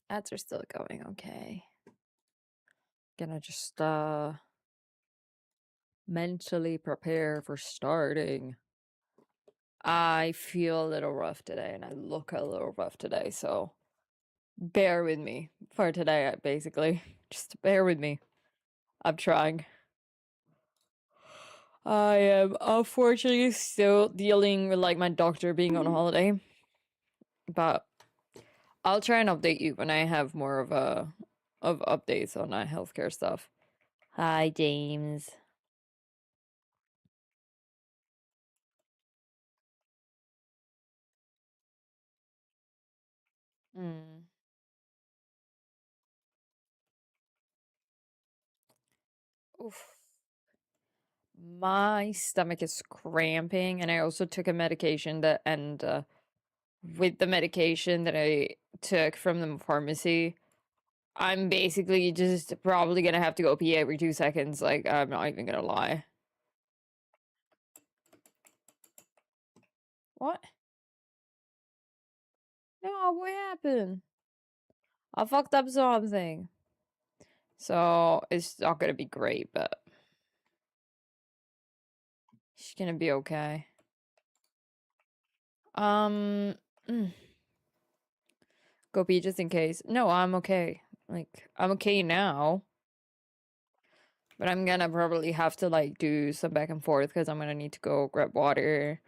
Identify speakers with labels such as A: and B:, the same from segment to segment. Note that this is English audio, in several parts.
A: Ads are still going okay. Gonna just mentally prepare for starting. I feel a little rough today and I look a little rough today, so bear with me for today, basically. Just bear with me. I'm trying. I am unfortunately still dealing with like my doctor being on holiday, but I'll try and update you when I have more of updates on healthcare stuff. Hi, James. Hmm. Oof. My stomach is cramping, and I also took a medication that, and with the medication that I took from the pharmacy, I'm basically just probably gonna have to go pee every 2 seconds. Like, I'm not even gonna lie. What? No, what happened? I fucked up something. So, it's not gonna be great, but she's gonna be okay. Mm. Go pee just in case. No, I'm okay. Like, I'm okay now. But I'm gonna probably have to like do some back and forth because I'm gonna need to go grab water.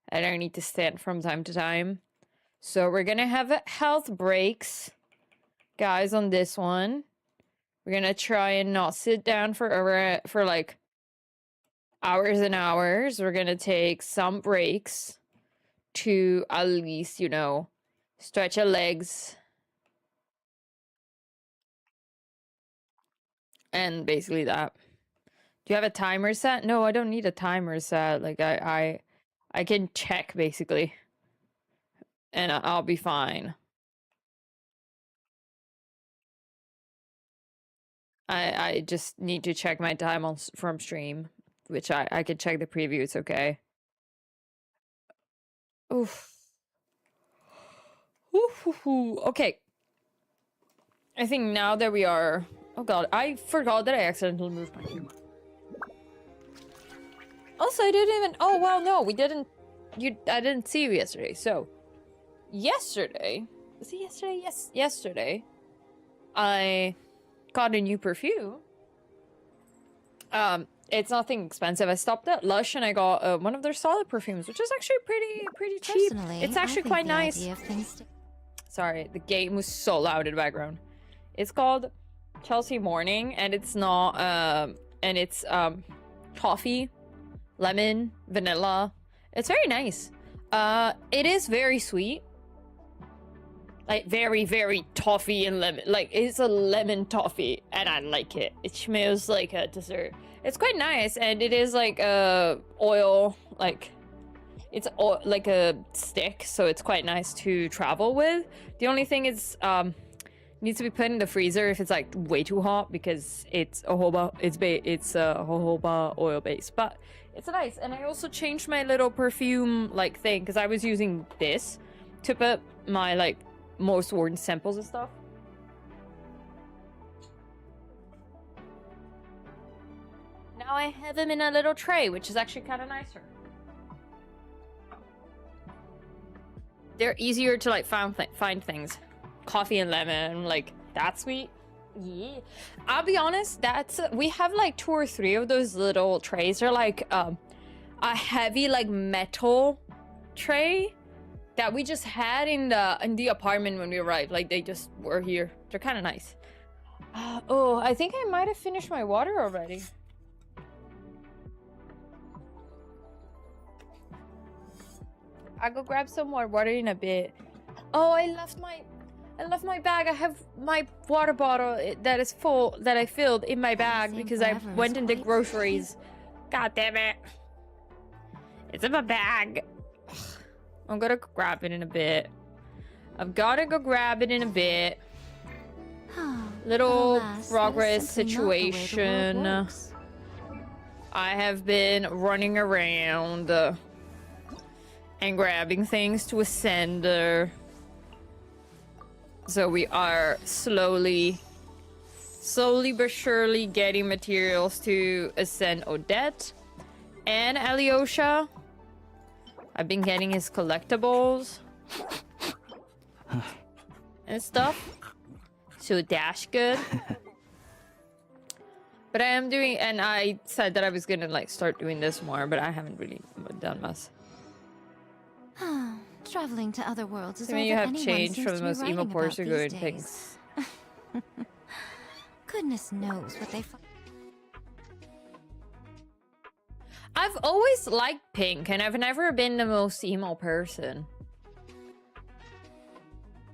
A: And I need to stand from time to time. So we're gonna have health breaks, guys, on this one. We're gonna try and not sit down for like hours and hours. We're gonna take some breaks to at least, you know, stretch our legs. And basically that. Do you have a timer set? No, I don't need a timer set. Like I can check basically. And I'll be fine. I just need to check my time on from stream, which I could check the preview. It's okay. Oof. Ooh, okay. I think now that we are... Oh god, I forgot that I accidentally moved my cube. Also, I didn't even... Oh, well, no, we didn't... I didn't see you yesterday, so... Yesterday... Was it yesterday? Yes, yesterday. I got a new perfume. It's nothing expensive. I stopped at Lush and I got one of their solid perfumes, which is actually pretty cheap. It's actually quite nice. Sorry, the game was so loud in the background. It's called Chelsea Morning, and it's not and it's coffee, lemon, vanilla. It's very nice. It is very sweet. Like very toffee and lemon. Like it's a lemon toffee, and I like it. It smells like a dessert. It's quite nice, and it is like oil, like it's like a stick, so it's quite nice to travel with. The only thing is needs to be put in the freezer if it's like way too hot, because it's jojoba. It's jojoba oil based, but it's nice. And I also changed my little perfume like thing, because I was using this to put my like most worn samples and stuff. Now I have them in a little tray, which is actually kind of nicer. They're easier to like find things. Coffee and lemon, like that's sweet. Yeah, I'll be honest, that's we have like 2 or 3 of those little trays. They're like a heavy like metal tray that we just had in the apartment when we arrived. Like they just were here. They're kind of nice. Oh, I think I might have finished my water already. I'll go grab some more water in a bit. Oh, I left my bag. I have my water bottle that is full, that I filled in my bag because I went and did groceries. God damn it. It's in my bag. I'm gonna grab it in a bit. I've gotta go grab it in a bit. Little progress situation. I have been running around and grabbing things to a sender. So we are slowly but surely getting materials to ascend Odette and Alyosha. I've been getting his collectibles and stuff. So that's good. But I am doing, and I said that I was gonna like start doing this more, but I haven't really done much.
B: Traveling to other worlds is
A: I mean,
B: all
A: you
B: that
A: have
B: anyone
A: changed
B: seems
A: from the
B: to be
A: most emo
B: writing about
A: person
B: these
A: good
B: days.
A: things.
B: Goodness knows what they.
A: I've always liked pink, and I've never been the most emo person.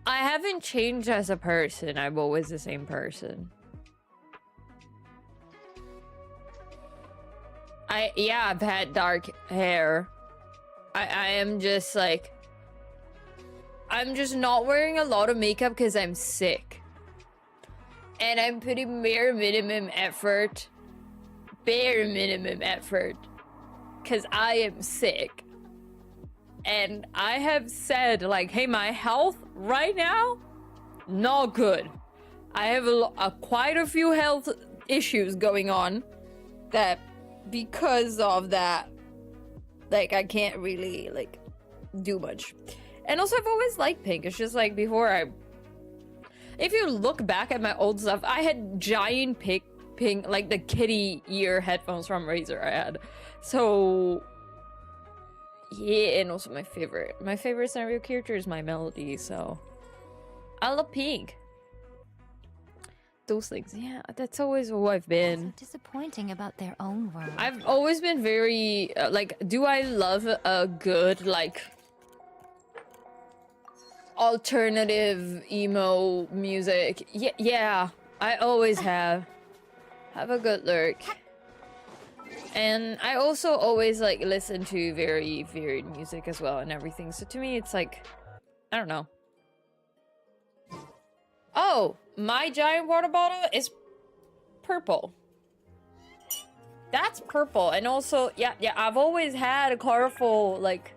A: I haven't changed as a person. I'm always the same person. Yeah, I've had dark hair. I am just like... I'm just not wearing a lot of makeup because I'm sick. And I'm putting bare minimum effort. Bare minimum effort. Because I am sick. And I have said, like, hey, my health right now, not good. I have quite a few health issues going on that because of that, like, I can't really, like, do much. And also, I've always liked pink. It's just, like, if you look back at my old stuff, I had giant pink, like, the kitty ear headphones from Razer I had. So... yeah, and also my favorite scenario character is my Melody, so I love pink. Those things, yeah, that's always who I've been.
B: So disappointing about their own world.
A: I've always been very like, do I love a good like alternative emo music? Yeah, I always have. Have a good look. And I also always like listen to very varied music as well and everything. So to me, it's like, I don't know. Oh, my giant water bottle is purple. That's purple. And also, yeah, I've always had colorful like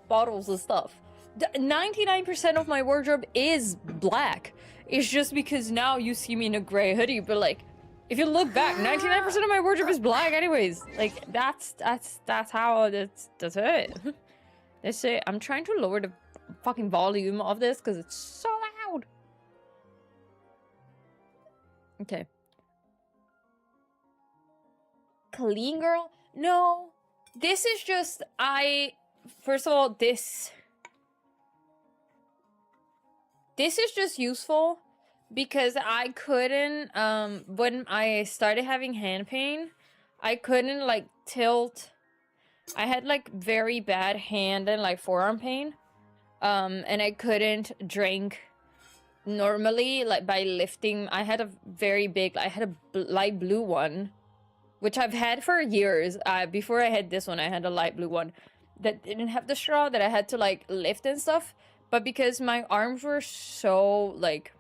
A: bottles and stuff. 99% of my wardrobe is black. It's just because now you see me in a gray hoodie, but like, if you look back, 99% of my wardrobe is black anyways. Like, that's how that's it. That's it. I'm trying to lower the fucking volume of this because it's so loud. Okay. Clean girl? No. This is just, first of all, this is just useful. Because I couldn't, when I started having hand pain, I couldn't, like, tilt. I had, like, very bad hand and, like, forearm pain. And I couldn't drink normally, like, by lifting. I had a very big, I had a light blue one, which I've had for years. Before I had this one, I had a light blue one that didn't have the straw that I had to, like, lift and stuff. But because my arms were so, like...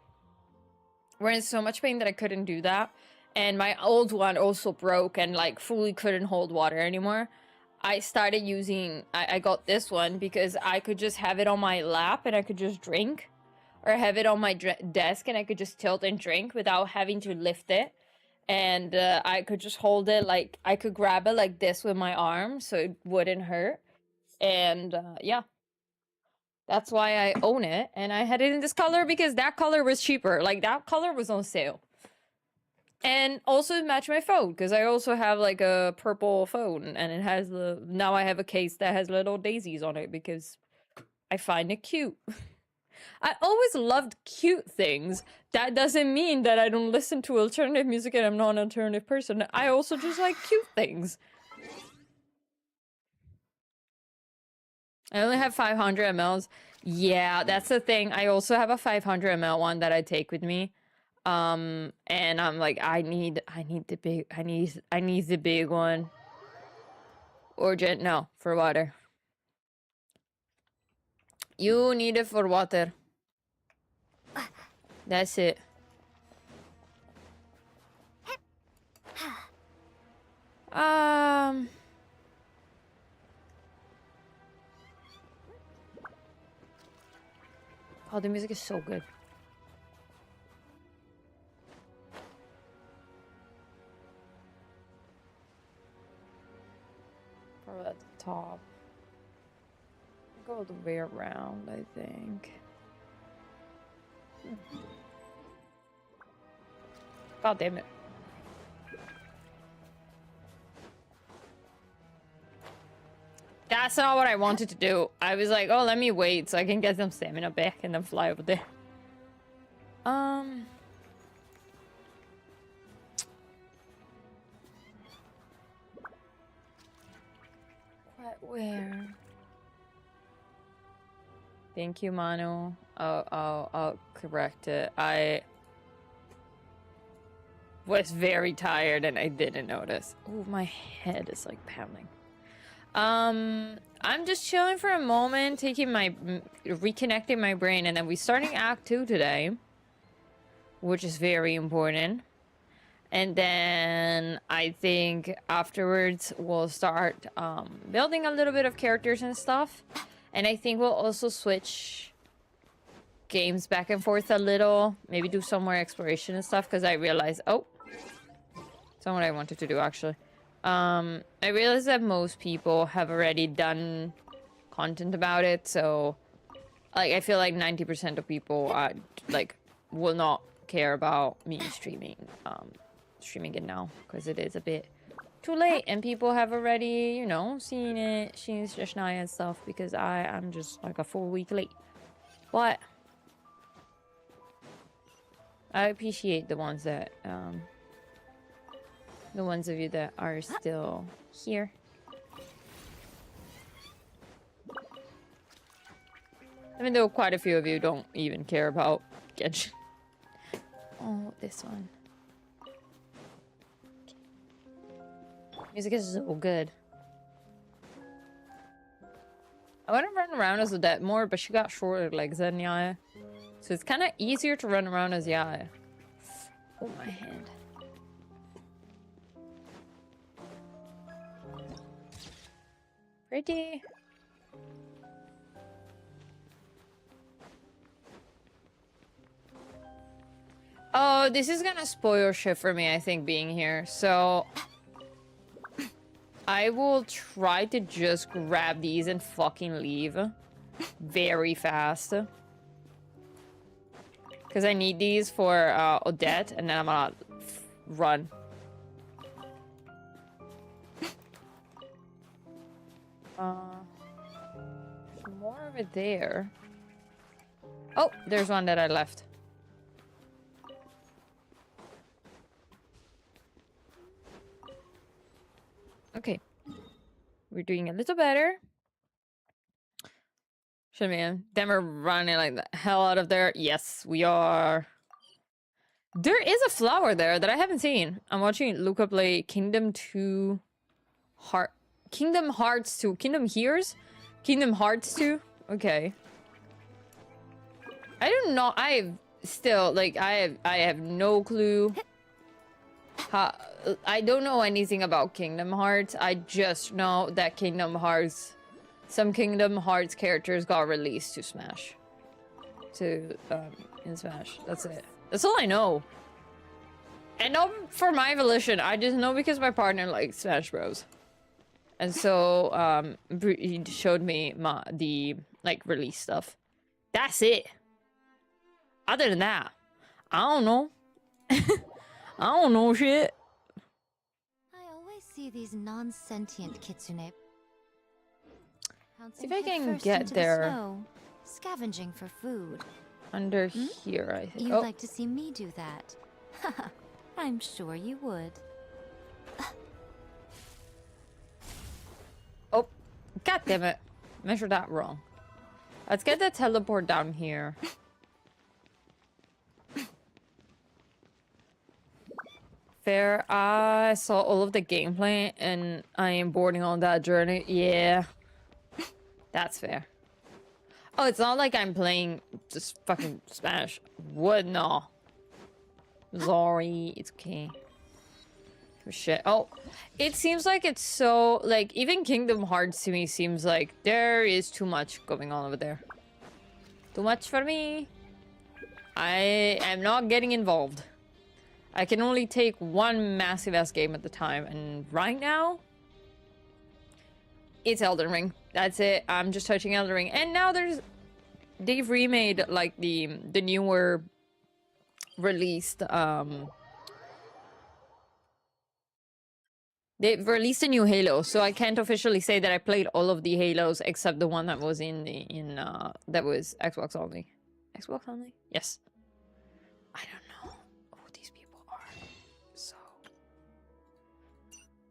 A: were in so much pain that I couldn't do that. And my old one also broke and like fully couldn't hold water anymore. I started using, I got this one because I could just have it on my lap and I could just drink. Or have it on my desk and I could just tilt and drink without having to lift it. And I could just hold it like, I could grab it like this with my arm so it wouldn't hurt. And yeah. That's why I own it, and I had it in this color because that color was cheaper. Like, that color was on sale. And also it matched my phone, because I also have, like, a purple phone, and it has the... now I have a case that has little daisies on it, because I find it cute. I always loved cute things. That doesn't mean that I don't listen to alternative music and I'm not an alternative person. I also just like cute things. I only have 500 mLs. Yeah, that's the thing. I also have a 500 ml one that I take with me. And I'm like, I need the big one. Urgent, no, for water. You need it for water. That's it. Oh, the music is so good. Probably at the top. Go the way around, I think. God damn it. That's not what I wanted to do. I was like, oh, let me wait so I can get some stamina back and then fly over there. What, where? Thank you, Manu. I'll correct it. I was very tired and I didn't notice. Oh, my head is like pounding. I'm just chilling for a moment, reconnecting my brain, and then we're starting Act 2 today, which is very important. And then I think afterwards we'll start building a little bit of characters and stuff. And I think we'll also switch games back and forth a little. Maybe do some more exploration and stuff, because I realized... Oh! That's not what I wanted to do, actually. I realized that most people have already done content about it, so... Like, I feel like 90% of people, like, will not care about me streaming it now, because it is a bit too late, and people have already, you know, seen Snezhnaya and stuff, because I'm just like a full week late. But I appreciate the ones that the ones of you that are still here. Even though quite a few of you don't even care about Genshin. Oh, this one. Music is so good. I want to run around as Odette more, but she got shorter legs than Yaya. So it's kind of easier to run around as Yaya. Oh, my hand. Pretty. Oh, this is gonna spoil shit for me, I think, being here. So... I will try to just grab these and fucking leave. Very fast. Because I need these for Odette, and then I'm gonna run. There's more over there. Oh, there's one that I left. Okay. We're doing a little better. Shit, man. Then we're running like the hell out of there. Yes, we are. There is a flower there that I haven't seen. I'm watching Luca play Kingdom Hearts 2. Kingdom Hearts 2? Okay. I do not... I have no clue how... I don't know anything about Kingdom Hearts. I just know that some Kingdom Hearts characters got released to Smash. In Smash. That's it. That's all I know. And not for my volition. I just know because my partner likes Smash Bros. And so, he showed me the, like, release stuff. That's it. Other than that, I don't know. I don't know shit.
B: I always see these non-sentient kitsune.
A: See if I can get there.
B: Scavenging for food.
A: Under here, I think.
B: You'd like to see me do that? I'm sure you would.
A: Oh, god damn it. Measured that wrong. Let's get the teleport down here. Fair. I saw all of the gameplay and I am boarding on that journey. Yeah. That's fair. Oh, it's not like I'm playing just fucking Smash. What? No. Sorry. It's okay. Oh, shit. Oh, it seems like it's so... Like, even Kingdom Hearts to me seems like there is too much going on over there. Too much for me. I am not getting involved. I can only take one massive-ass game at the time. And right now... It's Elden Ring. That's it. I'm just touching Elden Ring. And now they've remade like the newer released they've released a new Halo, so I can't officially say that I played all of the Halos except the one that was that was Xbox only. Xbox only? Yes. I don't know who these people are. So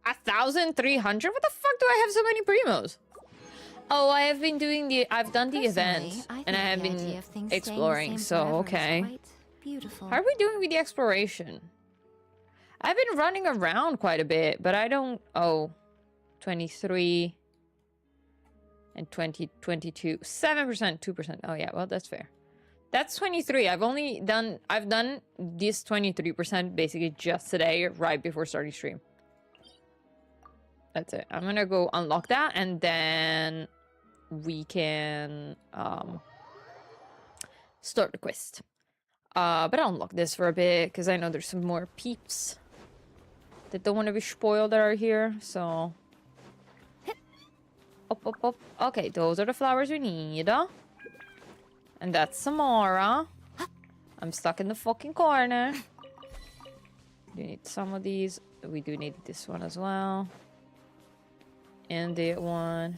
A: 1,300? What the fuck do I have so many primos? Oh, I've done the event and I have been exploring, so okay. How are we doing with the exploration? I've been running around quite a bit, but I don't... Oh, 23 and 22. 7%, 2%. Oh yeah, well, that's fair. That's 23. I've done this 23% basically just today, right before starting stream. That's it. I'm gonna go unlock that, and then we can start the quest. But I'll unlock this for a bit, because I know there's some more peeps that don't want to be spoiled that are here, so... Up, up, up. Okay, those are the flowers we need. And that's Samara. I'm stuck in the fucking corner. You need some of these. We do need this one as well. And that one.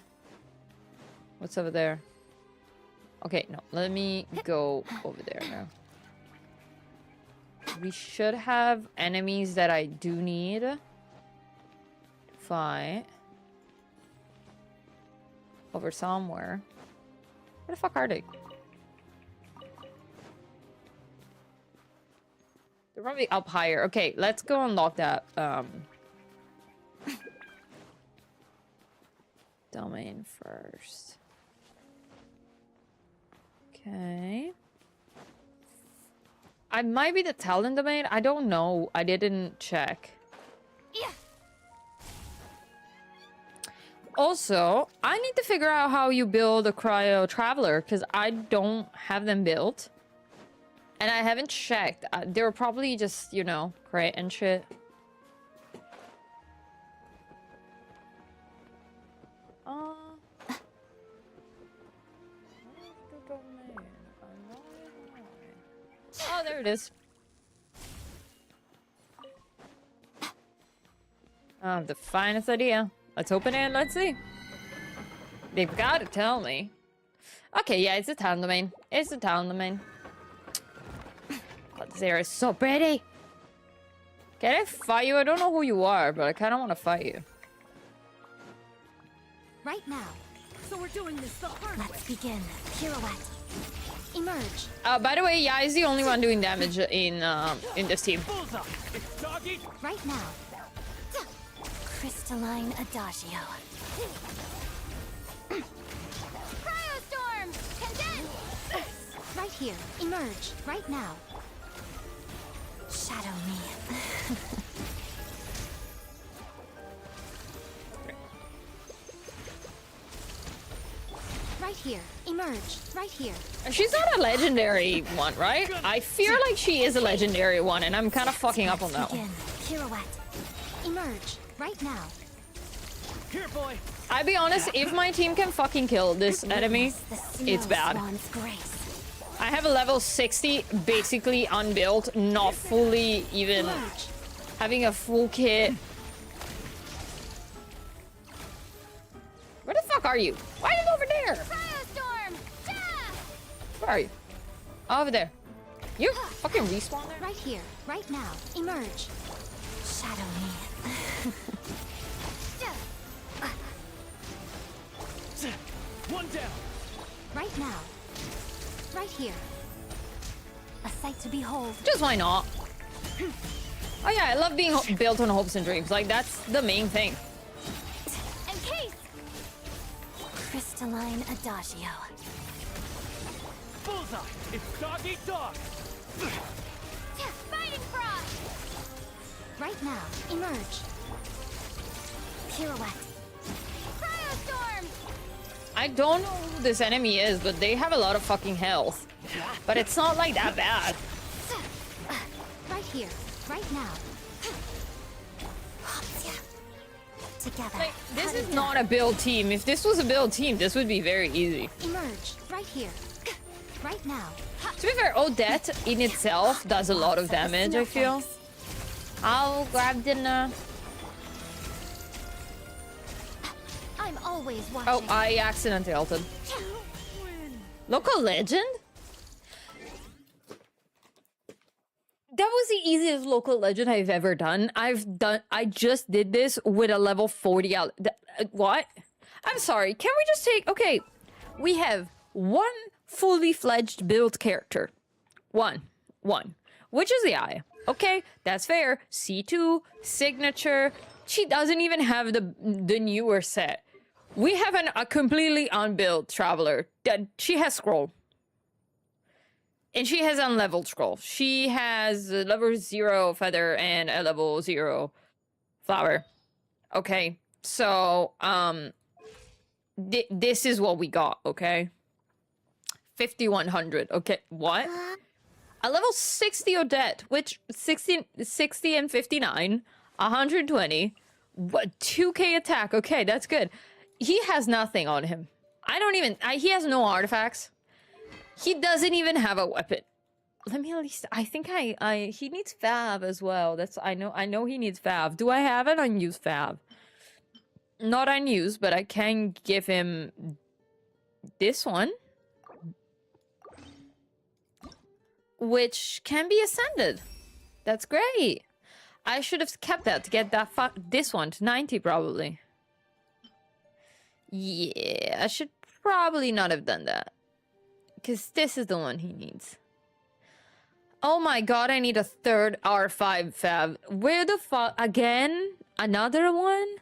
A: What's over there? Okay, no. Let me go over there now. We should have enemies that I do need to fight over somewhere. Where the fuck are they? They're probably up higher. Okay, let's go unlock that domain first. Okay. I might be the Talon domain. I don't know. I didn't check. Yeah. Also, I need to figure out how you build a cryo traveler, because I don't have them built. And I haven't checked. They were probably just, you know, crate and shit. Oh, there it is. The finest idea. Let's open it and let's see. They've got to tell me. Okay, yeah, it's a town domain. It's a town domain. God, this area is so pretty. Can I fight you? I don't know who you are, but I kind of want to fight you.
B: Right now. So we're doing this the hard way. Let's begin. Pirouette. Emerge.
A: By the way, Yai is the only one doing damage in this team.
B: Right now. Crystalline Adagio. Cryostorm! Condense! Right here. Emerge. Right now. Shadow me. Right here. Emerge. Right here.
A: She's not a legendary one, right? I feel like she is a legendary one, and I'm kind of fucking up on that one.
B: Pirouette. Emerge. Right now.
C: Here, boy.
A: I'll be honest, if my team can fucking kill this enemy, it's bad. I have a level 60, basically unbuilt, not fully even having a full kit. Where the fuck are you? Why are you over there? Where are you? Oh, over there. You fucking respawn there?
B: Right here, right now. Emerge. Shadow me.
C: One down.
B: Right now. Right here. A sight to behold.
A: Just why not? Oh yeah, I love being built on hopes and dreams. Like, that's the main thing.
B: Encase. Crystalline Adagio.
C: Bullseye. It's dog eat dog.
B: Fighting frost. Right now. Emerge. Pirouette. Cryostorm.
A: I don't know who this enemy is, but they have a lot of fucking health. But it's not like that bad.
B: Right here, right now. Together.
A: Like, this is not a build team. If this was a build team, this would be very easy.
B: Emerge right here. Right now.
A: To be fair, Odette in itself does a lot of damage, I feel. I'll grab dinner.
B: I'm always watching.
A: Oh, I accidentally ulted. Local legend? That was the easiest local legend I've ever done. I just did this with a level 40 out. What? I'm sorry. Can we just take... Okay, we have one fully fledged build character. One. Which is the Eye. Okay, that's fair. C2, signature. She doesn't even have the newer set. We have a completely unbuilt traveler. She has scroll. And she has unleveled scroll. She has a level 0 feather and a level 0 flower. Okay, so, this is what we got, okay? 5100, okay, what? A level 60 Odette, which 60 and 59, 120, what, 2k attack, okay, that's good. He has nothing on him. He has no artifacts. He doesn't even have a weapon. Let me at least, I think he needs Fav as well. I know he needs Fav. Do I have an unused Fav? Not unused, but I can give him this one. Which can be ascended. That's great. I should have kept that to get this one to 90 probably. Yeah, I should probably not have done that. Because this is the one he needs. Oh my god, I need a third R5 Fav. Where the fuck? Again? Another one?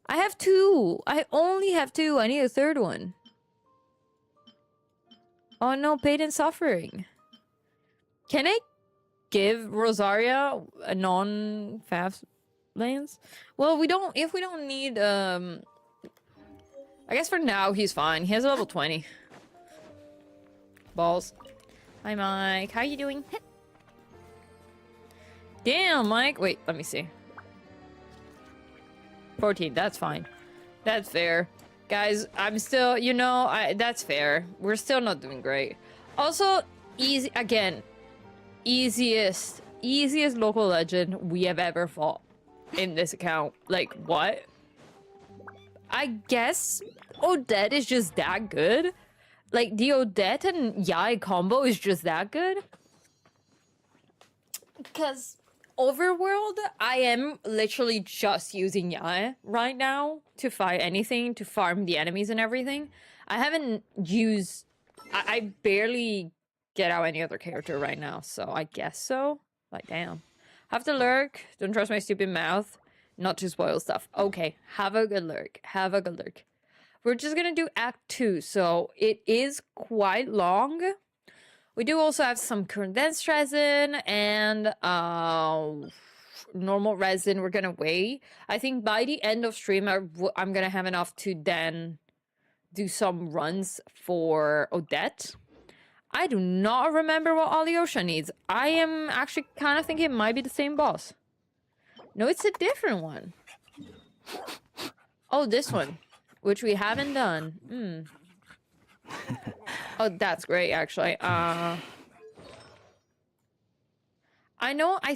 A: I have 2. I only have 2. I need a third one. Oh no, pain and suffering. Can I give Rosaria a non-Fav lanes? Well, if we don't need, I guess for now he's fine. He has a level 20. Balls. Hi, Mike. How you doing? Damn, Mike. Wait, let me see. 14. That's fine. That's fair. Guys, I'm still, that's fair. We're still not doing great. Also, easiest local legend we have ever fought in this account. Like, what? I guess Odette is just that good. Like, the Odette and Yai combo is just that good. Because Overworld, I am literally just using Yai right now to fight anything, to farm the enemies and everything. I haven't used... I barely get out any other character right now, so I guess so. Like, damn. Have to lurk. Don't trust my stupid mouth. Not to spoil stuff. Okay, have a good lurk. Have a good lurk. We're just gonna do Act 2, so it is quite long. We do also have some condensed resin and normal resin we're gonna weigh. I think by the end of stream, I'm gonna have enough to then do some runs for Odette. I do not remember what Alyosha needs. I am actually kind of thinking it might be the same boss. No, it's a different one. Oh, this one. Which we haven't done. Oh, that's great, actually. I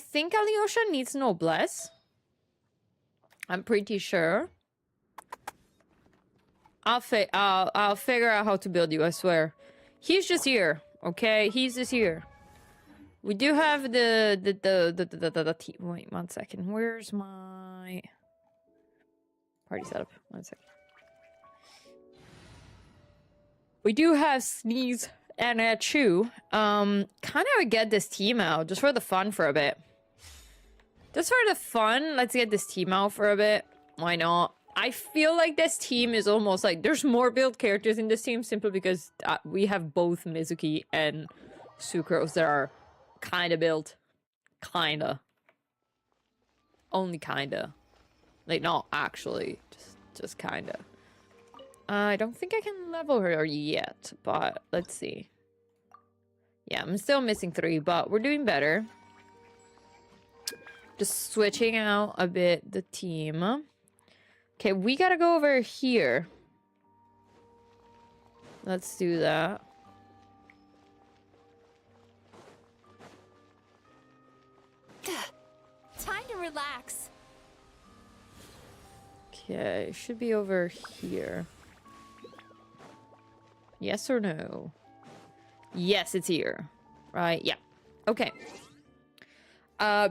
A: think Alyosha needs Noblesse. I'm pretty sure. I'll figure out how to build you, I swear. He's just here, okay? He's just here. We do have the wait, 1 second. Where's my party setup? 1 second. We do have Sneeze and Chew. Kind of get this team out just for the fun for a bit. Just for the fun, let's get this team out for a bit. Why not? I feel like this team is almost like there's more build characters in this team simply because we have both Mizuki and Sucrose that are kind of built. Kinda. Only kinda. Like, not actually. Just kinda. I don't think I can level her yet, but let's see. Yeah, I'm still missing 3, but we're doing better. Just switching out a bit the team. Okay, we gotta go over here. Let's do that.
B: Time to relax.
A: Okay, should be over here. Yes or no? Yes, it's here. Right, yeah. Okay.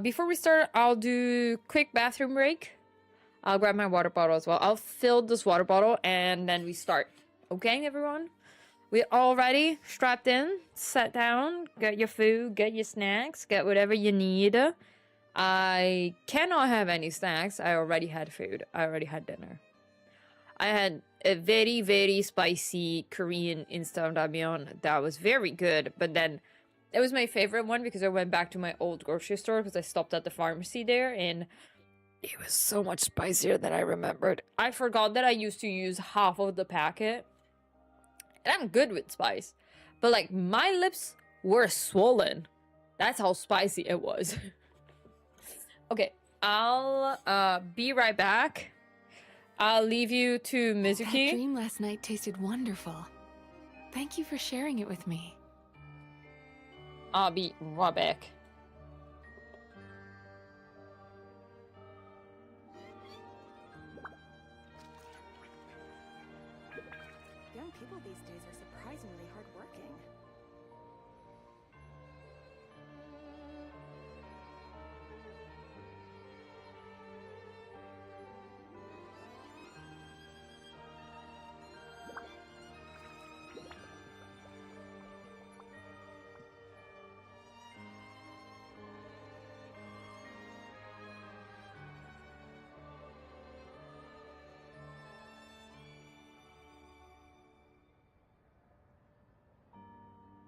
A: Before we start, I'll do quick bathroom break. I'll grab my water bottle as well. I'll fill this water bottle and then we start. Okay, everyone? We're all ready, strapped in, sat down, get your food, get your snacks, get whatever you need. I cannot have any snacks. I already had food. I already had dinner. I had a very, very spicy Korean instant ramyeon that was very good. But then it was my favorite one because I went back to my old grocery store because I stopped at the pharmacy there and it was so much spicier than I remembered. I forgot that I used to use half of the packet. And I'm good with spice. But like my lips were swollen. That's how spicy it was. Okay, I'll be right back. I'll leave you to Mizuki.
D: That dream last night tasted wonderful. Thank you for sharing it with me.
A: I'll be right back.
E: Young people these days are surprisingly hardworking.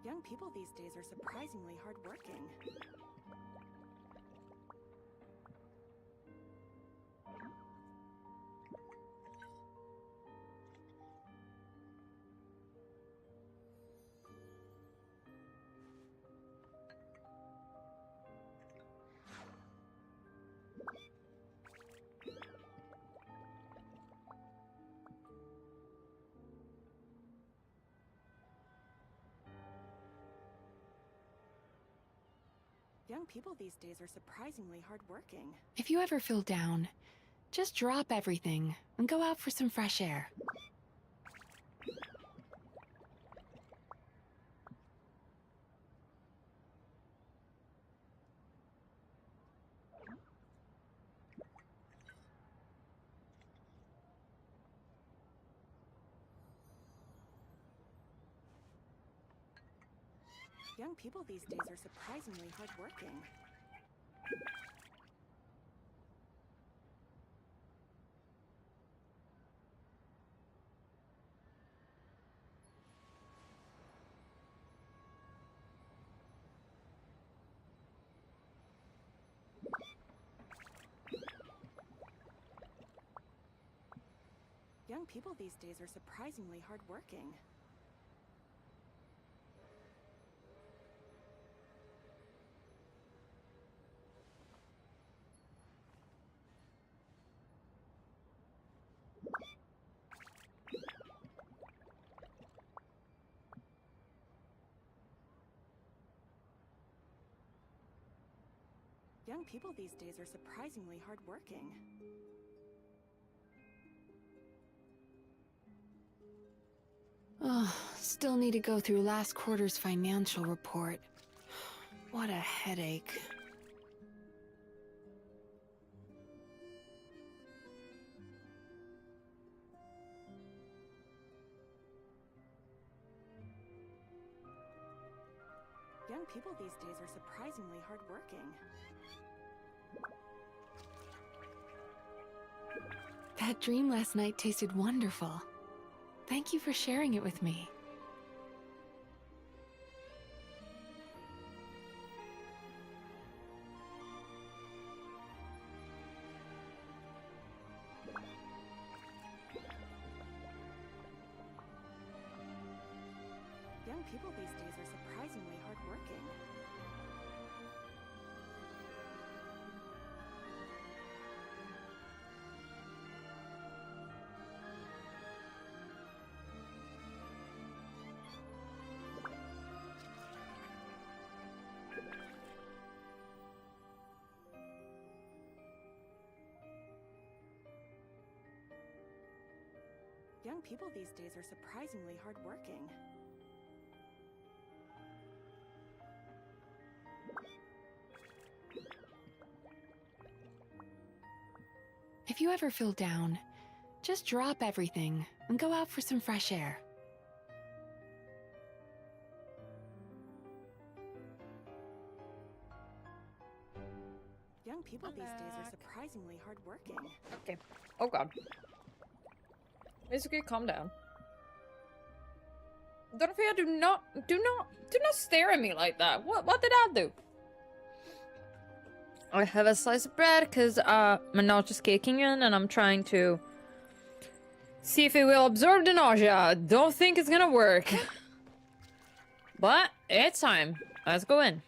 E: Young people these days are surprisingly hardworking. Young people these days are surprisingly hardworking.
D: If you ever feel down, just drop everything and go out for some fresh air.
E: Young people these days are surprisingly hardworking. Young people these days are surprisingly hardworking. Young people these days are surprisingly hardworking.
D: Oh, still need to go through last quarter's financial report. What a headache.
E: Young people these days are surprisingly hardworking.
D: That dream last night tasted wonderful. Thank you for sharing it with me.
E: Young people these days are surprisingly hardworking. Young people these days are surprisingly hardworking.
D: If you ever feel down, just drop everything and go out for some fresh air.
E: Young people these days are surprisingly hardworking.
A: Okay. Oh god. Basically, calm down. Dorothea, do not stare at me like that. What did I do? I have a slice of bread because my nose is kicking in and I'm trying to see if it will absorb the nausea. Don't think it's gonna work. But it's time. Let's go in.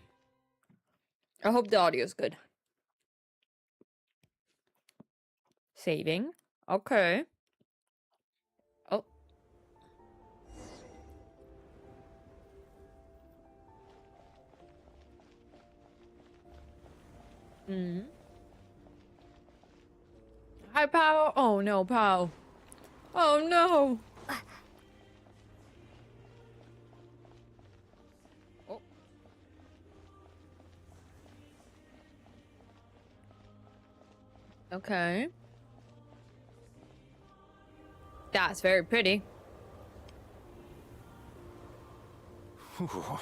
A: I hope the audio is good. Saving. Okay. Oh. Hi, Pao. Oh no, Pao. Oh no. Oh. Okay. That's very pretty.
F: Ooh,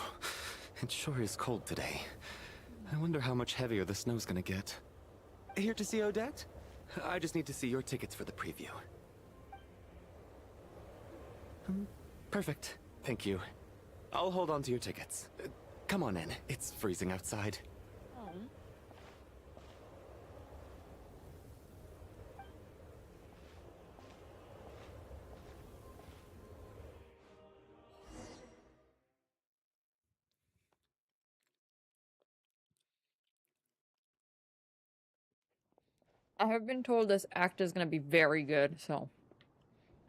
F: it sure is cold today. I wonder how much heavier the snow's gonna get. Here to see Odette? I just need to see your tickets for the preview. Perfect. Thank you. I'll hold on to your tickets. Come on in. It's freezing outside.
A: I have been told this act is gonna be very good, so.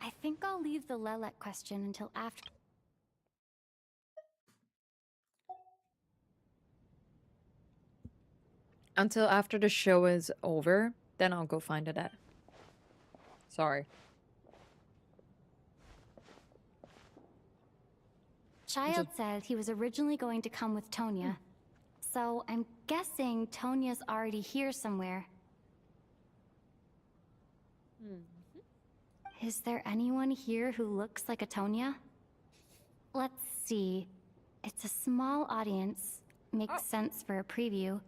B: I think I'll leave the Lelek question until after.
A: Until after the show is over, then I'll go find it at. Sorry.
B: Child said he was originally going to come with Tonya. So I'm guessing Tonya's already here somewhere. Is there anyone here who looks like a Tonya? Let's see. It's a small audience. Makes sense for a preview.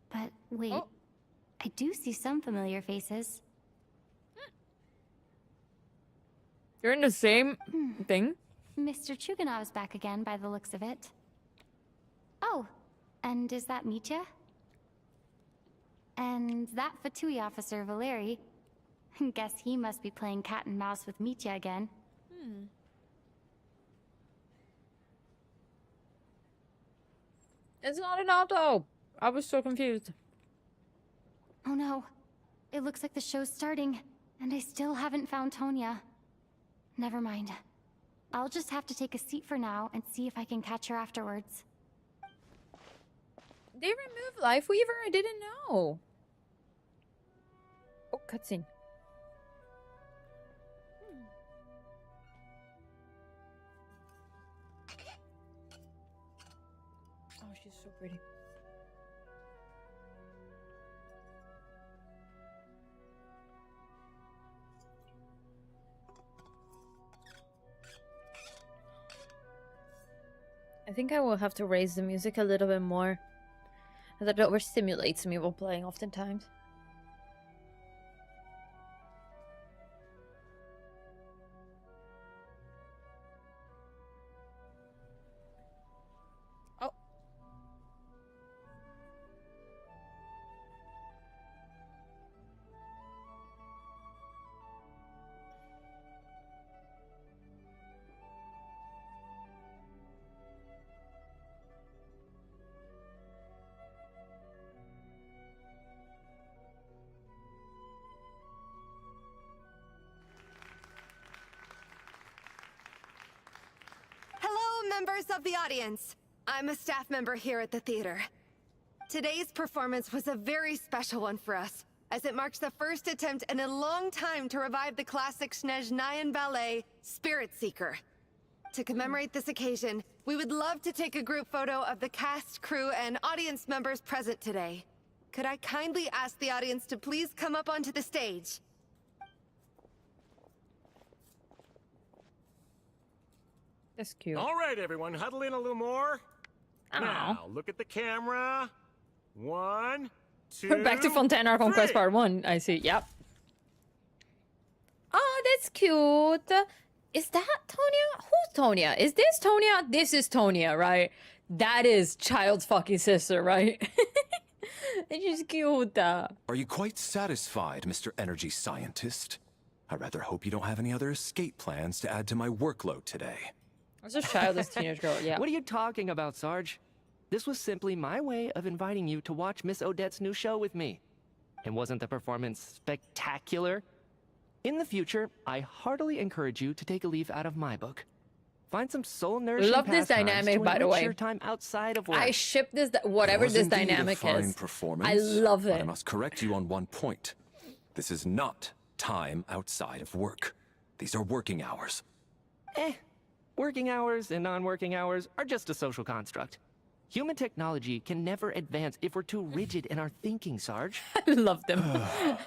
B: But wait, I do see some familiar faces.
A: You're in the same thing?
B: Mr. Chuganov's back again by the looks of it. Oh, and is that Mitya? And that Fatui officer, Valeri. Guess he must be playing cat and mouse with Mitya again.
A: It's not an auto. I was so confused.
B: Oh no. It looks like the show's starting, and I still haven't found Tonya. Never mind. I'll just have to take a seat for now and see if I can catch her afterwards.
A: They removed Lifeweaver? I didn't know. Oh, cutscene. Oh, she's so pretty. I think I will have to raise the music a little bit more, as it overstimulates me while playing oftentimes. Oh.
G: Hello, members of the audience. I'm a staff member here at the theater. Today's performance was a very special one for us. as it marks the first attempt in a long time to revive the classic Snezhnayan ballet, Spirit Seeker. To commemorate this occasion, we would love to take a group photo of the cast, crew, and audience members present today. Could I kindly ask the audience to please come up onto the stage?
A: That's cute.
C: All right, everyone, huddle in a little more.
A: Aw.
C: Now, look at the camera. 1, 2.
A: We're back to Fontaine Archon Quest
C: 3.
A: Part 1. I see. Yep. Oh, that's cute. Is that Tonya? Who's Tonya? Is this Tonya? This is Tonya, right? That is Child's fucking sister, right? It's just cute.
H: Are you quite satisfied, Mr. Energy Scientist? I rather hope you don't have any other escape plans to add to my workload today.
A: It's a childless teenage girl, yeah.
I: What are you talking about, Sarge? This was simply my way of inviting you to watch Miss Odette's new show with me. And wasn't the performance spectacular? In the future, I heartily encourage you to take a leaf out of my book. Find some soul-nourishing
A: Love this
I: pastimes
A: dynamic,
I: to
A: by the
I: enrich
A: way.
I: your time outside of work.
A: I ship this, whatever
H: Was
A: this
H: indeed
A: dynamic
H: a fine
A: is.
H: performance,
A: I love
H: but
A: it.
H: I must correct you on one point. This is not time outside of work. These are working hours.
I: Working hours and non-working hours are just a social construct. Human technology can never advance if we're too rigid in our thinking, Sarge.
A: I love them.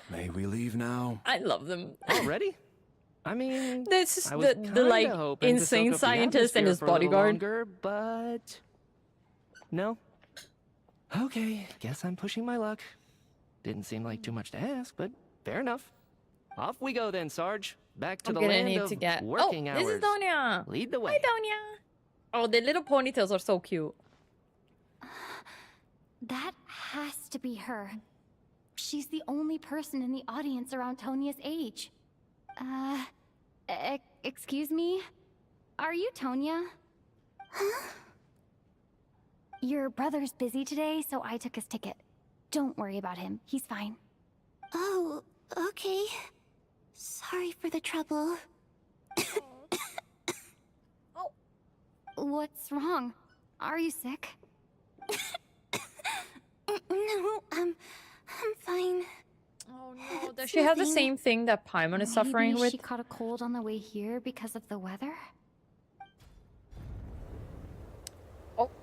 H: May we leave now?
A: I love them.
I: Already? I mean,
A: This is
I: I was
A: the like
I: kinda hoping to soak
A: insane
I: up the
A: scientist and
I: atmosphere
A: his
I: for a little
A: bodyguard.
I: longer, but no. Okay, guess I'm pushing my luck. Didn't seem like too much to ask, but fair enough. Off we go then, Sarge. Back to
A: I'm
I: the
A: gonna
I: land
A: need
I: of
A: to get.
I: working
A: Oh,
I: hours.
A: this is Donya.
I: Lead the way.
A: Hi, Donya. Oh, the little ponytails are so cute.
B: That has to be her. She's the only person in the audience around Tonya's age. Excuse me? Are you Tonya? Huh? Your brother's busy today, so I took his ticket. Don't worry about him. He's fine.
J: Oh, okay. Sorry for the trouble.
B: What's wrong? Are you sick?
J: No, I'm fine.
A: Oh no, does she have the same thing that Paimon is suffering
B: Maybe
A: with?
B: she caught a cold on the way here because of the weather?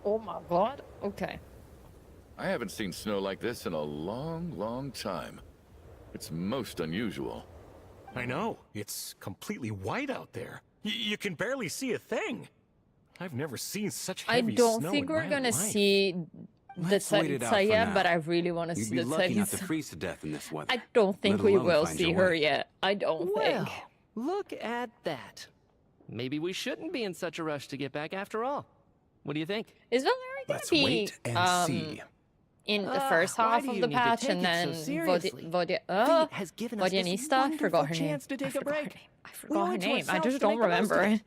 A: Oh my god. Okay.
K: I haven't seen snow like this in a long, long time. It's most unusual.
C: I know. It's completely white out there. You can barely see a thing. I've never seen such
A: I
C: heavy
A: don't
C: snow
A: think
C: in
A: we're
C: my
A: gonna
C: life.
A: see the
H: Let's wait it out for
A: Tsaritsa,
H: now.
A: but I really want to
L: You'd
A: see
L: be
A: the
L: lucky not to
A: Tsaritsa.
L: freeze to death in this weather.
A: I don't think
L: let
A: we
L: alone
A: will
L: find
A: see
L: your
A: her
L: way.
A: yet. I don't
I: Well,
A: think.
I: look at that. Maybe we shouldn't be in such a rush to get back after all. What do you think?
A: Is Valerie gonna
H: Let's
A: be
H: wait and see.
A: in the first
I: why
A: half
I: do
A: of
I: you
A: the
I: need to
A: patch
I: take
A: and
I: it so
A: then
I: seriously? Fate has given us this
A: Vodianista? Forgot her name.
I: chance to take
A: I
I: a
A: forgot her
I: break.
A: name. I
I: We
A: forgot
I: owe
A: her
I: it to
A: name. I
I: ourselves
A: just
I: to
A: don't
I: make the most of
A: remember
I: it.
A: it.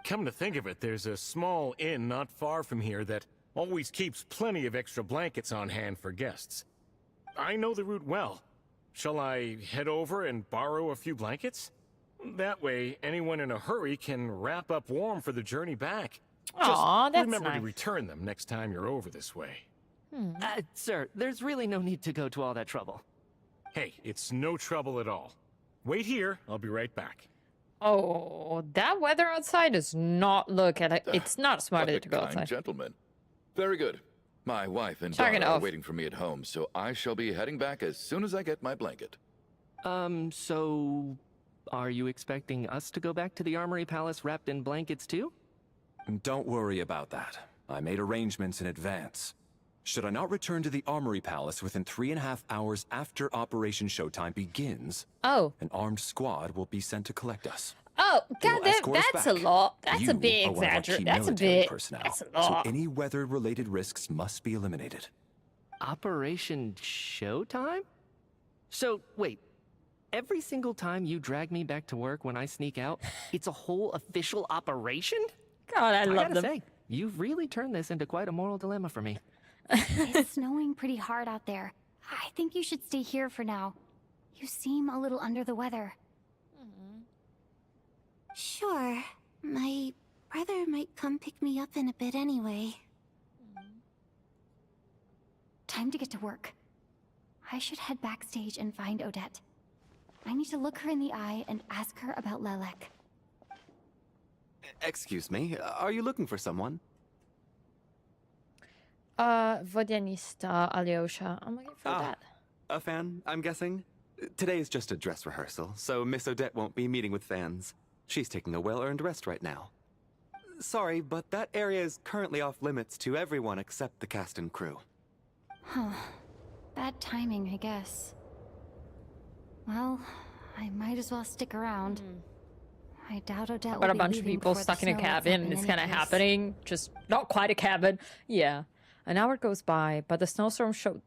C: Come to think of it, there's a small inn not far from here that always keeps plenty of extra blankets on hand for guests. I know the route well. Shall I head over and borrow a few blankets? That way, anyone in a hurry can wrap up warm for the journey back.
A: Aw,
C: Just
A: that's
C: remember
A: nice.
C: to return them next time you're over this way.
I: Sir, there's really no need to go to all that trouble.
C: Hey, it's no trouble at all. Wait here, I'll be right back.
A: Oh, that weather outside does not look at it. It's not smart
K: What a
A: to go
K: kind
A: outside.
K: gentleman. Very good. My wife and
A: Check it
K: daughter are
A: off.
K: waiting for me at home, so I shall be heading back as soon as I get my blanket.
I: So are you expecting us to go back to the Armory Palace wrapped in blankets too?
H: Don't worry about that. I made arrangements in advance. Should I not return to the Armory Palace within 3.5 hours after Operation Showtime begins,
A: Oh.
H: an armed squad will be sent to collect us.
A: Oh,
H: They will
A: god,
H: escort us
A: that's a
H: back.
A: lot. That's
H: You
A: a bit
H: are one of our key
A: exaggerated. That's a
H: military
A: bit.
H: personnel,
A: That's a
H: so
A: lot.
H: any weather-related risks must be eliminated.
I: Operation Showtime? So, wait. Every single time you drag me back to work when I sneak out, it's a whole official operation?
A: God, I love
I: gotta
A: them.
I: say, you've really turned this into quite a moral dilemma for me.
B: It's snowing pretty hard out there. I think you should stay here for now. You seem a little under the weather.
J: Sure. My brother might come pick me up in a bit anyway.
B: Time to get to work. I should head backstage and find Odette. I need to look her in the eye and ask her about Lelek.
F: Excuse me, are you looking for someone?
A: Vodyanista Alyosha. I'm looking for that.
F: A fan, I'm guessing? Today is just a dress rehearsal, so Miss Odette won't be meeting with fans. She's taking a well-earned rest right now. Sorry, but that area is currently off limits to everyone except the cast and crew.
B: Huh. Bad timing, I guess. Well, I might as well stick around. I doubt Odette will
A: But a
B: be
A: bunch of
B: leaving
A: people
B: before the
A: stuck in a
B: snow lets up
A: cabin.
B: in
A: It's
B: any
A: kind of
B: case.
A: happening. Just not quite a cabin. Yeah. An hour goes by, but the snowstorm showed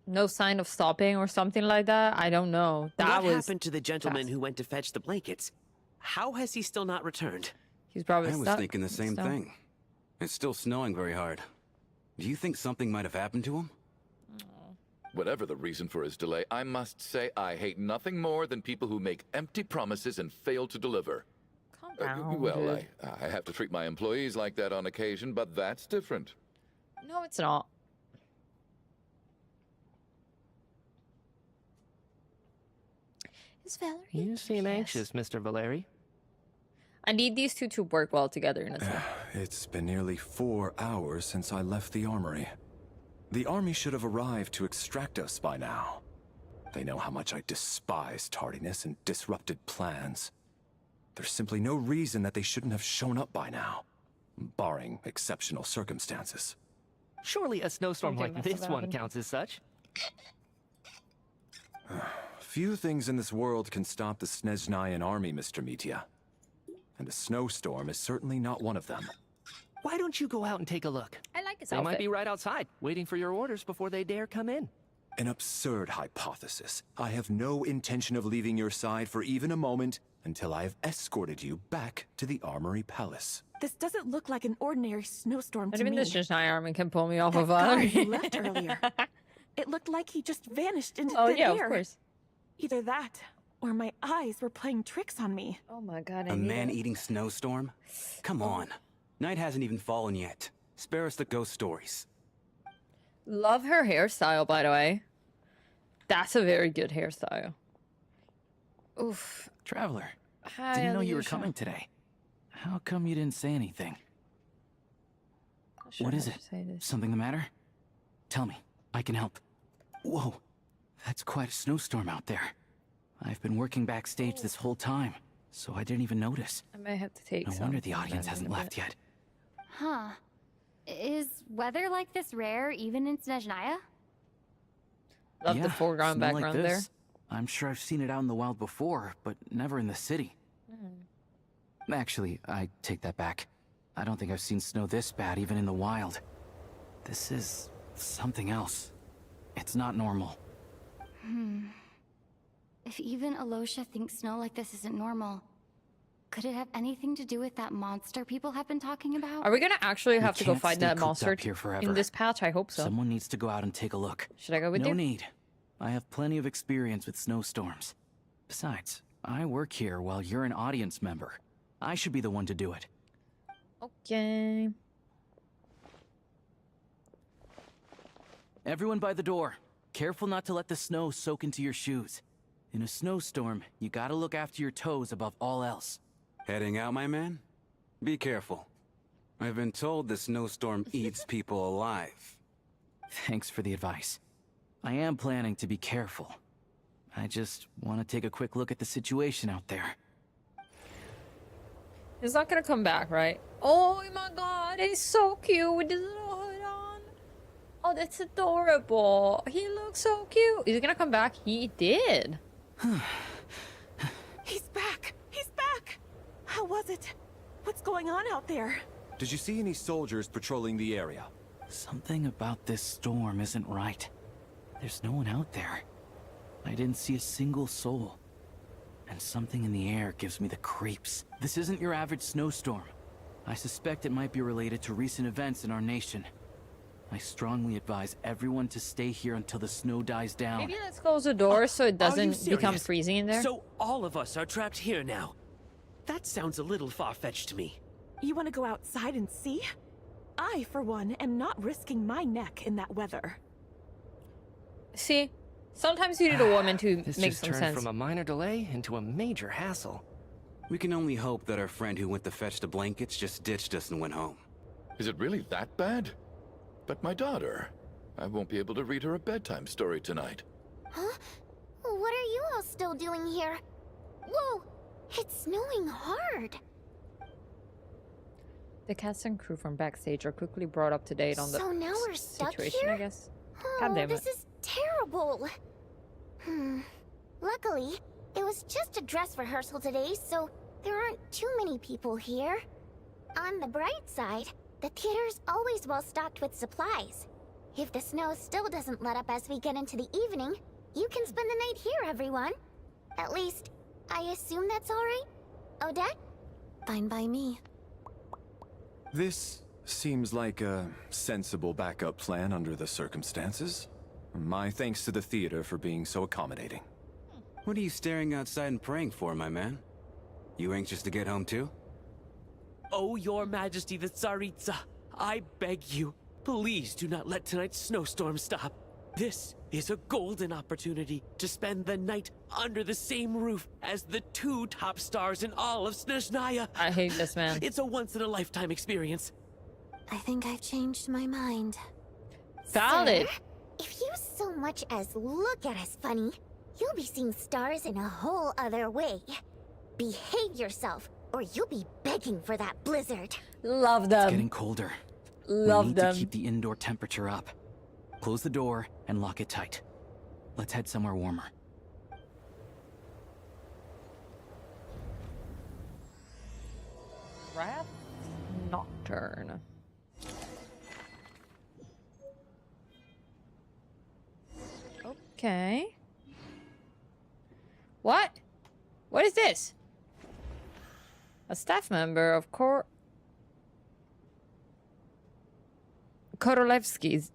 A: no sign of stopping or something like that. I don't know. That
L: What
A: was
L: happened to the gentleman who went to fetch the blankets? How has he still not returned?
A: He's probably
M: I was
A: stuck
M: thinking the
A: in
M: same
A: snow.
M: thing. It's still snowing very hard. Do you think something might have happened to him?
K: Whatever the reason for his delay, I must say I hate nothing more than people who make empty promises and fail to deliver.
A: Calm down,
K: Well,
A: dude.
K: I have to treat my employees like that on occasion, but that's different.
A: No, it's not. Is Valerie?
I: You seem
A: Yes.
I: anxious, Mr. Valeri.
A: I need these two to work well together in a sense.
H: It's been nearly 4 hours since I left the armory. The army should have arrived to extract us by now. They know how much I despise tardiness and disrupted plans. There's simply no reason that they shouldn't have shown up by now, barring exceptional circumstances.
I: Surely a snowstorm
A: Something
I: like
A: must have
I: this one
A: happened.
I: counts as such.
H: Few things in this world can stop the Snezhnayan army, Mr. Mitya. And a snowstorm is certainly not one of them.
I: Why don't you go out and take a look?
A: I like his
I: They
A: outfit.
I: might be right outside, waiting for your orders before they dare come in.
H: An absurd hypothesis. I have no intention of leaving your side for even a moment until I have escorted you back to the Armory Palace.
E: This doesn't look like an ordinary snowstorm
A: Not
E: to
A: even
E: me.
A: the Snezhnaya army can pull me off
E: That
A: of
E: guy
A: a.
E: who left earlier. It looked like he just vanished into
A: Oh
E: thin
A: yeah,
E: air.
A: of course.
E: Either that, or my eyes were playing tricks on me.
A: Oh my god,
M: A man-eating snowstorm? Come on. Night hasn't even fallen yet. Spare us the ghost stories.
A: Love her hairstyle, by the way. That's a very good hairstyle. Oof.
N: Traveler,
A: Hi,
N: didn't know you were
A: Alicia.
N: coming today. How come you didn't say anything?
A: Not sure
N: What
A: how
N: is
A: to
N: it?
A: say this.
N: Something the matter? Tell me, I can help. Whoa, that's quite a snowstorm out there. I've been working backstage this whole time, so I didn't even notice.
A: I may have to take
N: No
A: some.
N: wonder the audience
A: in a
N: hasn't
A: bit.
N: left yet.
B: Huh. Is weather like this rare even in Snezhnaya?
A: Love
N: Yeah,
A: the foreground
N: snow like
A: background there.
N: this. I'm sure I've seen it out in the wild before, but never in the city. Actually, I take that back. I don't think I've seen snow this bad even in the wild. This is something else. It's not normal.
B: If even Alosha thinks snow like this isn't normal, could it have anything to do with that monster people have been talking about?
A: Are we gonna actually have to go
N: can't
A: fight
N: stay
A: that
N: cooped
A: monster
N: up here
A: in
N: forever.
A: this patch? I hope so.
N: Someone needs to go out and take a look.
A: Should I go with
N: no
A: you?
N: need. I have plenty of experience with snowstorms. Besides, I work here while you're an audience member. I should be the one to do it.
A: Okay.
N: Everyone by the door. Careful not to let the snow soak into your shoes. In a snowstorm, you gotta look after your toes above all else.
M: Heading out, my man? Be careful. I've been told the snowstorm eats people alive.
N: Thanks for the advice. I am planning to be careful. I just want to take a quick look at the situation out there.
A: He's not gonna come back, right? Oh my god, he's so cute with his little hood on. Oh, that's adorable. He looks so cute. Is he gonna come back? He did.
E: He's back! He's back! How was it? What's going on out there?
H: Did you see any soldiers patrolling the area?
N: Something about this storm isn't right. There's no one out there. I didn't see a single soul. And something in the air gives me the creeps. This isn't your average snowstorm. I suspect it might be related to recent events in our nation. I strongly advise everyone to stay here until the snow dies down.
A: Maybe let's close the door so it
L: Are you
A: doesn't become
L: serious?
A: freezing in there.
L: So all of us are trapped here now. That sounds a little far-fetched to me.
E: You want to go outside and see? I, for one, am not risking my neck in that weather.
A: See, Sometimes you need a woman to
I: This
A: make
I: just
A: some
I: turned
A: sense.
I: from a minor delay into a major hassle.
M: We can only hope that our friend who went to fetch the blankets just ditched us and went home.
K: Is it really that bad? But my daughter, I won't be able to read her a bedtime story tonight.
J: Huh? What are you all still doing here? Whoa! It's snowing hard.
A: The cast and crew from backstage are quickly brought up to date on the
J: So now we're stuck
A: situation,
J: here?
A: I guess.
J: Oh,
A: God damn it.
J: this is terrible. Luckily, it was just a dress rehearsal today, so there aren't too many people here. On the bright side, the theater's always well stocked with supplies. If the snow still doesn't let up as we get into the evening, you can spend the night here, everyone. At least, I assume that's all right? Odette?
D: Fine by me.
H: This seems like a sensible backup plan under the circumstances. My thanks to the theater for being so accommodating.
M: What are you staring outside and praying for, my man? You anxious to get home too?
L: Oh, Your Majesty the Tsaritsa, I beg you, please do not let tonight's snowstorm stop. This is a golden opportunity to spend the night under the same roof as the 2 top stars in all of Snezhnaya.
A: I hate this man.
L: It's a once-in-a-lifetime experience.
J: I think I've changed my mind.
A: Valid.
J: Sir, if you so much as look at us funny, you'll be seeing stars in a whole other way. Behave yourself, or you'll be begging for that blizzard.
A: Love
N: It's
A: them.
N: getting colder.
A: Love
N: we need
A: them.
N: to keep the indoor temperature up. Close the door and lock it tight. Let's head somewhere warmer.
A: Wrath Nocturne. Okay. What? What is this? A staff member of Korolevsky's.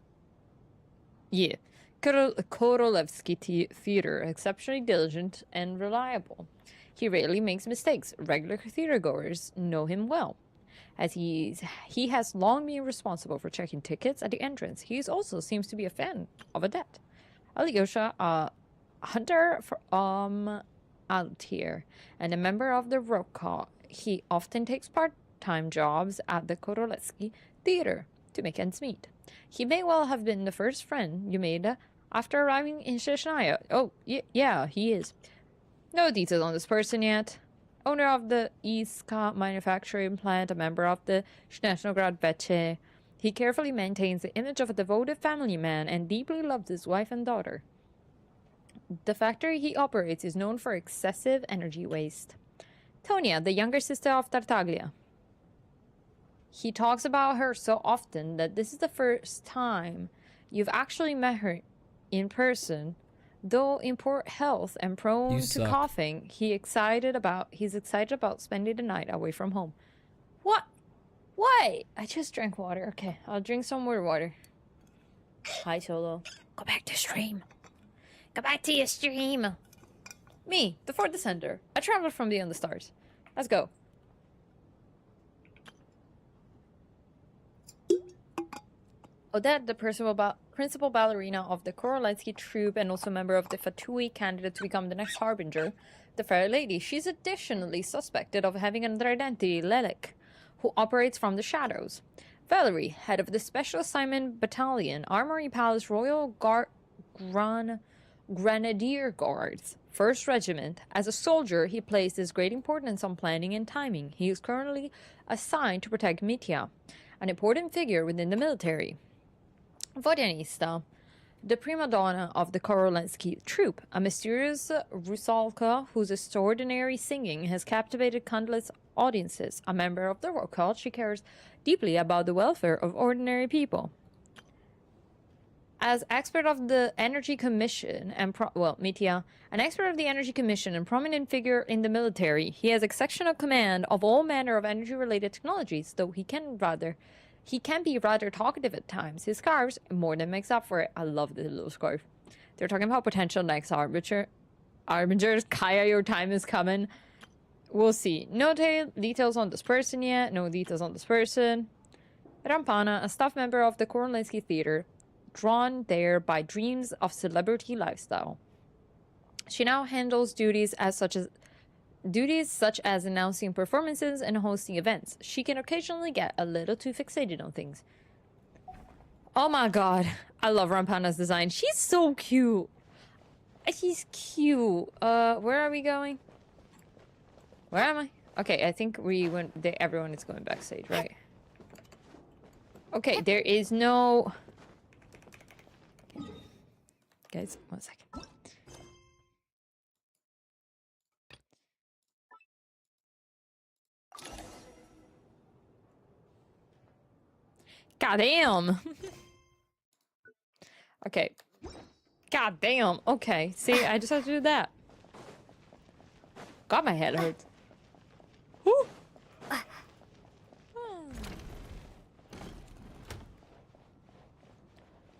A: Yeah. Korolevsky Theater, exceptionally diligent and reliable. He rarely makes mistakes. Regular theatergoers know him well, as he has long been responsible for checking tickets at the entrance. He also seems to be a fan of Odette. Alyosha, a hunter from out here, and a member of the Roka. He often takes part-time jobs at the Korolevsky Theater to make ends meet. He may well have been the first friend you made after arriving in Snezhnaya. Oh, yeah, he is. No details on this person yet. Owner of the Iska manufacturing plant, a member of the Snezhnograd Veche. He carefully maintains the image of a devoted family man and deeply loves his wife and daughter. The factory he operates is known for excessive energy waste. Tonia, the younger sister of Tartaglia. He talks about her so often that this is the first time you've actually met her in person. Though in poor health and prone to coughing, he's excited about spending the night away from home. What? Why? I just drank water. Okay, I'll drink some more water. Hi, Solo. Go back to stream. Go back to your stream. Me, the fourth descender. A traveler from beyond the stars. Let's go. Odette, the principal ballerina of the Korolevsky troupe and also member of the Fatui candidate to become the next Harbinger, the Fair Lady. She's additionally suspected of having another identity, Lelek, who operates from the shadows. Valerie, head of the Special Assignment Battalion, Armory Palace Royal Grenadier Guards, 1st Regiment. As a soldier, he places great importance on planning and timing. He is currently assigned to protect Mitya, an important figure within the military. Vodyanista, the prima donna of the Korolevsky troupe, a mysterious Rusalka whose extraordinary singing has captivated countless audiences. A member of the rock cult, she cares deeply about the welfare of ordinary people. As expert of the Energy Commission and Mitya, an expert of the Energy Commission and prominent figure in the military, he has exceptional command of all manner of energy-related technologies, though he can be rather talkative at times. His scarves more than makes up for it. I love the little scarf. They're talking about potential next Arbingers. Kaya, your time is coming. We'll see. No details on this person yet. No details on this person. Rampana, a staff member of the Korolevsky Theater. drawn there by dreams of celebrity lifestyle. She now handles duties such as announcing performances and hosting events. She can occasionally get a little too fixated on things. Oh my god, I love Rampana's design. She's so cute. She's cute. Where are we going? Where am I? Okay, I think everyone is going backstage, right? Okay, there is no... Guys, 1 second. Goddamn! Okay. Goddamn! Okay, see, I just have to do that. God, my head hurts. Woo!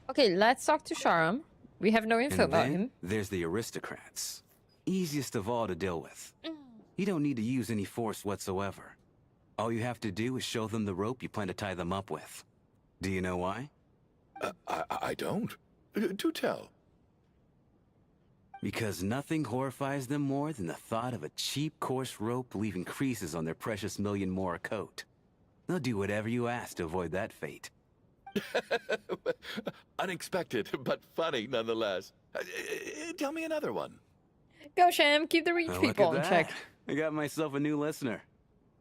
A: Okay, let's talk to Sharam. We have no info about him.
M: There's the aristocrats. Easiest of all to deal with. You don't need to use any force whatsoever. All you have to do is show them the rope you plan to tie them up with. Do you know why?
K: I don't. Do tell.
M: Because nothing horrifies them more than the thought of a cheap, coarse rope leaving creases on their precious million Mora coat. They'll do whatever you ask to avoid that fate.
K: Unexpected, but funny nonetheless. Tell me another one.
A: Go, Sham. Keep the reach people in check.
M: I got myself a new listener.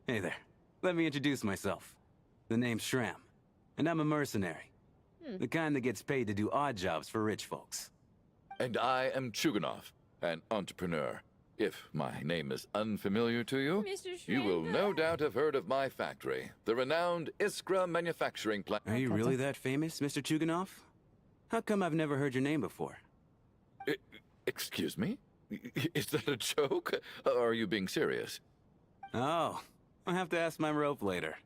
M: Hey there. Let me introduce myself. The name's Shram, and I'm a mercenary. The kind that gets paid to do odd jobs for rich folks.
K: And I am Chuganov, an entrepreneur. If my name is unfamiliar to you, you will no doubt have heard of my factory, the renowned Iskra manufacturing plant.
M: Are you really that famous, Mr. Chuganov? How come I've never heard your name before?
K: Excuse me? Is that a joke? Or are you being serious?
M: Oh, I'll have to ask my rope later.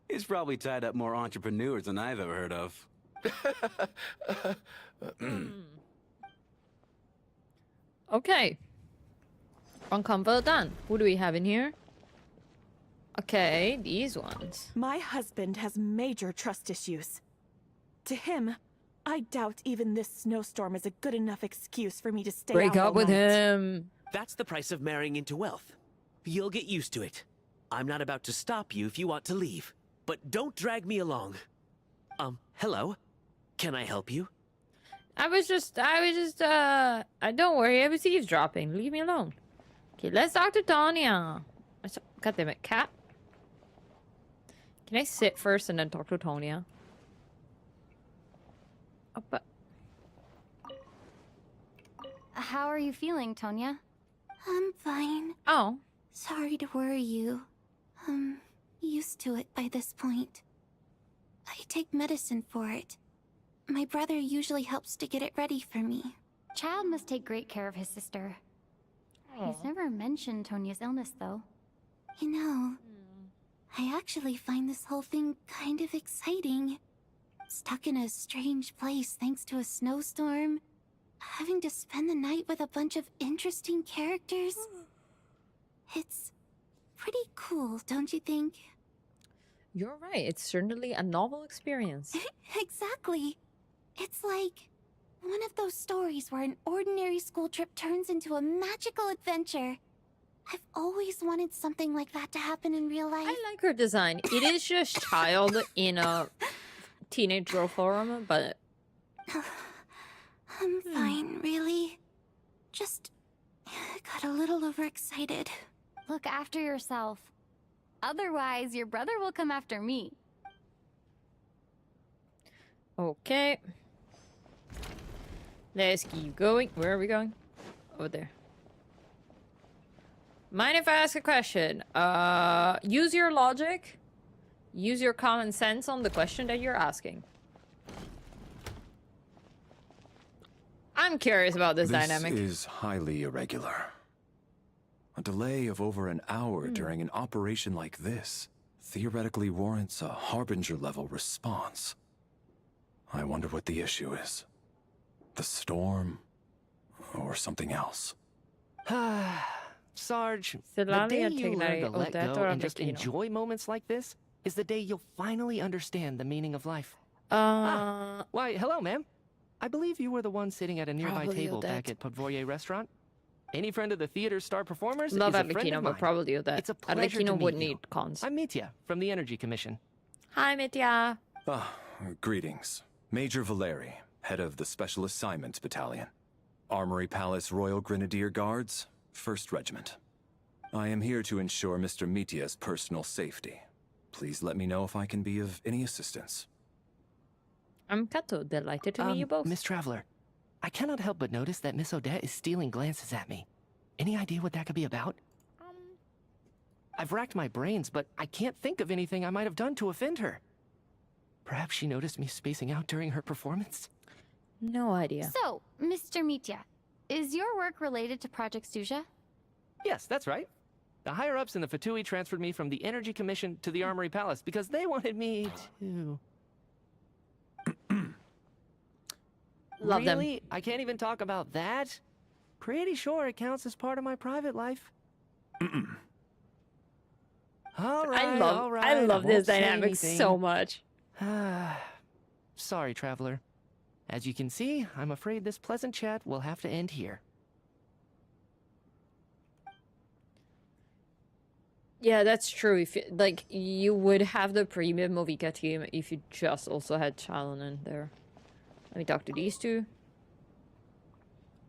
M: He's probably tied up more entrepreneurs than I've ever heard of.
A: Okay. Uncomfort done. Who do we have in here? Okay, these ones.
E: My husband has major trust issues. To him, I doubt even this snowstorm is a good enough excuse for me to stay
A: Break
E: out
A: up
E: all
A: with
E: night.
A: him.
L: That's the price of marrying into wealth. You'll get used to it. I'm not about to stop you if you want to leave. But don't drag me along. Hello? Can I help you?
A: I was just, don't worry, I was eavesdropping. Leave me alone. Okay, let's talk to Tonya. God damn it, cat. Can I sit first and then talk to Tonya? Oh, but...
B: How are you feeling, Tonya?
J: I'm fine.
A: Oh.
J: Sorry to worry you. I'm used to it by this point. I take medicine for it. My brother usually helps to get it ready for me.
B: Child must take great care of his sister. He's never mentioned Tonya's illness, though.
J: You know, I actually find this whole thing kind of exciting. Stuck in a strange place thanks to a snowstorm. Having to spend the night with a bunch of interesting characters. It's pretty cool, don't you think?
A: You're right. It's certainly a novel experience.
J: Exactly. It's like one of those stories where an ordinary school trip turns into a magical adventure. I've always wanted something like that to happen in real life.
A: I like her design. It is just child in a teenage girl form, but...
J: I'm fine, really. Just got a little overexcited.
B: Look after yourself. Otherwise, your brother will come after me.
A: Okay. Let's keep going. Where are we going? Over there. Mind if I ask a question? Use your logic. Use your common sense on the question that you're asking. I'm curious about this dynamic.
H: This is highly irregular. A delay of over an hour during an operation like this theoretically warrants a Harbinger-level response. I wonder what the issue is. The storm, or something else.
I: Sarge, the day you learn to let go and just enjoy moments like this is the day you'll finally understand the meaning of life. Why, hello, ma'am. I believe you were the one sitting at a nearby
A: Probably
I: table back at Podvorye restaurant. Any friend of the theater's star performers
A: Love
I: is a friend
A: Arlecchino,
I: of
A: but
I: mine.
A: probably that.
I: It's a pleasure to
A: Arlecchino
I: meet
A: would
I: you.
A: need cons.
I: I'm Mitya from the Energy Commission.
A: Hi, Mitya.
H: Greetings. Major Valeri, head of the Special Assignments Battalion. Armory Palace Royal Grenadier Guards, 1st Regiment. I am here to ensure Mr. Mitya's personal safety. Please let me know if I can be of any assistance.
A: I'm Kato, delighted to meet you both.
I: Miss Traveler, I cannot help but notice that Miss Odette is stealing glances at me. Any idea what that could be about? I've racked my brains, but I can't think of anything I might have done to offend her. Perhaps she noticed me spacing out during her performance?
A: No idea.
B: So, Mr. Mitya, is your work related to Project Snezhnaya?
I: Yes, that's right. The higher-ups in the Fatui transferred me from the Energy Commission to the Armory Palace because they wanted me to...
A: Love them.
I: Really? I can't even talk about that? Pretty sure it counts as part of my private life. All right,
A: I love this dynamic so much.
I: Sorry, Traveler. As you can see, I'm afraid this pleasant chat will have to end here.
A: Yeah, that's true. If you, like, you would have the premium Movica team if you just also had Chalon in there. Let me talk to these two.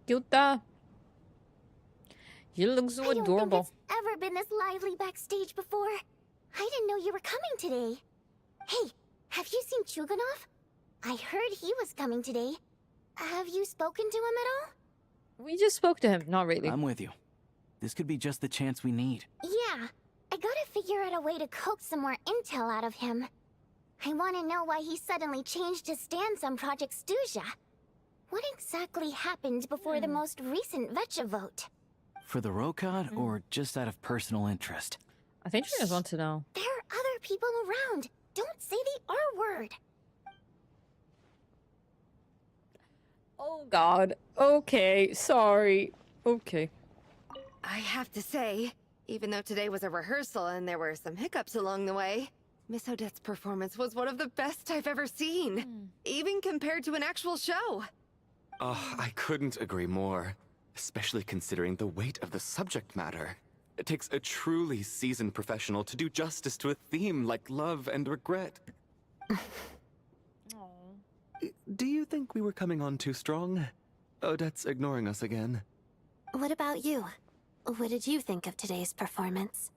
A: Yuta. You look so adorable.
J: I don't think it's ever been this lively backstage before. I didn't know you were coming today. Hey, have you seen Chuganov? I heard he was coming today. Have you spoken to him at all?
A: We just spoke to him. Not really.
N: I'm with you. This could be just the chance we need.
J: Yeah, I gotta figure out a way to coax some more intel out of him. I want to know why he suddenly changed his stance on Project Snezhnaya. What exactly happened before the most recent Vecha vote?
N: For the Rokad, or just out of personal interest?
A: I think she just wants to know.
J: There are other people around. Don't say the R word.
A: Oh god. Okay, sorry. Okay.
G: I have to say, even though today was a rehearsal and there were some hiccups along the way, Miss Odette's performance was one of the best I've ever seen. Even compared to an actual show.
F: Oh, I couldn't agree more. Especially considering the weight of the subject matter. It takes a truly seasoned professional to do justice to a theme like love and regret. Do you think we were coming on too strong? Odette's ignoring us again.
J: What about you? What did you think of today's performance?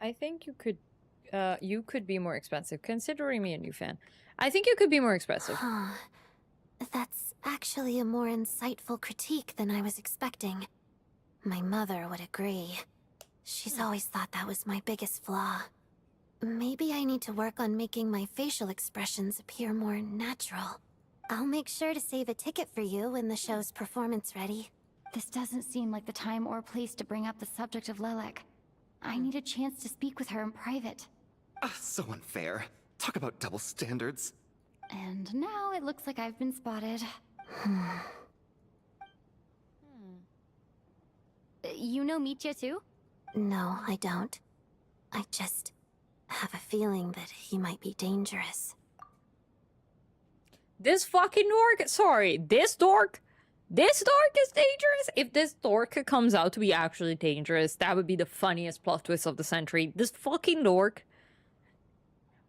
A: I think you could be more expensive, considering me a new fan. I think you could be more expressive.
J: That's actually a more insightful critique than I was expecting. My mother would agree. She's always thought that was my biggest flaw. Maybe I need to work on making my facial expressions appear more natural. I'll make sure to save a ticket for you when the show's performance ready.
B: This doesn't seem like the time or place to bring up the subject of Lilac. I need a chance to speak with her in private.
F: So unfair. Talk about double standards.
B: And now it looks like I've been spotted. You know Mitya too?
J: No, I don't. I just have a feeling that he might be dangerous.
A: This fucking dork? Sorry, this dork? This dork is dangerous? If this dork comes out to be actually dangerous, that would be the funniest plot twist of the century. This fucking dork.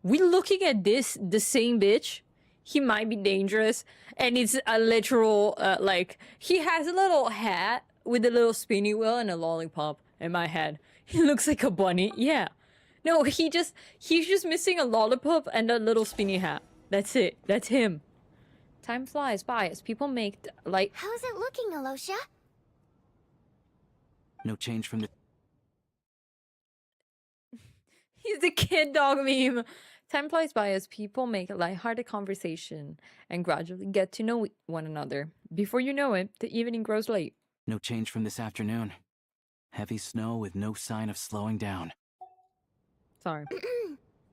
A: We looking at this, the same bitch? He might be dangerous, and it's a literal, like, he has a little hat with a little spinny wheel and a lollipop in my head. He looks like a bunny, yeah. No, he's just missing a lollipop and a little spinny hat. That's it, that's him. Time flies by as people make, like...
J: How's it looking, Alosha?
N: No change from the...
A: He's the kid dog meme. Time flies by as people make a lighthearted conversation and gradually get to know one another. Before you know it, the evening grows late.
N: No change from this afternoon. Heavy snow with no sign of slowing down.
A: Sorry.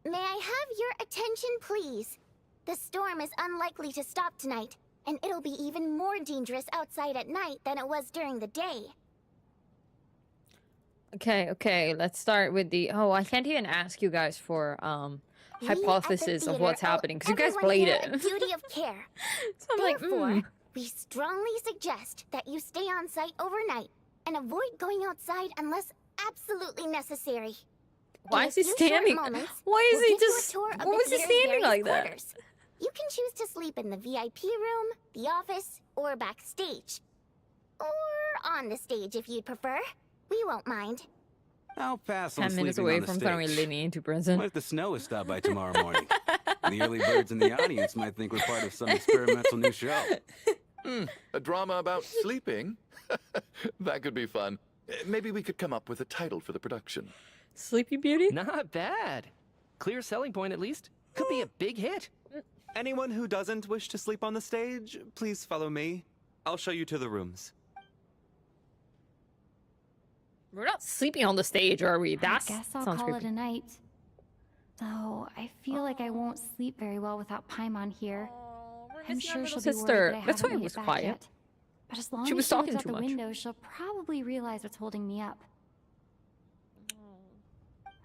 J: May I have your attention, please? The storm is unlikely to stop tonight, and it'll be even more dangerous outside at night than it was during the day.
A: Okay, let's start with the... Oh, I can't even ask you guys for, hypothesis of what's happening because you guys played it.
J: A duty of care.
A: So I'm like,
J: Therefore, we strongly suggest that you stay on site overnight and avoid going outside unless absolutely necessary.
A: Why is he standing? Why is he just? Why was he standing like that?
J: You can choose to sleep in the VIP room, the office, or backstage. Or on the stage if you'd prefer. We won't mind.
M: I'll pass on
A: 10 minutes
M: sleeping
A: away
M: on the
A: from
M: stage.
A: throwing Lenny into prison.
M: What if the snow is stopped by tomorrow morning? The early birds in the audience might think we're part of some experimental new show.
K: A drama about sleeping? That could be fun. Maybe we could come up with a title for the production.
A: Sleepy Beauty?
I: Not bad. Clear selling point, at least. Could be a big hit.
F: Anyone who doesn't wish to sleep on the stage, please follow me. I'll show you to the rooms.
A: We're not sleeping on the stage, are we?
B: I guess I'll
A: sounds
B: call
A: creepy.
B: it a night. Though I feel like I won't sleep very well without Paimon here. I'm sure she'll be worried that I
A: That's why
B: haven't
A: it
B: made
A: was
B: it back
A: quiet.
B: yet. But as long
A: She
B: as
A: was
B: she looks
A: talking
B: out
A: too
B: the
A: much.
B: window, she'll probably realize what's holding me up.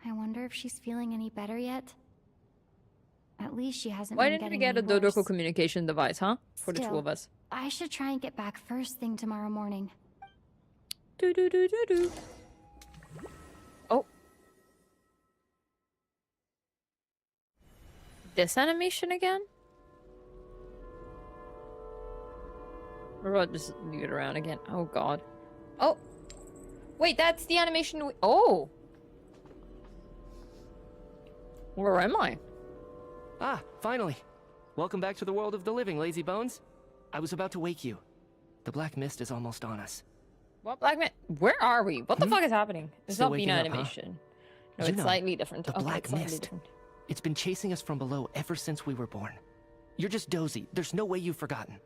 B: I wonder if she's feeling any better yet. At least she hasn't
A: Why
B: been
A: didn't we
B: getting
A: get a
B: any
A: Dodoko
B: worse.
A: communication device, huh? For the two
B: Still,
A: of us.
B: I should try and get back first thing tomorrow morning.
A: Do do do do do. Oh. This animation again? Or I'll just leave it around again. Oh god. Oh! Wait, that's the animation we— oh! Where am I?
I: Ah, finally. Welcome back to the world of the living, lazy bones. I was about to wake you. The black mist is almost on us.
A: What black man? Where are we? What the fuck is happening? It's
I: Still
A: not being
I: waking up, huh?
A: animation. No,
I: You
A: it's
I: know,
A: slightly different.
I: The
A: Okay,
I: black
A: it's slightly
I: mist.
A: different.
I: It's been chasing us from below ever since we were born. You're just dozy. There's no way you've forgotten.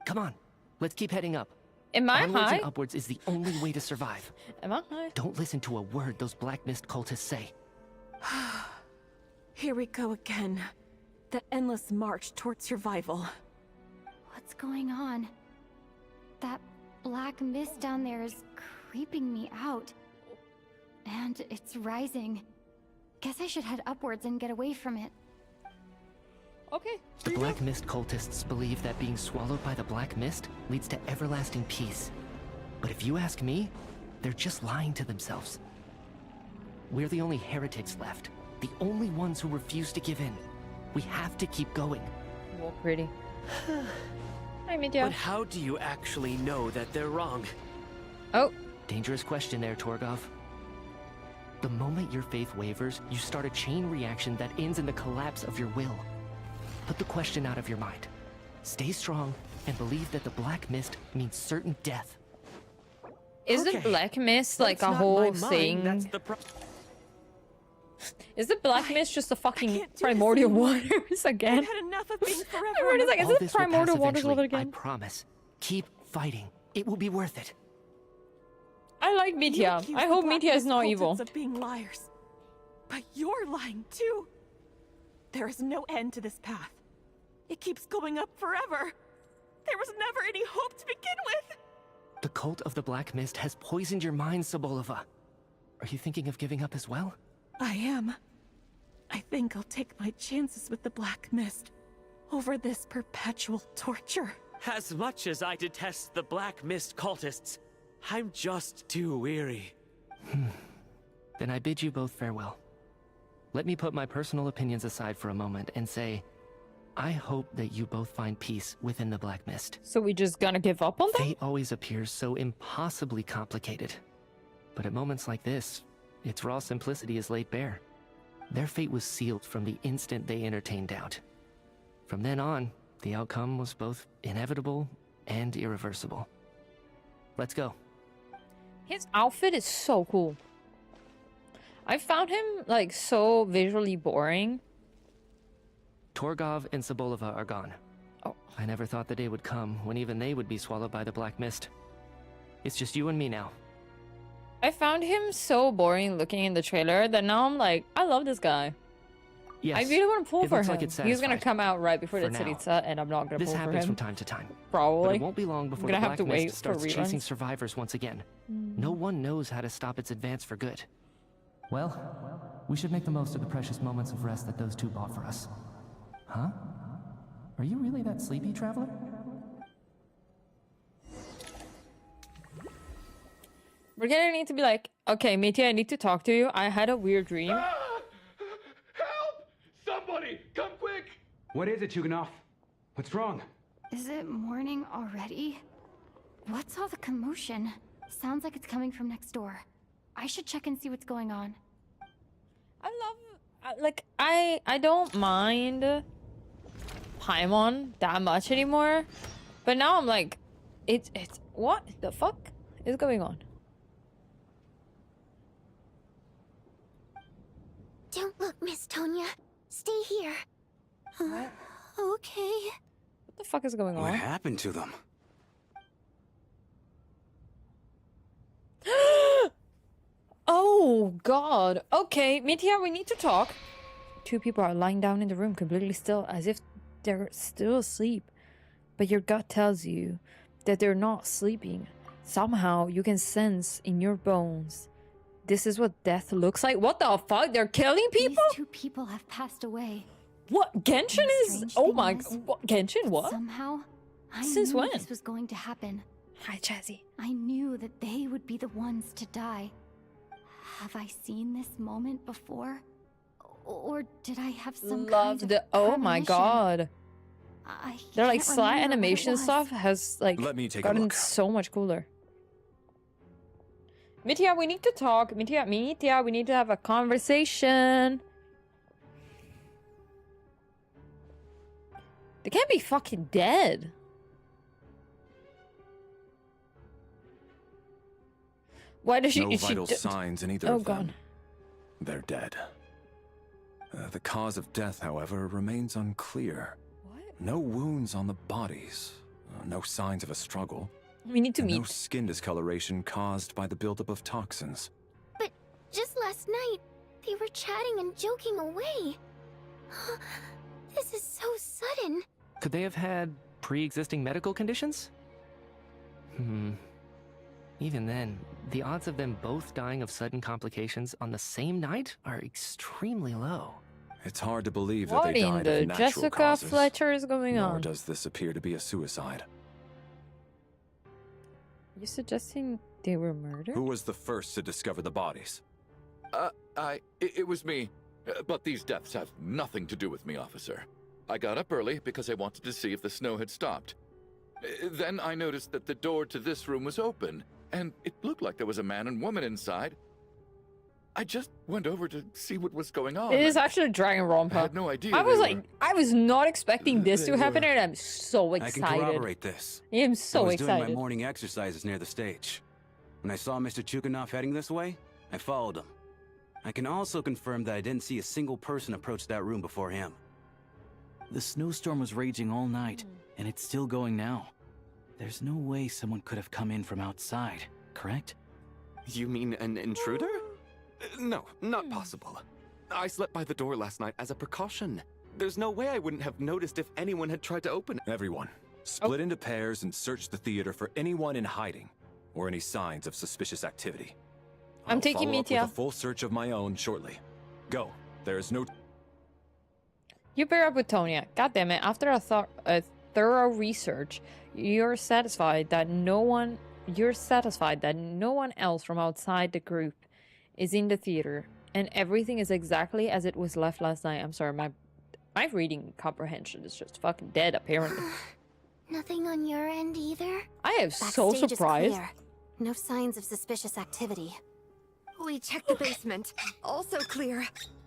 I: Come on, let's keep heading up.
A: Am I
I: Onwards
A: high?
I: and upwards is the only way to survive.
A: Am I high?
I: Don't listen to a word those black mist cultists say.
E: Here we go again. The endless march toward survival.
B: What's going on? That black mist down there is creeping me out. And it's rising. Guess I should head upwards and get away from it.
A: Okay.
I: The black mist cultists believe that being swallowed by the black mist leads to everlasting peace. But if you ask me, they're just lying to themselves. We're the only heretics left. The only ones who refuse to give in. We have to keep going.
A: Well, pretty. Hi, Midya.
L: But how do you actually know that they're wrong?
A: Oh.
I: Dangerous question there, Torgov. The moment your faith wavers, you start a chain reaction that ends in the collapse of your will. Put the question out of your mind. Stay strong and believe that the black mist means certain death.
A: Isn't black mist like a whole thing?
L: That's the
A: Is the black mist just a fucking primordial waters again?
E: I've had enough of being forever.
A: Everybody's like, is
I: All
A: this
I: this will pass
A: primordial waters
I: eventually,
A: over
I: I
A: again?
I: promise. Keep fighting. It will be worth it.
A: I like
E: You
A: Mitya.
E: accuse
A: I
E: the
A: hope
E: Black
A: Mitya is
E: Mist
A: not
E: cultists
A: evil.
E: of being liars. But you're lying too. There is no end to this path. It keeps going up forever. There was never any hope to begin with.
I: The cult of the Black Mist has poisoned your mind, Sobolova. Are you thinking of giving up as well?
E: I am. I think I'll take my chances with the Black Mist over this perpetual torture.
L: As much as I detest the Black Mist cultists, I'm just too weary.
I: Then I bid you both farewell. Let me put my personal opinions aside for a moment and say, I hope that you both find peace within the Black Mist.
A: So we just gonna give up on them?
I: Fate always appears so impossibly complicated. But at moments like this, its raw simplicity is laid bare. Their fate was sealed from the instant they entertained doubt. From then on, the outcome was both inevitable and irreversible. Let's go.
A: His outfit is so cool. I found him, like, so visually boring.
I: Torgov and Sobolova are gone.
A: Oh.
I: I never thought the day would come when even they would be swallowed by the Black Mist. It's just you and me now.
A: I found him so boring looking in the trailer that now I'm like, I love this guy.
I: Yes,
A: I really want to pull
I: it
A: for
I: looks
A: him.
I: like it's
A: He's gonna
I: satisfied.
A: come out right before the
I: For now.
A: Tsaritsa, and I'm not gonna
I: This
A: pull for
I: happens
A: him.
I: from time to time.
A: Probably.
I: But it won't be long before
A: I'm gonna
I: the
A: have
I: Black
A: to wait
I: Mist
A: for
I: starts chasing
A: reruns.
I: survivors once again. No one knows how to stop its advance for good. Well, We should make the most of the precious moments of rest that those two bought for us. Huh? Are you really that sleepy, traveler?
A: We're gonna need to be like, okay, Mitya, I need to talk to you. I had a weird dream.
K: Help! Somebody, come quick!
M: What is it, Chuganov? What's wrong?
B: Is it morning already? What's all the commotion? Sounds like it's coming from next door. I should check and see what's going on.
A: I love, like, I don't mind Paimon that much anymore. But now I'm like, it's, what the fuck is going on?
J: Don't look, Miss Tonya. Stay here.
A: What?
J: Okay.
A: What the fuck is going on?
M: What happened to them?
A: Oh god. Okay, Mitya, we need to talk. Two people are lying down in the room completely still, as if they're still asleep. But your gut tells you that they're not sleeping. Somehow you can sense in your bones. This is what death looks like? What the fuck? They're killing people?
B: These two people have passed away.
A: What? Genshin is... Oh my... What? Genshin, what?
B: Somehow, I
A: Since
B: knew
A: when?
B: this was going to happen.
A: Hi, Chazzy.
B: I knew that they would be the ones to die. Have I seen this moment before? Or did I have some kind of
A: Oh my
B: premonition?
A: god. Their like
B: can't
A: slight
B: remember what it
A: animation
B: was.
A: stuff has like
H: Let me take a
A: gotten
H: look.
A: so much cooler. Mitya, we need to talk. Mitya, we need to have a conversation. They can't be fucking dead. Why does she?
H: No
A: is she
H: vital signs in either
A: Oh
H: of them.
A: god.
H: They're dead. The cause of death, however, remains unclear.
A: What?
H: No wounds on the bodies. No signs of a struggle.
A: We need to
H: and
A: meet.
H: no skin discoloration caused by the buildup of toxins.
J: But just last night, they were chatting and joking away. This is so sudden.
I: Could they have had pre-existing medical conditions? Even then, the odds of them both dying of sudden complications on the same night are extremely low.
H: It's hard to believe that
A: What
H: they
A: in
H: died
A: the
H: of natural
A: Jessica
H: causes.
A: Fletcher is going
H: Nor
A: on?
H: does this appear to be a suicide.
A: You suggesting they were murdered?
H: Who was the first to discover the bodies?
K: It was me. But these deaths have nothing to do with me, officer. I got up early because I wanted to see if the snow had stopped. Then I noticed that the door to this room was open, and it looked like there was a man and woman inside. I just went over to see what was going on.
A: It is actually Dragon Rompa.
K: I had no idea.
A: I was
K: they
A: like,
K: were-
A: I was not expecting this
K: They
A: to happen,
K: were-
A: and I'm so
M: I can
A: excited.
M: corroborate this.
A: I am so
M: I was
A: excited.
M: doing my morning exercises near the stage. When I saw Mr. Chuganov heading this way, I followed him. I can also confirm that I didn't see a single person approach that room before him.
N: The snowstorm was raging all night, and it's still going now. There's no way someone could have come in from outside, correct?
F: You mean an intruder? No, not possible. I slept by the door last night as a precaution. There's no way I wouldn't have noticed if anyone had tried to open it.
H: Everyone, split into pairs and search the theater for anyone in hiding or any signs of suspicious activity.
A: I'm taking
H: follow up
A: Mitya.
H: with a full search of my own shortly. Go. There is no...
A: You pair up with Tonya. God damn it! After a thorough research, you're satisfied that no one else from outside the group is in the theater, and everything is exactly as it was left last night. I'm sorry, my reading comprehension is just fucking dead, apparently.
J: Nothing on your end either?
A: I am so
J: Backstage is
A: surprised.
J: clear. No signs of suspicious activity.
G: We checked the basement. Also clear.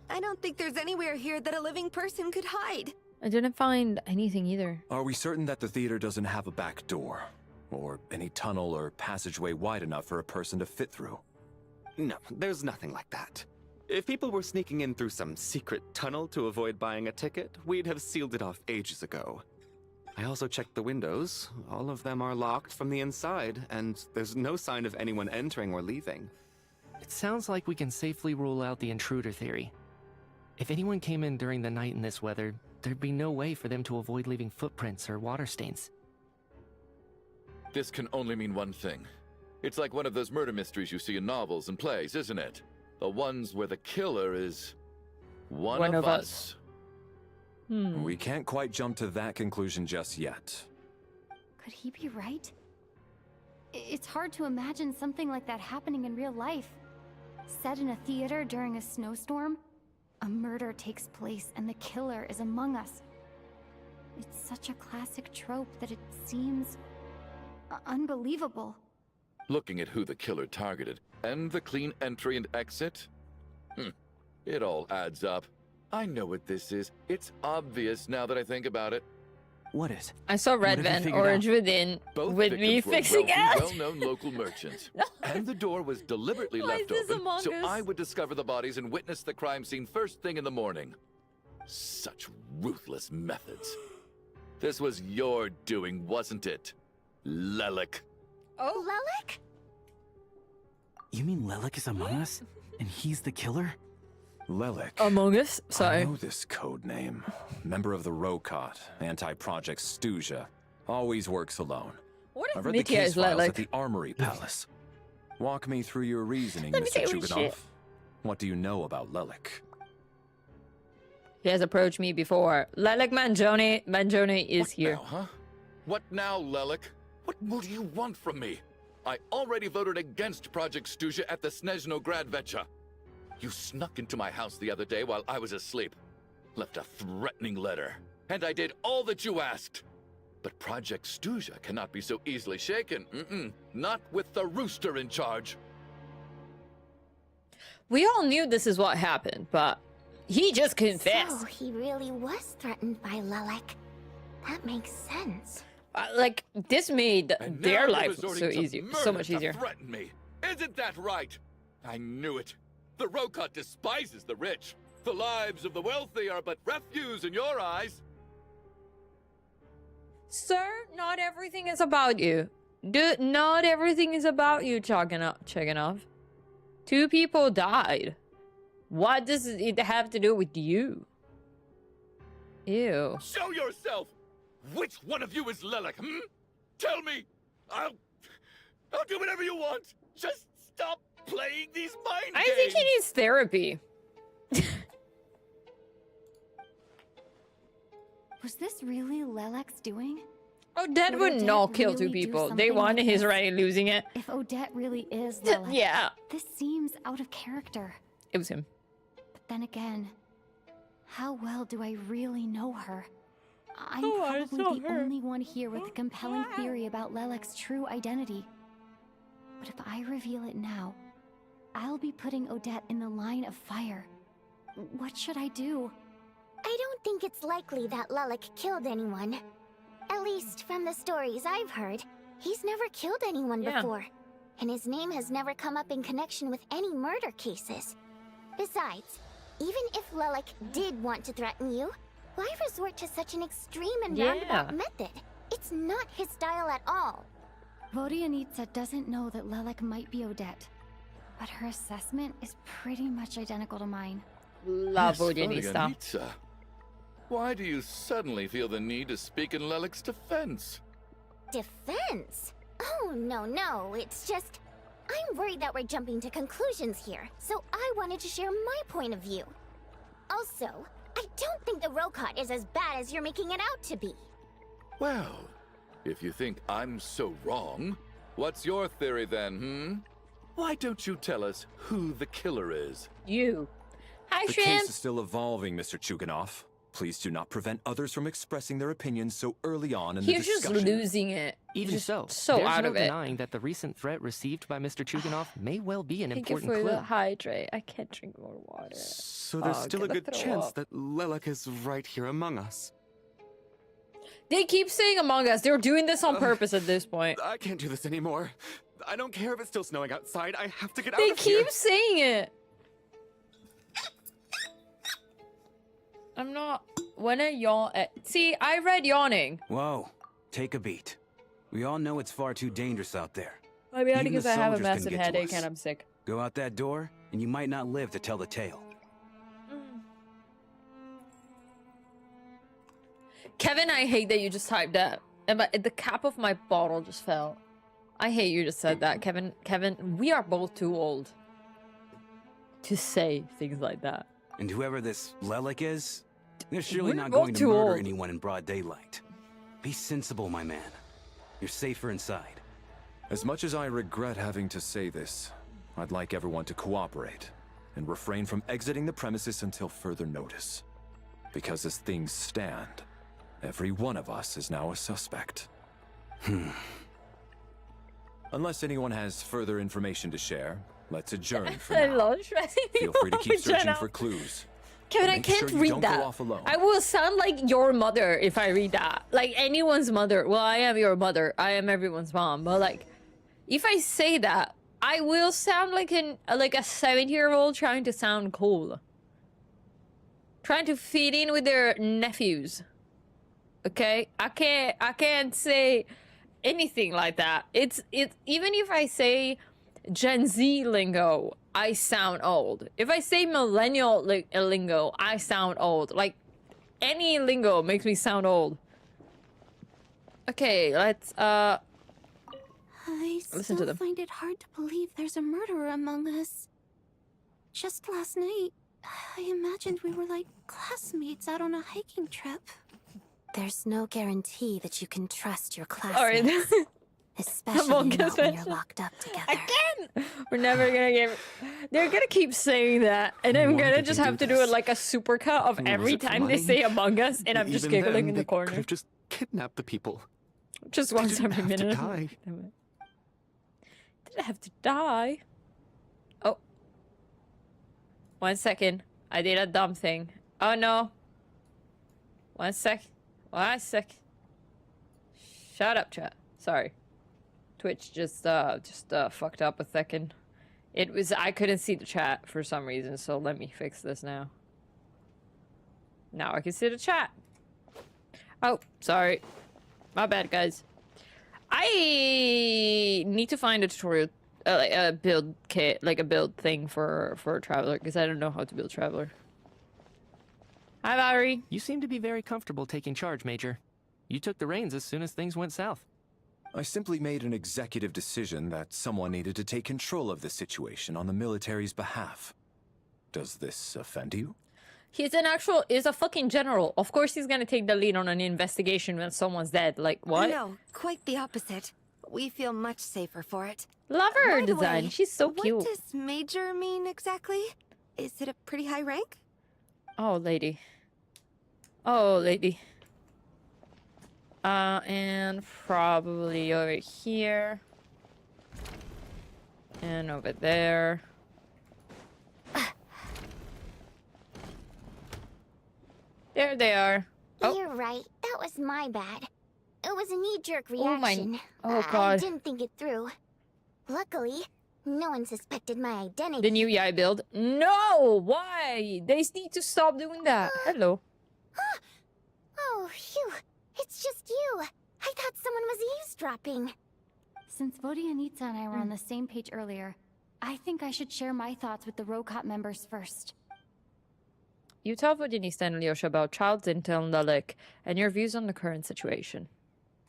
G: I don't think there's anywhere here that a living person could hide.
A: I didn't find anything either.
H: Are we certain that the theater doesn't have a back door? Or any tunnel or passageway wide enough for a person to fit through?
F: No, there's nothing like that. If people were sneaking in through some secret tunnel to avoid buying a ticket, we'd have sealed it off ages ago. I also checked the windows. All of them are locked from the inside, and there's no sign of anyone entering or leaving.
I: It sounds like we can safely rule out the intruder theory. If anyone came in during the night in this weather, there'd be no way for them to avoid leaving footprints or water stains.
K: This can only mean one thing. It's like one of those murder mysteries you see in novels and plays, isn't it? The ones where the killer is one of us.
H: We can't quite jump to that conclusion just yet.
B: Could he be right? It's hard to imagine something like that happening in real life. Set in a theater during a snowstorm, a murder takes place and the killer is among us. It's such a classic trope that it seems unbelievable.
K: Looking at who the killer targeted and the clean entry and exit, it all adds up. I know what this is. It's obvious now that I think about it.
N: What is?
A: I saw Red Van, Orange Within,
K: Both
A: with me
K: victims were
A: fixing
K: wealthy,
A: it.
K: well-known local merchants. And the door was deliberately
A: Why
K: left
A: is this
K: open
A: Among
K: so
A: Us?
K: I would discover the bodies and witness the crime scene first thing in the morning. Such ruthless methods. This was your doing, wasn't it, Lelik?
J: Oh, Lelik?
N: You mean Lelik is among us? And he's the killer?
H: Lelik.
A: Among Us?
H: I
A: Sorry.
H: know this code name. Member of the Rokot, anti-Project Snezhnaya. Always works alone.
A: What
H: I
A: if
H: read the
A: Nikia
H: case
A: is
H: files
A: Lelik?
H: at the Armory Palace. Walk me through your reasoning,
A: Let me
H: Mr.
A: tell you shit.
H: Chuganov. What do you know about Lelik?
A: He has approached me before. Lelik Manjone is here.
K: Now, huh? What now, Lelik? What more do you want from me? I already voted against Project Snezhnaya at the Snezhno Gradvecha. You snuck into my house the other day while I was asleep. Left a threatening letter. And I did all that you asked. But Project Snezhnaya cannot be so easily shaken. Not with the rooster in charge.
A: We all knew this is what happened, but he just confessed.
J: So he really was threatened by Lelik. That makes sense.
A: Like, this made
K: And
A: their
K: now
A: life
K: you're
A: so
K: resorting to
A: easier, so
K: murder
A: much
K: to
A: easier.
K: threaten me. Isn't that right? I knew it. The Rokot despises the rich. The lives of the wealthy are but refuse in your eyes.
A: Sir, not everything is about you. Not everything is about you, Chuganov. 2 people died. What does it have to do with you? Ew.
K: Show yourself! Which one of you is Lelik, Tell me! I'll do whatever you want! Just stop playing these mind
A: I
K: games!
A: think he needs therapy.
B: Was this really Lelek's doing?
A: Odette would
B: Odette
A: not kill 2
B: really do
A: people. They
B: something
A: wanted
B: like
A: his
B: this?
A: right losing it.
B: If Odette really is Lelik,
A: Yeah.
B: this seems out of character.
A: It was him.
B: But then again, how well do I really know her? I'm
A: Oh, I
B: probably
A: saw
B: the
A: her.
B: only one here with a compelling theory about Lelek's true identity. But if I reveal it now, I'll be putting Odette in the line of fire. What should I do?
J: I don't think it's likely that Lelik killed anyone. At least from the stories I've heard, he's never killed anyone before. And his name has never come up in connection with any murder cases. Besides, even if Lelik did want to threaten you, why resort to such an extreme and roundabout method? It's not his style at all.
B: Vodianitsa doesn't know that Lelek might be Odette, but her assessment is pretty much identical to mine.
A: La
K: Miss
A: Vodianitsa.
K: Vodianitsa, why do you suddenly feel the need to speak in Lelik's defense?
J: Defense? Oh, no, it's just... I'm worried that we're jumping to conclusions here, so I wanted to share my point of view. Also, I don't think the Rokot is as bad as you're making it out to be.
K: Well, if you think I'm so wrong, what's your theory then, Why don't you tell us who the killer is?
A: You. Hi,
H: The
A: Shrimp.
H: case is still evolving, Mr. Chuganov. Please do not prevent others from expressing their opinions so early on in the
A: He's just
H: discussion.
A: losing it.
I: Even
A: Just
I: so, there's
A: out
I: no
A: of it.
I: denying that the recent threat received by Mr. Chuganov may well be an
A: Thank you
I: important
A: for
I: clue.
A: the hydrate. I can't drink more water.
F: So there's
A: Oh,
F: still a
A: gonna
F: good
A: throw
F: chance
A: up.
F: that Lelik is right here among us.
A: They keep saying Among Us. They're doing this on purpose at this point.
F: I can't do this anymore. I don't care if it's still snowing outside. I have to get
A: They
F: out of here.
A: keep saying it. I'm not. When I yawn. See, I read yawning.
M: Whoa, take a beat. We all know it's far too dangerous out there.
A: Maybe
M: Even
A: because
M: the
A: I have a
M: soldiers can
A: massive
M: get to
A: headache
M: us.
A: and I'm sick.
M: Go out that door, and you might not live to tell the tale.
A: Kevin, I hate that you just typed that. And the cap of my bottle just fell. I hate you just said that, Kevin. Kevin, we are both too old. to say things like that.
M: And whoever this Lelik is, they're surely
A: We're
M: not
A: both
M: going to
A: too
M: murder
A: old.
M: anyone in broad daylight. Be sensible, my man. You're safer inside.
H: As much as I regret having to say this, I'd like everyone to cooperate and refrain from exiting the premises until further notice. Because as things stand, every one of us is now a suspect. Unless anyone has further information to share, let's adjourn for
A: I
H: now.
A: love stressing
H: Feel
A: people
H: free to keep
A: out, Jenna.
H: searching for clues.
A: Kevin,
H: But
A: I
H: make
A: can't
H: sure you
A: read
H: don't
A: that.
H: go off alone.
A: I will sound like your mother if I read that. Like anyone's mother. Well, I am your mother. I am everyone's mom. But like, if I say that, I will sound like a 70-year-old trying to sound cool, trying to fit in with their nephews. Okay, I can't say anything like that. It's even if I say Gen Z lingo, I sound old. If I say millennial lingo, I sound old. Like, any lingo makes me sound old. Okay, let's,
J: I
A: listen to them.
J: find it hard to believe there's a murderer among us. Just last night, I imagined we were like classmates out on a hiking trip. There's no guarantee that you can trust your
A: Alright.
J: classmates. Especially not when you're locked up together.
A: Again! We're never gonna get... They're gonna keep saying that, and I'm
F: Why
A: gonna
F: did
A: just
F: they
A: have
F: do
A: to do it
F: this?
A: like a supercut of
F: Was
A: every
F: it for
A: time they
F: money?
A: say Among Us, and I'm just
F: Even
A: giggling
F: then,
A: in the
F: they
A: corner.
F: could have just kidnapped the people.
A: Just
F: They
A: once
F: didn't
A: every
F: have to
A: minute.
F: die.
A: Damn it. Didn't have to die. Oh. 1 second. I did a dumb thing. Oh no. 1 sec. 1 sec. Shut up, chat. Sorry. Twitch just fucked up a second. It was, I couldn't see the chat for some reason, so let me fix this now. Now I can see the chat. Oh, sorry. My bad, guys. I need to find a tutorial, like a build kit, like a build thing for a Traveler, because I don't know how to build Traveler. Hi, Valerie.
I: You seem to be very comfortable taking charge, Major. You took the reins as soon as things went south.
H: I simply made an executive decision that someone needed to take control of the situation on the military's behalf. Does this offend you?
A: He's a fucking general. Of course he's gonna take the lead on an investigation when someone's dead. Like, what?
G: No, quite the opposite. We feel much safer for it.
A: Love her
G: By the
A: design.
G: way,
A: She's so cute.
G: What does major mean exactly? Is it a pretty high rank?
A: Oh, lady. Oh, lady. And probably over here. And over there. There they are. Oh.
J: You're right. That was my bad. It was a knee-jerk
A: Oh my-
J: reaction.
A: oh,
J: I
A: God.
J: didn't think it through. Luckily, no one suspected my identity.
A: The new AI build. No! Why? They need to stop doing that. Hello.
J: Oh, phew. It's just you. I thought someone was eavesdropping.
B: Since Vodianitsa and I were on the same page earlier, I think I should share my thoughts with the Rokot members first.
A: You tell Vodinista and Lyosha about Child's intel and Dalek, and your views on the current situation.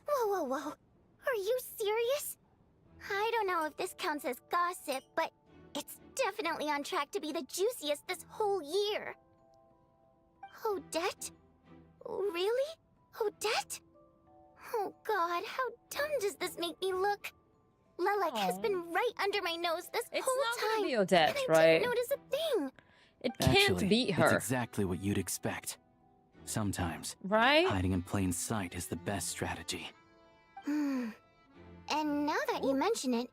J: Whoa, whoa, whoa. Are you serious? I don't know if this counts as gossip, but it's definitely on track to be the juiciest this whole year. Odette? Really? Odette? Oh god, how dumb does this make me look? Lelek has been right under my nose this
A: It's
J: whole
A: not gonna
J: time,
A: be Odette,
J: and I
A: right?
J: didn't notice a thing.
A: It can't
N: Actually,
A: be
N: it's
A: her.
N: exactly what you'd expect. Sometimes,
A: Right?
N: hiding in plain sight is the best strategy.
J: And now that you mention it,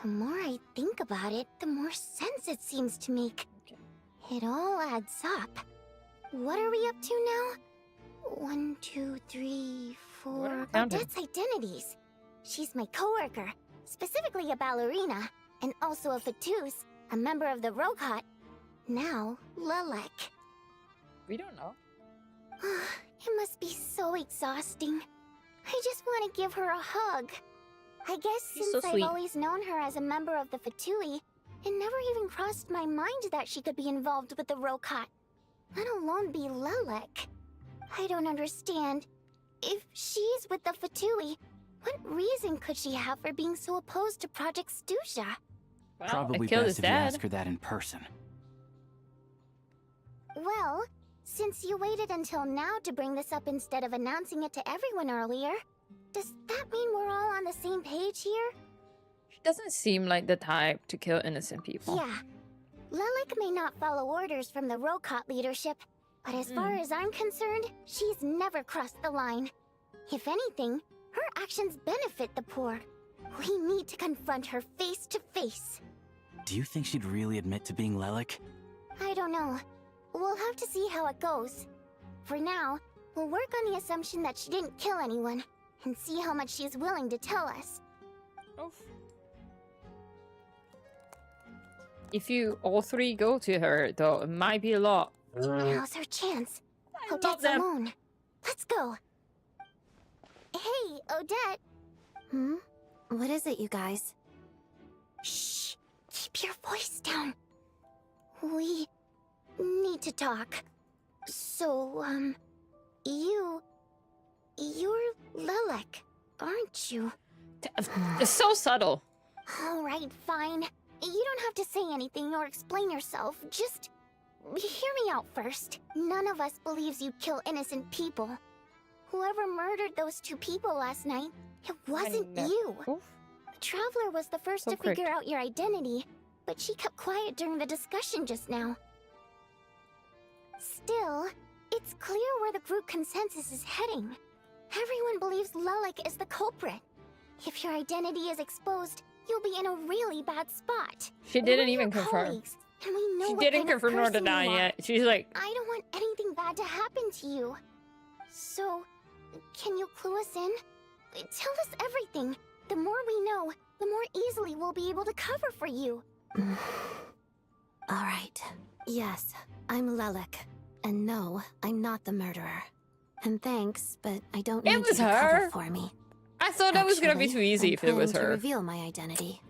J: the more I think about it, the more sense it seems to make. It all adds up. What are we up to now? 1, 2, 3, 4.
A: counting?
J: Odette's identities. She's my coworker, specifically a ballerina, and also a Fatous, a member of the Rokot. Now, Lelek.
A: We don't know.
J: It must be so exhausting. I just want to give her a hug. I guess
A: She's
J: since
A: so
J: I've
A: sweet.
J: always known her as a member of the Fatui, it never even crossed my mind that she could be involved with the Rokot, let alone be Lelek. I don't understand. If she's with the Fatui, what reason could she have for being so opposed to Project Stusha?
A: Well,
N: Probably
A: it killed
N: best
A: his
N: if you
A: dad.
N: ask her that in person.
J: Well, since you waited until now to bring this up instead of announcing it to everyone earlier, does that mean we're all on the same page here?
A: She doesn't seem like the type to kill innocent people.
J: Yeah. Lilac may not follow orders from the Rokot leadership, but as far as I'm concerned, she's never crossed the line. If anything, her actions benefit the poor. We need to confront her face to face.
N: Do you think she'd really admit to being Lilac?
J: I don't know. We'll have to see how it goes. For now, we'll work on the assumption that she didn't kill anyone, and see how much she's willing to tell us.
A: Oof. If you all three go to her, though, it might be a lot.
J: Now's her chance. Odette's alone. Let's go. Hey, Odette. What is it, you guys? Shh. Keep your voice down. We need to talk. So, you're Lilac, aren't you?
A: It's so subtle.
J: All right, fine. You don't have to say anything or explain yourself. Just hear me out first. None of us believes you kill innocent people. Whoever murdered those two people last night, it wasn't you. The Traveler was the first to figure out your identity, but she kept quiet during the discussion just now. Still, it's clear where the group consensus is heading. Everyone believes Lilac is the culprit. If your identity is exposed, you'll be in a really bad spot.
A: She didn't even confirm.
J: And we know
A: She
J: what
A: didn't
J: kind of
A: confirm nor
J: person
A: deny
J: you are.
A: yet. She's like,
J: I don't want anything bad to happen to you. So, can you clue us in? Tell us everything. The more we know, the more easily we'll be able to cover for you. Alright. Yes, I'm Lilac. And no, I'm not the murderer. And thanks, but I don't need you to cover for me.
A: I thought that was gonna be too easy if it was
J: To
A: her.
J: reveal my identity.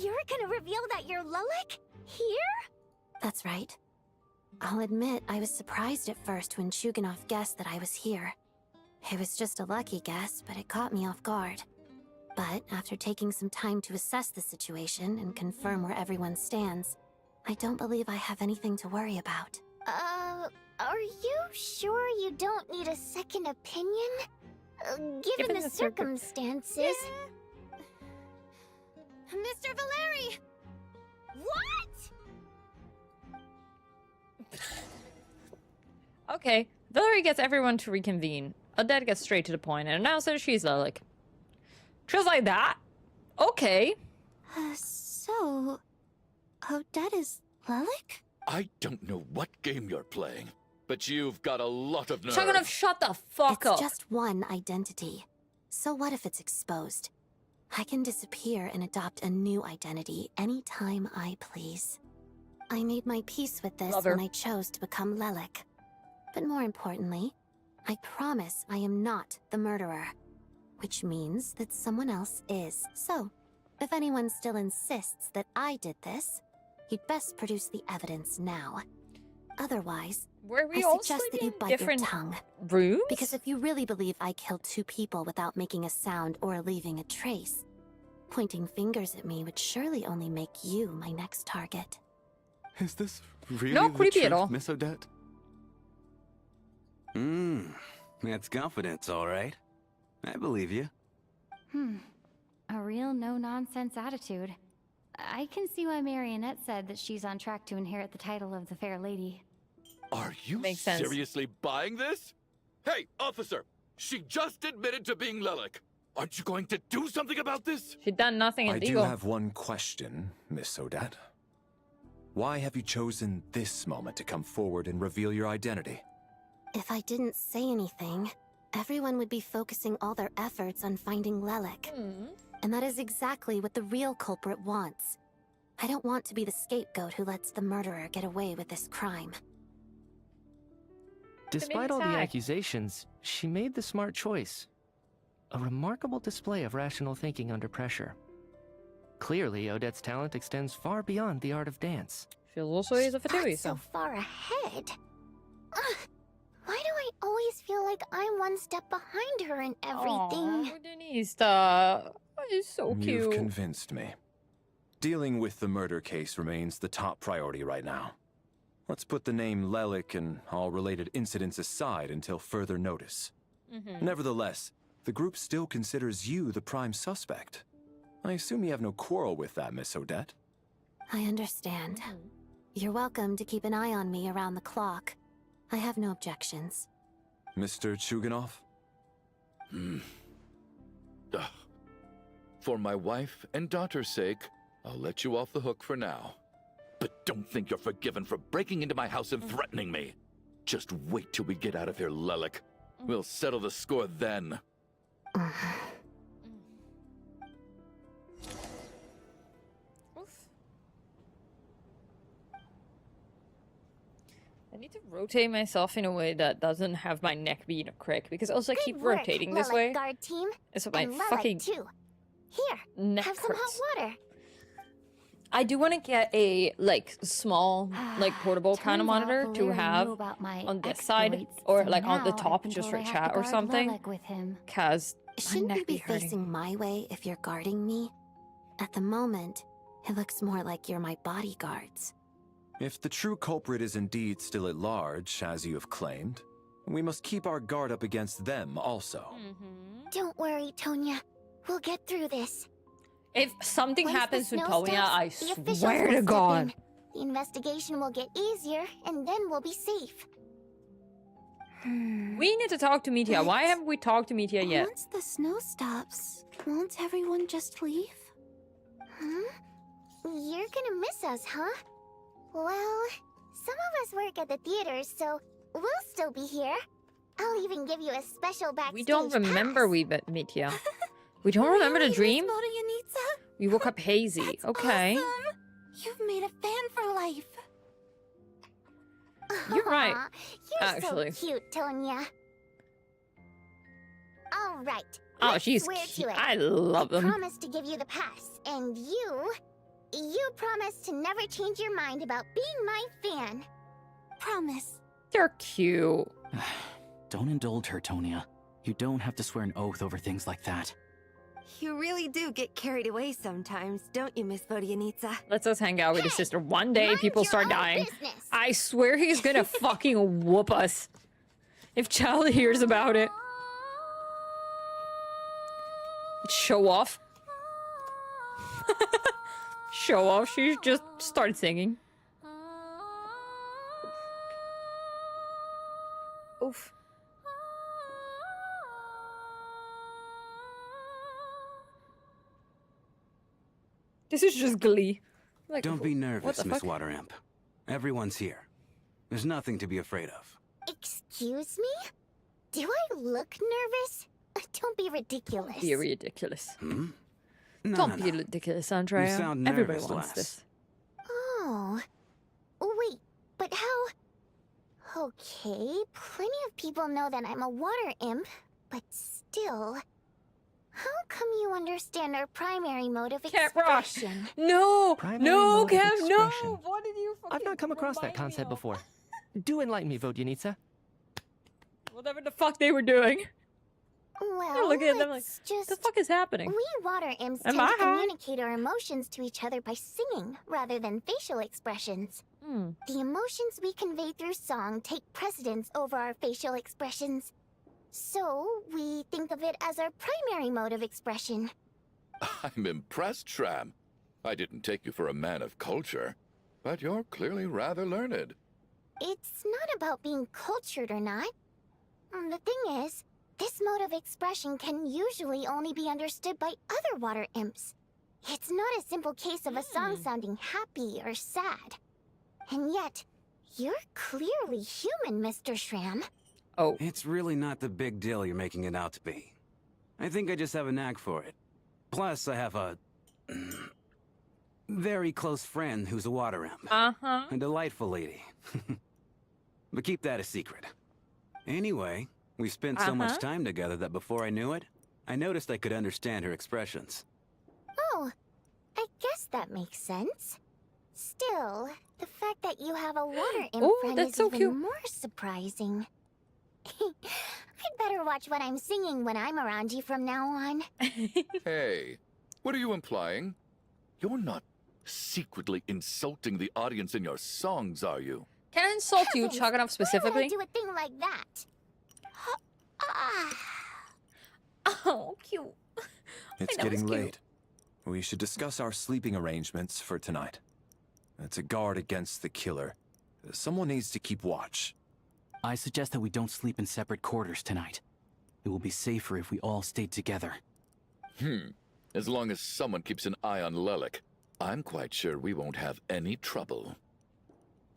J: You're gonna reveal that you're Lilac? Here? That's right. I'll admit I was surprised at first when Chuganov guessed that I was here. It was just a lucky guess, but it caught me off guard. But after taking some time to assess the situation and confirm where everyone stands, I don't believe I have anything to worry about. Are you sure you don't need a second opinion? Given the circumstances... Mr. Valeri! What?
A: Okay, Valerie gets everyone to reconvene. Odette gets straight to the point and announces she's Lilac. Just like that? Okay.
J: So... Odette is Lilac?
K: I don't know what game you're playing, but you've got a lot of nerve.
A: Chuganov, shut the fuck up.
J: It's just one identity. So what if it's exposed? I can disappear and adopt a new identity anytime I please. I made my peace with this when I chose to become Lilac. But more importantly, I promise I am not the murderer. Which means that someone else is. So, if anyone still insists that I did this, you'd best produce the evidence now. Otherwise, I suggest that you bite your tongue.
A: Rooms?
J: Because if you really believe I killed two people without making a sound or leaving a trace, pointing fingers at me would surely only make you my next target.
F: Is this really
A: Not creepy at all.
F: Miss Odette?
M: That's confidence, all right. I believe you.
B: A real no-nonsense attitude. I can see why Marionette said that she's on track to inherit the title of the Fair Lady.
K: Are you
A: Makes sense.
K: seriously buying this? Hey, officer! She just admitted to being Lilac. Aren't you going to do something about this?
A: She'd done nothing
H: I do
A: illegal.
H: have one question, Miss Odette. Why have you chosen this moment to come forward and reveal your identity?
J: If I didn't say anything, everyone would be focusing all their efforts on finding Lilac. And that is exactly what the real culprit wants. I don't want to be the scapegoat who lets the murderer get away with this crime.
I: Despite all the accusations, she made the smart choice. A remarkable display of rational thinking under pressure. Clearly, Odette's talent extends far beyond the art of dance.
A: She also is a Fatui,
J: Not so far ahead. Why do I always feel like I'm one step behind her in everything?
A: Oh, Denise, it's so cute.
H: You've convinced me. Dealing with the murder case remains the top priority right now. Let's put the name Lelik and all related incidents aside until further notice. Nevertheless, the group still considers you the prime suspect. I assume you have no quarrel with that, Miss Odette?
B: I understand. You're welcome to keep an eye on me around the clock. I have no objections.
H: Mr. Chuganov?
K: For my wife and daughter's sake, I'll let you off the hook for now. But don't think you're forgiven for breaking into my house and threatening me. Just wait till we get out of here, Lelik. We'll settle the score then.
A: I need to rotate myself in a way that doesn't have my neck be in a crick, because also I keep
J: work,
A: rotating this
J: Lelik
A: way.
J: Guard team.
A: And so my
J: And Lelik
A: fucking
J: too. Here,
A: neck
J: have some
A: hurts.
J: hot water.
A: I do want to get a like small, like portable kind of
B: Turns out
A: monitor to
B: Valyria
A: have
B: knew about my
A: on this side
B: exploits,
A: or
B: so
A: like on the
B: now
A: top
B: I've been
A: just
B: told
A: for
B: I have
A: chat
B: to
A: or
B: guard
A: something.
B: Lelik with him.
A: Cause my
B: Shouldn't
A: neck
B: you be
A: hurting.
B: facing my way if you're guarding me? At the moment, it looks more like you're my bodyguards.
H: If the true culprit is indeed still at large, as you have claimed, we must keep our guard up against them also.
J: Don't worry, Tonya. We'll get through this.
A: If something
J: Once the
A: happens to
J: snow
A: Tonya,
J: stops,
A: I
J: the officials
A: swear
J: will
A: to
J: step
A: God.
J: in. The investigation will get easier, and then we'll be safe.
A: We need to talk to Mitya. Why haven't we talked to Mitya yet?
B: Once the snow stops, won't everyone just leave?
J: You're gonna miss us, huh? Well, some of us work at the theaters, so we'll still be here. I'll even give you a special backstage
A: We don't remember we met Mitya. We don't remember the dream? We woke up hazy. Okay.
B: Awesome. You've made a fan for life.
A: You're right.
J: Aw, you're
A: Actually.
J: so cute, Tonya. All right.
A: Oh,
J: let's
A: she's
J: swear
A: cute.
J: to it.
A: I love them.
J: I promise to give you the pass, and you promise to never change your mind about being my fan. Promise.
A: They're cute.
N: Don't indulge her, Tonya. You don't have to swear an oath over things like that.
G: You really do get carried away sometimes, don't you, Miss Vodyanitsa?
A: Let's us hang out with his sister. One day people start dying.
J: business.
A: I swear he's gonna fucking whoop us. If Child hears about it. Show off. Show off. She just started singing. Oof. This is just glee. Like,
M: Don't be
A: what
M: nervous,
A: the
M: Miss
A: fuck?
M: Water Imp. Everyone's here. There's nothing to be afraid of.
J: Excuse me? Do I look nervous? Don't be ridiculous.
A: Be ridiculous.
M: No,
A: Don't
M: no,
A: be
M: no.
A: ridiculous, Andrea.
M: You sound
A: Everybody
M: nervous,
A: wants
M: lass.
A: this.
J: Oh. Wait, but how... Okay, plenty of people know that I'm a water imp, but still... How come you understand our primary mode of
A: Cat Rosh.
J: expression?
A: No!
I: Primary
A: No,
I: mode of
A: Kev, no!
I: expression.
A: What did you fucking
I: I've not come across that
A: remind me
I: concept
A: of?
I: before. Do enlighten me, Vodyanitsa.
A: Whatever the fuck they were doing.
J: Well,
A: They're looking at them like,
J: it's just...
A: the fuck is happening?
J: We water imps
A: Am
J: tend
A: I
J: to
A: high?
J: communicate our emotions to each other by singing rather than facial expressions. The emotions we convey through song take precedence over our facial expressions. So, we think of it as our primary mode of expression.
K: I'm impressed, Shram. I didn't take you for a man of culture, but you're clearly rather learned.
J: It's not about being cultured or not. The thing is, this mode of expression can usually only be understood by other water imps. It's not a simple case of a song sounding happy or sad. And yet, you're clearly human, Mr. Shram.
A: Oh.
M: It's really not the big deal you're making it out to be. I think I just have a knack for it. Plus, I have a... very close friend who's a water imp.
A: Uh-huh.
M: A delightful lady. But keep that a secret. Anyway, we spent so much time together that before I knew it, I noticed I could understand her expressions.
J: Oh, I guess that makes sense. Still, the fact that you have a water imp
A: Oh,
J: friend
A: that's
J: is
A: so
J: even
A: cute.
J: more surprising. I'd better watch what I'm singing when I'm around you from now on.
K: Hey, what are you implying? You're not secretly insulting the audience in your songs, are you?
A: Can I insult you, Choganov, specifically?
J: Why would I do a thing like that?
A: Oh, cute.
H: It's getting late. We should discuss our sleeping arrangements for tonight. To guard against the killer, someone needs to keep watch.
N: I suggest that we don't sleep in separate quarters tonight. It will be safer if we all stayed together.
K: As long as someone keeps an eye on Lelik, I'm quite sure we won't have any trouble.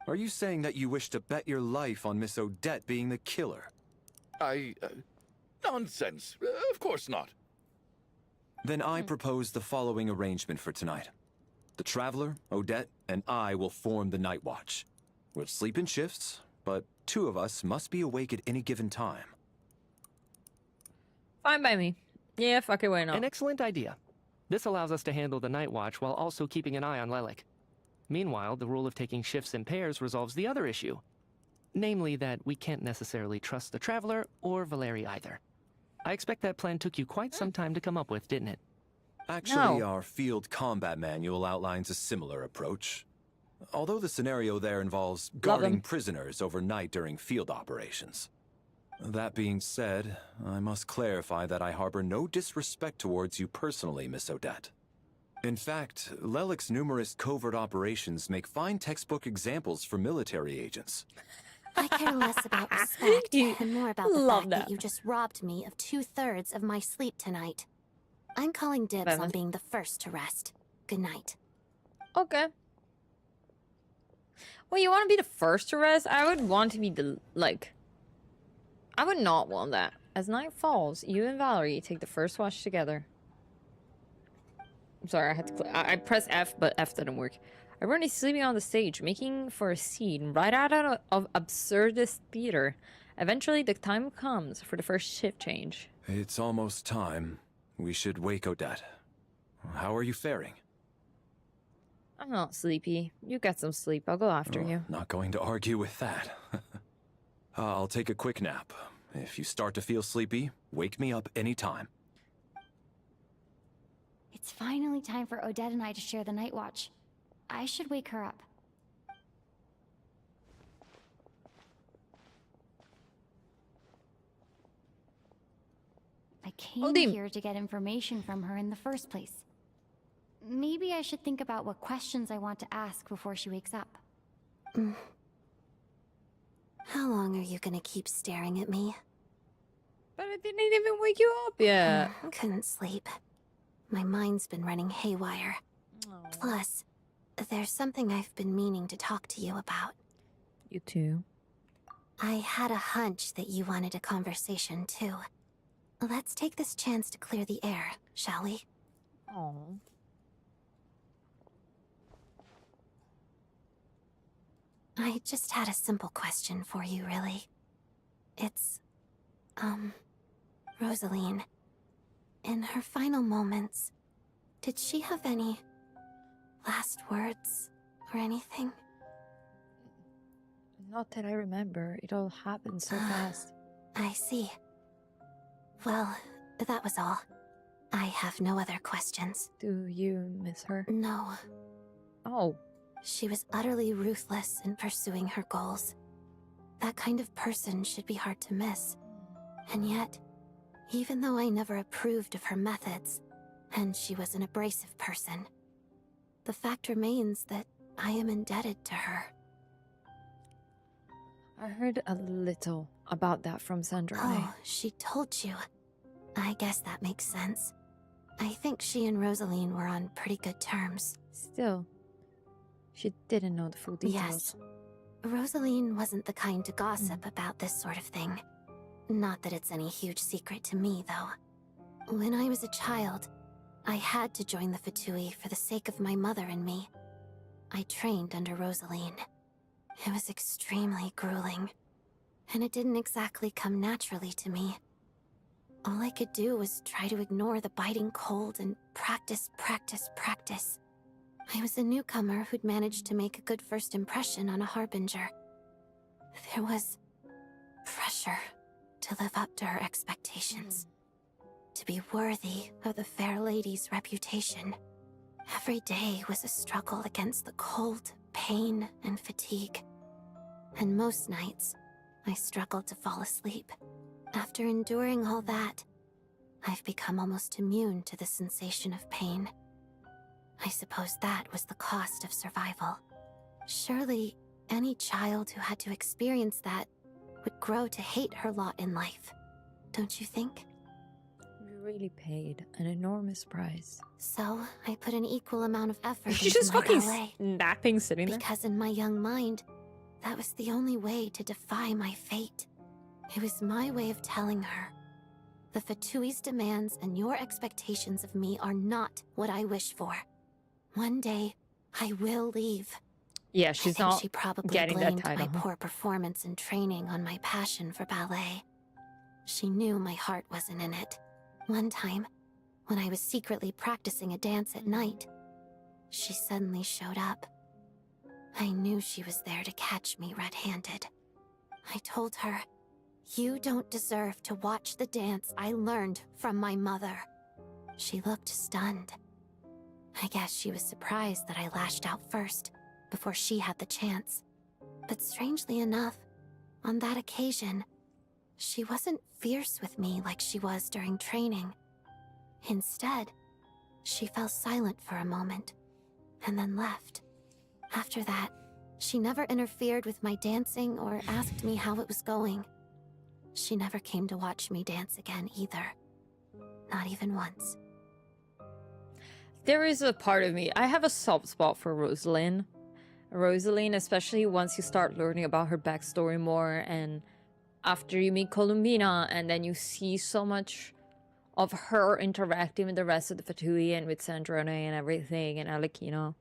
H: Are you saying that you wish to bet your life on Miss Odette being the killer?
K: Nonsense. Of course not.
H: Then I propose the following arrangement for tonight. The Traveler, Odette, and I will form the Night Watch. We'll sleep in shifts, but 2 of us must be awake at any given time.
A: Fine by me. Yeah, fuck it, why not?
I: An excellent idea. This allows us to handle the Night Watch while also keeping an eye on Lelik. Meanwhile, the rule of taking shifts in pairs resolves the other issue. Namely that we can't necessarily trust the Traveler or Valeri either. I expect that plan took you quite some time to come up with, didn't it?
H: Actually, our field combat manual outlines a similar approach. Although the scenario there involves guarding prisoners overnight during field operations. That being said, I must clarify that I harbor no disrespect towards you personally, Miss Odette. In fact, Lelik's numerous covert operations make fine textbook examples for military agents.
B: I care less about respect and more about the fact that you just robbed me of 2/3 of my sleep tonight. I'm calling dibs on being the first to rest. Good night.
A: Okay. Well, you want to be the first to rest? I would want to be the, like... I would not want that. As night falls, you and Valerie take the first watch together. I'm sorry, I had to I pressed F, but F didn't work. Everyone is sleeping on the stage, making for a scene right out of absurdist theater. Eventually, the time comes for the first shift change.
H: It's almost time. We should wake Odette. How are you faring?
A: I'm not sleepy. You get some sleep. I'll go after you.
H: Not going to argue with that. I'll take a quick nap. If you start to feel sleepy, wake me up anytime.
B: It's finally time for Odette and I to share the night watch. I should wake her up. I came here to get information from her in the first place. Maybe I should think about what questions I want to ask before she wakes up.
O: How long are you gonna keep staring at me?
A: But I didn't even wake you up yet.
O: Couldn't sleep. My mind's been running haywire. Plus, there's something I've been meaning to talk to you about.
A: You too.
O: I had a hunch that you wanted a conversation too. Let's take this chance to clear the air, shall we?
A: Oh.
O: I just had a simple question for you, really. It's, Rosaline. In her final moments, did she have any last words or anything?
A: Not that I remember. It all happened so fast.
O: I see. Well, that was all. I have no other questions.
A: Do you miss her?
O: No.
A: Oh.
O: She was utterly ruthless in pursuing her goals. That kind of person should be hard to miss. And yet, even though I never approved of her methods, and she was an abrasive person, the fact remains that I am indebted to her.
A: I heard a little about that from Sandra.
O: Oh, she told you. I guess that makes sense. I think she and Rosaline were on pretty good terms.
A: Still, she didn't know the full details.
O: Yes. Rosaline wasn't the kind to gossip about this sort of thing. Not that it's any huge secret to me, though. When I was a child, I had to join the Fatui for the sake of my mother and me. I trained under Rosaline. It was extremely grueling, and it didn't exactly come naturally to me. All I could do was try to ignore the biting cold and practice, practice, practice. I was a newcomer who'd managed to make a good first impression on a harbinger. There was pressure to live up to her expectations, to be worthy of the fair lady's reputation. Every day was a struggle against the cold, pain, and fatigue. And most nights, I struggled to fall asleep. After enduring all that, I've become almost immune to the sensation of pain. I suppose that was the cost of survival. Surely, any child who had to experience that would grow to hate her lot in life. Don't you think?
A: You really paid an enormous price.
O: So, I put an equal amount of effort
A: She's
O: into
A: just
O: my
A: fucking
O: ballet.
A: napping, sitting there.
O: Because in my young mind, that was the only way to defy my fate. It was my way of telling her, the Fatui's demands and your expectations of me are not what I wish for. One day, I will leave.
A: Yeah, she's not
O: she probably
A: getting that
O: blamed
A: title.
O: my poor performance and training on my passion for ballet. She knew my heart wasn't in it. One time, when I was secretly practicing a dance at night, she suddenly showed up. I knew she was there to catch me red-handed. I told her, "You don't deserve to watch the dance I learned from my mother." She looked stunned. I guess she was surprised that I lashed out first, before she had the chance. But strangely enough, on that occasion, she wasn't fierce with me like she was during training. Instead, she fell silent for a moment, and then left. After that, she never interfered with my dancing or asked me how it was going. She never came to watch me dance again either. Not even once.
A: There is a part of me, I have a soft spot for Rosalind. Rosalind, especially once you start learning about her backstory more, and after you meet Columbina, and then you see so much of her interacting with the rest of the Fatui and with Snezhnaya and everything, and Alekino.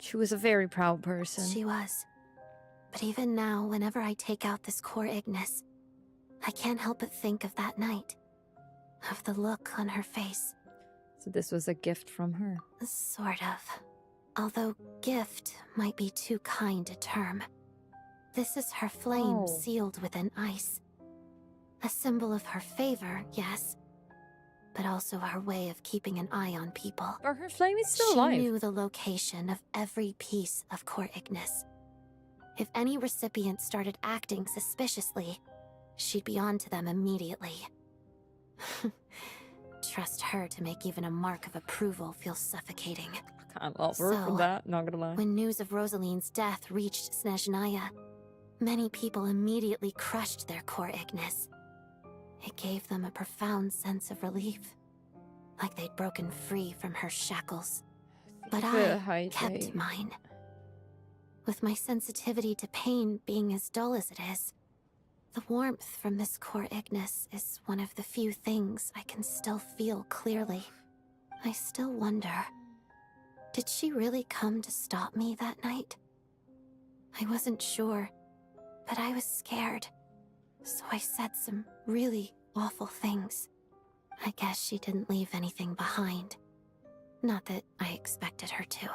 A: She was a very proud person.
O: She was. But even now, whenever I take out this core Ignis, I can't help but think of that night. Of the look on her face.
A: So this was a gift from her.
O: Sort of. Although gift might be too kind a term. This is her flame sealed within ice. A symbol of her favor, yes. But also her way of keeping an eye on people.
A: But her flame is still alive.
O: She knew the location of every piece of core Ignis. If any recipient started acting suspiciously, she'd be on to them immediately. Trust her to make even a mark of approval feel suffocating.
A: I can't love her for that, not gonna lie.
O: When news of Rosalind's death reached Snezhnaya, many people immediately crushed their core Ignis. It gave them a profound sense of relief, like they'd broken free from her shackles. But I kept mine. With my sensitivity to pain being as dull as it is, the warmth from this core Ignis is one of the few things I can still feel clearly. I still wonder, did she really come to stop me that night? I wasn't sure, but I was scared, so I said some really awful things. I guess she didn't leave anything behind. Not that I expected her to.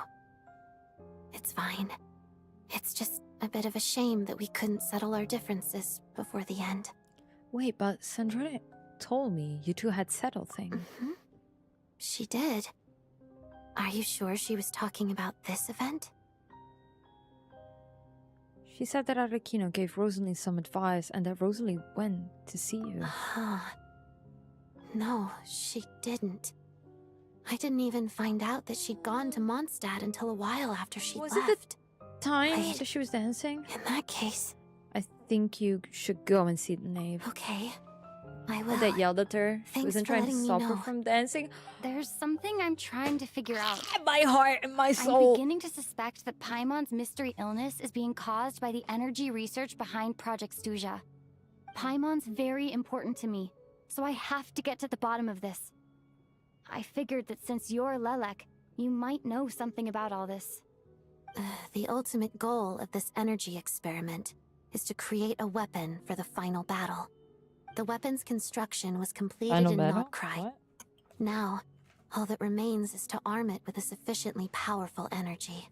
O: It's fine. It's just a bit of a shame that we couldn't settle our differences before the end.
A: Wait, but Snezhnaya told me you two had settled things.
O: Mm-hmm. She did. Are you sure she was talking about this event?
A: She said that Arakino gave Rosalind some advice and that Rosalind went to see you.
O: No, she didn't. I didn't even find out that she'd gone to Mondstadt until a while after she left.
A: Was it the time that she was dancing?
O: In that case,
A: I think you should go and see the knave.
O: Okay, I will.
A: That yelled at her. She
O: Thanks
A: wasn't
O: for
A: trying to
O: letting me
A: stop her
O: know.
A: from dancing.
B: There's something I'm trying to figure out.
A: My heart and my soul.
B: I'm beginning to suspect that Paimon's mystery illness is being caused by the energy research behind Project Stuja. Paimon's very important to me, so I have to get to the bottom of this. I figured that since you're Lelek, you might know something about all this.
O: The ultimate goal of this energy experiment is to create a weapon for the final battle. The weapon's construction was completed in Notcry. Now, all that remains is to arm it with a sufficiently powerful energy.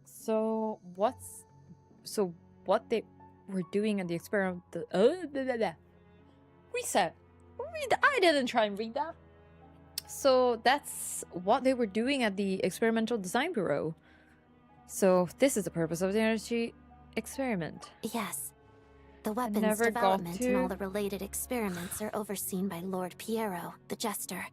A: So what they were doing at the experiment? Reset. I didn't try and read that. So that's what they were doing at the Experimental Design Bureau. So this is the purpose of the energy experiment.
O: Yes. The weapons development and all the related experiments are overseen by Lord Piero, the Jester.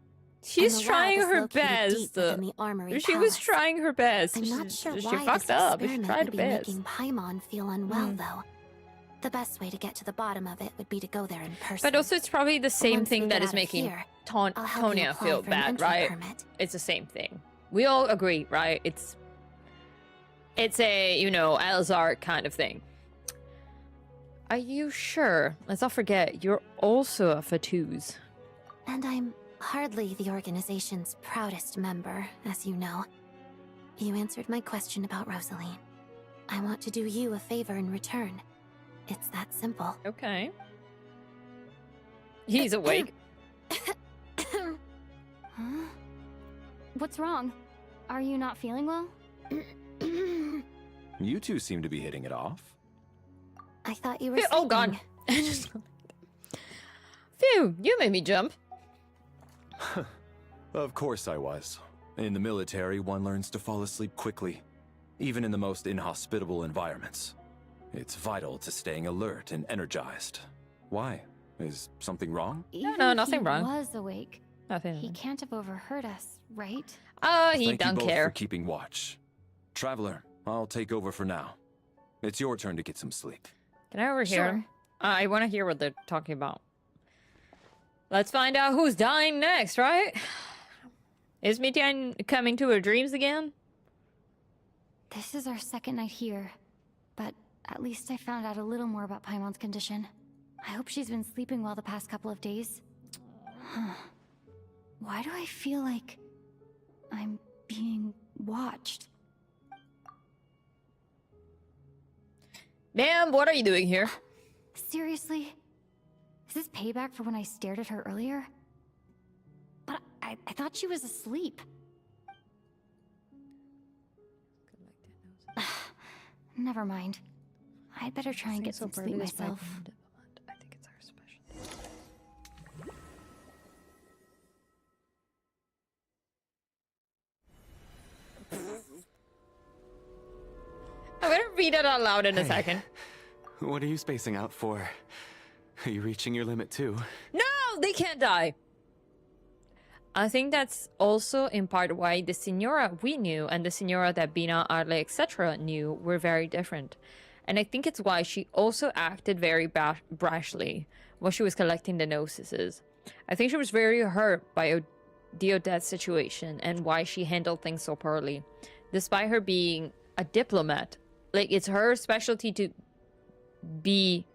A: She's trying her best.
O: The armory
A: she was trying her best.
O: I'm not sure
A: she
O: why
A: fucked
O: this
A: up. She
O: experiment
A: tried
O: would
A: her
O: be
A: best.
O: making Paimon feel unwell, though. The best way to get to the bottom of it would be to go there in person.
A: But also, it's probably the same
O: Once
A: thing
O: we
A: that
O: get
A: is
O: out of
A: making
O: here,
A: Tonya feel bad, right? It's the same thing. We all agree, right? It's a, you know, Elzar kind of thing. Are you sure? Let's not forget, you're also a Fatuz.
O: And I'm hardly the organization's proudest member, as you know. You answered my question about Rosaline. I want to do you a favor in return. It's that simple.
A: Okay. He's awake.
B: Huh? What's wrong? Are you not feeling well?
H: You two seem to be hitting it off.
O: I thought you were
A: Oh god. Phew, you made me jump.
H: Of course I was. In the military, one learns to fall asleep quickly, even in the most inhospitable environments. It's vital to staying alert and energized. Why? Is something wrong?
A: No, nothing wrong.
B: He was awake.
A: Nothing.
B: He can't have overheard us, right?
A: He
H: Thank
A: don't
H: you both
A: care.
H: for keeping watch. Traveler, I'll take over for now. It's your turn to get some sleep.
A: Can I overhear him? I want to hear what they're talking about. Let's find out who's dying next, right? Is Mitian coming to her dreams again?
B: This is our second night here, but at least I found out a little more about Paimon's condition. I hope she's been sleeping well the past couple of days. Huh. Why do I feel like I'm being watched?
A: Ma'am, what are you doing here?
B: Seriously? Is this payback for when I stared at her earlier? But I thought she was asleep. Never mind. I'd better try and get some sleep myself.
A: I think it's our specialty. I'm gonna read it out loud in a second.
F: What are you spacing out for? Are you reaching your limit too?
A: No, they can't die. I think that's also in part why the Signora we knew and the Signora that Bina, Arle, etc. knew were very different. And I think it's why she also acted very brashly when she was collecting the gnosis. I think she was very hurt by the Odette situation and why she handled things so poorly. Despite her being a diplomat, like it's her specialty to be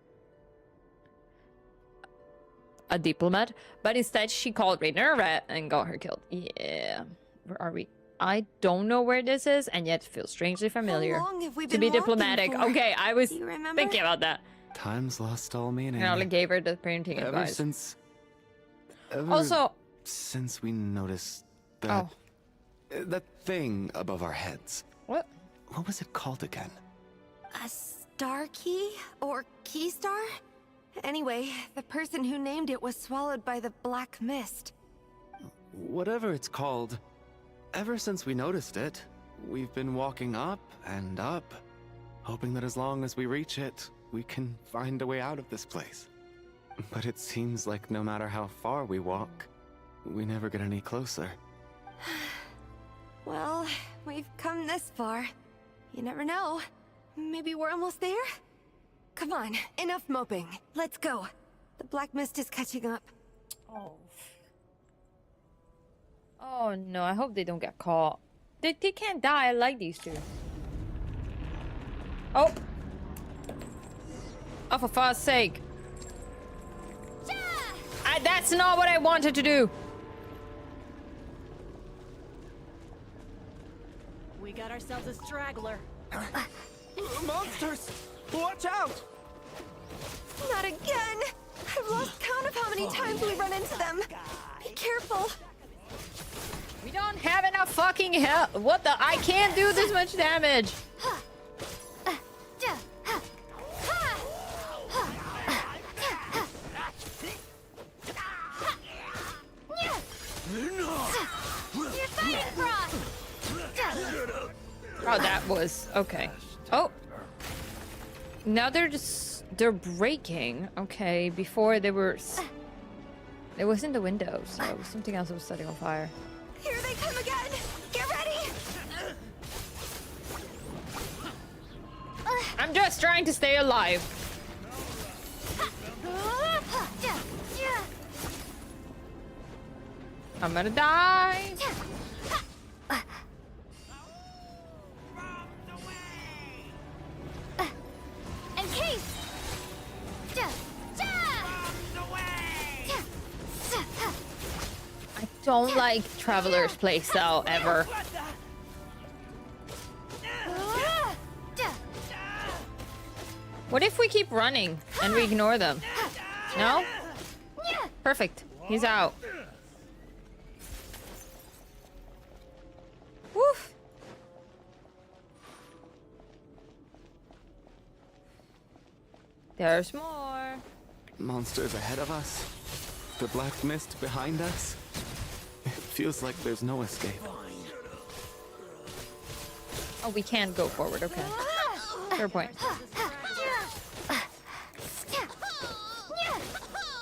A: a diplomat, but instead she called Rainer a rat and got her killed. Yeah, where are we? I don't know where this is, and yet it feels strangely familiar.
G: How long have we
A: To
G: been
A: be
G: walking
A: diplomatic.
G: for?
A: Okay, I was
G: Do you remember?
A: thinking about that.
F: Time's lost all meaning.
A: And I gave her the parenting
F: Ever
A: advice.
F: since we noticed that that thing above our heads.
A: What
F: was it called again?
G: A star key? Or key star? Anyway, the person who named it was swallowed by the black mist.
F: Whatever it's called, ever since we noticed it, we've been walking up and up, hoping that as long as we reach it, we can find a way out of this place. But it seems like no matter how far we walk, we never get any closer.
G: Well, we've come this far. You never know. Maybe we're almost there? Come on, enough moping. Let's go. The black mist is catching up.
A: Oh no, I hope they don't get caught. They can't die. I like these two. Oh, for fuck's sake. That's not what I wanted to do.
E: We got ourselves a straggler.
L: Monsters! Watch out!
G: Not again! I've lost count of how many times we run into them. Be careful.
A: We don't have enough fucking help. What the? I can't do this much damage. how that was. Okay. Oh. Now they're breaking. Okay. Before they were. It wasn't the windows. So it was something else that was setting on fire.
G: Here they come again! Get ready!
A: I'm just trying to stay alive. I'm gonna die.
J: Encase!
A: I don't like Traveler's playstyle ever. What if we keep running and we ignore them? No? Perfect. He's out. Woof. There's more.
F: Monsters ahead of us. The black mist behind us. It feels like there's no escape.
A: Oh, we can go forward. Okay. Fair point.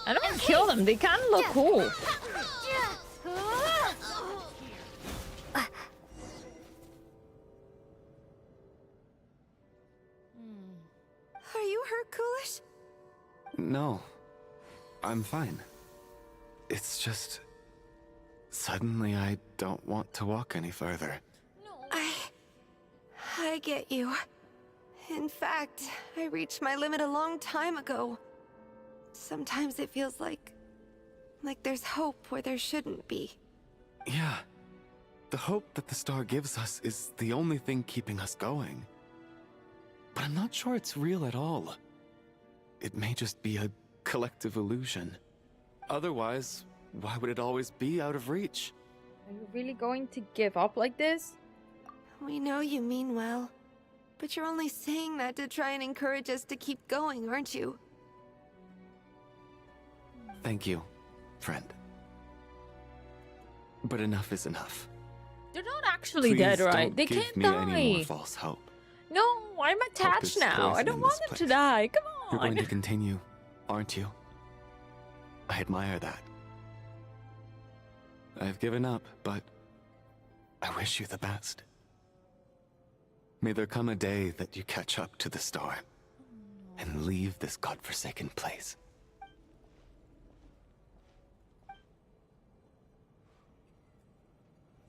A: I don't want to kill them. They kind of look cool.
G: Are you hurt, Coolish?
F: No. I'm fine. It's just... Suddenly I don't want to walk any further.
G: I get you. In fact, I reached my limit a long time ago. Sometimes it feels like there's hope where there shouldn't be.
F: Yeah. The hope that the star gives us is the only thing keeping us going. But I'm not sure it's real at all. It may just be a collective illusion. Otherwise, why would it always be out of reach?
A: Are you really going to give up like this?
G: We know you mean well, but you're only saying that to try and encourage us to keep going, aren't you?
F: Thank you, friend. But enough is enough.
A: They're not actually
F: Please
A: dead, right?
F: don't
A: They
F: give
A: can't
F: me
A: die.
F: any more false hope.
A: No, I'm attached now. I don't want them to die. Come on.
F: You're going to continue, aren't you? I admire that. I've given up, but I wish you the best. May there come a day that you catch up to the star and leave this godforsaken place.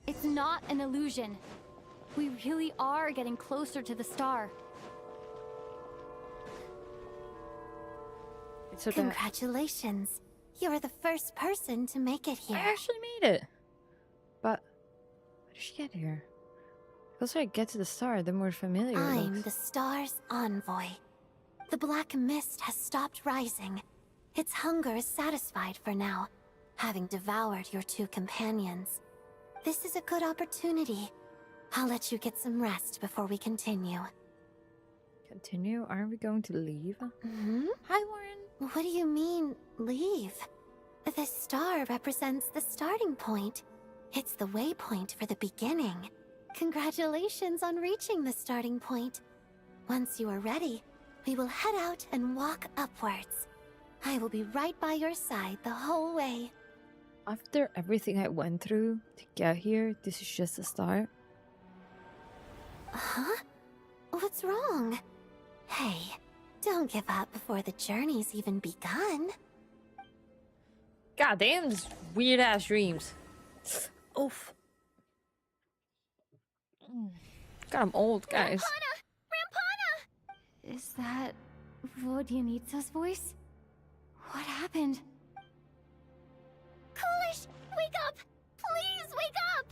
B: It's not an illusion. We really are getting closer to the star.
O: Congratulations. You're the first person to make it here.
A: I actually made it. But how did she get here? The closer I get to the star, the more familiar it
O: I'm
A: looks.
O: the star's envoy. The black mist has stopped rising. Its hunger is satisfied for now, having devoured your two companions. This is a good opportunity. I'll let you get some rest before we continue.
A: Continue? Aren't we going to leave?
O: Hmm?
A: Hi, Warren.
O: What do you mean, leave? The star represents the starting point. It's the waypoint for the beginning. Congratulations on reaching the starting point. Once you are ready, we will head out and walk upwards. I will be right by your side the whole way.
A: After everything I went through to get here, this is just a start.
O: Huh? What's wrong? Hey, don't give up before the journey's even begun.
A: God damn, these weird ass dreams. Oof. God, I'm old, guys.
B: Rampana! Is that Vodyanitsa's voice? What happened?
J: Coolish, wake up! Please wake up!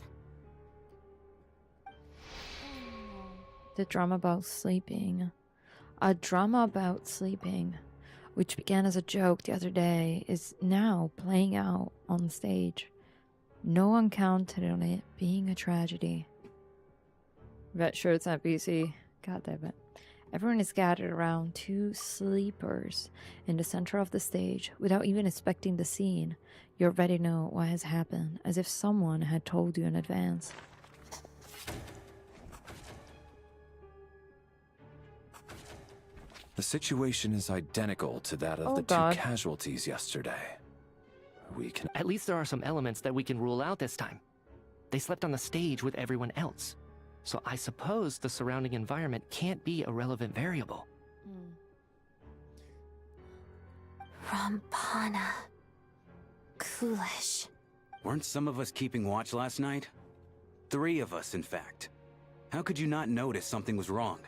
A: The drama about sleeping. A drama about sleeping, which began as a joke the other day, is now playing out on stage. No one counted on it being a tragedy. Bet sure it's not PC. God damn it. Everyone is gathered around two sleepers in the center of the stage without even expecting the scene. You already know what has happened, as if someone had told you in advance.
H: The situation is identical to that of the
A: God.
H: 2 casualties yesterday. We can...
I: At least there are some elements that we can rule out this time. They slept on the stage with everyone else. So I suppose the surrounding environment can't be a relevant variable.
O: Rampana. Coolish.
M: Weren't some of us keeping watch last night? 3 of us, in fact. How could you not notice something was wrong?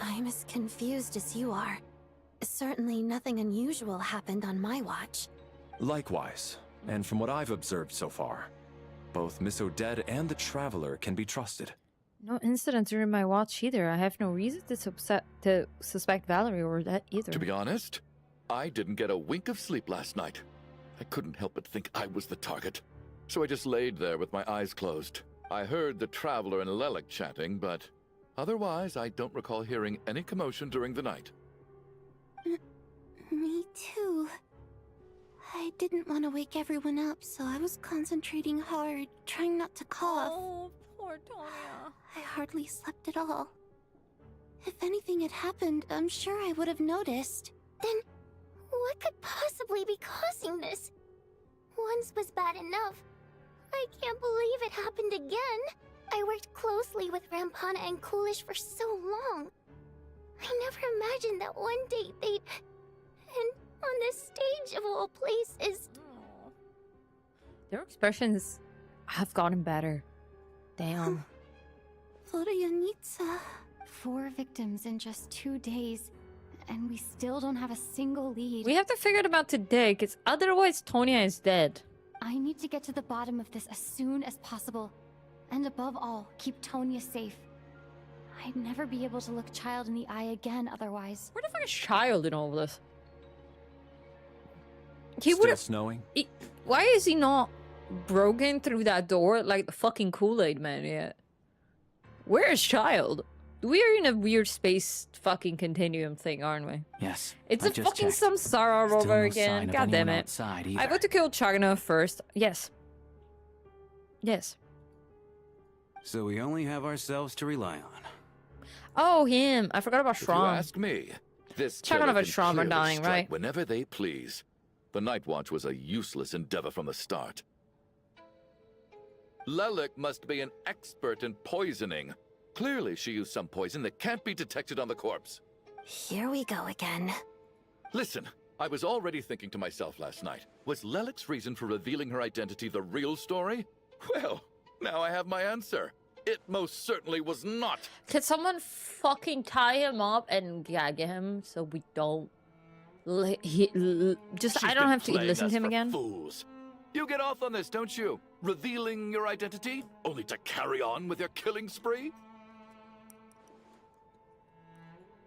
O: I'm as confused as you are. Certainly nothing unusual happened on my watch.
H: Likewise, and from what I've observed so far, both Miss Odette and the Traveler can be trusted.
A: No incidents during my watch either. I have no reason to suspect Valerie or that either.
K: To be honest, I didn't get a wink of sleep last night. I couldn't help but think I was the target. So I just laid there with my eyes closed. I heard the Traveler and Lelik chatting, but otherwise I don't recall hearing any commotion during the night.
O: Me too. I didn't want to wake everyone up, so I was concentrating hard, trying not to cough.
A: Oh, poor Tonya.
O: I hardly slept at all. If anything had happened, I'm sure I would have noticed.
J: Then, what could possibly be causing this? Once was bad enough. I can't believe it happened again. I worked closely with Rampana and Coolish for so long. I never imagined that one day they'd... And on this stage of all places...
A: Their expressions have gotten better. Damn.
B: Vodianitsa. 4 victims in just 2 days, and we still don't have a single lead.
A: We have to figure them out today, because otherwise Tonya is dead.
B: I need to get to the bottom of this as soon as possible. And above all, keep Tonya safe. I'd never be able to look Child in the eye again otherwise.
A: Where the fuck is Child in all of this?
H: Still snowing?
A: Why is he not broken through that door like the fucking Kool-Aid man yet? Where is Child? We are in a weird space fucking continuum thing, aren't we?
N: Yes.
A: It's
N: I've
A: a
N: just
A: fucking
N: checked.
A: samsara
N: Still
A: over
N: no
A: again.
N: sign of
A: God damn
N: anyone
A: it.
N: outside
A: I
N: either.
A: vote to kill Chagana first. Yes. Yes.
M: So we only have ourselves to rely on.
A: Oh, him. I forgot about
K: If you
A: Shram.
K: ask me, this
A: Chagana
K: killer
A: and
K: can
A: Shram are
K: clearly
A: dying,
K: strike
A: right?
K: whenever they please. The Night Watch was a useless endeavor from the start. Lelik must be an expert in poisoning. Clearly she used some poison that can't be detected on the corpse.
O: Here we go again.
K: Listen, I was already thinking to myself last night, was Lelik's reason for revealing her identity the real story? Well, now I have my answer. It most certainly was not.
A: Could someone fucking tie him up and gag him so we don't...
K: She's
A: I don't
K: been
A: have to
K: playing
A: listen
K: us
A: to him
K: for
A: again?
K: Fools. You get off on this, don't you? Revealing your identity, only to carry on with your killing spree?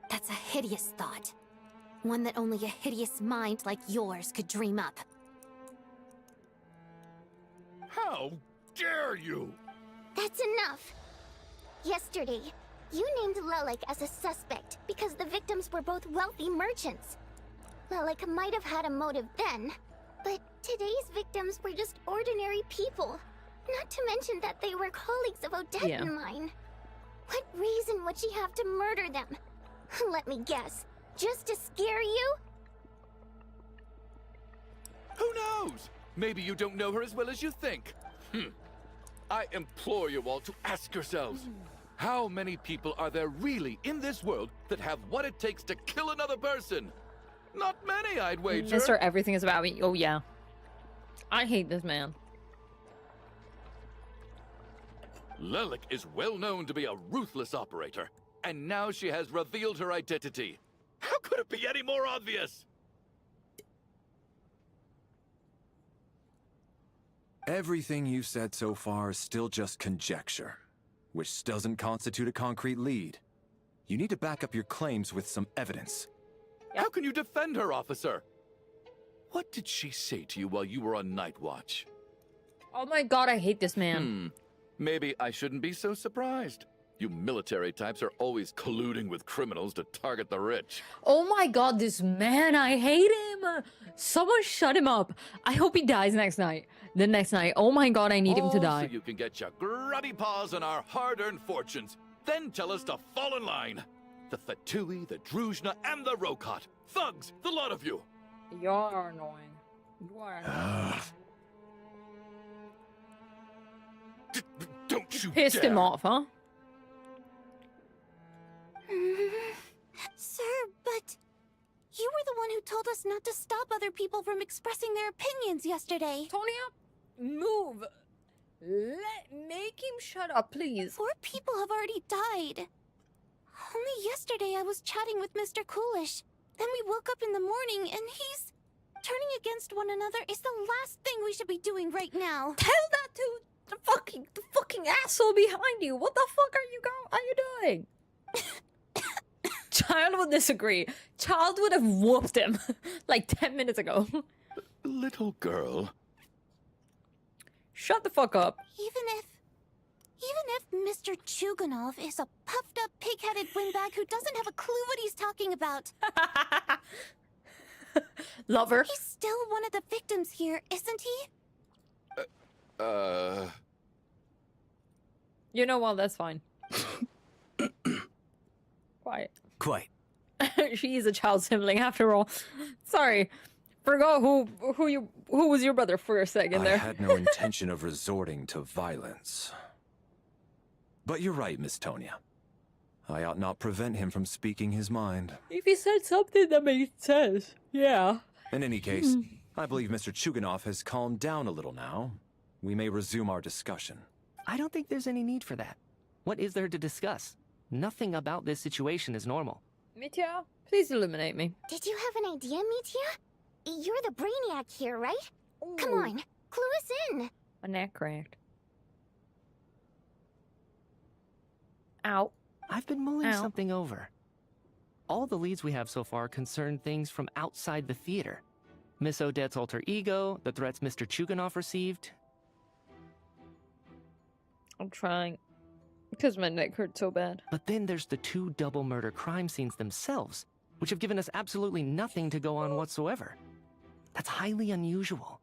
O: That's a hideous thought. One that only a hideous mind like yours could dream up.
K: How dare you?
J: That's enough. Yesterday, you named Lelik as a suspect because the victims were both wealthy merchants. Lelik might have had a motive then, but today's victims were just ordinary people. Not to mention that they were colleagues of Odette and mine. What reason would she have to murder them? Let me guess. Just to scare you?
K: Who knows? Maybe you don't know her as well as you think. I implore you all to ask yourselves, how many people are there really in this world that have what it takes to kill another person? Not many, I'd wager.
A: Mr. Everything is about me. Oh, yeah. I hate this man.
K: Lelik is well known to be a ruthless operator, and now she has revealed her identity. How could it be any more obvious?
H: Everything you've said so far is still just conjecture, which doesn't constitute a concrete lead. You need to back up your claims with some evidence.
K: How can you defend her, officer? What did she say to you while you were on night watch?
A: Oh my god, I hate this man.
K: Maybe I shouldn't be so surprised. You military types are always colluding with criminals to target the rich.
A: Oh my god, this man, I hate him. Someone shut him up. I hope he dies next night. The next night. Oh my god, I need him to die.
K: So you can get your grubby paws on our hard-earned fortunes. Then tell us to fall in line. The Fatui, the Druzhna, and the Rokot. Thugs, the lot of you.
A: You're annoying. You are annoying.
K: Don't you
A: Pissed
K: dare.
A: him off, huh?
O: Sir, but you were the one who told us not to stop other people from expressing their opinions yesterday.
A: Tonya, move. Make him shut up, please.
O: 4 people have already died. Only yesterday I was chatting with Mr. Coolish. Then we woke up in the morning and he's... Turning against one another is the last thing we should be doing right now.
A: Tell that to the fucking asshole behind you. What the fuck are you doing? Child would disagree. Child would have whooped him like 10 minutes ago.
K: Little girl.
A: Shut the fuck up.
O: Even if Mr. Chuganov is a puffed-up, pig-headed windbag who doesn't have a clue what he's talking about.
A: Lover.
O: He's still one of the victims here, isn't he?
A: You know what? That's fine. Quiet.
M: Quite.
A: She's a child sibling after all. Sorry. Forgot who was your brother for a second there.
H: I had no intention of resorting to violence. But you're right, Miss Tonya. I ought not prevent him from speaking his mind.
A: If he said something that made sense, yeah.
H: In any case, I believe Mr. Chuganov has calmed down a little now. We may resume our discussion.
I: I don't think there's any need for that. What is there to discuss? Nothing about this situation is normal.
A: Mitya, please illuminate me.
J: Did you have an idea, Mitya? You're the brainiac here, right?
A: Ooh.
J: Come on, clue us in.
A: A neck cracked. Ow.
I: I've been mulling something over. All the leads we have so far concern things from outside the theater. Miss Odette's alter ego, the threats Mr. Chuganov received.
A: I'm trying. Because my neck hurts so bad.
I: But then there's the 2 double murder crime scenes themselves, which have given us absolutely nothing to go on whatsoever. That's highly unusual.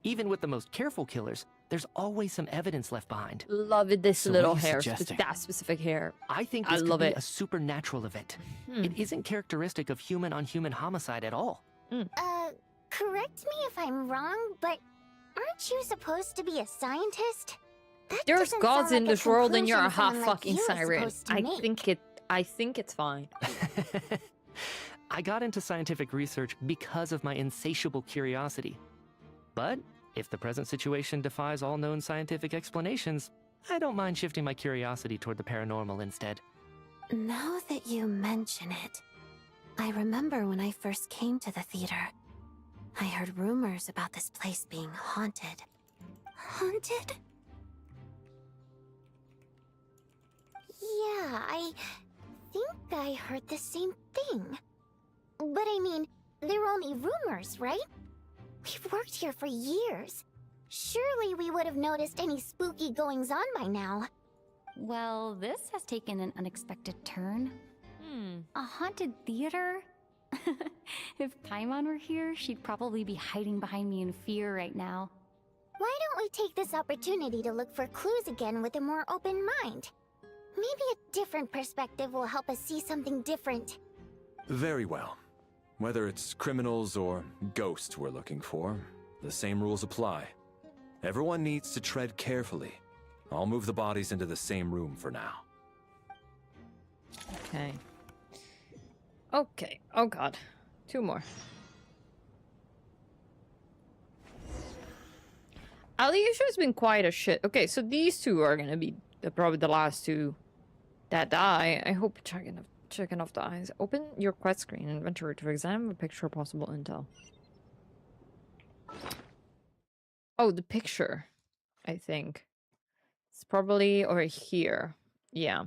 I: Even with the most careful killers, there's always some evidence left behind.
A: Love it, this
I: So
A: little
I: what are you
A: hair.
I: suggesting?
A: That specific hair.
I: I think
A: I
I: this could
A: love
I: be
A: it.
I: a supernatural event. It isn't characteristic of human-on-human homicide at all.
J: Correct me if I'm wrong, but aren't you supposed to be a scientist? That
A: There's
J: doesn't
A: gods
J: sound
A: in
J: like a
A: this world and you're a
J: conclusion
A: hot
J: someone like
A: fucking
J: you is
A: siren.
J: supposed to make.
A: I think it's fine.
I: I got into scientific research because of my insatiable curiosity. But if the present situation defies all known scientific explanations, I don't mind shifting my curiosity toward the paranormal instead.
O: Now that you mention it, I remember when I first came to the theater. I heard rumors about this place being haunted. Haunted?
J: Yeah, I think I heard the same thing. But I mean, they're only rumors, right? We've worked here for years. Surely we would have noticed any spooky goings-on by now.
B: Well, this has taken an unexpected turn. A haunted theater? If Paimon were here, she'd probably be hiding behind me in fear right now.
J: Why don't we take this opportunity to look for clues again with a more open mind? Maybe a different perspective will help us see something different.
H: Very well. Whether it's criminals or ghosts we're looking for, the same rules apply. Everyone needs to tread carefully. I'll move the bodies into the same room for now.
A: Okay. Okay. Oh god. 2 more. Alicia has been quiet as shit. Okay, so these 2 are gonna be probably the last 2 that die. I hope you're checking off the eyes. Open your quest screen inventory to examine a picture of possible intel. Oh, the picture. I think. It's probably over here. Yeah.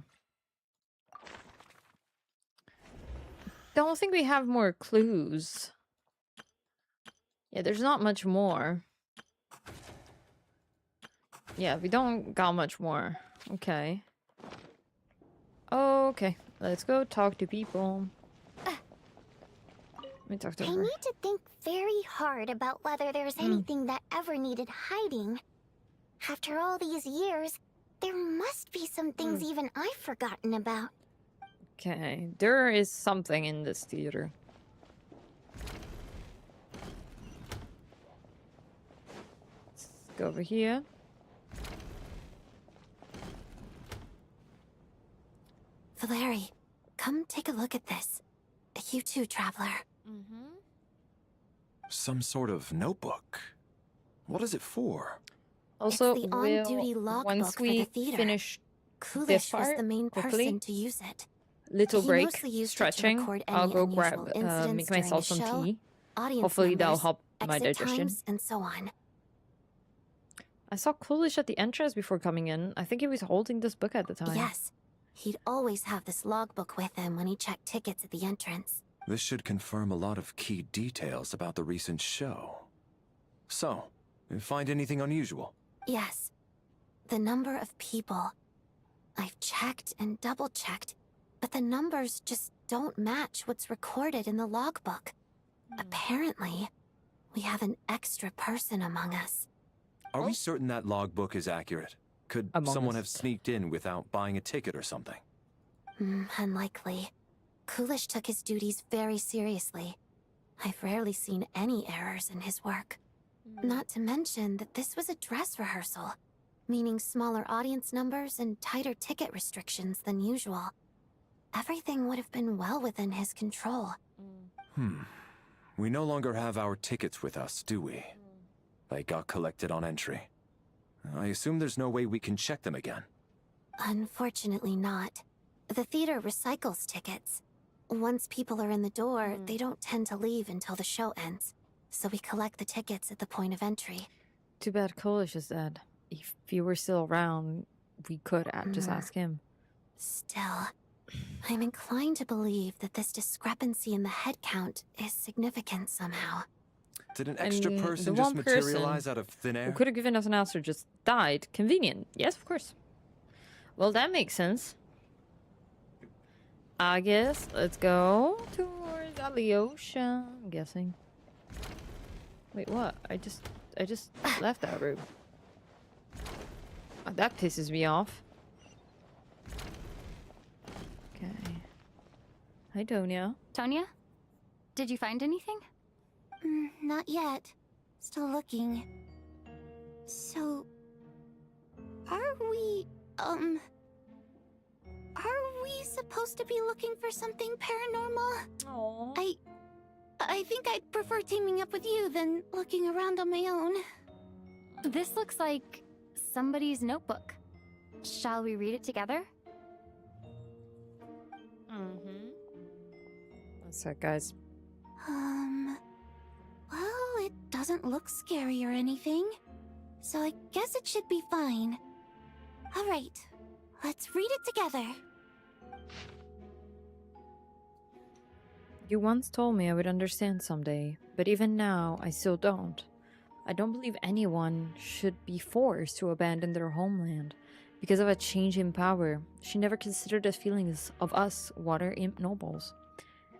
A: Don't think we have more clues. Yeah, there's not much more. Yeah, we don't got much more. Okay. Okay, let's go talk to people. Let me talk to
J: I
A: her.
J: need to think very hard about whether there's anything that ever needed hiding. After all these years, there must be some things even I've forgotten about.
A: Okay, there is something in this theater. Let's go over here.
O: Valeri, come take a look at this. You too, traveler.
H: Some sort of notebook. What is it for?
A: Also,
O: it's the on-duty logbook
A: once
O: for
A: we
O: the theater.
A: finish
O: Coolish
A: this
O: was
A: part,
O: the main
A: quickly,
O: person to use it.
A: little
O: He
A: break,
O: mostly used it to
A: stretching.
O: record
A: I'll
O: any
A: go
O: unusual
A: grab,
O: incidents
A: make
O: during
A: myself
O: the
A: some
O: show,
A: tea.
O: audience
A: Hopefully that'll
O: numbers,
A: help my
O: exit
A: digestion.
O: times, and so on.
A: I saw Coolish at the entrance before coming in. I think he was holding this book at the time.
O: Yes, he'd always have this logbook with him when he checked tickets at the entrance.
H: This should confirm a lot of key details about the recent show. So, you find anything unusual?
O: Yes. The number of people. I've checked and double-checked, but the numbers just don't match what's recorded in the logbook. Apparently, we have an extra person among us.
H: Are we certain that logbook is accurate? Could someone have sneaked in without buying a ticket or something?
O: Unlikely. Coolish took his duties very seriously. I've rarely seen any errors in his work. Not to mention that this was a dress rehearsal, meaning smaller audience numbers and tighter ticket restrictions than usual. Everything would have been well within his control.
H: We no longer have our tickets with us, do we? They got collected on entry. I assume there's no way we can check them again.
O: Unfortunately not. The theater recycles tickets. Once people are in the door, they don't tend to leave until the show ends. So we collect the tickets at the point of entry.
A: Too bad Coolish is dead. If he were still around, we could just ask him.
O: Still, I'm inclined to believe that this discrepancy in the head count is significant somehow.
H: Did an extra person just materialize out of thin air?
A: Who could have given us an answer just died. Convenient. Yes, of course. Well, that makes sense. I guess let's go towards Alyosha, I'm guessing. Wait, what? I just left that room. Oh, that pisses me off. Okay. Hi, Tonya.
B: Tonya? Did you find anything?
J: Not yet. Still looking. So... Are we supposed to be looking for something paranormal?
A: Aww.
J: I think I'd prefer teaming up with you than looking around on my own.
B: This looks like somebody's notebook. Shall we read it together?
A: One sec, guys.
J: Well, it doesn't look scary or anything. So I guess it should be fine. Alright, let's read it together.
A: You once told me I would understand someday, but even now, I still don't. I don't believe anyone should be forced to abandon their homeland because of a change in power. She never considered the feelings of us water imp nobles.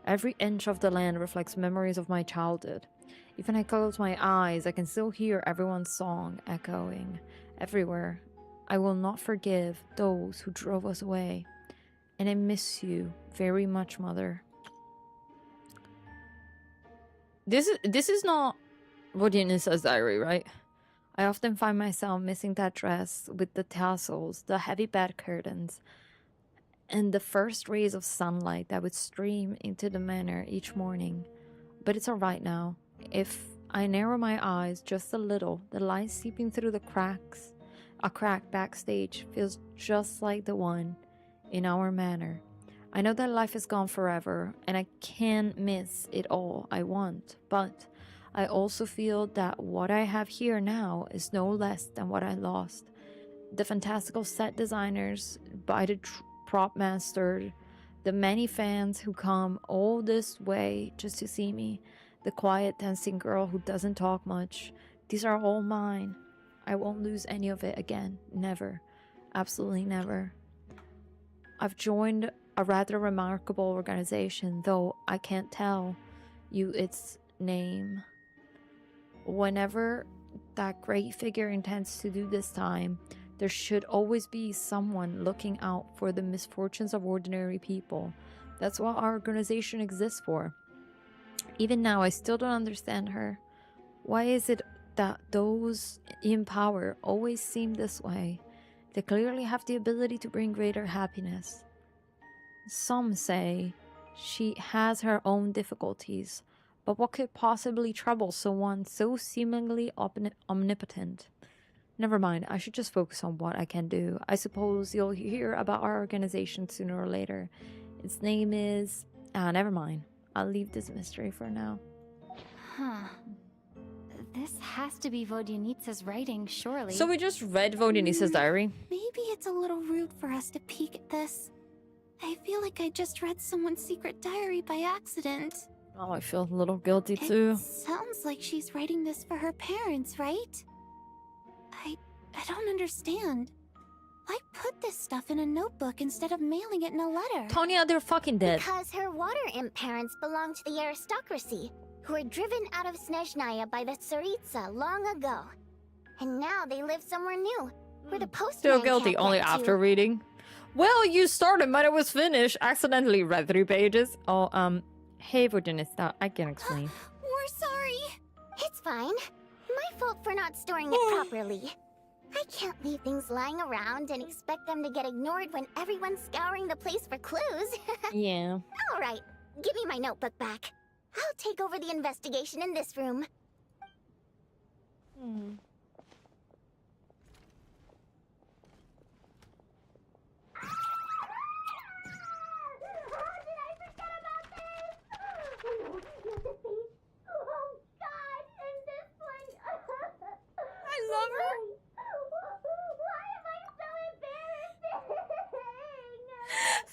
A: Every inch of the land reflects memories of my childhood. Even I close my eyes, I can still hear everyone's song echoing everywhere. I will not forgive those who drove us away. And I miss you very much, Mother. This is not Vodyanissa's diary, right? I often find myself missing that dress with the tassels, the heavy bed curtains, and the first rays of sunlight that would stream into the manor each morning. But it's alright now. If I narrow my eyes just a little, the light seeping through the cracks, a crack backstage feels just like the one in our manor. I know that life is gone forever, and I can't miss it all I want, but I also feel that what I have here now is no less than what I lost. The fantastical set designers, by the prop master, the many fans who come all this way just to see me, the quiet dancing girl who doesn't talk much, these are all mine. I won't lose any of it again. Never. Absolutely never. I've joined a rather remarkable organization, though I can't tell you its name. Whenever that great figure intends to do this time, There should always be someone looking out for the misfortunes of ordinary people. That's what our organization exists for. Even now, I still don't understand her. Why is it that those in power always seem this way? They clearly have the ability to bring greater happiness. Some say she has her own difficulties, but what could possibly trouble someone so seemingly omnipotent? Never mind, I should just focus on what I can do. I suppose you'll hear about our organization sooner or later. Its name is... never mind. I'll leave this mystery for now.
B: Huh. This has to be Vodyanitsa's writing, surely.
A: So we just read Vodyanitsa's diary?
O: Maybe it's a little rude for us to peek at this. I feel like I just read someone's secret diary by accident.
A: Oh, I feel a little guilty too.
O: It sounds like she's writing this for her parents, right? I don't understand. Why put this stuff in a notebook instead of mailing it in a letter?
A: Tonya, they're fucking dead.
J: Because her water imp parents belonged to the aristocracy, who were driven out of Snezhnaya by the Tsaritsa long ago. And now they live somewhere new, where the postman
A: Still guilty,
J: can't
A: only
J: get
A: after
J: to.
A: reading. Well, you started, but it was finished. Accidentally read 3 pages. Oh, hey, Vodyanitsa, I can explain.
J: We're sorry. It's fine. My fault for not storing it properly. I can't leave things lying around and expect them to get ignored when everyone's scouring the place for clues.
A: Yeah.
J: All right, give me my notebook back. I'll take over the investigation in this room.
E: I love her.
J: Why am I so embarrassing?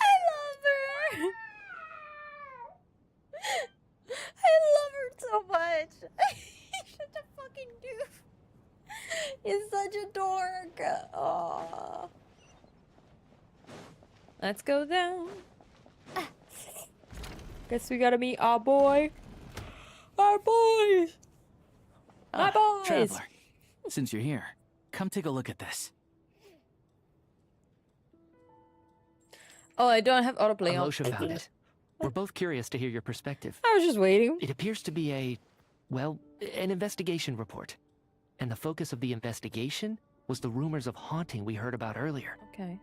A: I love her. I love her so much. He's such a fucking doof. He's such a dork. Aww. Let's go down. Guess we gotta meet our boy. Our boys. Our boys.
N: Traveler, since you're here, come take a look at this.
A: Oh, I don't have autoplay on.
I: Alosha found it. We're both curious to hear your perspective.
A: I was just waiting.
I: It appears to be an investigation report. And the focus of the investigation was the rumors of haunting we heard about earlier.
A: Okay.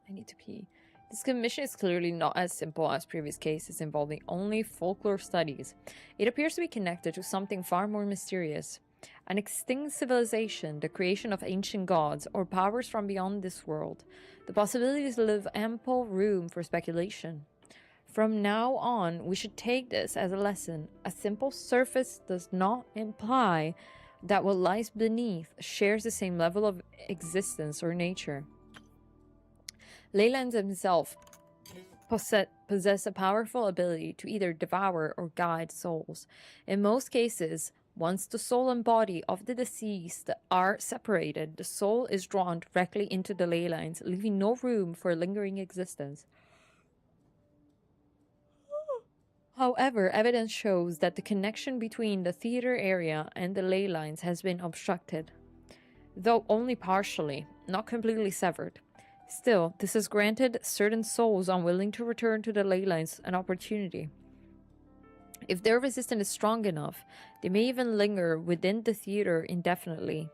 A: I need to pee. This commission is clearly not as simple as previous cases involving only folklore studies. It appears to be connected to something far more mysterious. An extinct civilization, the creation of ancient gods, or powers from beyond this world. The possibilities leave ample room for speculation. From now on, we should take this as a lesson. A simple surface does not imply that what lies beneath shares the same level of existence or nature. Leylands himself possess a powerful ability to either devour or guide souls. In most cases, once the soul and body of the deceased are separated, the soul is drawn directly into the ley lines, leaving no room for lingering existence. However, evidence shows that the connection between the theater area and the ley lines has been obstructed, though only partially, not completely severed. Still, this has granted certain souls unwilling to return to the ley lines an opportunity. If their resistance is strong enough, they may even linger within the theater indefinitely.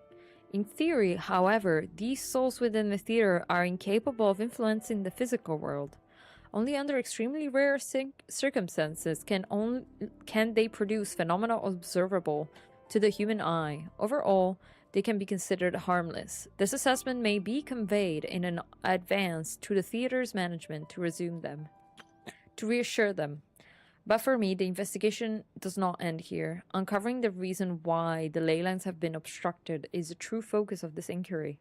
A: In theory, however, these souls within the theater are incapable of influencing the physical world. Only under extremely rare circumstances can they produce phenomena observable to the human eye. Overall, they can be considered harmless. This assessment may be conveyed in an advance to the theater's management to reassure them. But for me, the investigation does not end here. Uncovering the reason why the ley lines have been obstructed is the true focus of this inquiry.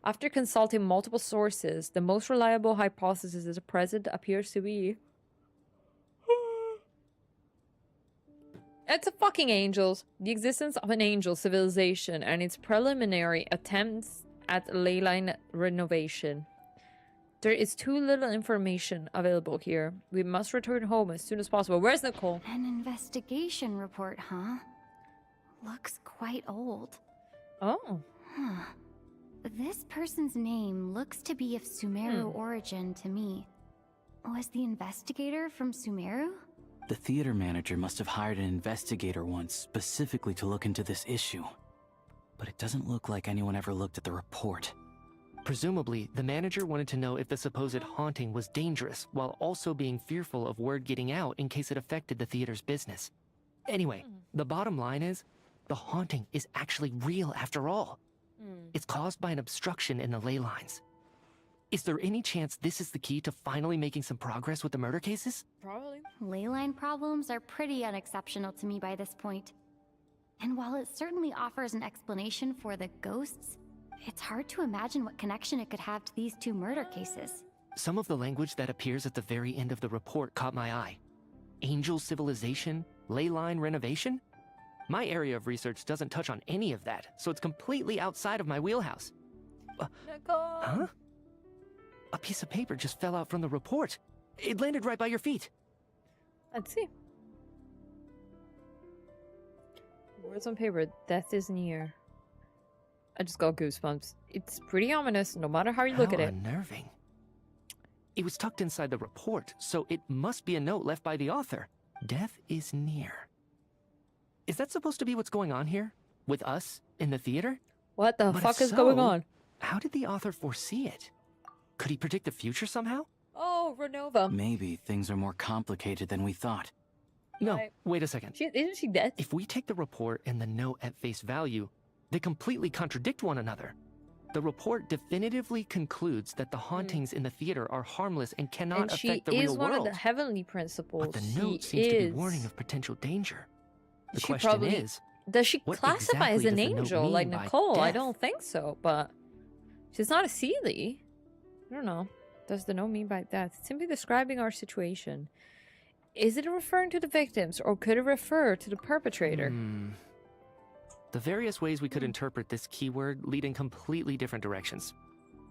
A: After consulting multiple sources, the most reliable hypothesis at present appears to be... It's a fucking angels. The existence of an angel civilization and its preliminary attempts at ley line renovation. There is too little information available here. We must return home as soon as possible. Where's Nicole?
B: An investigation report, huh? Looks quite old.
A: Oh.
B: Huh. This person's name looks to be of Sumeru origin to me. Was the investigator from Sumeru?
N: The theater manager must have hired an investigator once specifically to look into this issue. But it doesn't look like anyone ever looked at the report.
I: Presumably, the manager wanted to know if the supposed haunting was dangerous, while also being fearful of word getting out in case it affected the theater's business. Anyway, the bottom line is, the haunting is actually real after all. It's caused by an obstruction in the ley lines. Is there any chance this is the key to finally making some progress with the murder cases?
A: Probably.
B: Ley line problems are pretty unexceptional to me by this point. And while it certainly offers an explanation for the ghosts, it's hard to imagine what connection it could have to these two murder cases.
I: Some of the language that appears at the very end of the report caught my eye. Angel civilization, ley line renovation? My area of research doesn't touch on any of that, so it's completely outside of my wheelhouse. Huh? A piece of paper just fell out from the report. It landed right by your feet.
A: Let's see. Words on paper. Death is near. I just got goosebumps. It's pretty ominous, no matter how you look at it.
I: Unnerving. It was tucked inside the report, so it must be a note left by the author. Death is near. Is that supposed to be what's going on here? With us in the theater?
A: What the
I: But
A: fuck
I: if
A: is going
I: so,
A: on?
I: How did the author foresee it? Could he predict the future somehow?
A: Oh, Renova.
N: Maybe things are more complicated than we thought.
I: No, wait a second.
A: Isn't she dead?
I: If we take the report and the note at face value, they completely contradict one another. The report definitively concludes that the hauntings in the theater are harmless and cannot affect the real world.
A: And she is one of the heavenly principles.
I: But the note seems to be warning of potential danger. The question is,
A: does she
I: what
A: classify as
I: exactly
A: an
I: does the note
A: angel like
I: mean by
A: Nicole? I
I: death?
A: don't think so, but she's not a Seelie. I don't know. Does the note mean by death? It's simply describing our situation. Is it referring to the victims, or could it refer to the perpetrator?
I: The various ways we could interpret this keyword lead in completely different directions.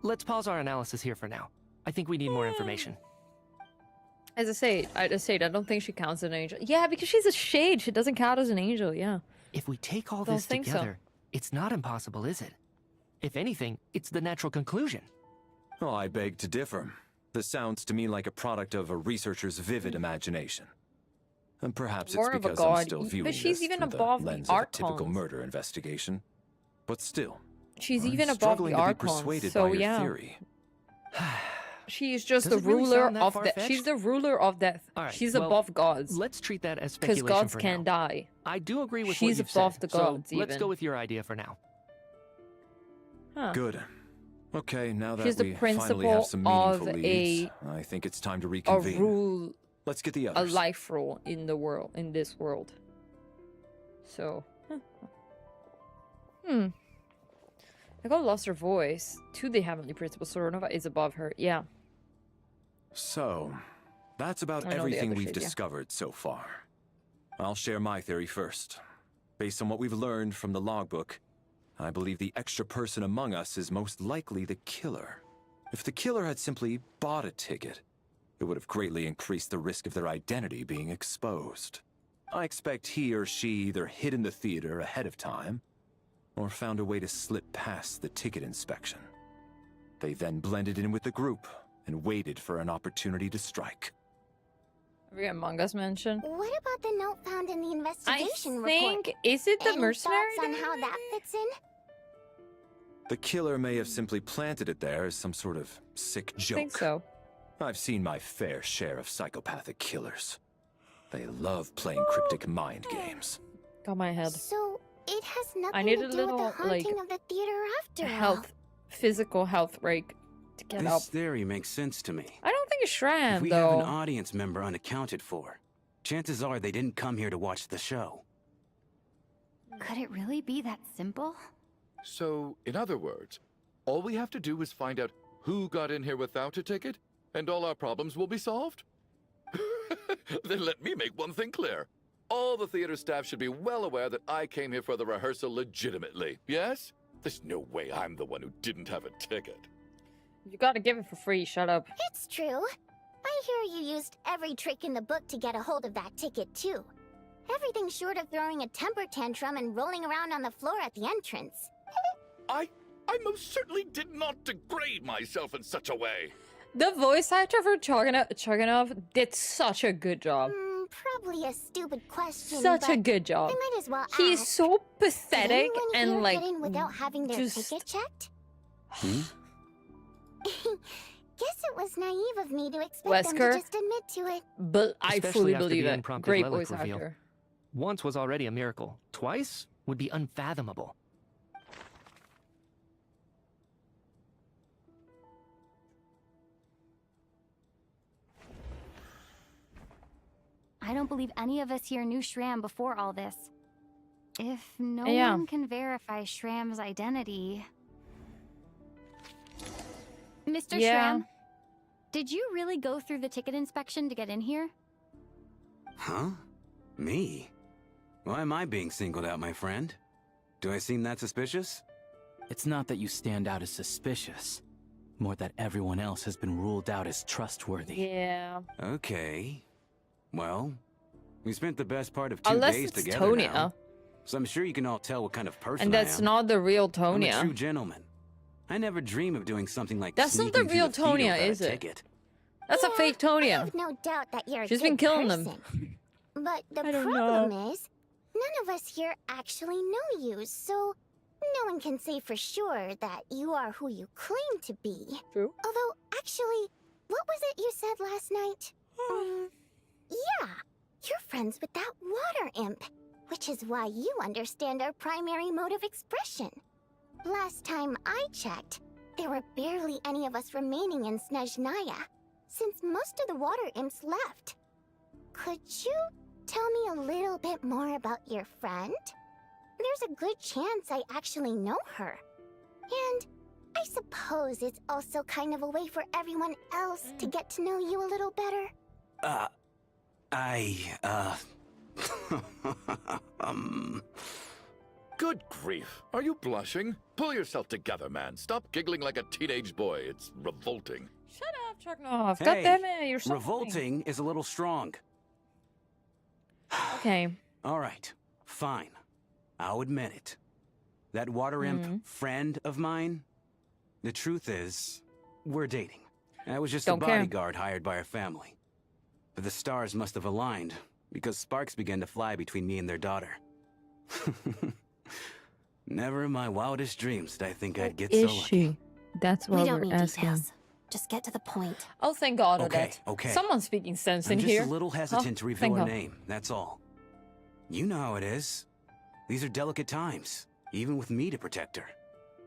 I: Let's pause our analysis here for now. I think we need more information.
A: As I don't think she counts as an angel. Yeah, because she's a shade. She doesn't count as an angel, yeah.
I: If we take all
A: Don't
I: this
A: think so.
I: together, it's not impossible, is it? If anything, it's the natural conclusion.
H: Oh, I beg to differ. This sounds to me like a product of a researcher's vivid imagination. And perhaps
A: More
H: it's
A: of a
H: because I'm
A: god,
H: still
A: but
H: viewing
A: she's
H: this
A: even
H: through
A: above
H: the
A: the
H: lens of a typical
A: Archons.
H: murder investigation. But still,
A: She's
H: I'm
A: even above
H: struggling
A: the
H: to be
A: Archons,
H: persuaded
A: so
H: by your
A: yeah.
H: theory.
A: She's just
I: Does
A: the
I: it really
A: ruler
I: sound that
A: of death.
I: far-fetched?
A: She's the ruler of death.
I: All right,
A: She's
I: well,
A: above gods.
I: Let's treat that as
A: Because
I: speculation
A: gods
I: for
A: can
I: now.
A: die.
I: I do agree with
A: She's
I: what you've
A: above
I: said,
A: the
I: so
A: gods,
I: let's
A: even.
I: go with your idea for now.
A: Huh.
H: Good. Okay, now that
A: She's the
H: we finally
A: principal
H: have some
A: of
H: meaningful leads, I think it's time to reconvene.
A: rule,
H: Let's get the
A: a
H: others.
A: life rule in the world, in this world. So, Nicole lost her voice to the heavenly principle, so Renova is above her. Yeah.
H: So, that's about
A: I know the
H: everything
A: other
H: we've
A: shit, yeah.
H: discovered so far. I'll share my theory first. Based on what we've learned from the logbook, I believe the extra person among us is most likely the killer. If the killer had simply bought a ticket, it would have greatly increased the risk of their identity being exposed. I expect he or she either hid in the theater ahead of time, or found a way to slip past the ticket inspection. They then blended in with the group and waited for an opportunity to strike.
A: Every Among Us mention.
J: What about the note found in the investigation report?
A: think, is it the
J: Any
A: mercenary?
J: thoughts on how that fits in?
H: The killer may have simply planted it there as some sort of sick joke.
A: I think so.
H: I've seen my fair share of psychopathic killers. They love playing cryptic mind games.
A: Got my head.
J: So it has nothing
A: I need
J: to
A: a
J: do
A: little,
J: with the haunting of the theater after all.
A: Physical health break to get
M: This
A: up.
M: theory makes sense to me.
A: I don't think it's Shram,
M: If we
A: though.
M: have an audience member unaccounted for, chances are they didn't come here to watch the show.
B: Could it really be that simple?
K: So, in other words, all we have to do is find out who got in here without a ticket, and all our problems will be solved? Then let me make one thing clear. All the theater staff should be well aware that I came here for the rehearsal legitimately, yes? There's no way I'm the one who didn't have a ticket.
A: You gotta give it for free, shut up.
J: It's true. I hear you used every trick in the book to get a hold of that ticket, too. Everything short of throwing a temper tantrum and rolling around on the floor at the entrance.
K: I most certainly did not degrade myself in such a way.
A: The voice actor for Choganov did such a good job.
J: Probably a stupid question.
A: Such a
J: but
A: good job.
J: I might as well
A: He's
J: ask.
A: so pathetic
J: Did anyone
A: and
J: here
A: like
J: get in without having their
A: just...
J: ticket checked?
M: Hmm?
J: Guess it was naive of me to expect
A: Wesker,
J: them to just admit to it.
A: but I
I: Especially
A: fully
I: after
A: believe
I: the
A: it.
I: impromptu
A: Great
I: relic
A: voice
I: reveal.
A: actor.
I: Once was already a miracle. Twice would be unfathomable.
B: I don't believe any of us here knew Shram before all this. If no
A: Yeah.
B: one can verify Shram's identity... Mr.
A: Yeah.
B: Shram, did you really go through the ticket inspection to get in here?
M: Huh? Me? Why am I being singled out, my friend? Do I seem that suspicious?
N: It's not that you stand out as suspicious, more that everyone else has been ruled out as trustworthy.
A: Yeah.
M: Okay. Well, we spent the best part of 2
A: Unless
M: days
A: it's
M: together
A: Tonya.
M: now, so I'm sure you can all tell what kind of person
A: And that's
M: I am.
A: not the real
M: I'm a
A: Tonya.
M: true gentleman. I never dream of doing something like
A: That's not
M: sneaking
A: the
M: through
A: real
M: theater
A: Tonya,
M: without a
A: is it?
M: ticket.
A: That's a fake
J: I
A: Tonya.
J: have no doubt that you're a
A: She's
J: good
A: been killing
J: person.
A: them.
J: But the
A: I don't
J: problem
A: know.
J: is, none of us here actually know you, so no one can say for sure that you are who you claim to be.
A: True.
J: Although, actually, what was it you said last night? Yeah, you're friends with that water imp, which is why you understand our primary mode of expression. Last time I checked, there were barely any of us remaining in Snezhnaya, since most of the water imps left. Could you tell me a little bit more about your friend? There's a good chance I actually know her. And I suppose it's also kind of a way for everyone else to get to know you a little better.
K: Good grief. Are you blushing? Pull yourself together, man. Stop giggling like a teenage boy. It's revolting.
A: Shut up, Choganov.
M: Hey,
A: God damn it, you're so
M: revolting is a little strong.
A: Okay.
M: All right, fine. I'll admit it. That water imp friend of mine, the truth is, we're dating. I was just
A: Don't
M: a
A: care.
M: bodyguard hired by our family. But the stars must have aligned, because sparks began to fly between me and their daughter. Never in my wildest dreams did I think I'd get so
A: Is
M: lucky.
A: she? That's what
O: We don't
A: we're
O: need
A: asking.
O: details. Just get to the point.
A: Oh, thank God,
M: Okay,
A: Odette.
M: okay.
A: Someone's speaking sense
M: I'm
A: in
M: just
A: here.
M: a little hesitant to
A: Oh,
M: reveal
A: thank
M: her
A: God.
M: name, that's all. You know how it is. These are delicate times, even with me to protect her.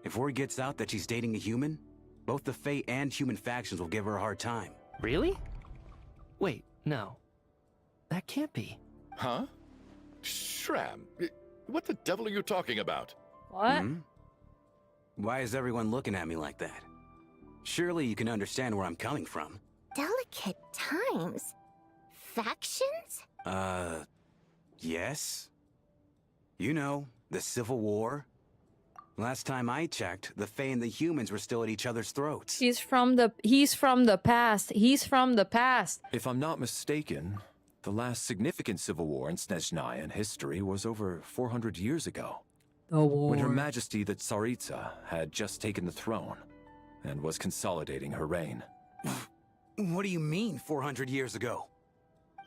M: If word gets out that she's dating a human, both the Fae and human factions will give her a hard time.
I: Really? Wait, no. That can't be.
K: Huh? Shram, what the devil are you talking about?
A: What?
M: Hmm? Why is everyone looking at me like that? Surely you can understand where I'm coming from.
J: Delicate times? Factions?
M: Yes? You know, the Civil War? Last time I checked, the Fae and the humans were still at each other's throats.
A: He's from the past. He's from the past.
H: If I'm not mistaken, the last significant civil war in Snezhnayan history was over 400 years ago.
A: The war.
H: When Her Majesty the Tsaritsa had just taken the throne and was consolidating her reign.
M: What do you mean, 400 years ago?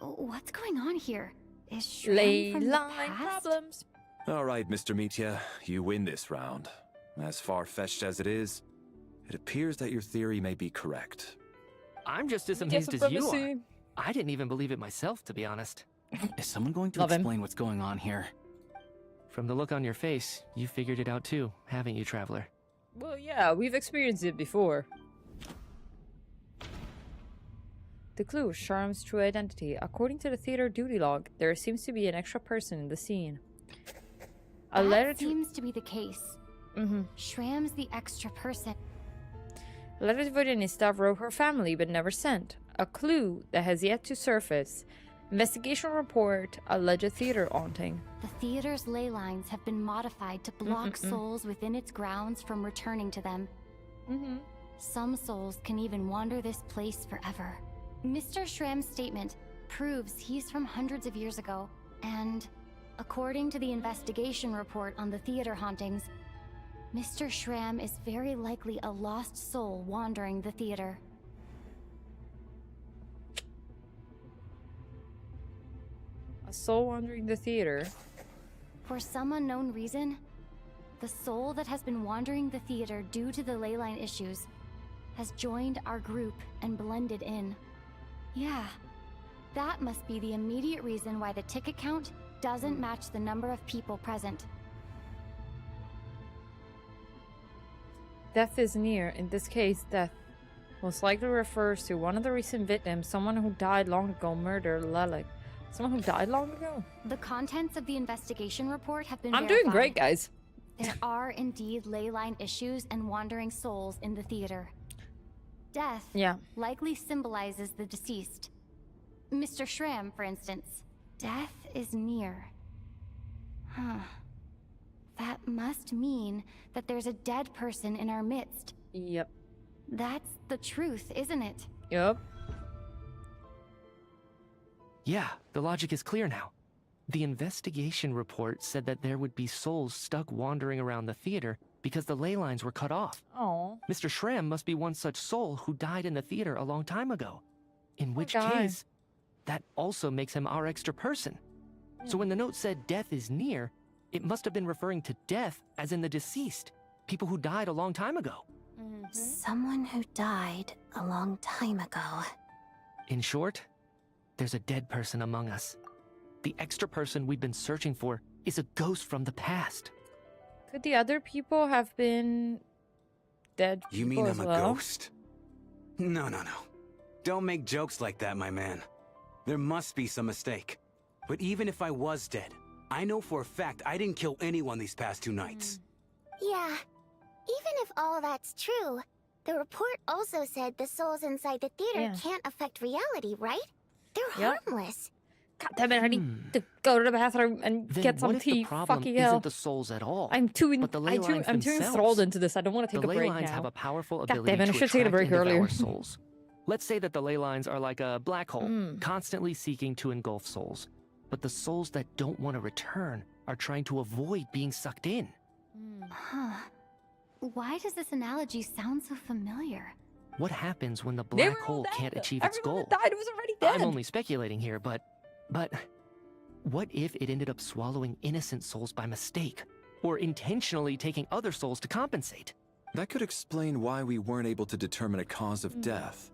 B: What's going on here? Is Shram from the
A: Leyline
B: past?
A: problems.
H: All right, Mr. Mitya, you win this round. As far-fetched as it is, it appears that your theory may be correct.
I: I'm just as
A: Media
I: amazed as you are.
A: supremacy.
I: I didn't even believe it myself, to be honest.
N: Is someone going to
A: Love him.
N: explain what's going on here?
I: From the look on your face, you figured it out too, haven't you, Traveler?
A: Well, yeah, we've experienced it before. The clue, Charm's true identity. According to the theater duty log, there seems to be an extra person in the scene. A letter
B: That
A: to...
B: seems to be the case. Shram's the extra person.
A: A letter to Vodinista wrote her family but never sent. A clue that has yet to surface. Investigation report, alleged theater haunting.
B: The theater's ley lines have been modified to block souls within its grounds from returning to them. Some souls can even wander this place forever. Mr. Shram's statement proves he's from hundreds of years ago, and according to the investigation report on the theater hauntings, Mr. Schramm is very likely a lost soul wandering the theater.
A: A soul wandering the theater.
B: For some unknown reason, the soul that has been wandering the theater due to the ley line issues has joined our group and blended in. Yeah, that must be the immediate reason why the ticket count doesn't match the number of people present.
A: Death is near. In this case, death most likely refers to one of the recent victims, someone who died long ago, murdered Lelek. Someone who died long ago?
B: The contents of the investigation report have been
A: I'm
B: verified.
A: doing great, guys.
B: There are indeed ley line issues and wandering souls in the theater. Death likely symbolizes the deceased. Mr. Schramm, for instance. Death is near. Huh. That must mean that there's a dead person in our midst.
A: Yep.
B: That's the truth, isn't it?
A: Yep.
I: Yeah, the logic is clear now. The investigation report said that there would be souls stuck wandering around the theater because the ley lines were cut off.
A: Oh.
I: Mr. Schramm must be one such soul who died in the theater a long time ago. In which
A: guy.
I: case, that also makes him our extra person. So when the note said death is near, it must have been referring to death as in the deceased, people who died a long time ago.
O: Someone who died a long time ago.
I: In short, there's a dead person among us. The extra person we've been searching for is a ghost from the past.
A: Could the other people have been dead?
M: You mean I'm
A: as
M: a
A: well?
M: ghost? No. Don't make jokes like that, my man. There must be some mistake. But even if I was dead, I know for a fact I didn't kill anyone these past 2 nights.
J: Yeah. Even if all that's true, the report also said the souls inside the theater can't affect reality, right? They're harmless.
A: God damn it, I need to go to the bathroom and
I: Then
A: get some
I: what if
A: tea.
I: the problem
A: Fucking hell.
I: isn't the souls at all?
A: I'm too
I: but the ley lines
A: I'm too
I: themselves?
A: enthralled into this. I don't want to take
I: the
A: a
I: ley
A: break
I: lines
A: now.
I: have a powerful
A: God
I: ability
A: damn it, I
I: to
A: should have taken a
I: attract
A: break
I: and
A: earlier.
I: devour souls. Let's say that the ley lines are like a black hole, constantly seeking to engulf souls. But the souls that don't want to return are trying to avoid being sucked in.
B: Huh. Why does this analogy sound so familiar?
I: What happens when the
A: They
I: black
A: were all
I: hole
A: dead.
I: can't achieve its
A: Everyone
I: goal?
A: that died was already dead.
I: I'm only speculating here, but what if it ended up swallowing innocent souls by mistake, or intentionally taking other souls to compensate?
H: That could explain why we weren't able to determine a cause of death.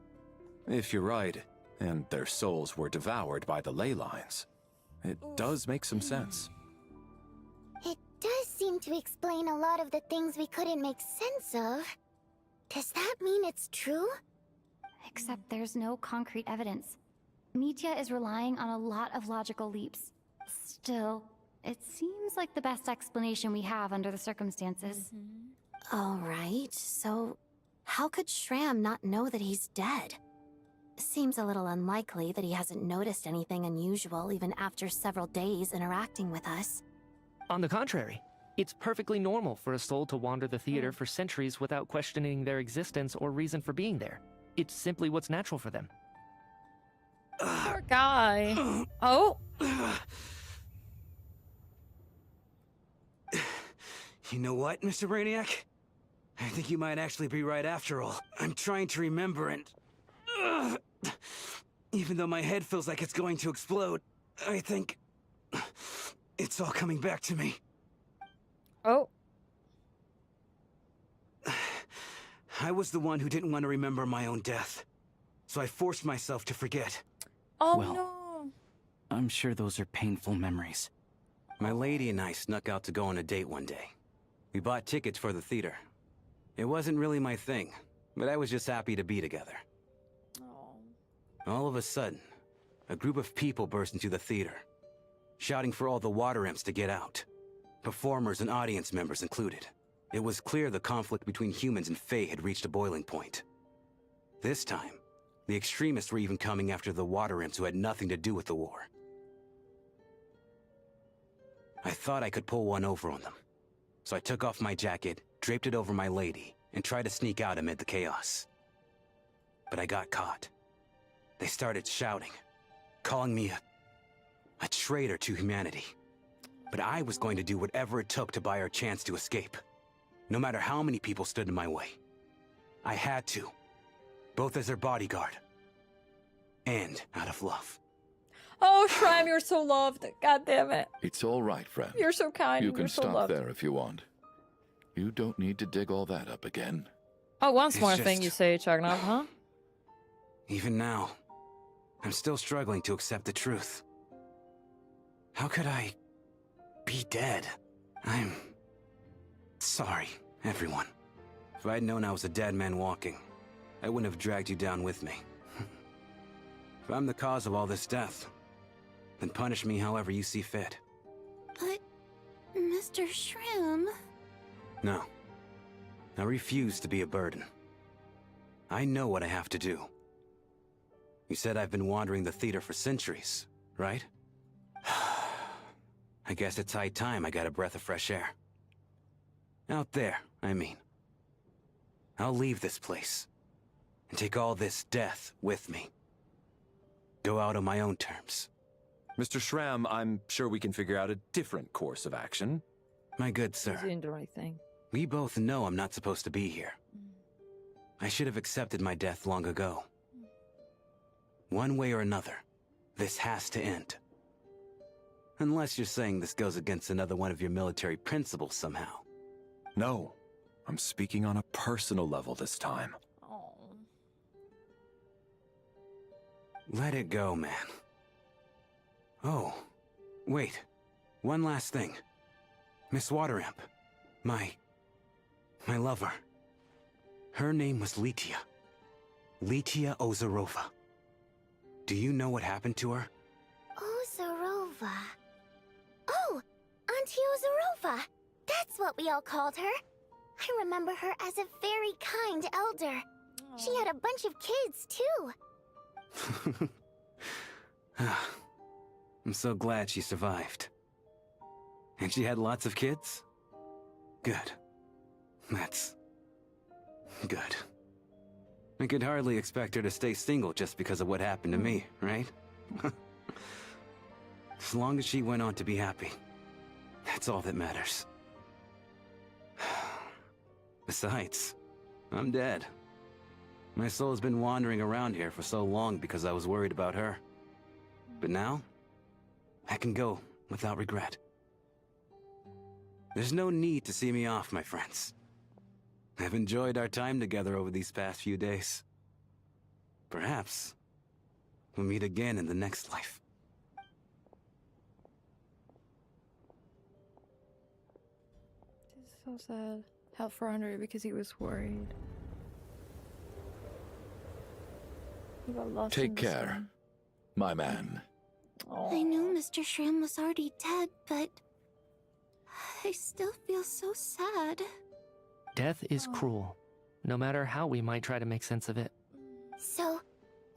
H: If you're right, and their souls were devoured by the ley lines, it does make some sense.
J: It does seem to explain a lot of the things we couldn't make sense of. Does that mean it's true?
B: Except there's no concrete evidence. Mitya is relying on a lot of logical leaps. Still, it seems like the best explanation we have under the circumstances.
O: All right, so how could Schramm not know that he's dead? Seems a little unlikely that he hasn't noticed anything unusual even after several days interacting with us.
I: On the contrary, it's perfectly normal for a soul to wander the theater for centuries without questioning their existence or reason for being there. It's simply what's natural for them.
A: Poor guy. Oh.
M: You know what, Mr. Brainiac? I think you might actually be right after all. I'm trying to remember and... even though my head feels like it's going to explode, I think... it's all coming back to me.
A: Oh.
M: I was the one who didn't want to remember my own death. So I forced myself to forget.
A: Oh
N: Well,
A: no.
N: I'm sure those are painful memories.
M: My lady and I snuck out to go on a date one day. We bought tickets for the theater. It wasn't really my thing, but I was just happy to be together. All of a sudden, a group of people burst into the theater, shouting for all the water imps to get out. Performers and audience members included. It was clear the conflict between humans and Fae had reached a boiling point. This time, the extremists were even coming after the water imps who had nothing to do with the war. I thought I could pull one over on them. So I took off my jacket, draped it over my lady, and tried to sneak out amid the chaos. But I got caught. They started shouting, calling me a traitor to humanity. But I was going to do whatever it took to buy our chance to escape. no matter how many people stood in my way. I had to, both as her bodyguard and out of love.
A: Oh, Shram, you're so loved. God damn it.
K: It's all right, friend.
A: You're so kind.
K: You can
A: you're so
K: stop
A: loved.
K: there if you want. You don't need to dig all that up again.
A: Oh, one more
M: It's
A: thing
M: just-
A: you say, Chagnov, huh?
M: Even now, I'm still struggling to accept the truth. How could I be dead? I'm sorry, everyone. If I'd known I was a dead man walking, I wouldn't have dragged you down with me. If I'm the cause of all this death, then punish me however you see fit.
O: But, Mr. Shroom...
M: No. I refuse to be a burden. I know what I have to do. You said I've been wandering the theater for centuries, right? I guess it's high time I got a breath of fresh air. Out there, I mean. I'll leave this place and take all this death with me. Go out on my own terms.
H: Mr. Shram, I'm sure we can figure out a different course of action.
M: My good sir,
A: He's doing the right thing.
M: we both know I'm not supposed to be here. I should have accepted my death long ago. One way or another, this has to end. Unless you're saying this goes against another one of your military principles somehow.
H: No, I'm speaking on a personal level this time.
A: Oh.
M: Let it go, man. Oh, wait. One last thing. Miss Wateramp. My lover. Her name was Litia. Litia Ozarova. Do you know what happened to her?
J: Ozarova. Oh, Auntie Ozarova. That's what we all called her. I remember her as a very kind elder. She had a bunch of kids, too.
M: I'm so glad she survived. And she had lots of kids? Good. That's... good. I could hardly expect her to stay single just because of what happened to me, right? As long as she went on to be happy, that's all that matters. Besides, I'm dead. My soul's been wandering around here for so long because I was worried about her. But now, I can go without regret. There's no need to see me off, my friends. I've enjoyed our time together over these past few days. Perhaps we'll meet again in the next life.
A: This is so sad. Held for Henry because he was worried. He got lost in
K: Take
A: the
K: care,
A: storm.
K: my man.
O: I knew Mr. Shrim was already dead, but... I still feel so sad.
I: Death is cruel, no matter how we might try to make sense of it.
J: So,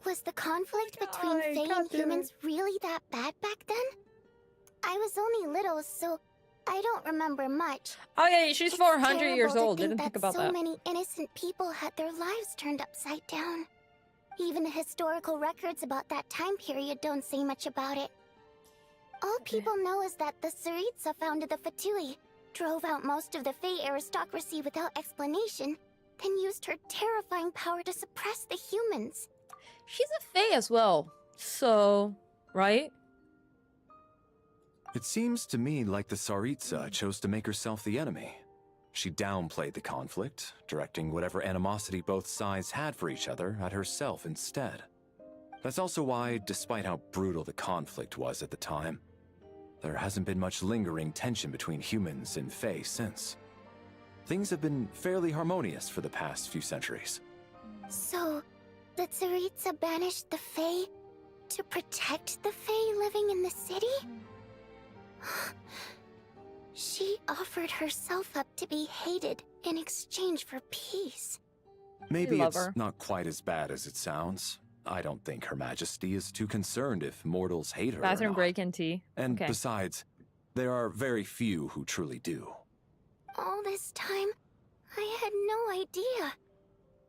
J: was the conflict between
A: God,
J: Fae
A: God
J: and
A: damn it.
J: humans really that bad back then? I was only little, so I don't remember much.
A: Oh yeah, she's
J: It's
A: 400 years
J: terrible to
A: old.
J: think
A: Didn't think about
J: so
A: that.
J: many innocent people had their lives turned upside down. Even the historical records about that time period don't say much about it. All people know is that the Tsaritsa founded the Fatui, drove out most of the Fae aristocracy without explanation, then used her terrifying power to suppress the humans.
A: She's a Fae as well. So, right?
H: It seems to me like the Tsaritsa chose to make herself the enemy. She downplayed the conflict, directing whatever animosity both sides had for each other at herself instead. That's also why, despite how brutal the conflict was at the time, there hasn't been much lingering tension between humans and Fae since. Things have been fairly harmonious for the past few centuries.
J: So, the Tsaritsa banished the Fae to protect the Fae living in the city? She offered herself up to be hated in exchange for peace.
H: Maybe
A: love
H: it's
A: her.
H: not quite as bad as it sounds. I don't think Her Majesty is too concerned if mortals hate her or
A: Bathroom
H: not.
A: break and tea.
H: And
A: Okay.
H: besides, there are very few who truly do.
J: All this time, I had no idea.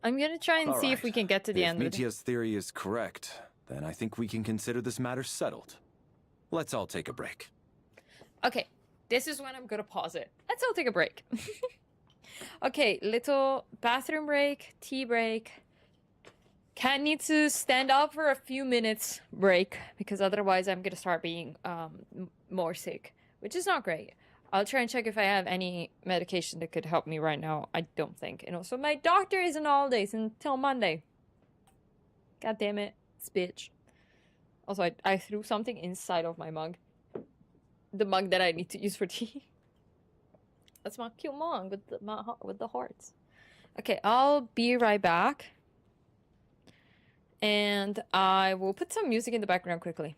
A: I'm gonna try and
H: All
A: see if
H: right.
A: we can get to the
H: If
A: end of it.
H: Mitia's theory is correct, then I think we can consider this matter settled. Let's all take a break.
A: Okay, this is when I'm gonna pause it. Let's all take a break. Okay, little bathroom break, tea break. Cat needs to stand up for a few minutes break because otherwise I'm gonna start being more sick, which is not great. I'll try and check if I have any medication that could help me right now. I don't think. And also my doctor isn't all days until Monday. God damn it, this bitch. Also, I threw something inside of my mug. The mug that I need to use for tea. That's my cute mug with the hearts. Okay, I'll be right back. And I will put some music in the background quickly.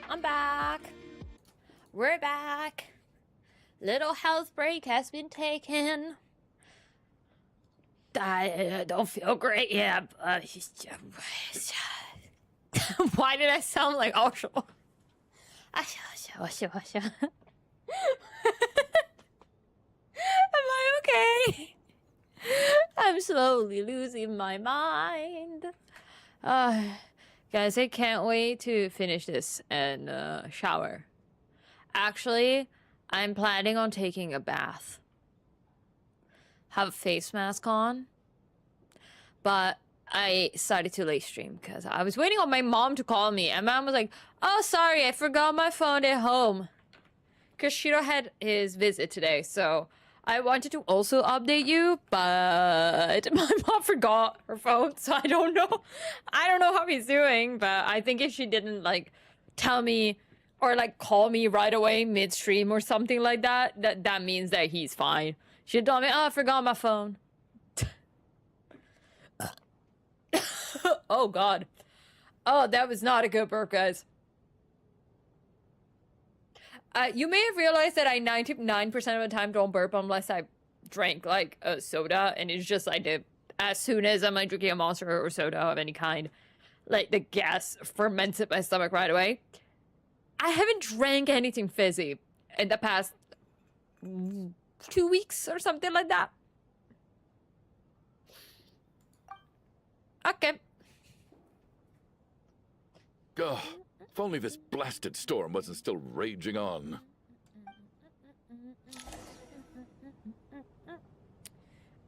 A: I'm back. We're back. Little health break has been taken. I don't feel great yet, but why did I sound like Archon? Am I okay? I'm slowly losing my mind. Guys, I can't wait to finish this and shower. Actually, I'm planning on taking a bath. Have a face mask on. But I decided to late stream because I was waiting on my mom to call me. And mom was like, oh, sorry, I forgot my phone at home. Because Shiro had his visit today, so I wanted to also update you, but my mom forgot her phone, so I don't know. I don't know how he's doing, but I think if she didn't, like, tell me or, like, call me right away midstream or something like that, that means that he's fine. She told me, oh, I forgot my phone. Oh, God. Oh, that was not a good burp, guys. You may have realized that I 99% of the time don't burp unless I drank, like, a soda. And it's just like, as soon as I'm, like, drinking a Monster or soda of any kind, like, the gas ferments in my stomach right away. I haven't drank anything fizzy in the past 2 weeks or something like that. Okay.
K: Ugh, if only this blasted storm wasn't still raging on.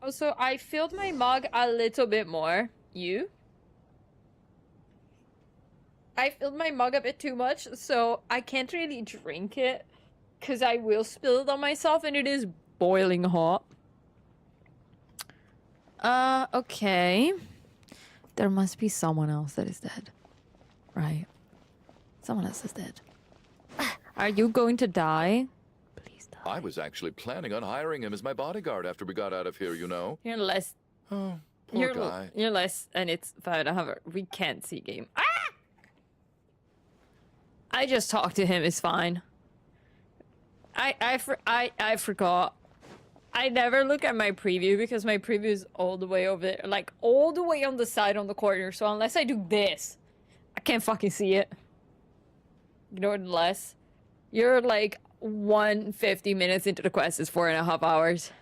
A: Also, I filled my mug a little bit more. You? I filled my mug a bit too much, so I can't really drink it. Because I will spill it on myself, and it is boiling hot. Okay. There must be someone else that is dead. Right. Someone else is dead. Are you going to die? Please die.
K: I was actually planning on hiring him as my bodyguard after we got out of here, you know.
A: You're less...
K: Oh, poor guy.
A: You're less, and it's fine. We can't see game. Ah! I just talked to him. It's fine. I forgot. I never look at my preview because my preview is all the way over there. Like, all the way on the side on the corner. So unless I do this, I can't fucking see it. Ignore the less. You're like 150 minutes into the quest is 4.5 hours.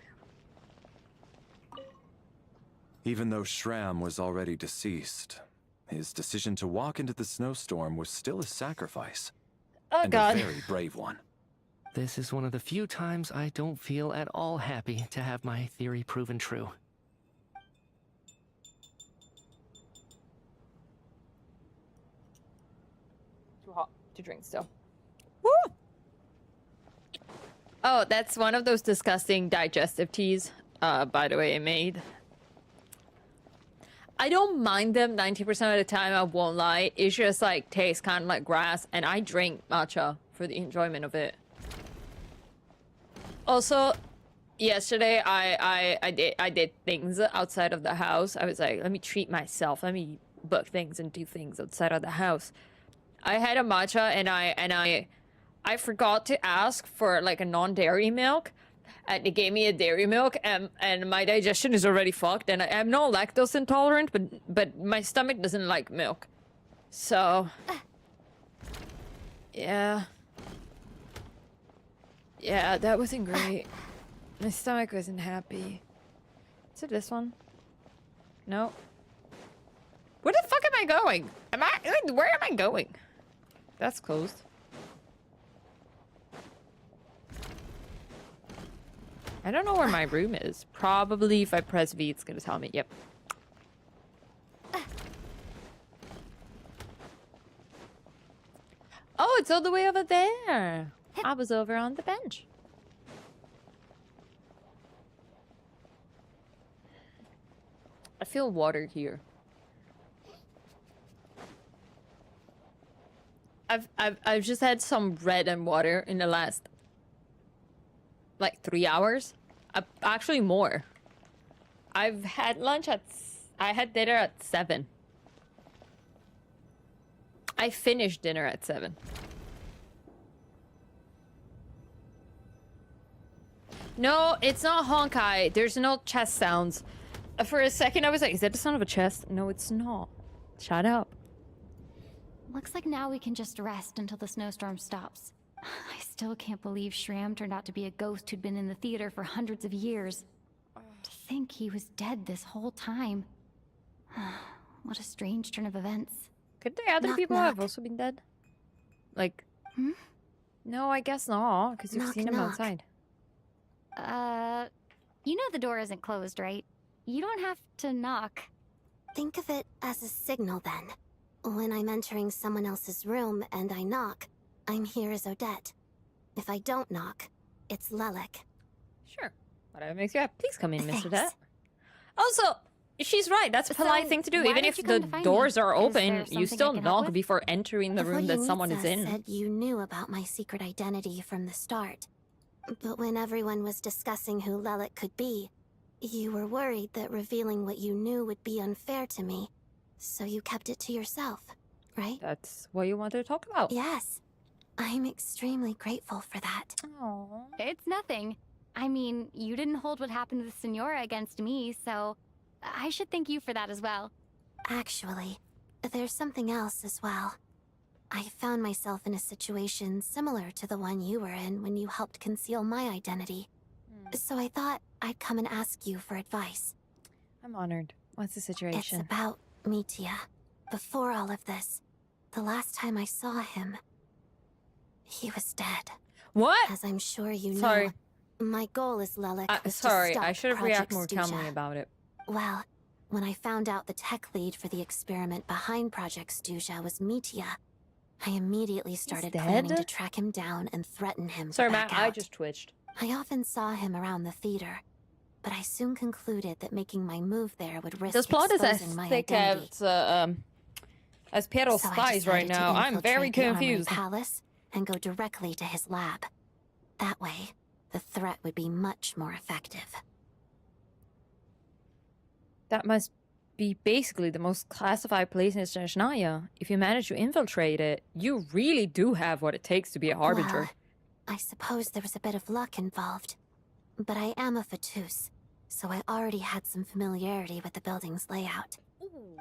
H: Even though Shram was already deceased, his decision to walk into the snowstorm was still a sacrifice.
A: Oh,
H: and
A: God.
H: a very brave one.
I: This is one of the few times I don't feel at all happy to have my theory proven true.
A: Too hot to drink still. Woo! Oh, that's one of those disgusting digestive teas, by the way, I made. I don't mind them 90% of the time, I won't lie. It's just like, tastes kind of like grass, and I drink matcha for the enjoyment of it. Also, yesterday I did things outside of the house. I was like, let me treat myself. Let me book things and do things outside of the house. I had a matcha and I forgot to ask for like a non-dairy milk. And they gave me a dairy milk and my digestion is already fucked. And I'm not lactose intolerant, but my stomach doesn't like milk. So, yeah. Yeah, that wasn't great. My stomach wasn't happy. Is it this one? No. Where the fuck am I going? Where am I going? That's closed. I don't know where my room is. Probably if I press V, it's gonna tell me. Yep. Oh, it's all the way over there. I was over on the bench. I feel watered here. I've just had some bread and water in the last like 3 hours. Actually more. I've had lunch I had dinner at 7. I finished dinner at 7. No, it's not honkai. There's no chest sounds. For a second, I was like, is that the sound of a chest? No, it's not. Shut up.
B: Looks like now we can just rest until the snowstorm stops. I still can't believe Shram turned out to be a ghost who'd been in the theater for hundreds of years. To think he was dead this whole time. What a strange turn of events.
A: Could the other people have also been dead? Like...
B: Hmm?
A: No, I guess not, because you've
O: Knock,
A: seen him
O: knock.
A: outside.
B: You know the door isn't closed, right? You don't have to knock.
O: Think of it as a signal then. When I'm entering someone else's room and I knock, I'm here as Odette. If I don't knock, it's Lelik.
A: Sure. Whatever makes you happy. Please come in, Mr.
O: Thanks.
A: Odette. Also, she's right. That's a polite thing to do.
B: why
A: Even
B: did
A: if
B: you
A: the
B: come to find
A: doors
B: me?
A: are
B: Is
A: open,
B: there
A: you
B: something
A: still
B: I can help
A: knock
B: with?
A: before entering the room that someone is in.
O: said you knew about my secret identity from the start. But when everyone was discussing who Lelik could be, you were worried that revealing what you knew would be unfair to me. So you kept it to yourself, right?
A: That's what you wanted to talk about.
O: Yes. I'm extremely grateful for that.
A: Aww.
B: It's nothing. I mean, you didn't hold what happened with Senora against me, so I should thank you for that as well.
O: Actually, there's something else as well. I found myself in a situation similar to the one you were in when you helped conceal my identity. So I thought I'd come and ask you for advice.
A: I'm honored. What's the situation?
O: It's about Mitya. Before all of this, the last time I saw him, he was dead.
A: What?
O: As I'm sure you know.
A: Sorry.
O: My goal is Lelik was
A: Sorry,
O: to stop
A: I should have
O: Project
A: reacted more
O: Stuzha.
A: calmly about it.
O: Well, when I found out the tech lead for the experiment behind Project Stuzha was Mitya, I immediately started planning to track him down and threaten him.
A: Sorry,
O: to back
A: Matt, I
O: out.
A: just twitched.
O: I often saw him around the theater, but I soon concluded that making my move there would risk
A: This plot is as
O: exposing my
A: thick
O: identity.
A: as Piero's
O: So I
A: thighs right
O: decided to
A: now. I'm very
O: infiltrate the Armory
A: confused.
O: Palace and go directly to his lab. That way, the threat would be much more effective.
A: That must be basically the most classified place in Snezhnaya. If you manage to infiltrate it, you really do have what it takes to be a harbinger.
O: Well, I suppose there was a bit of luck involved. But I am a Fatus, so I already had some familiarity with the building's layout.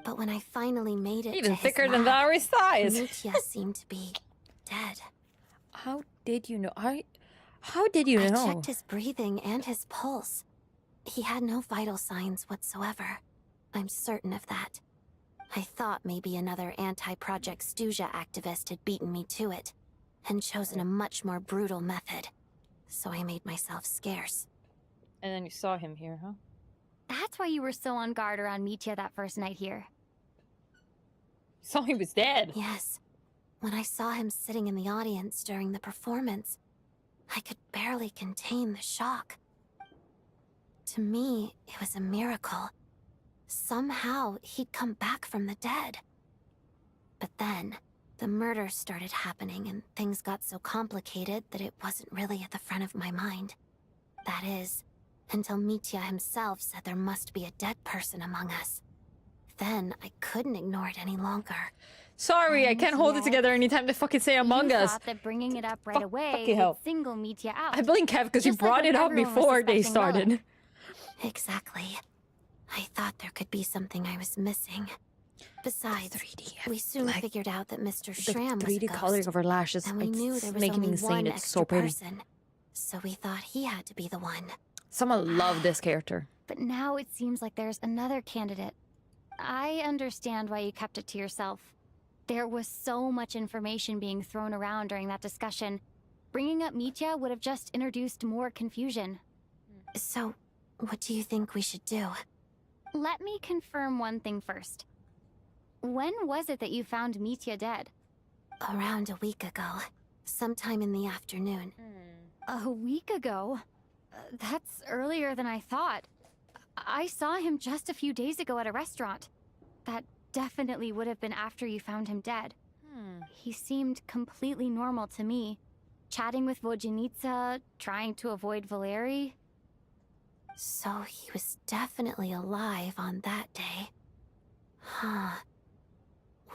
O: But when I finally made it
A: Even
O: to his
A: thicker than
O: lab,
A: Valerie's thighs.
O: Mitya seemed to be dead.
A: How did you know? How did you
O: I
A: know?
O: checked his breathing and his pulse. He had no vital signs whatsoever. I'm certain of that. I thought maybe another anti-Project Stuzha activist had beaten me to it, and chosen a much more brutal method. So I made myself scarce.
A: And then you saw him here, huh?
B: That's why you were so on guard around Mitya that first night here.
A: Saw he was dead.
O: Yes. When I saw him sitting in the audience during the performance, I could barely contain the shock. To me, it was a miracle. Somehow, he'd come back from the dead. But then, the murders started happening and things got so complicated that it wasn't really at the front of my mind. That is, until Mitya himself said there must be a dead person among us. Then, I couldn't ignore it any longer.
A: Sorry, I can't hold it together anytime they fucking say Among
B: You
A: Us.
B: thought that bringing it up right away
A: fucking hell.
B: would single Mitya out.
A: I blink, Kev, because you
B: Just like
A: brought
B: when
A: it up
B: everyone was
A: before they
B: suspecting
A: started.
B: Lilith.
O: Exactly. I thought there could be something I was missing. Besides, we soon figured out that Mr.
A: The
O: Shram was a
A: 3D
O: ghost,
A: coloring of her lashes,
O: and we knew
A: it's
O: there was
A: making
O: only
A: insane.
O: one
A: It's
O: extra
A: so pretty.
O: person. So we thought he had to be the one.
A: Someone loved this character.
B: But now it seems like there's another candidate. I understand why you kept it to yourself. There was so much information being thrown around during that discussion. Bringing up Mitya would have just introduced more confusion.
O: So, what do you think we should do?
B: Let me confirm one thing first. When was it that you found Mitya dead?
O: Around a week ago. Sometime in the afternoon.
B: A week ago? That's earlier than I thought. I saw him just a few days ago at a restaurant. That definitely would have been after you found him dead. He seemed completely normal to me. Chatting with Vojanitsa, trying to avoid Valeri.
O: So he was definitely alive on that day. Huh.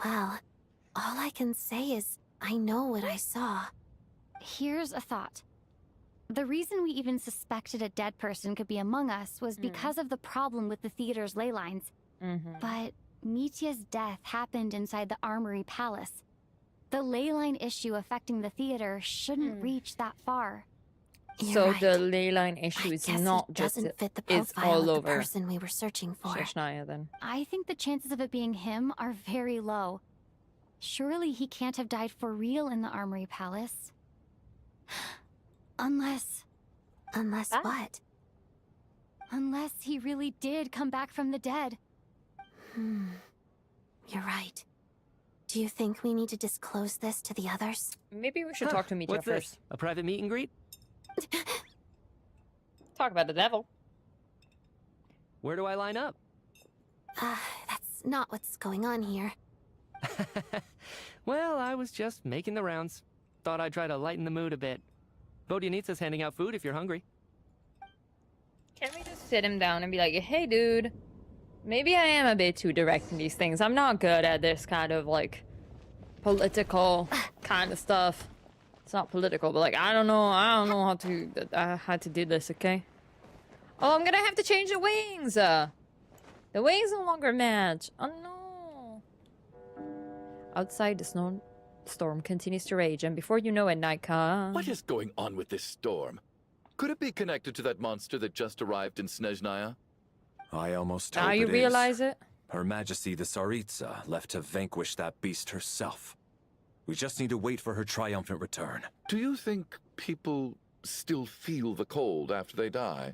O: Well, all I can say is I know what I saw.
B: Here's a thought. The reason we even suspected a dead person could be among us was because of the problem with the theater's ley lines. But Mitya's death happened inside the Armory Palace. The ley line issue affecting the theater shouldn't reach that far.
A: So the ley line issue is not just
O: doesn't fit the
A: it's
O: profile
A: all
O: of
A: over
O: the person we were searching for.
A: Snezhnaya, then.
B: I think the chances of it being him are very low. Surely he can't have died for real in the Armory Palace. Unless
O: what?
B: Unless he really did come back from the dead.
O: You're right. Do you think we need to disclose this to the others?
A: Maybe we should talk to Mitya
I: What's
A: first.
I: this? A private meet and greet?
A: Talk about the devil.
I: Where do I line up?
O: That's not what's going on here.
I: Well, I was just making the rounds. Thought I'd try to lighten the mood a bit. Vodyanitsa's handing out food if you're hungry.
A: Can we just sit him down and be like, hey, dude, maybe I am a bit too direct in these things. I'm not good at this kind of, like, political kind of stuff. It's not political, but, like, I don't know how to do this, okay? Oh, I'm gonna have to change the wings! The wings no longer match. Oh, no. Outside, the storm continues to rage, and before you know it, night comes.
K: What is going on with this storm? Could it be connected to that monster that just arrived in Snezhnaya?
H: I almost hope
A: Now you
H: it
A: realize
H: is.
A: it?
H: Her Majesty the Tsaritsa left to vanquish that beast herself. We just need to wait for her triumphant return.
K: Do you think people still feel the cold after they die?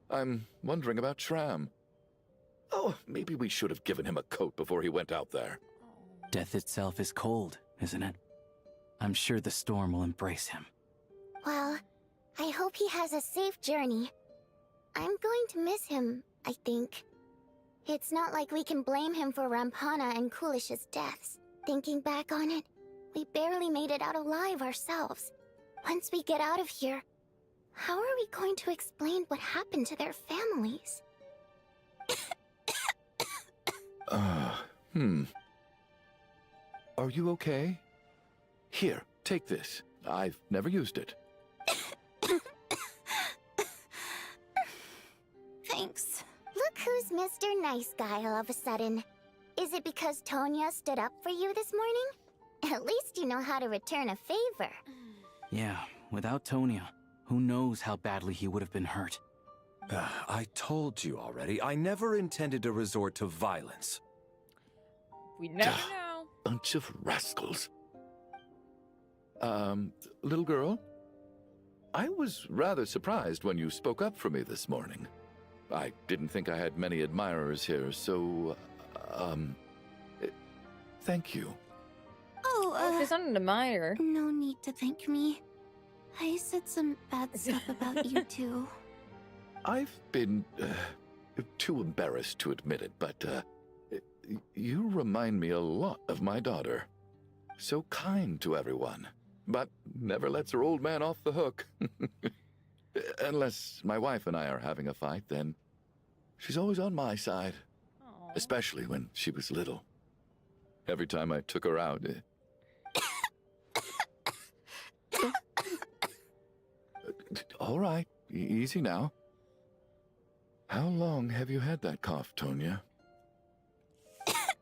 K: I'm wondering about Shram. Oh, maybe we should have given him a coat before he went out there.
N: Death itself is cold, isn't it? I'm sure the storm will embrace him.
J: Well, I hope he has a safe journey. I'm going to miss him, I think. It's not like we can blame him for Rampana and Kulish's deaths. Thinking back on it, we barely made it out alive ourselves. Once we get out of here, how are we going to explain what happened to their families?
K: Are you okay? Here, take this. I've never used it.
J: Thanks. Look who's Mr. Nice Guy all of a sudden. Is it because Tonya stood up for you this morning? At least you know how to return a favor.
N: Yeah, without Tonya, who knows how badly he would have been hurt.
H: I told you already, I never intended to resort to violence.
A: We never know.
K: Bunch of rascals. Little girl? I was rather surprised when you spoke up for me this morning. I didn't think I had many admirers here, so, thank you.
O: Oh,
A: she's not an admirer.
O: No need to thank me. I said some bad stuff about you too.
K: I've been, too embarrassed to admit it, but, you remind me a lot of my daughter. So kind to everyone, but never lets her old man off the hook. Unless my wife and I are having a fight, then she's always on my side.
A: Aww.
K: Especially when she was little. Every time I took her out... All right, easy now. How long have you had that cough, Tonya?
O: I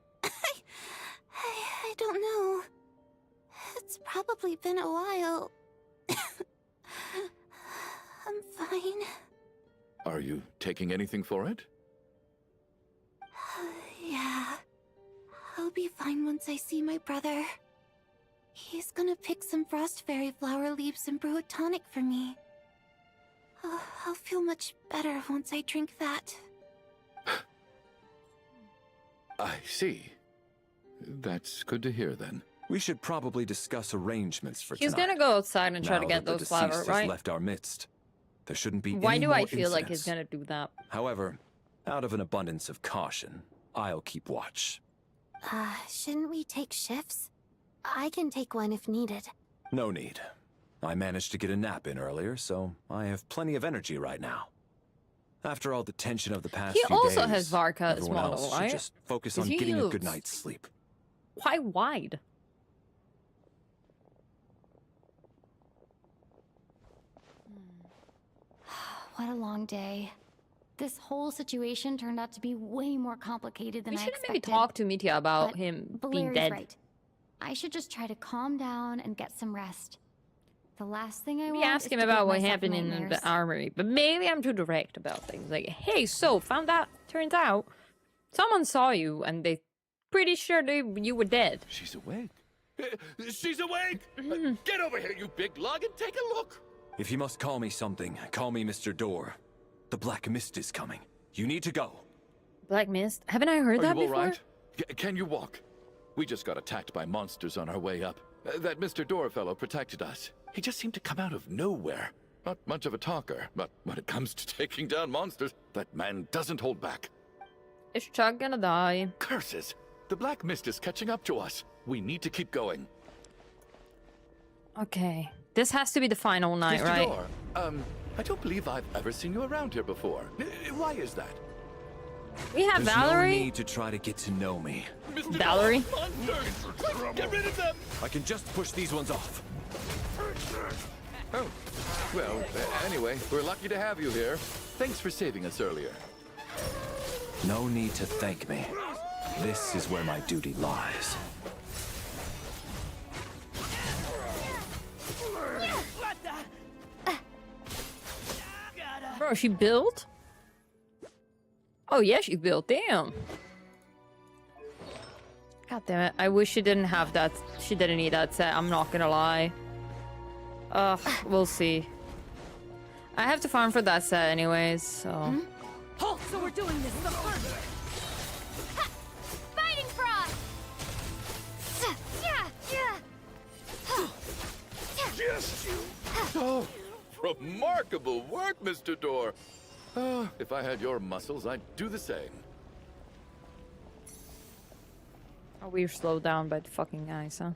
O: don't know. It's probably been a while. I'm fine.
K: Are you taking anything for it?
O: Yeah. I'll be fine once I see my brother. He's gonna pick some frost fairy flower leaves and brew a tonic for me. I'll feel much better once I drink that.
K: I see. That's good to hear, then.
H: We should probably discuss arrangements for
A: He's
H: tonight.
A: gonna go outside and try to
H: Now
A: get
H: that the
A: those flowers,
H: deceased
A: right?
H: has left our midst. There shouldn't be
A: Why
H: any
A: do
H: more
A: I feel like he's
H: incense.
A: gonna do that?
H: However, out of an abundance of caution, I'll keep watch.
O: Shouldn't we take shifts? I can take one if needed.
H: No need. I managed to get a nap in earlier, so I have plenty of energy right now. After all the tension of the past
A: He
H: few
A: also
H: days,
A: has Varka as
H: everyone
A: model,
H: else should
A: right?
H: just focus
A: 'Cause
H: on
A: he
H: getting a good
A: looks
H: night's sleep.
A: quite wide.
B: What a long day. This whole situation turned out to be way more complicated than
A: We
B: I
A: should
B: expected.
A: maybe talk to Mitya about
B: But
A: him being
B: Valeri's
A: dead.
B: right. I should just try to calm down and get some rest. The last thing I
A: We
B: want
A: ask
B: is
A: him
B: to give
A: about what
B: myself
A: happened in
B: nightmares.
A: the armory, but maybe I'm too direct about things. Like, hey, so found out. Turns out, someone saw you, and they pretty sure you were dead.
K: She's awake. She's awake! Get over here, you big lug, and take a look!
H: If you must call me something, call me Mr. Door. The Black Mist is coming. You need to go.
A: Black Mist? Haven't I heard that
K: Are you
A: before?
K: all right? Can you walk? We just got attacked by monsters on our way up. That Mr. Door fellow protected us. He just seemed to come out of nowhere. Not much of a talker, but when it comes to taking down monsters, that man doesn't hold back.
A: Is Chuck gonna die?
K: Curses! The Black Mist is catching up to us. We need to keep going.
A: Okay. This has to be the final night,
K: Mr.
A: right?
K: Door, I don't believe I've ever seen you around here before. Why is that?
A: We have
H: There's
A: Valerie.
H: no need to try to get to know me.
K: Mr.
A: Valerie?
K: Door, monsters! Quick, get rid of them!
H: I can just push these ones off.
K: Oh, well, anyway, we're lucky to have you here. Thanks for saving us earlier.
H: No need to thank me. This is where my duty lies.
A: Bro, she built? Oh, yeah, she built. Damn. God damn it. I wish she didn't have that. She didn't need that set. I'm not gonna lie. We'll see. I have to farm for that set anyways, so...
E: Halt! So we're doing this the hard way.
J: Fighting frog!
K: Just you! Oh, remarkable work, Mr. Door. If I had your muscles, I'd do the same.
A: Oh, we're slowed down by the fucking guys, huh?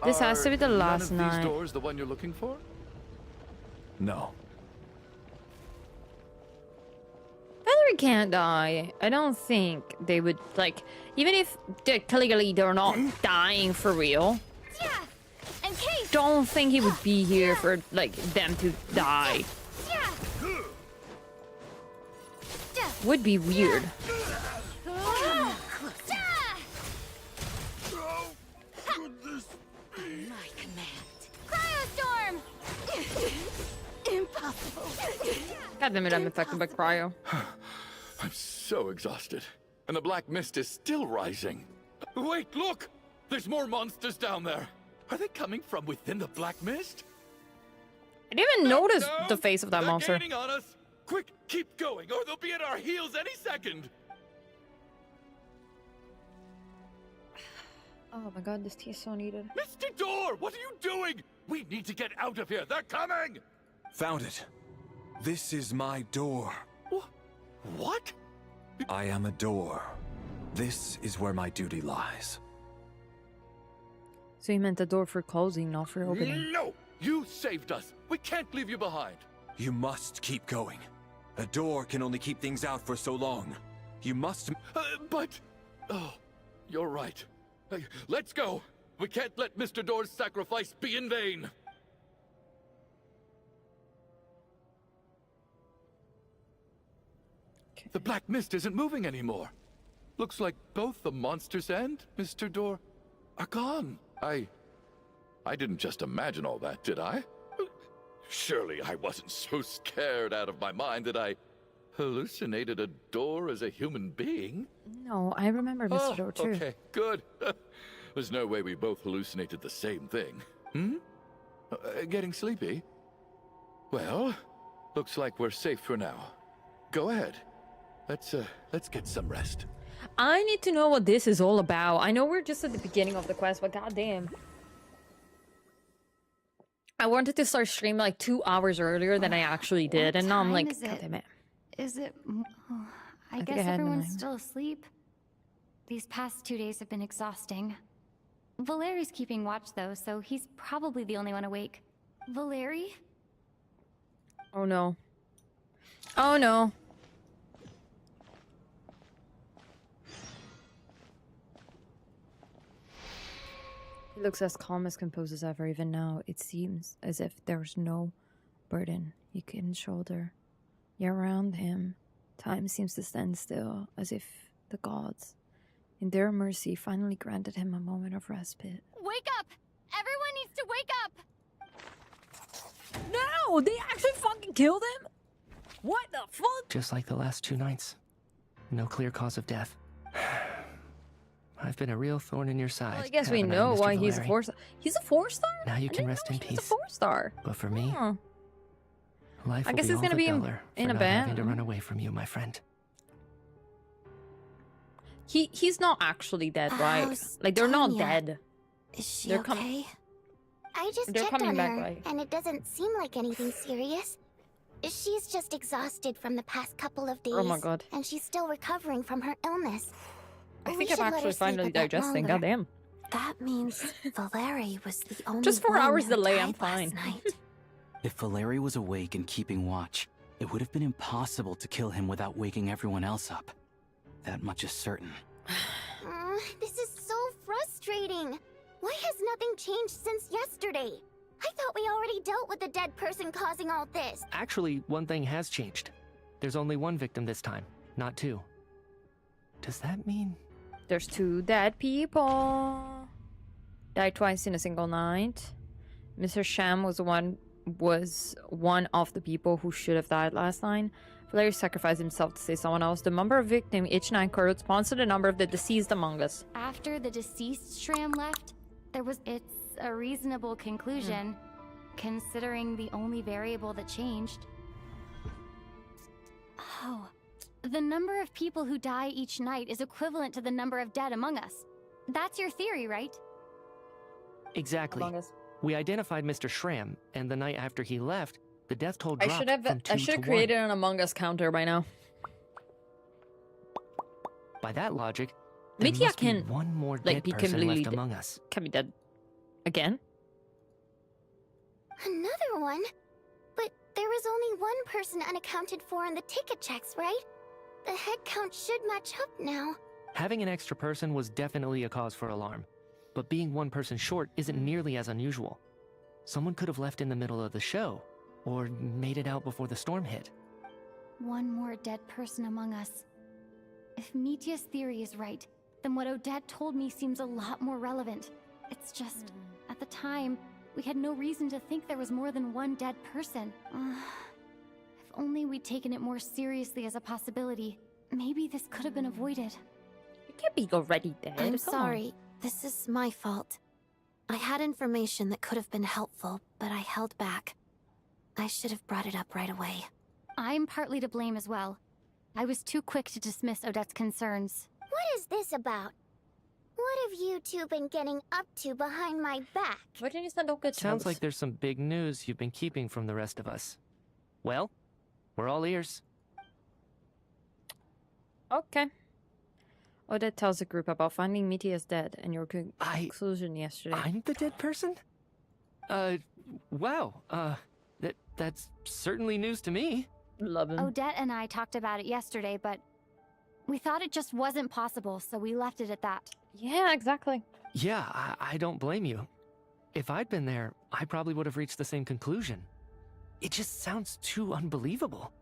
A: This has to be the last
K: none of
A: night.
K: these doors the one you're looking for?
H: No.
A: Valerie can't die. I don't think they would, like, even if clearly they're not dying for real. Don't think he would be here for, like, them to die. Would be weird.
J: My command. Cryostorm! Impossible.
A: God damn it, I'm affected by cryo.
K: I'm so exhausted. And the Black Mist is still rising. Wait, look! There's more monsters down there. Are they coming from within the Black Mist?
A: I didn't even notice the face of that
K: They're
A: monster.
K: gaining on us. Quick, keep going, or they'll be at our heels any second.
A: Oh my god, this tea is so needed.
K: Mr. Door, what are you doing? We need to get out of here. They're coming.
H: Found it. This is my door.
K: What?
H: I am a door. This is where my duty lies.
A: So you meant the door for closing, not for opening.
K: No! You saved us. We can't leave you behind.
H: You must keep going. A door can only keep things out for so long. You must...
K: But... Oh, you're right. Let's go. We can't let Mr. Door's sacrifice be in vain. Okay. The Black Mist isn't moving anymore. Looks like both the monsters and Mr. Door are gone. I didn't just imagine all that, did I? Surely I wasn't so scared out of my mind that I hallucinated a door as a human being?
A: No, I remember Mr. Door too.
K: Okay, good. There's no way we both hallucinated the same thing. Getting sleepy? Well, looks like we're safe for now. Go ahead. Let's get some rest.
A: I need to know what this is all about. I know we're just at the beginning of the quest, but goddamn. I wanted to start streaming like 2 hours earlier than I actually did, and now I'm like, God damn it.
B: Is it? Oh, I
A: think
B: guess
A: I had
B: everyone's
A: 9.
B: still asleep. These past 2 days have been exhausting. Valeri's keeping watch though, so he's probably the only one awake. Valeri?
A: Oh no. Oh no. He looks as calm as composed as ever. Even now, it seems as if there's no burden he can shoulder. Yet around him, time seems to stand still, as if the gods, in their mercy, finally granted him a moment of respite.
B: Wake up! Everyone needs to wake up!
A: No! They actually fucking killed him? What the fuck?
I: Just like the last 2 nights. No clear cause of death. I've been a real thorn in your side.
A: Well, I guess we
I: haven't I,
A: know
I: Mr.
A: why he's a
I: Valeri?
A: 4-star. He's a 4-star?
I: Now you can rest in
A: He's
I: peace.
A: a 4-star.
I: But for me,
A: Huh.
I: life
A: I
I: will
A: guess
I: be
A: he's
I: all
A: gonna
I: the
A: be
I: duller
A: in
I: for
A: a
I: not
A: band.
I: having to run away from you, my friend.
A: He's not actually dead, right?
O: How's
A: Like, they're not
O: Tonya?
A: dead.
O: Is she
A: They're
O: okay?
J: I just
A: They're
J: checked
A: coming
J: on
A: back,
J: her,
A: right?
J: and it doesn't seem like anything serious. She's just exhausted from the past couple of days.
A: Oh my god.
J: And she's still recovering from her illness.
A: I
J: We
A: think
J: should
A: I'm
J: let her
A: actually
J: sleep
A: finally
J: a bit
A: digesting.
J: longer.
A: Goddamn.
O: That means Valeri was the only
A: Just 4
O: one
A: hours
O: who
A: delay,
O: died
A: I'm
O: last
A: fine.
O: night.
M: If Valeri was awake and keeping watch, it would have been impossible to kill him without waking everyone else up. That much is certain.
J: This is so frustrating. Why has nothing changed since yesterday? I thought we already dealt with the dead person causing all this.
I: Actually, one thing has changed. There's only 1 victim this time, not 2. Does that mean...
A: There's 2 dead people. Died twice in a single night. Mr. Sham was one of the people who should have died last night. Valeri sacrificed himself to save someone else. The number of victims each night corresponds to the number of the deceased among us.
B: After the deceased Shram left, it's a reasonable conclusion, considering the only variable that changed. Oh, the number of people who die each night is equivalent to the number of dead among us. That's your theory, right?
I: Exactly.
A: Among us.
I: We identified Mr. Shram, and the night after he left, the death toll
A: I
I: dropped
A: should have
I: from 2 to 1.
A: created an Among Us counter by now.
I: By that logic, there
A: Mitya
I: must be
A: can,
I: 1 more
A: like,
I: dead
A: be
I: person
A: completely
I: left among us.
A: Can be dead again.
J: Another one? But there was only 1 person unaccounted for in the ticket checks, right? The head count should match up now.
I: Having an extra person was definitely a cause for alarm, but being 1 person short isn't nearly as unusual. Someone could have left in the middle of the show, or made it out before the storm hit.
B: 1 more dead person among us. If Mitya's theory is right, then what Odette told me seems a lot more relevant. It's just, at the time, we had no reason to think there was more than 1 dead person. If only we'd taken it more seriously as a possibility, maybe this could have been avoided.
A: You can't be already dead.
O: I'm
A: Come
O: sorry. This is my fault. I had information that could have been helpful, but I held back. I should have brought it up right away.
B: I'm partly to blame as well. I was too quick to dismiss Odette's concerns.
J: What is this about? What have you two been getting up to behind my back?
A: Why didn't you send Oka
I: Sounds like there's some big news you've been keeping from the rest of us. Well, we're all ears.
A: Okay. Odette tells the group about finding Mitya's dead and your conclusion yesterday.
I: I'm the dead person? Wow. That's certainly news to me.
A: Love him.
B: Odette and I talked about it yesterday, but we thought it just wasn't possible, so we left it at that.
A: Yeah, exactly.
I: Yeah, I don't blame you. If I'd been there, I probably would have reached the same conclusion. It just sounds too unbelievable.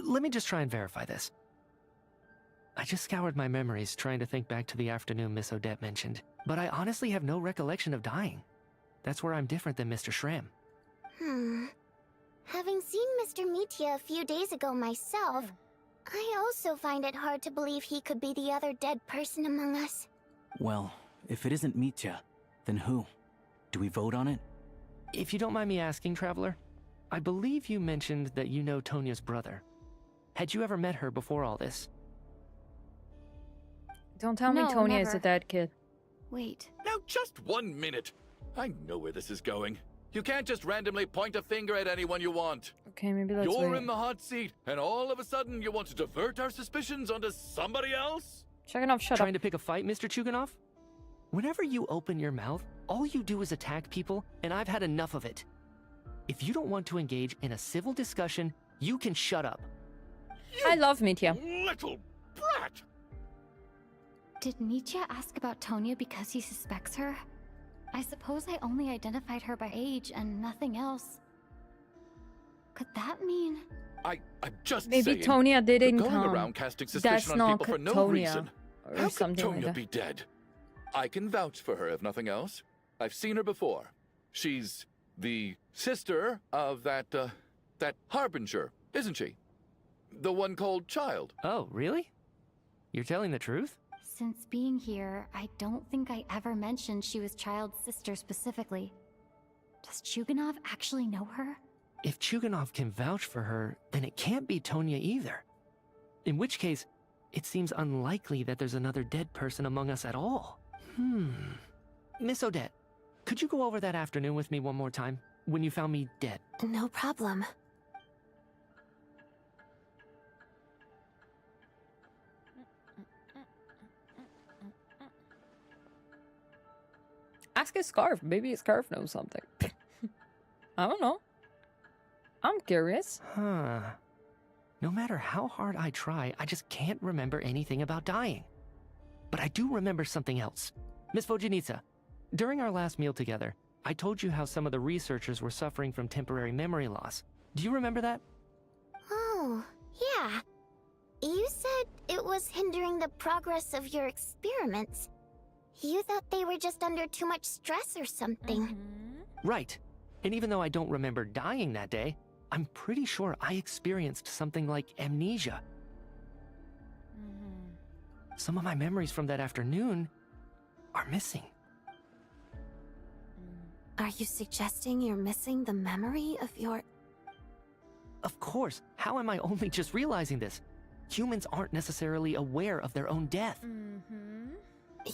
I: Let me just try and verify this. I just scoured my memories trying to think back to the afternoon Miss Odette mentioned, but I honestly have no recollection of dying. That's where I'm different than Mr. Shram.
J: Having seen Mr. Mitya a few days ago myself, I also find it hard to believe he could be the other dead person among us.
M: Well, if it isn't Mitya, then who? Do we vote on it?
I: If you don't mind me asking, Traveler, I believe you mentioned that you know Tonya's brother. Had you ever met her before all this?
A: Don't tell me
B: No,
A: Tonya is
B: never.
A: a dead kid.
B: Wait.
K: Now, just 1 minute. I know where this is going. You can't just randomly point a finger at anyone you want.
A: Okay, maybe let's
K: You're
A: wait.
K: in the hot seat, and all of a sudden you want to divert our suspicions onto somebody else?
A: Chuganov, shut
I: Trying
A: up.
I: to pick a fight, Mr. Chuganov? Whenever you open your mouth, all you do is attack people, and I've had enough of it. If you don't want to engage in a civil discussion, you can shut up.
A: I love Mitya.
K: Little brat!
B: Did Mitya ask about Tonya because he suspects her? I suppose I only identified her by age and nothing else. Could that mean...
K: I'm just
A: maybe
K: saying.
A: Tonya didn't
K: You're going
A: come.
K: around casting
A: That's
K: suspicion on
A: not
K: people for no
A: Tonya,
K: reason.
A: or
K: How could
A: something like
K: Tonya
A: that.
K: be dead? I can vouch for her, if nothing else. I've seen her before. She's the sister of that Harbinger, isn't she? The one called Child.
I: Oh, really? You're telling the truth?
B: Since being here, I don't think I ever mentioned she was Child's sister specifically. Does Chuganov actually know her?
I: If Chuganov can vouch for her, then it can't be Tonya either. In which case, it seems unlikely that there's another dead person among us at all. Miss Odette, could you go over that afternoon with me one more time, when you found me dead?
O: No problem.
A: Ask his Scarf. Maybe his Scarf knows something. I don't know. I'm curious.
I: Huh. No matter how hard I try, I just can't remember anything about dying. But I do remember something else. Miss Vojanitsa, during our last meal together, I told you how some of the researchers were suffering from temporary memory loss. Do you remember that?
J: Oh, yeah. You said it was hindering the progress of your experiments. You thought they were just under too much stress or something.
I: Right. And even though I don't remember dying that day, I'm pretty sure I experienced something like amnesia. Some of my memories from that afternoon are missing.
O: Are you suggesting you're missing the memory of your...
I: Of course. How am I only just realizing this? Humans aren't necessarily aware of their own death.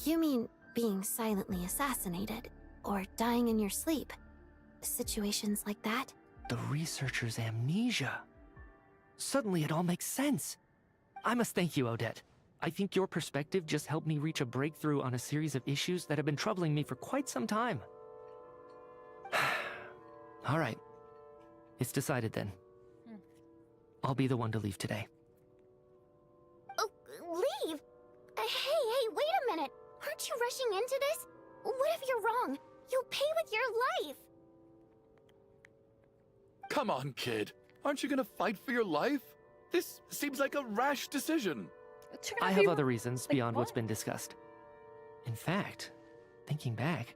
O: You mean being silently assassinated, or dying in your sleep? Situations like that?
I: The researcher's amnesia. Suddenly it all makes sense. I must thank you, Odette. I think your perspective just helped me reach a breakthrough on a series of issues that have been troubling me for quite some time. All right. It's decided then. I'll be the one to leave today.
J: Oh, leave? Hey, wait a minute. Aren't you rushing into this? What if you're wrong? You'll pay with your life.
K: Come on, kid. Aren't you gonna fight for your life? This seems like a rash decision.
I: I have other reasons beyond what's been discussed. In fact, thinking back,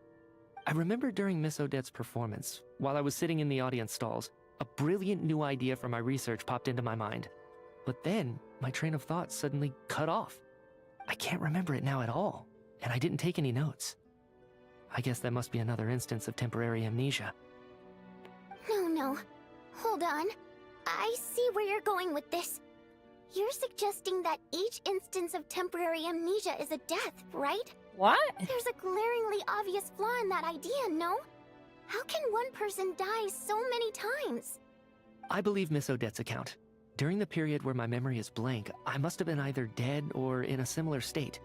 I: I remember during Miss Odette's performance, while I was sitting in the audience stalls, a brilliant new idea for my research popped into my mind. But then, my train of thought suddenly cut off. I can't remember it now at all, and I didn't take any notes. I guess that must be another instance of temporary amnesia.
J: No. Hold on. I see where you're going with this. You're suggesting that each instance of temporary amnesia is a death, right?
A: What?
J: There's a glaringly obvious flaw in that idea, no? How can one person die so many times?
I: I believe Miss Odette's account. During the period where my memory is blank, I must have been either dead or in a similar state.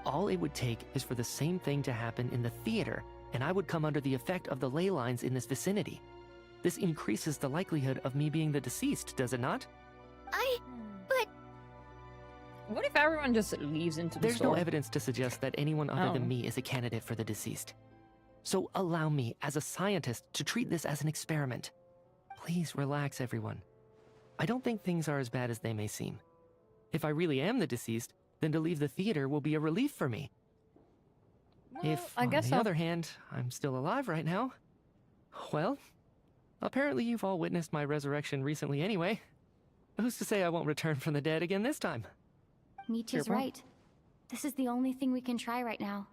I: All it would take is for the same thing to happen in the theater, and I would come under the effect of the ley lines in this vicinity. This increases the likelihood of me being the deceased, does it not?
J: But...
A: What if everyone just leaves into the
I: There's
A: store?
I: no evidence to suggest that anyone other than me is a candidate for the deceased. So allow me, as a scientist, to treat this as an experiment. Please relax, everyone. I don't think things are as bad as they may seem. If I really am the deceased, then to leave the theater will be a relief for me.
A: Well,
I: If,
A: I
I: on
A: guess
I: the other hand, I'm still alive right now, well, apparently you've all witnessed my resurrection recently anyway. Who's to say I won't return from the dead again this time?
B: Meech's right. This is the only thing we can try right now.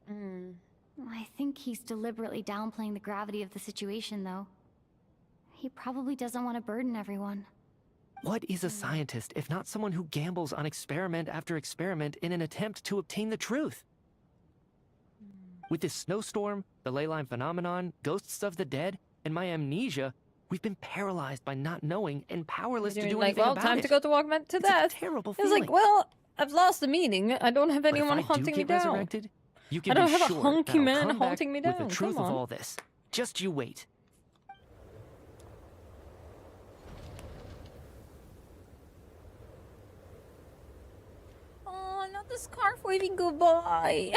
B: I think he's deliberately downplaying the gravity of the situation, though. He probably doesn't want to burden everyone.
I: What is a scientist if not someone who gambles on experiment after experiment in an attempt to obtain the truth? With this snowstorm, the ley line phenomenon, ghosts of the dead, and my amnesia, we've been paralyzed by not knowing and powerless to do anything about it.
A: Time to go to walk to death.
I: It's a terrible
A: It's
I: feeling.
A: like, well, I've lost the meaning. I don't have anyone haunting me down.
I: Resurrected, you can
A: I don't
I: be
A: have a
I: sure
A: hunky
I: that I'll
A: man
I: come back
A: haunting me
I: with
A: down.
I: the truth
A: Come
I: of
A: on.
I: all this. Just you wait.
A: Oh, not the scarf waving goodbye.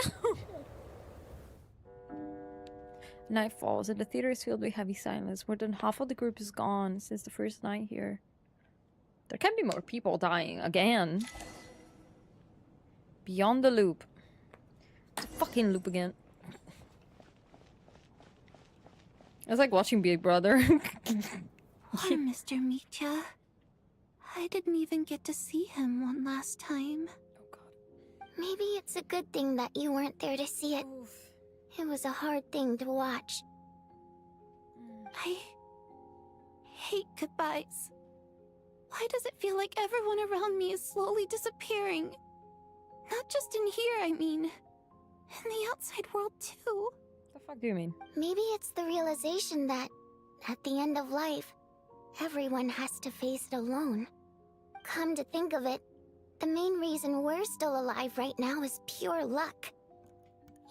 A: Night falls and the theater is filled with heavy silence. More than half of the group is gone since the first night here. There can be more people dying again. Beyond the loop. The fucking loop again. It's like watching Big Brother.
O: Poor Mr. Mitya. I didn't even get to see him one last time.
A: Oh god.
J: Maybe it's a good thing that you weren't there to see it.
A: Oof.
J: It was a hard thing to watch.
O: I hate goodbyes. Why does it feel like everyone around me is slowly disappearing? Not just in here, I mean. In the outside world, too.
A: The fuck do you mean?
J: Maybe it's the realization that, at the end of life, everyone has to face it alone. Come to think of it, the main reason we're still alive right now is pure luck.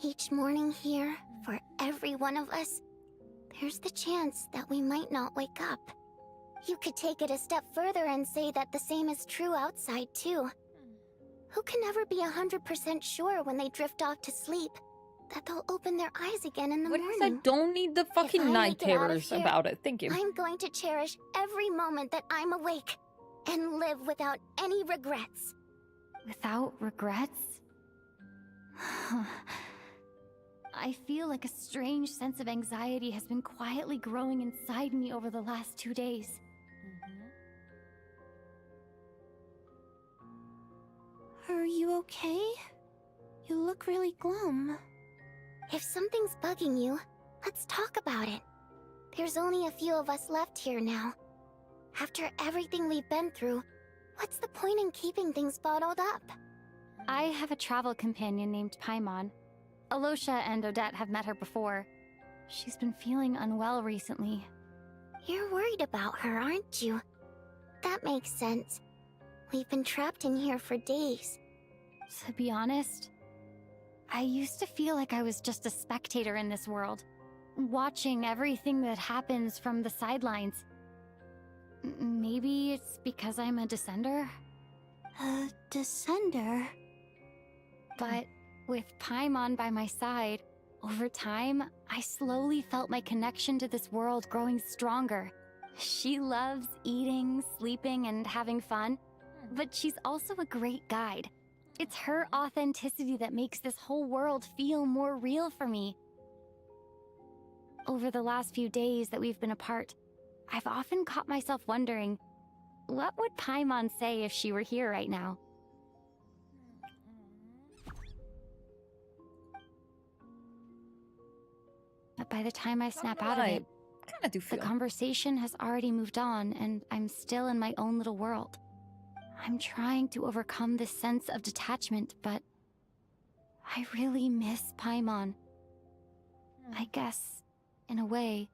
J: Each morning here, for every one of us, there's the chance that we might not wake up. You could take it a step further and say that the same is true outside, too. Who can ever be 100% sure when they drift off to sleep that they'll open their eyes again in the morning?
A: I don't need the fucking night terrors about it. Thank you.
J: I'm going to cherish every moment that I'm awake and live without any regrets.
B: Without regrets? I feel like a strange sense of anxiety has been quietly growing inside me over the last 2 days.
O: Are you okay? You look really glum.
J: If something's bugging you, let's talk about it. There's only a few of us left here now. After everything we've been through, what's the point in keeping things bottled up?
B: I have a travel companion named Paimon. Alosha and Odette have met her before. She's been feeling unwell recently.
J: You're worried about her, aren't you? That makes sense. We've been trapped in here for days.
B: To be honest, I used to feel like I was just a spectator in this world, watching everything that happens from the sidelines. Maybe it's because I'm a descender?
O: A descender?
B: But with Paimon by my side, over time, I slowly felt my connection to this world growing stronger. She loves eating, sleeping, and having fun, but she's also a great guide. It's her authenticity that makes this whole world feel more real for me. Over the last few days that we've been apart, I've often caught myself wondering, what would Paimon say if she were here right now? But by the time I snap out of it, the conversation has already moved on and I'm still in my own little world. I'm trying to overcome this sense of detachment, but I really miss Paimon. I guess, in a way,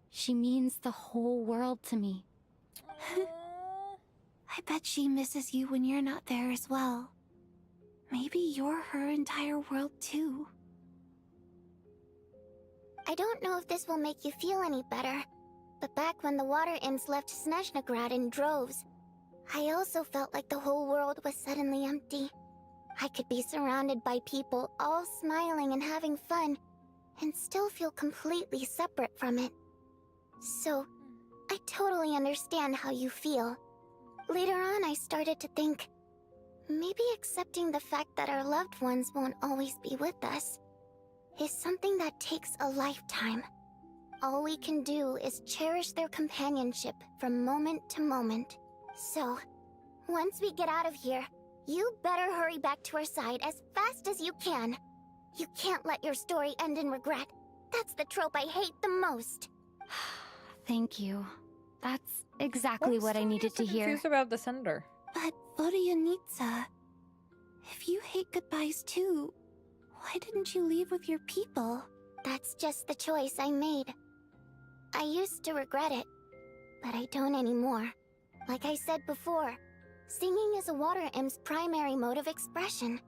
B: she means the whole world to me.
O: I bet she misses you when you're not there as well. Maybe you're her entire world too.
J: I don't know if this will make you feel any better, but back when the water imps left Snezhnaya in droves, I also felt like the whole world was suddenly empty. I could be surrounded by people all smiling and having fun, and still feel completely separate from it. So, I totally understand how you feel. Later on, I started to think, maybe accepting the fact that our loved ones won't always be with us is something that takes a lifetime. All we can do is cherish their companionship from moment to moment. So, once we get out of here, you better hurry back to our side as fast as you can. You can't let your story end in regret. That's the trope I hate the most.
B: Thank you. That's exactly what I needed to hear.
A: Confused about the sender.
O: But Voryanitsa, if you hate goodbyes too, why didn't you leave with your people?
J: That's just the choice I made. I used to regret it, but I don't anymore. Like I said before, singing is a water imp's primary mode of expression.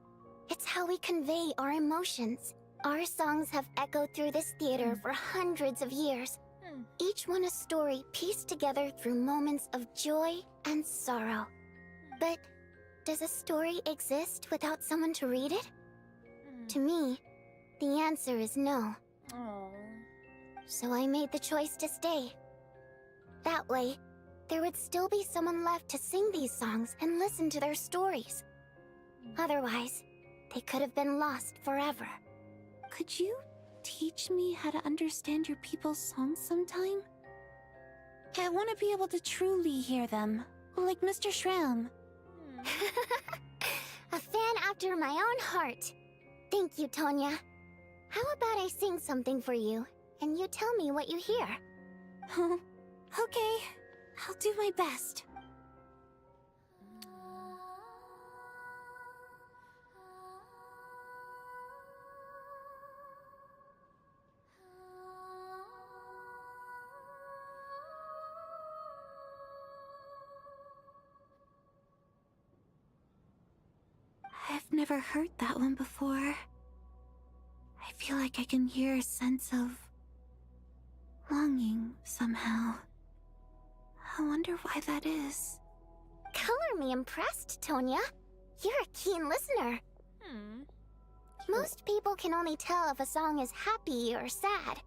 J: It's how we convey our emotions. Our songs have echoed through this theater for hundreds of years. Each one a story pieced together through moments of joy and sorrow. But does a story exist without someone to read it? To me, the answer is no. so I made the choice to stay. That way, there would still be someone left to sing these songs and listen to their stories. Otherwise, they could have been lost forever.
O: Could you teach me how to understand your people's songs sometime? I want to be able to truly hear them, like Mr. Shram.
J: A fan after my own heart. Thank you, Tonya. How about I sing something for you, and you tell me what you hear?
O: Okay, I'll do my best. I've never heard that one before. I feel like I can hear a sense of longing somehow. I wonder why that is.
J: Color me impressed, Tonya. You're a keen listener. Most people can only tell if a song is happy or sad.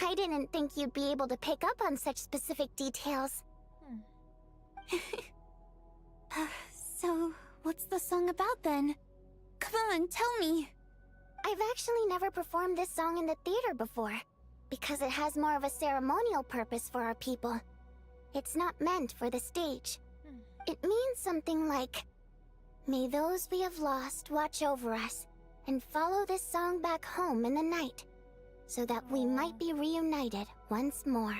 J: I didn't think you'd be able to pick up on such specific details.
O: So, what's the song about then? Come on, tell me.
J: I've actually never performed this song in the theater before, because it has more of a ceremonial purpose for our people. It's not meant for the stage. It means something like, may those we have lost watch over us, and follow this song back home in the night, so that we might be reunited once more.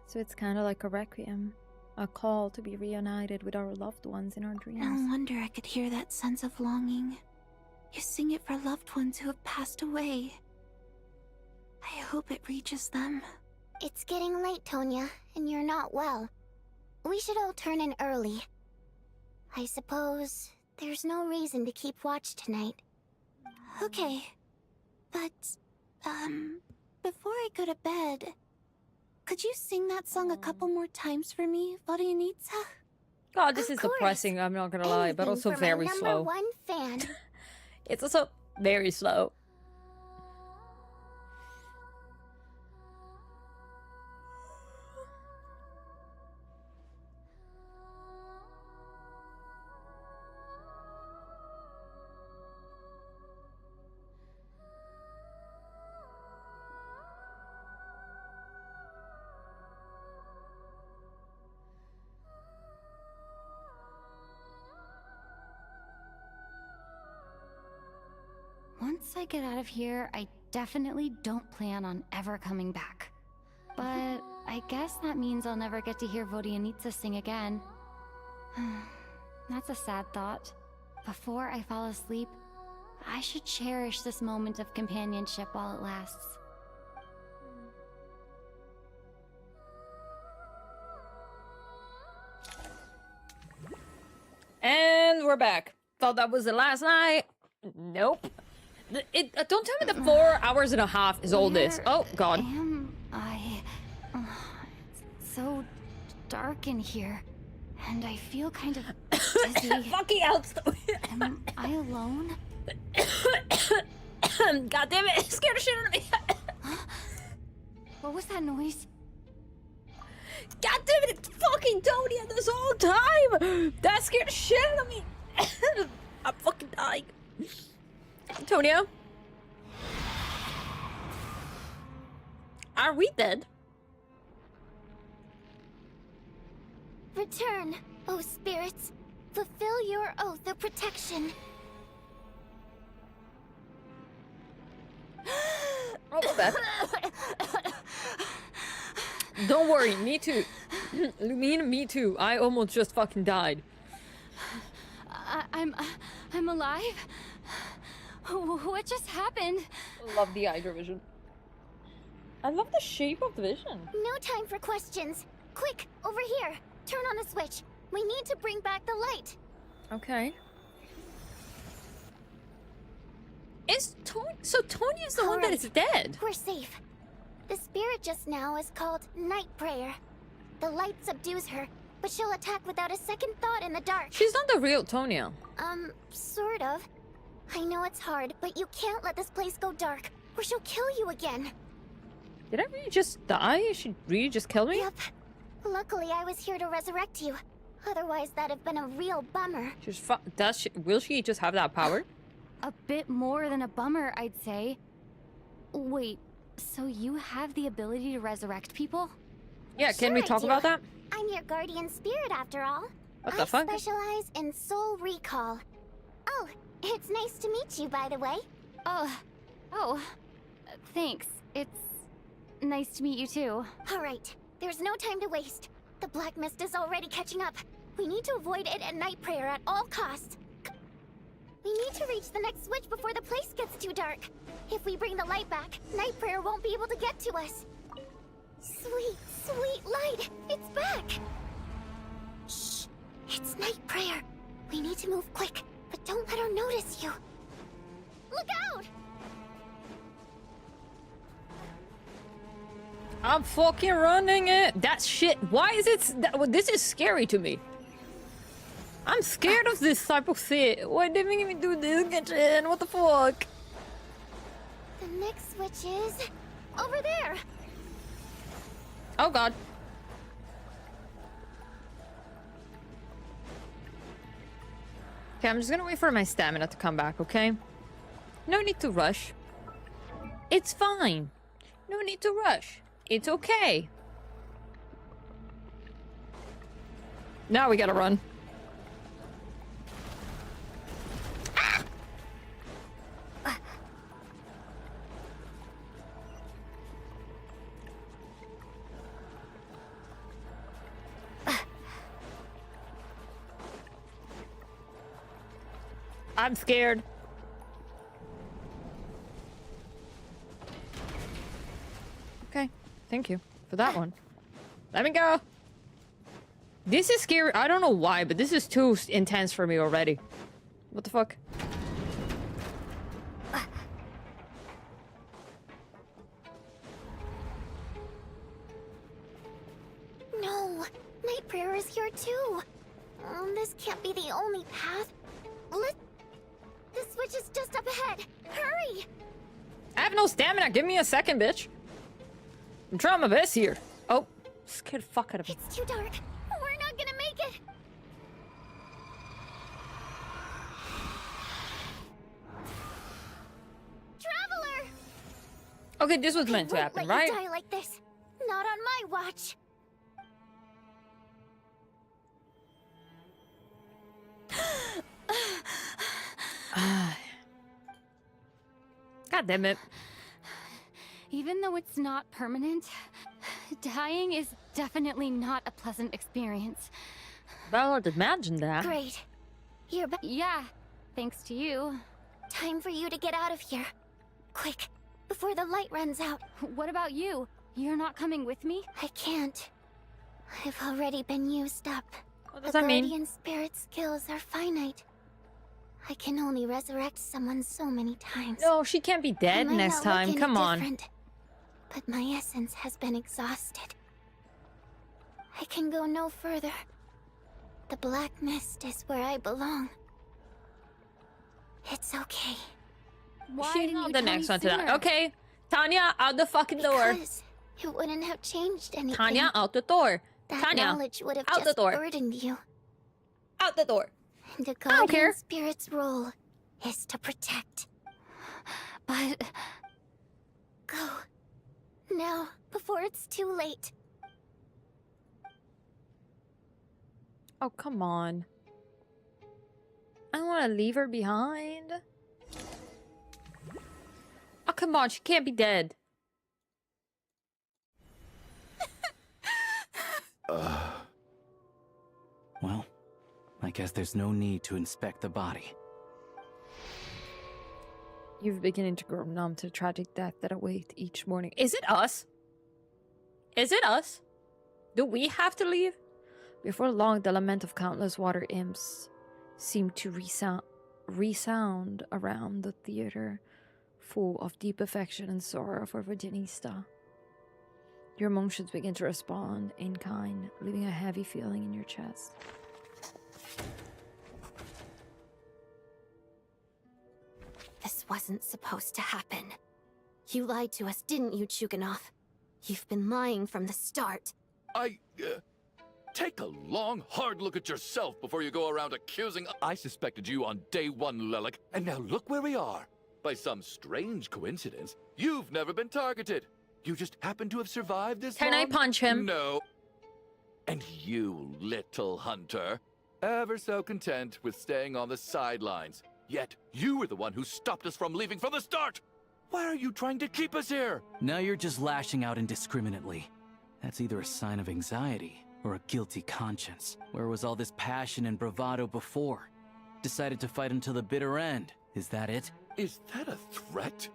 A: So it's kind of like a requiem. A call to be reunited with our loved ones in our dreams.
O: No wonder I could hear that sense of longing. You sing it for loved ones who have passed away. I hope it reaches them.
J: It's getting late, Tonya, and you're not well. We should all turn in early. I suppose there's no reason to keep watch tonight.
O: Okay. But, before I go to bed, could you sing that song a couple more times for me, Vodianitsa?
A: God, this is depressing, I'm not gonna lie, but also very slow.
J: One fan.
A: It's also very slow.
B: Once I get out of here, I definitely don't plan on ever coming back. But I guess that means I'll never get to hear Vodianitsa sing again. That's a sad thought. Before I fall asleep, I should cherish this moment of companionship while it lasts.
A: And we're back. Thought that was the last night. Nope. Don't tell me the 4 hours and a half is all this. Oh, God.
B: Am I... it's so dark in here, and I feel kind of dizzy.
A: Fucking out.
B: Am I alone?
A: God damn it, it scared the shit out of me.
B: What was that noise?
A: God damn it, it's fucking Tonya this whole time. That scared the shit out of me. I'm fucking dying. Tonya? Are we dead?
J: Return, O spirits. Fulfill your oath of protection.
A: Oh, my bad. Don't worry, me too. Me too. I almost just fucking died.
B: I'm alive? What just happened?
A: Love the eye vision. I love the shape of the vision.
J: No time for questions. Quick, over here. Turn on the switch. We need to bring back the light.
A: Okay. So Tonya's the one that is dead?
J: We're safe. The spirit just now is called Night Prayer. The light subdues her, but she'll attack without a second thought in the dark.
A: She's not the real Tonya.
J: Sort of. I know it's hard, but you can't let this place go dark, or she'll kill you again.
A: Did I really just die? She really just killed me?
J: Yep. Luckily, I was here to resurrect you. Otherwise, that'd have been a real bummer.
A: Will she just have that power?
B: A bit more than a bummer, I'd say. Wait, so you have the ability to resurrect people?
A: Yeah, can we talk about that?
J: I'm your guardian spirit, after all.
A: What the fuck?
J: I specialize in soul recall. Oh, it's nice to meet you, by the way.
B: Thanks. It's nice to meet you too.
J: All right, there's no time to waste. The black mist is already catching up. We need to avoid it at night prayer at all costs. We need to reach the next switch before the place gets too dark. If we bring the light back, night prayer won't be able to get to us. Sweet, sweet light! It's back! Shh! It's night prayer. We need to move quick, but don't let her notice you. Look out!
A: I'm fucking running it. That shit. Why is it? This is scary to me. I'm scared of this type of shit. Why did they make me do this? Get in. What the fuck?
J: The next switch is over there.
A: Oh god. Okay, I'm just gonna wait for my stamina to come back, okay? No need to rush. It's fine. No need to rush. It's okay. Now we gotta run. I'm scared. Okay, thank you for that one. Let me go. This is scary. I don't know why, but this is too intense for me already. What the fuck?
J: No, night prayer is here too. This can't be the only path. The switch is just up ahead. Hurry!
A: I have no stamina. Give me a second, bitch. I'm trying my best here. Oh, scared the fuck out of me.
J: It's too dark. We're not gonna make it. Traveler!
A: Okay, this was meant to happen, right?
J: I won't let you die like this. Not on my watch.
A: God damn it.
B: Even though it's not permanent, dying is definitely not a pleasant experience.
A: Well, I'd imagine that.
J: Great. You're back.
B: Yeah, thanks to you.
J: Time for you to get out of here. Quick, before the light runs out.
B: What about you? You're not coming with me?
J: I can't. I've already been used up.
A: What does that mean?
J: The guardian spirit skills are finite. I can only resurrect someone so many times.
A: No, she can't be dead next time. Come on.
J: But my essence has been exhausted. I can go no further. The black mist is where I belong. It's okay.
B: Why
A: She's
B: didn't
A: not
B: you
A: the
B: tell
A: next
B: me
A: one to that.
B: sooner?
A: Okay, Tanya, out the fucking door.
J: Because it wouldn't have changed anything.
A: Tanya, out the door.
J: That
A: Tanya,
J: knowledge would have
A: out
J: just
A: the door.
J: burdened you.
A: Out the door.
J: And a
A: I don't care.
J: guardian spirit's role is to protect.
B: But...
J: Go. Now, before it's too late.
A: Oh, come on. I don't want to leave her behind. Oh, come on. She can't be dead.
N: Well, I guess there's no need to inspect the body.
A: You're beginning to grow numb to the tragic death that awaits each morning. Is it us? Is it us? Do we have to leave? Before long, the lament of countless water imps seemed to resound around the theater, full of deep affection and sorrow for Virginista. Your emotions begin to respond in kind, leaving a heavy feeling in your chest.
O: This wasn't supposed to happen. You lied to us, didn't you, Chuganov? You've been lying from the start.
K: Take a long, hard look at yourself before you go around accusing. I suspected you on day one, Lelik, and now look where we are. By some strange coincidence, you've never been targeted. You just happen to have survived this
A: Can I punch him?
K: No. And you, little hunter, ever so content with staying on the sidelines. Yet, you were the one who stopped us from leaving from the start! Why are you trying to keep us here?
N: Now you're just lashing out indiscriminately. That's either a sign of anxiety or a guilty conscience. Where was all this passion and bravado before? Decided to fight until the bitter end. Is that it?
K: Is that a threat?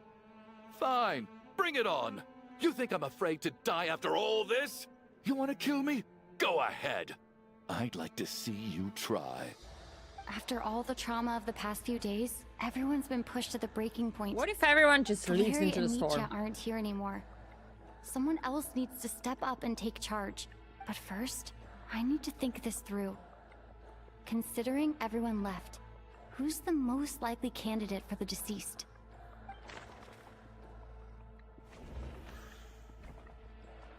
K: Fine, bring it on. You think I'm afraid to die after all this? You want to kill me? Go ahead. I'd like to see you try.
B: After all the trauma of the past few days, everyone's been pushed to the breaking point.
A: What if everyone just leaves
B: Larry
A: into the
B: and
A: storm?
B: Nietzsche aren't here anymore. Someone else needs to step up and take charge. But first, I need to think this through. Considering everyone left, who's the most likely candidate for the deceased?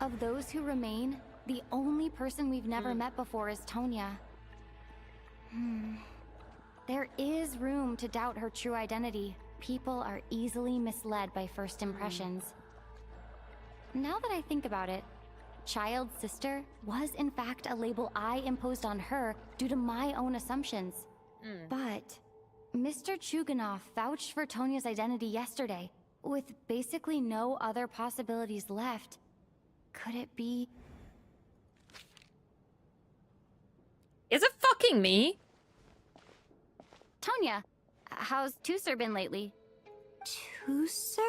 B: Of those who remain, the only person we've never met before is Tonya. There is room to doubt her true identity. People are easily misled by first impressions. Now that I think about it, Child's sister was in fact a label I imposed on her due to my own assumptions. But Mr. Chuganov vouched for Tonya's identity yesterday, with basically no other possibilities left. Could it be...
A: Is it fucking me?
B: Tonya, how's Tusser been lately?
O: Tusser?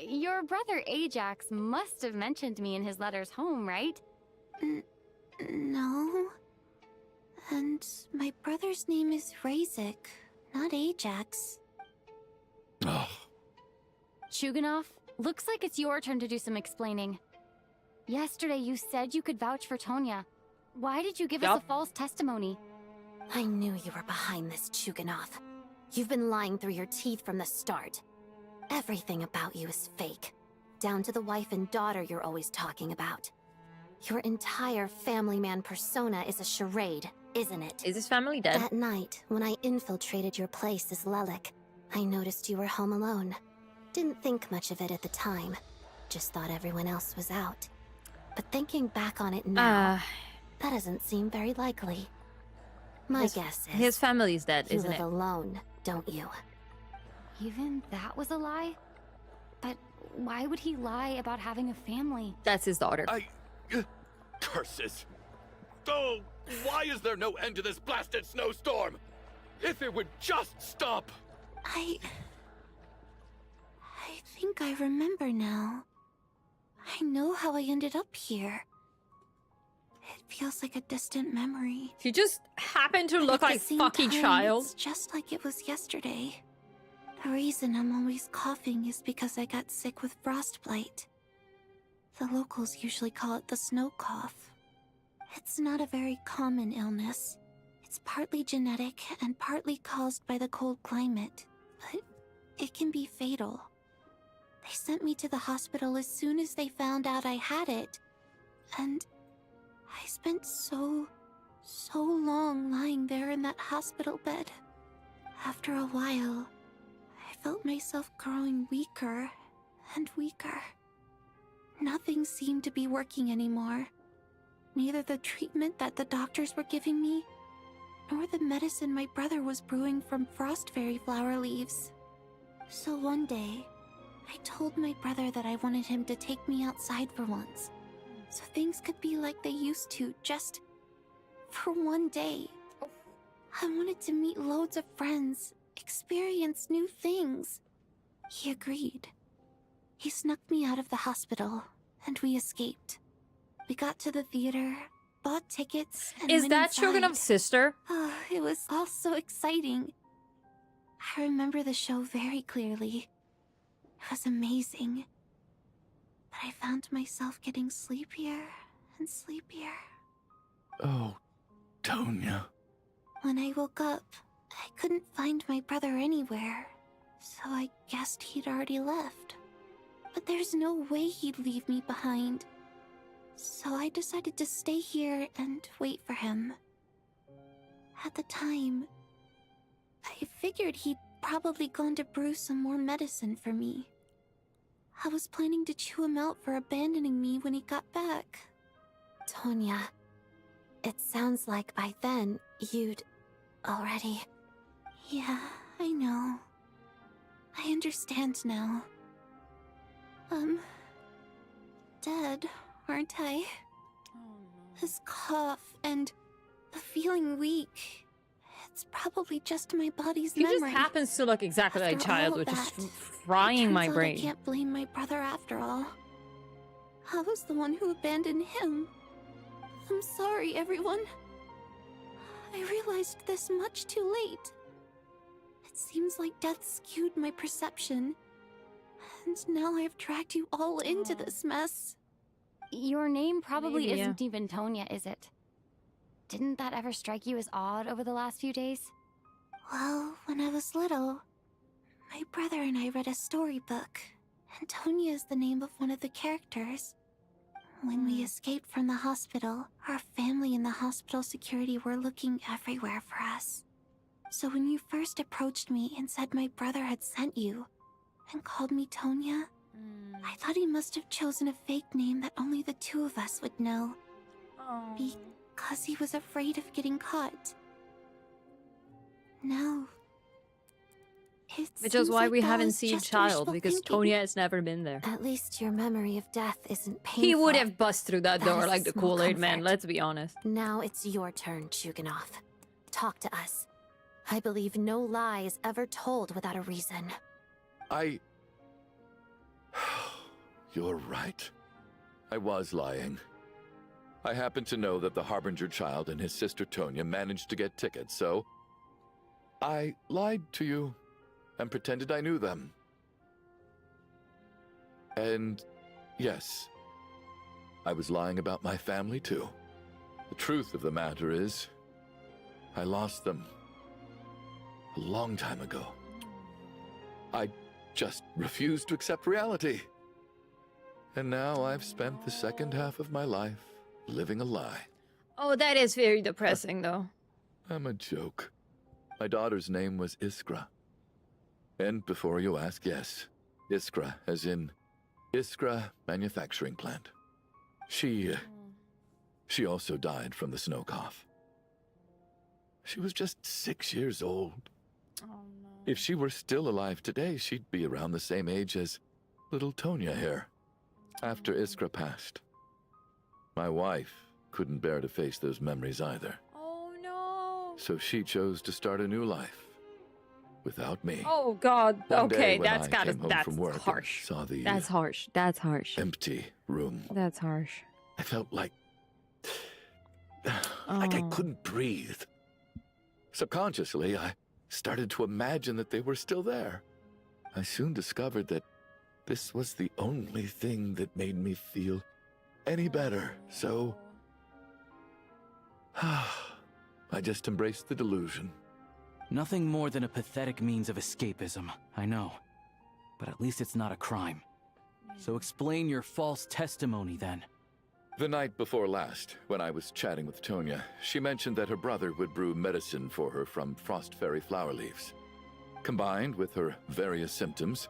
B: Your brother Ajax must have mentioned me in his letters home, right?
O: No. And my brother's name is Razik, not Ajax.
B: Chuganov, looks like it's your turn to do some explaining. Yesterday you said you could vouch for Tonya. Why did you give us a false testimony?
O: I knew you were behind this, Chuganov. You've been lying through your teeth from the start. Everything about you is fake. Down to the wife and daughter you're always talking about. Your entire family man persona is a charade, isn't it?
A: Is his family dead?
O: That night, when I infiltrated your place as Lelik, I noticed you were home alone. Didn't think much of it at the time. Just thought everyone else was out. But thinking back on it now, that doesn't seem very likely. My guess is...
A: His family's dead, isn't it?
O: You live alone, don't you?
B: Even that was a lie? But why would he lie about having a family?
A: That's his daughter.
K: Curses! Oh, why is there no end to this blasted snowstorm? If it would just stop!
O: I think I remember now. I know how I ended up here. It feels like a distant memory.
A: You just happen to look like a fucking
O: time,
A: child.
O: It's just like it was yesterday. The reason I'm always coughing is because I got sick with frostbite. The locals usually call it the snow cough. It's not a very common illness. It's partly genetic and partly caused by the cold climate, but it can be fatal. They sent me to the hospital as soon as they found out I had it, and I spent so long lying there in that hospital bed. After a while, I felt myself growing weaker and weaker. Nothing seemed to be working anymore. Neither the treatment that the doctors were giving me, nor the medicine my brother was brewing from frost fairy flower leaves. So one day, I told my brother that I wanted him to take me outside for once, so things could be like they used to, just for one day. I wanted to meet loads of friends, experience new things. He agreed. He snuck me out of the hospital, and we escaped. We got to the theater, bought tickets, and
A: Is that Chuganov's sister?
O: It was all so exciting. I remember the show very clearly. It was amazing. But I found myself getting sleepier and sleepier.
K: Oh, Tonya.
O: When I woke up, I couldn't find my brother anywhere, so I guessed he'd already left. but there's no way he'd leave me behind. So I decided to stay here and wait for him. At the time, I figured he'd probably gone to brew some more medicine for me. I was planning to chew him out for abandoning me when he got back. Tonya, it sounds like by then you'd already... Yeah, I know. I understand now. Dead, aren't I? This cough and the feeling weak. It's probably just my body's
A: He
O: memory.
A: just happens to look exactly like
O: After
A: Child,
O: all
A: which is
O: that,
A: frying my
O: turns out
A: brain.
O: I can't blame my brother after all. I was the one who abandoned him. I'm sorry, everyone. I realized this much too late. It seems like death skewed my perception. And now I've dragged you all into this mess.
B: Your name probably
A: Maybe, yeah.
B: isn't even Tonya, is it? Didn't that ever strike you as odd over the last few days?
O: Well, when I was little, my brother and I read a storybook, and Tonya is the name of one of the characters. When we escaped from the hospital, our family and the hospital security were looking everywhere for us. So when you first approached me and said my brother had sent you, and called me Tonya, I thought he must have chosen a fake name that only the two of us would know. Because he was afraid of getting caught. Now,
A: Which is why we haven't seen Child, because Tonya has never been there.
O: At least your memory of death isn't painful.
A: He would have bust through that
O: That
A: door
O: is
A: like
O: a
A: the
O: small
A: Kool-Aid man,
O: comfort.
A: let's be honest.
O: Now it's your turn, Chuganov. Talk to us. I believe no lie is ever told without a reason.
K: You're right. I was lying. I happen to know that the Harbinger child and his sister Tonya managed to get tickets, so I lied to you and pretended I knew them. And yes, I was lying about my family too. The truth of the matter is, I lost them a long time ago. I just refused to accept reality. And now I've spent the second half of my life living a lie.
A: Oh, that is very depressing, though.
K: I'm a joke. My daughter's name was Iskra. And before you ask, yes, Iskra, as in Iskra Manufacturing Plant. She also died from the snow cough. She was just 6 years old.
A: Oh, no.
K: If she were still alive today, she'd be around the same age as little Tonya here. After Iskra passed, my wife couldn't bear to face those memories either.
A: Oh, no.
K: So she chose to start a new life without me.
A: Oh, God.
K: One day
A: Okay,
K: when
A: that's
K: I
A: gotta...
K: came home
A: That's
K: from work and
A: harsh.
K: saw the
A: That's harsh. That's harsh.
K: empty room.
A: That's harsh.
K: I felt like I
A: Oh.
K: couldn't breathe. Subconsciously, I started to imagine that they were still there. I soon discovered that this was the only thing that made me feel any better, so I just embraced the delusion.
N: Nothing more than a pathetic means of escapism, I know. But at least it's not a crime. So explain your false testimony then.
K: The night before last, when I was chatting with Tonya, she mentioned that her brother would brew medicine for her from frost fairy flower leaves. Combined with her various symptoms,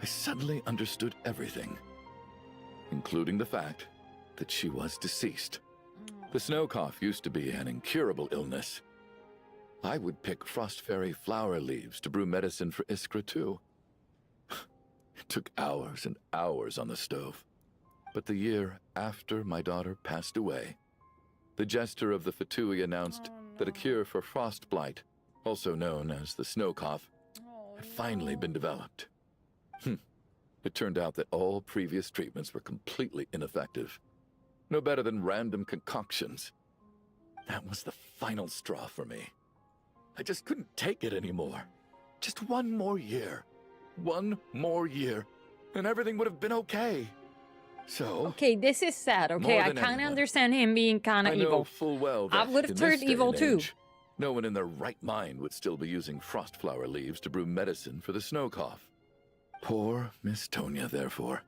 K: I suddenly understood everything, including the fact that she was deceased. The snow cough used to be an incurable illness. I would pick frost fairy flower leaves to brew medicine for Iskra too. It took hours and hours on the stove. But the year after my daughter passed away, the jester of the Fatui announced that a cure for frost blight, also known as the snow cough, had finally been developed. It turned out that all previous treatments were completely ineffective. No better than random concoctions. That was the final straw for me. I just couldn't take it anymore. Just one more year. One more year, and everything would have been okay. So,
A: Okay, this is sad, okay?
K: More
A: I
K: than
A: kind of
K: anyone,
A: understand him being kind of
K: I know
A: evil.
K: full well
A: I
K: that
A: would have
K: in
A: turned
K: this day
A: evil
K: and
A: too.
K: age, no one in their right mind would still be using frost flower leaves to brew medicine for the snow cough. Poor Miss Tonya, therefore.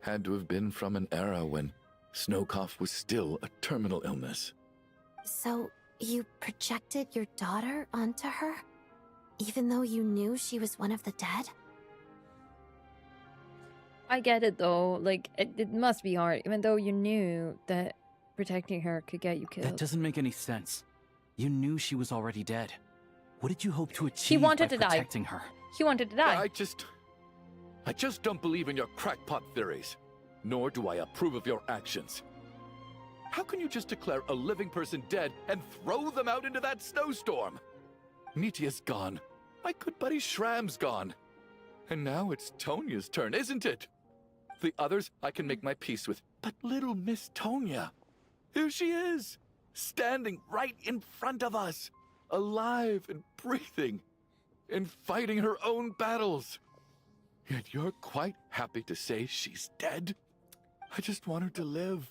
K: Had to have been from an era when snow cough was still a terminal illness.
O: So, you projected your daughter onto her? Even though you knew she was one of the dead?
A: I get it though, like, it must be hard, even though you knew that protecting her could get you killed.
N: That doesn't make any sense. You knew she was already dead. What did you hope to achieve
A: He wanted
N: by
A: to
N: protecting
A: die.
N: her?
A: He wanted to die.
K: I just don't believe in your crackpot theories. Nor do I approve of your actions. How can you just declare a living person dead and throw them out into that snowstorm? Nitia's gone. My good buddy Shram's gone. And now it's Tonya's turn, isn't it? The others I can make my peace with, but little Miss Tonya, here she is, standing right in front of us, alive and breathing, and fighting her own battles. Yet you're quite happy to say she's dead? I just want her to live.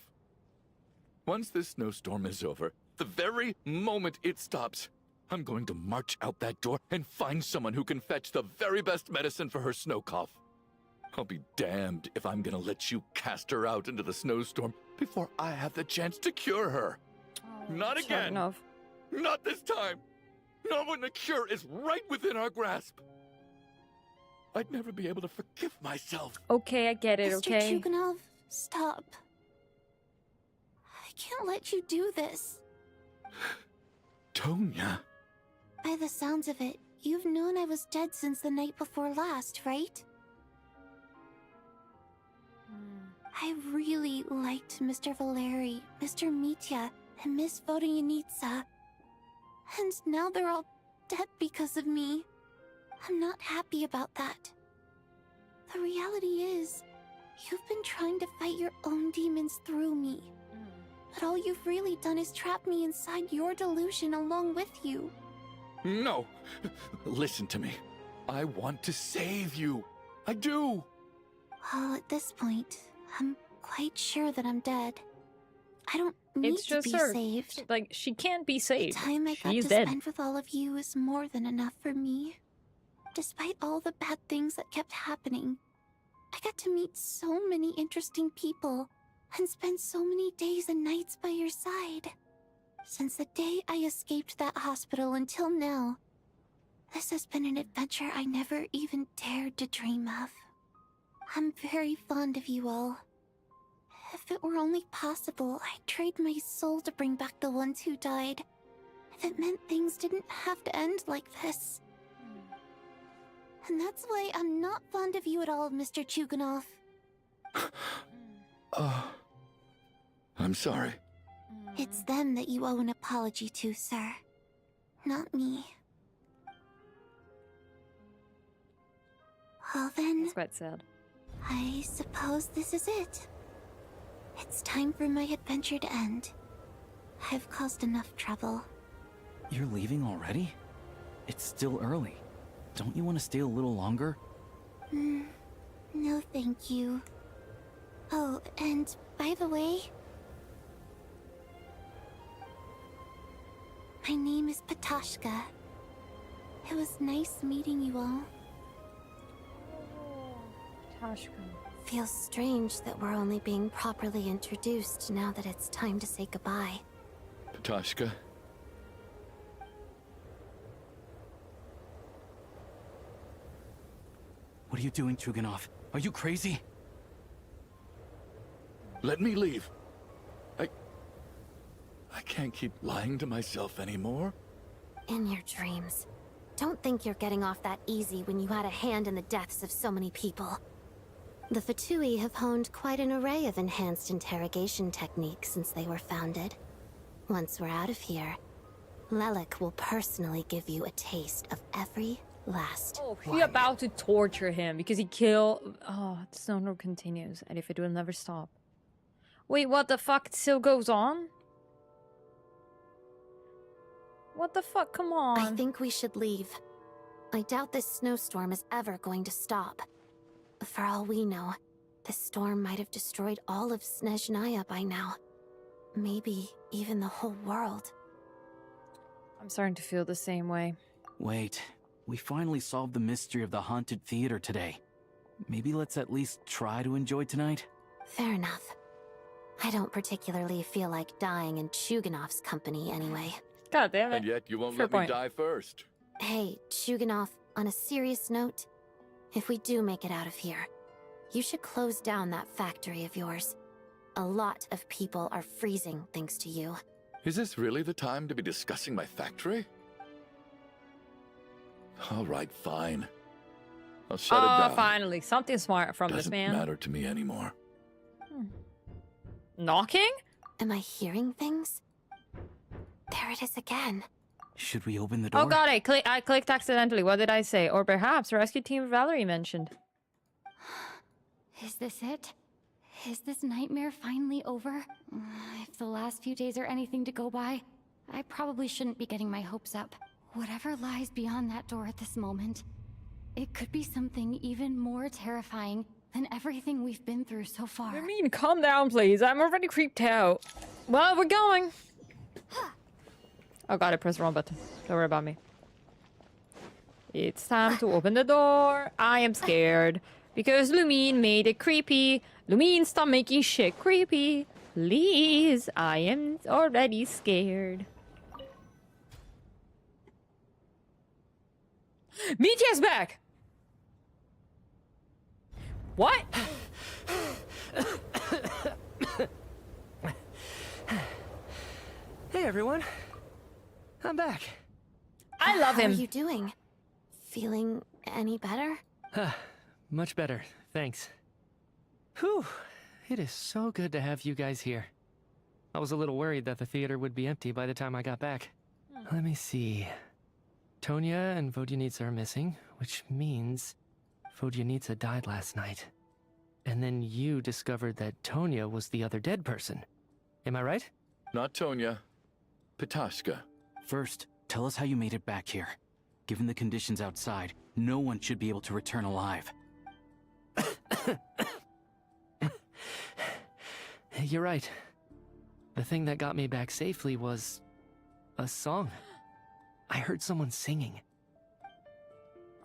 K: Once this snowstorm is over, the very moment it stops, I'm going to march out that door and find someone who can fetch the very best medicine for her snow cough. I'll be damned if I'm gonna let you cast her out into the snowstorm before I have the chance to cure her. Not again.
A: Enough.
K: Not this time. Not when the cure is right within our grasp. I'd never be able to forgive myself.
A: Okay, I get it,
O: Mr.
A: okay?
O: Chuganov, stop. I can't let you do this.
K: Tonya.
O: By the sounds of it, you've known I was dead since the night before last, right? I really liked Mr. Valeri, Mr. Mitya, and Miss Vodoyanitsa. And now they're all dead because of me. I'm not happy about that. The reality is, you've been trying to fight your own demons through me. But all you've really done is trap me inside your delusion along with you.
K: No. Listen to me. I want to save you. I do.
O: Well, at this point, I'm quite sure that I'm dead. I don't need
A: It's
O: to
A: just
O: be
A: her.
O: saved.
A: Like, she can't be saved.
O: The time I got
A: She's
O: to
A: dead.
O: spend with all of you is more than enough for me. Despite all the bad things that kept happening, I got to meet so many interesting people and spend so many days and nights by your side. Since the day I escaped that hospital until now, this has been an adventure I never even dared to dream of. I'm very fond of you all. If it were only possible, I'd trade my soul to bring back the ones who died. If it meant things didn't have to end like this. And that's why I'm not fond of you at all, Mr. Chuganov.
K: I'm sorry.
O: It's them that you owe an apology to, sir. Not me. Well then,
A: That's quite sad.
O: I suppose this is it. It's time for my adventure to end. I've caused enough trouble.
N: You're leaving already? It's still early. Don't you want to stay a little longer?
O: No thank you. Oh, and by the way, my name is Patashka. It was nice meeting you all.
A: Tashka.
O: Feels strange that we're only being properly introduced now that it's time to say goodbye.
K: Patashka.
N: What are you doing, Chuganov? Are you crazy?
K: Let me leave. I can't keep lying to myself anymore.
O: In your dreams. Don't think you're getting off that easy when you had a hand in the deaths of so many people. The Fatui have honed quite an array of enhanced interrogation techniques since they were founded. Once we're out of here, Lelik will personally give you a taste of every last
A: Oh, he about to torture him because he killed... Oh, the snow continues, and if it will never stop. Wait, what the fuck? It still goes on? What the fuck? Come on.
O: I think we should leave. I doubt this snowstorm is ever going to stop. For all we know, this storm might have destroyed all of Snezhnaya by now. Maybe even the whole world.
A: I'm starting to feel the same way.
N: Wait, we finally solved the mystery of the haunted theater today. maybe let's at least try to enjoy tonight?
O: Fair enough. I don't particularly feel like dying in Chuganov's company anyway.
A: God damn it.
K: And yet you won't
A: Fair
K: let
A: point.
K: me die first.
O: Hey, Chuganov, on a serious note, if we do make it out of here, you should close down that factory of yours. A lot of people are freezing thanks to you.
K: Is this really the time to be discussing my factory? All right, fine. I'll shut it down.
A: Finally, something smart from
K: Doesn't
A: this man.
K: matter to me anymore.
A: Knocking?
O: Am I hearing things? There it is again.
N: Should we open the door?
A: Oh god, I clicked accidentally. What did I say? Or perhaps rescue team Valerie mentioned.
B: Is this it? Is this nightmare finally over? If the last few days are anything to go by, I probably shouldn't be getting my hopes up. Whatever lies beyond that door at this moment, it could be something even more terrifying than everything we've been through so far.
A: I mean, calm down, please. I'm already creeped out. Well, we're going. Oh god, I pressed the wrong button. Don't worry about me. It's time to open the door. I am scared. Because Lumine made it creepy. Lumine, stop making shit creepy. Please, I am already scared. Mitya's back! What?
I: Hey everyone, I'm back.
A: I love him.
O: How are you doing? Feeling any better?
I: Much better, thanks. Whew, it is so good to have you guys here. I was a little worried that the theater would be empty by the time I got back. Let me see. Tonya and Vodyanitsa are missing, which means Vodyanitsa died last night. And then you discovered that Tonya was the other dead person. Am I right?
K: Not Tonya. Petashka.
N: First, tell us how you made it back here. Given the conditions outside, no one should be able to return alive.
I: You're right. The thing that got me back safely was a song. I heard someone singing.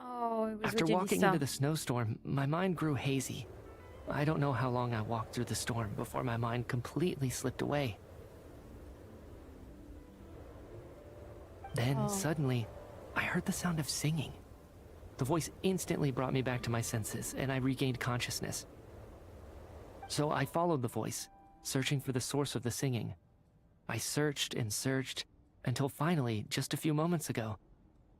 A: Oh, it was
I: After walking into the snowstorm, my mind grew hazy. I don't know how long I walked through the storm before my mind completely slipped away. Then, suddenly, I heard the sound of singing. The voice instantly brought me back to my senses, and I regained consciousness. So I followed the voice, searching for the source of the singing. I searched and searched, until finally, just a few moments ago,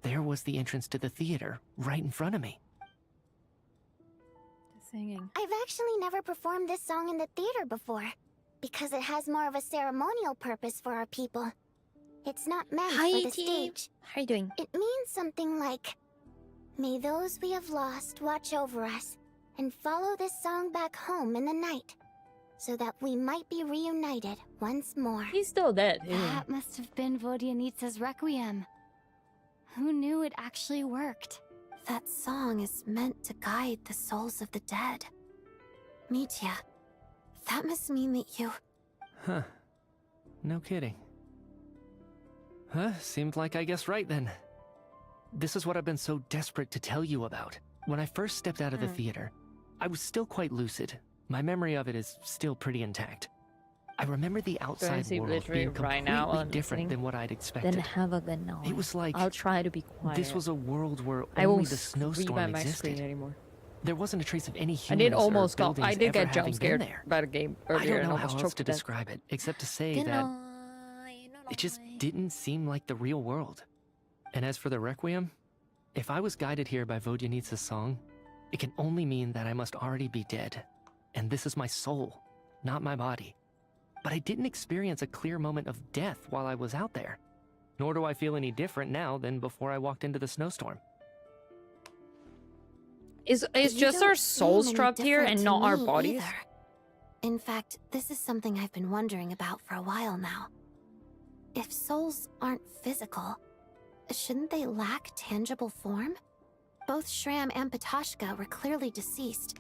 I: there was the entrance to the theater, right in front of me.
A: Singing.
J: I've actually never performed this song in the theater before, because it has more of a ceremonial purpose for our people. It's not meant for the stage.
A: How are you doing?
J: It means something like, may those we have lost watch over us, and follow this song back home in the night, so that we might be reunited once more.
A: He's still dead.
B: That must have been Vodyanitsa's Requiem. Who knew it actually worked?
O: That song is meant to guide the souls of the dead. Mitya, that must mean that you...
I: Huh. No kidding. Seemed like I guessed right then. This is what I've been so desperate to tell you about. When I first stepped out of the theater, I was still quite lucid. My memory of it is still pretty intact. I remember the outside world being completely different than what I'd expected.
A: Then have a good night.
I: It was like
A: I'll try to be quiet.
I: this was a world where
A: I
I: only
A: won't
I: the snowstorm
A: at my
I: existed.
A: screen anymore.
I: There wasn't a trace of any humans
A: I did almost
I: or
A: go.
I: buildings
A: I did
I: ever
A: get
I: having
A: jump
I: been
A: scared
I: there.
A: by the game
I: I
A: earlier
I: don't
A: and
I: know how
A: almost
I: else
A: choked
I: to
A: death.
I: describe it, except to say that it just didn't seem like the real world. And as for the Requiem, if I was guided here by Vodyanitsa's song, it can only mean that I must already be dead. And this is my soul, not my body. But I didn't experience a clear moment of death while I was out there. Nor do I feel any different now than before I walked into the snowstorm.
A: Is just our souls trapped here and not our bodies?
O: Either. In fact, this is something I've been wondering about for a while now. If souls aren't physical, shouldn't they lack tangible form? Both Shram and Petashka were clearly deceased,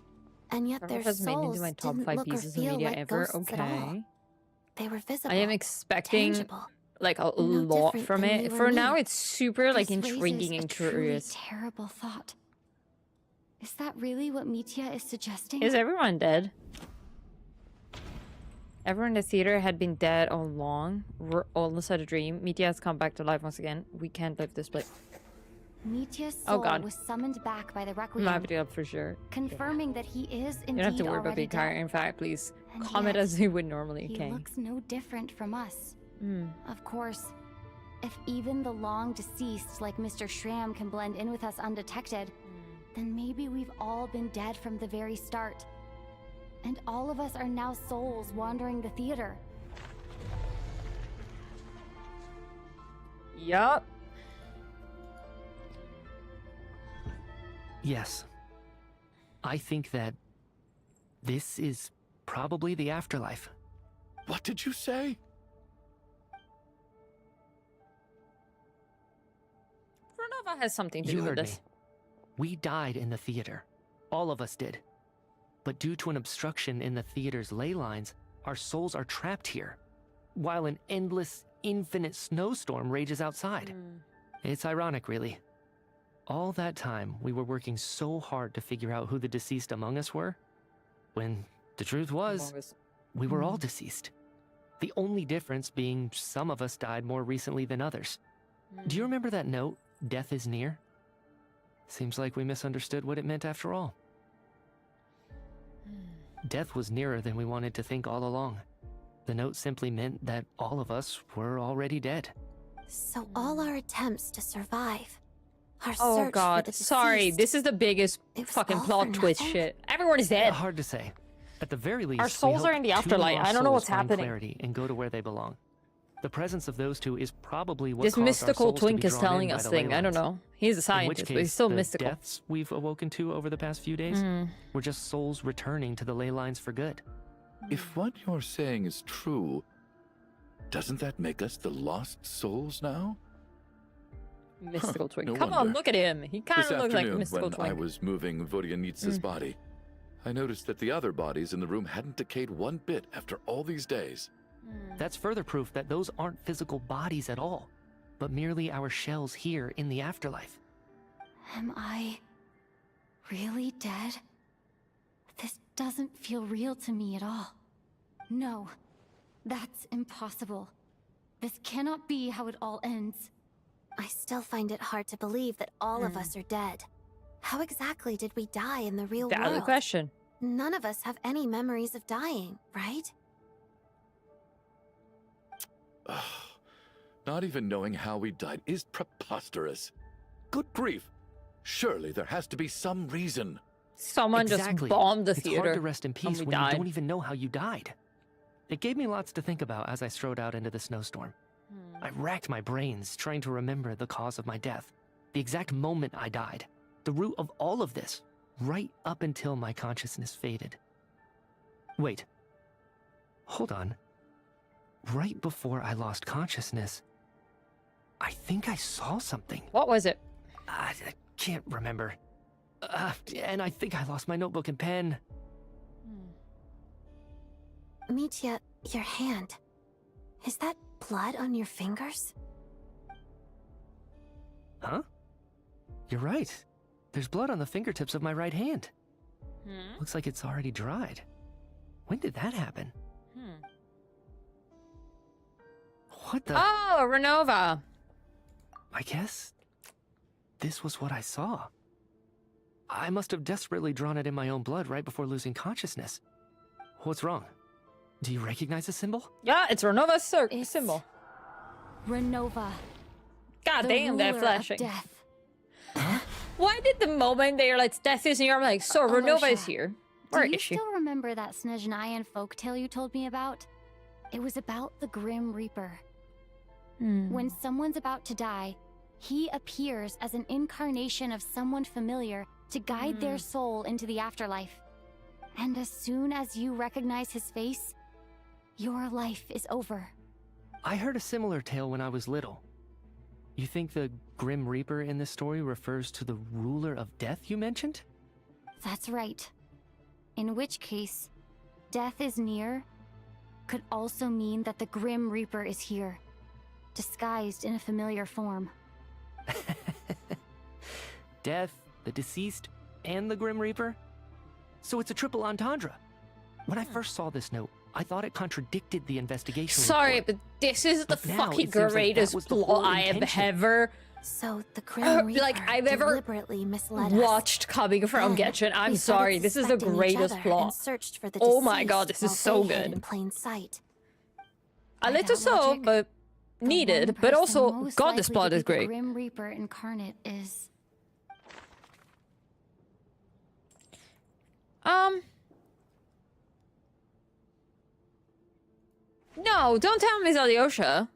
O: and yet their
A: Has made it
O: souls
A: into my top
O: didn't
A: 5
O: look or
A: pieces of
O: feel
A: media
O: like
A: ever.
O: ghosts at all.
A: Okay.
O: They were visible.
A: I am expecting
O: tangible.
A: like a
O: No
A: lot
O: different
A: from
O: than
A: it.
O: you
A: For
O: and
A: now,
O: me.
A: it's super like
B: This
A: intriguing
B: raises
A: and
B: a truly
A: curious.
B: terrible thought. Is that really what Mitya is suggesting?
A: Is everyone dead? Everyone in the theater had been dead all along. We're all inside a dream. Mitya has come back to life once again. We can't live this place.
B: Mitya's
A: Oh
B: soul
A: God.
B: was summoned back by the
A: I'm
B: Requiem,
A: happy to help for sure.
B: confirming that he is indeed
A: You don't have to worry about
B: already
A: being tired.
B: dead.
A: In fact, please
B: And
A: comment
B: yet,
A: as you would normally.
B: He
A: Okay.
B: looks no different from us.
A: Hmm.
B: Of course, if even the long deceased like Mr. Schramm can blend in with us undetected, then maybe we've all been dead from the very start. And all of us are now souls wandering the theater.
A: Yup.
I: Yes. I think that this is probably the afterlife.
K: What did you say?
A: Renova has something to
I: You
A: do with
I: heard
A: this.
I: me. We died in the theater. All of us did. But due to an obstruction in the theater's ley lines, our souls are trapped here, while an endless, infinite snowstorm rages outside. It's ironic, really. All that time, we were working so hard to figure out who the deceased among us were, when the truth was, we were all deceased. The only difference being some of us died more recently than others. Do you remember that note, "Death is near"? Seems like we misunderstood what it meant after all. Death was nearer than we wanted to think all along. The note simply meant that all of us were already dead.
O: So all our attempts to survive, our
A: Oh
O: search for
A: God.
O: the
A: Sorry,
O: deceased,
A: this is the biggest fucking plot twist shit. Everyone is dead.
I: Hard to say. At the very least,
A: Our souls
I: we
A: are in the
I: hope two
A: afterlife.
I: lost
A: I don't know what's
I: souls find
A: happening.
I: Clarity and go to where they belong. The presence of those two is probably what
A: This
I: caused our
A: mystical
I: souls to be
A: twink is
I: drawn
A: telling
I: in by
A: us
I: the
A: thing. I don't
I: ley lines.
A: know. He's a
I: In which
A: scientist, but he's
I: case,
A: still
I: the
A: mystical.
I: deaths we've awoken to over the past few days were just souls returning to the ley lines for good.
K: If what you're saying is true, doesn't that make us the lost souls now?
A: Mystical twink.
K: no
A: Come on,
K: wonder.
A: look at him. He kind
K: This
A: of looks like a
K: afternoon,
A: mystical
K: when I
A: twink.
K: was moving Vodyanitsa's body, I noticed that the other bodies in the room hadn't decayed one bit after all these days.
I: That's further proof that those aren't physical bodies at all, but merely our shells here in the afterlife.
B: Am I really dead? This doesn't feel real to me at all. No, that's impossible. This cannot be how it all ends.
O: I still find it hard to believe that all of us are dead. How exactly did we die in the real
A: Valid
O: world?
A: question.
O: None of us have any memories of dying, right?
K: Not even knowing how we died is preposterous. Good grief. Surely there has to be some reason.
A: Someone
I: Exactly.
A: just bombed the
I: It's
A: theater.
I: hard to rest in
A: and
I: peace
A: we
I: when
A: died.
I: you don't even know how you died. It gave me lots to think about as I strode out into the snowstorm. I racked my brains trying to remember the cause of my death, the exact moment I died, the root of all of this, right up until my consciousness faded. Wait. Hold on. Right before I lost consciousness, I think I saw something.
A: What was it?
I: I can't remember. And I think I lost my notebook and pen.
O: Mitya, your hand. Is that blood on your fingers?
I: Huh? You're right. There's blood on the fingertips of my right hand. Looks like it's already dried. When did that happen? What the?
A: Oh, Renova.
I: I guess this was what I saw. I must have desperately drawn it in my own blood right before losing consciousness. What's wrong? Do you recognize the symbol?
A: Yeah, it's Renova's symbol.
B: Renova.
A: God
B: the
A: damn, they're
B: ruler of
A: flashing.
B: Death.
A: Why did the moment they're like, death is here, I'm like, so Renova is
B: Alisha,
A: here. Where
B: Do you
A: is she?
B: still remember that Snezhnayan folktale you told me about? It was about the Grim Reaper. When someone's about to die, he appears as an incarnation of someone familiar to guide their soul into the afterlife. And as soon as you recognize his face, your life is over.
I: I heard a similar tale when I was little. You think the Grim Reaper in this story refers to the ruler of death you mentioned?
B: That's right. In which case, death is near could also mean that the Grim Reaper is here, disguised in a familiar form.
I: Death, the deceased, and the Grim Reaper? So it's a triple entendre. When I first saw this note, I thought it contradicted the investigation
A: Sorry,
I: report.
A: but this is the
I: But now
A: fucking
I: it seems like that
A: greatest
I: was the
A: plot
I: whole
A: I have
I: intention.
A: ever
O: So the Grim Reaper
A: like I've ever
O: deliberately misled us.
A: watched coming from
O: Then
A: Genshin. I'm
O: we
A: sorry,
O: started
A: this is the
O: suspecting each
A: greatest
O: other
A: plot.
O: and searched for the
A: Oh my god,
O: deceased
A: this is
O: while
A: so
O: they hid
A: good.
O: in plain sight.
A: A
B: By
A: little
B: that
A: so,
B: logic,
A: but
B: the
A: needed.
B: one
A: But
B: person
A: also,
B: most
A: god, this
B: likely
A: plot
B: to
A: is
B: be the
A: great.
B: Grim Reaper incarnate is...
A: No, don't tell me it's Alyosha.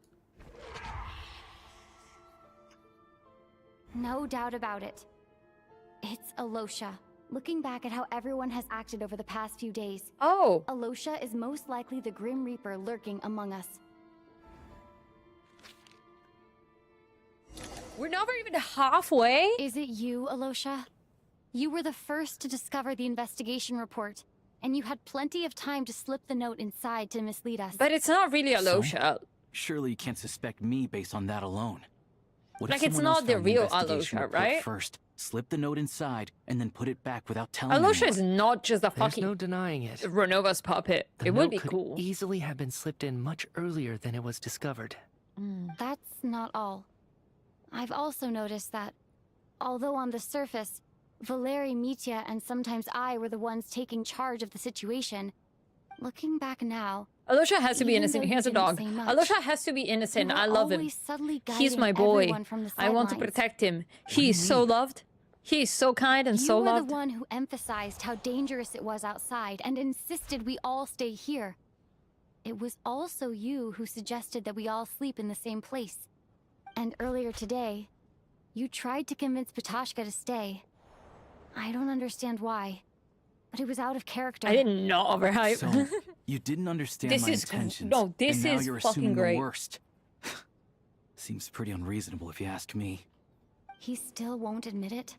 B: No doubt about it. It's Alosha. Looking back at how everyone has acted over the past few days,
A: Oh.
B: Alosha is most likely the Grim Reaper lurking among us.
A: We're never even halfway.
B: Is it you, Alosha? You were the first to discover the investigation report, and you had plenty of time to slip the note inside to mislead us.
A: But it's not really Alosha.
N: So? Surely you can't suspect me based on that alone. What if
A: Like, it's
N: someone else
A: not the
N: found
A: real
N: investigation
A: Alosha,
N: report
A: right?
N: First, slip the note inside, and then put it back without telling
A: Alosha
N: anyone?
A: is not just a
I: There's
A: fucking
I: no denying it.
A: Renova's puppet.
I: The
A: It would
I: note
A: be
I: could
A: cool.
I: easily have been slipped in much earlier than it was discovered.
B: That's not all. I've also noticed that, although on the surface, Valeri, Mitya, and sometimes I were the ones taking charge of the situation, looking back now...
A: Alosha has to be
B: even
A: innocent.
B: though
A: He
B: you
A: has a
B: didn't
A: dog.
B: say much,
A: Alosha has to be innocent.
B: you were
A: I love him.
B: always subtly
A: He's
B: guiding
A: my boy.
B: everyone from the
A: I want to
B: sidelines.
A: protect him. He's so loved. He's so kind and so
B: You were
A: loved.
B: the one who emphasized how dangerous it was outside and insisted we all stay here. It was also you who suggested that we all sleep in the same place. And earlier today, you tried to convince Patashka to stay. I don't understand why, but it was out of character.
A: I did not overhype.
N: So, you didn't understand
A: This
N: my
A: is
N: intentions.
A: no, this
N: and now
A: is
N: you're
A: fucking
N: assuming
A: great.
N: the worst. Seems pretty unreasonable if you ask me.
B: He still won't admit it?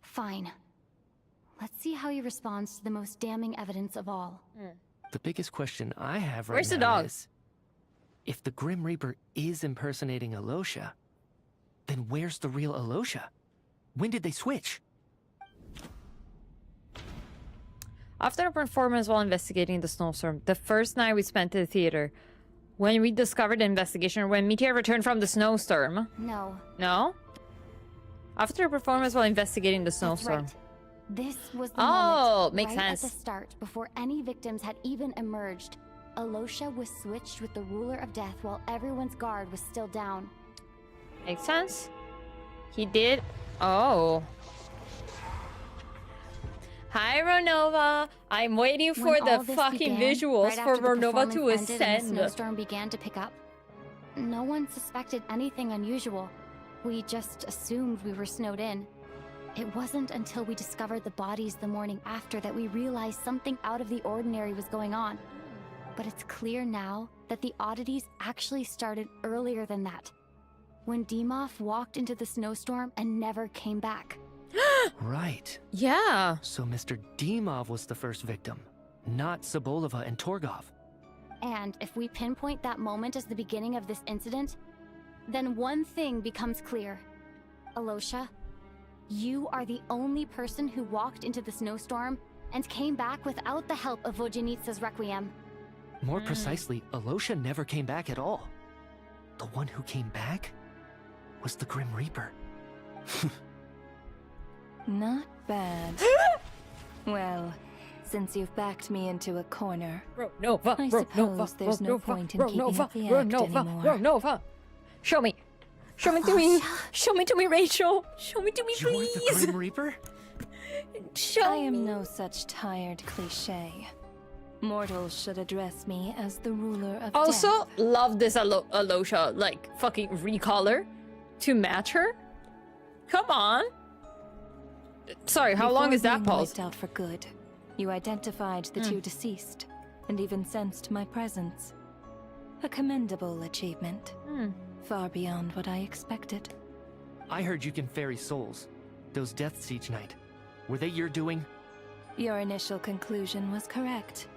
B: Fine. Let's see how he responds to the most damning evidence of all.
I: The biggest question I have right
A: Where's the
I: now
A: dog?
I: is, if the Grim Reaper is impersonating Alosha, then where's the real Alosha? When did they switch?
A: After a performance while investigating the snowstorm, the first night we spent at the theater, when we discovered the investigation, or when Mitya returned from the snowstorm.
B: No.
A: No? After a performance while investigating the
B: That's
A: snowstorm.
B: right. This was the
A: Oh,
B: moment,
A: makes
B: right
A: sense.
B: at the start, before any victims had even emerged. Alosha was switched with the Ruler of Death while everyone's guard was still down.
A: Makes sense. He did. Oh. Hi, Ronova. I'm waiting for
B: When
A: the
B: all this
A: fucking
B: began,
A: visuals
B: right
A: for
B: after the
A: Ronova to
B: performance ended and
A: ascend.
B: the snowstorm began to pick up. No one suspected anything unusual. We just assumed we were snowed in. It wasn't until we discovered the bodies the morning after that we realized something out of the ordinary was going on. But it's clear now that the oddities actually started earlier than that. When Dimov walked into the snowstorm and never came back.
I: Right.
A: Yeah.
I: So Mr. Dimov was the first victim, not Sobolova and Torgov.
B: And if we pinpoint that moment as the beginning of this incident, then one thing becomes clear. Alosha, you are the only person who walked into the snowstorm and came back without the help of Vojanitsa's Requiem.
I: More precisely, Alosha never came back at all. The one who came back was the Grim Reaper.
P: Not bad. Well, since you've backed me into a corner,
A: Nova,
P: I suppose there's no point in keeping up the act anymore.
A: Nova. Show me. Show me to me. Show me to me, Rachel. Show me to me,
I: You're
A: please.
I: the Grim Reaper?
P: I am no such tired cliche. Mortals should address me as the ruler of
A: Also,
P: death.
A: love this Alosha, like, fucking recolor to match her. Come on. Sorry, how long
P: Before
A: is that
P: being
A: pause?
P: wiped out for good, you identified the two deceased, and even sensed my presence. A commendable achievement. Far beyond what I expected.
I: I heard you can ferry souls. Those deaths each night. Were they your doing?
P: Your initial conclusion was correct.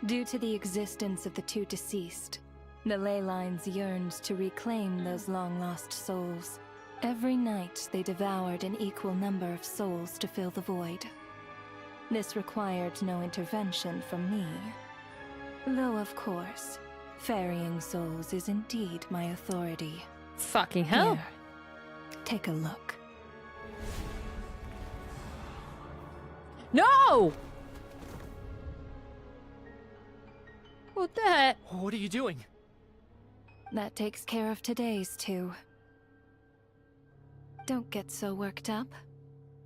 P: Due to the existence of the two deceased, the ley lines yearned to reclaim those long-lost souls. Every night they devoured an equal number of souls to fill the void. This required no intervention from me. Though, of course, ferrying souls is indeed my authority.
A: Fucking hell.
P: Here, take a look.
A: No! What the heck?
I: What are you doing?
P: That takes care of today's too. Don't get so worked up.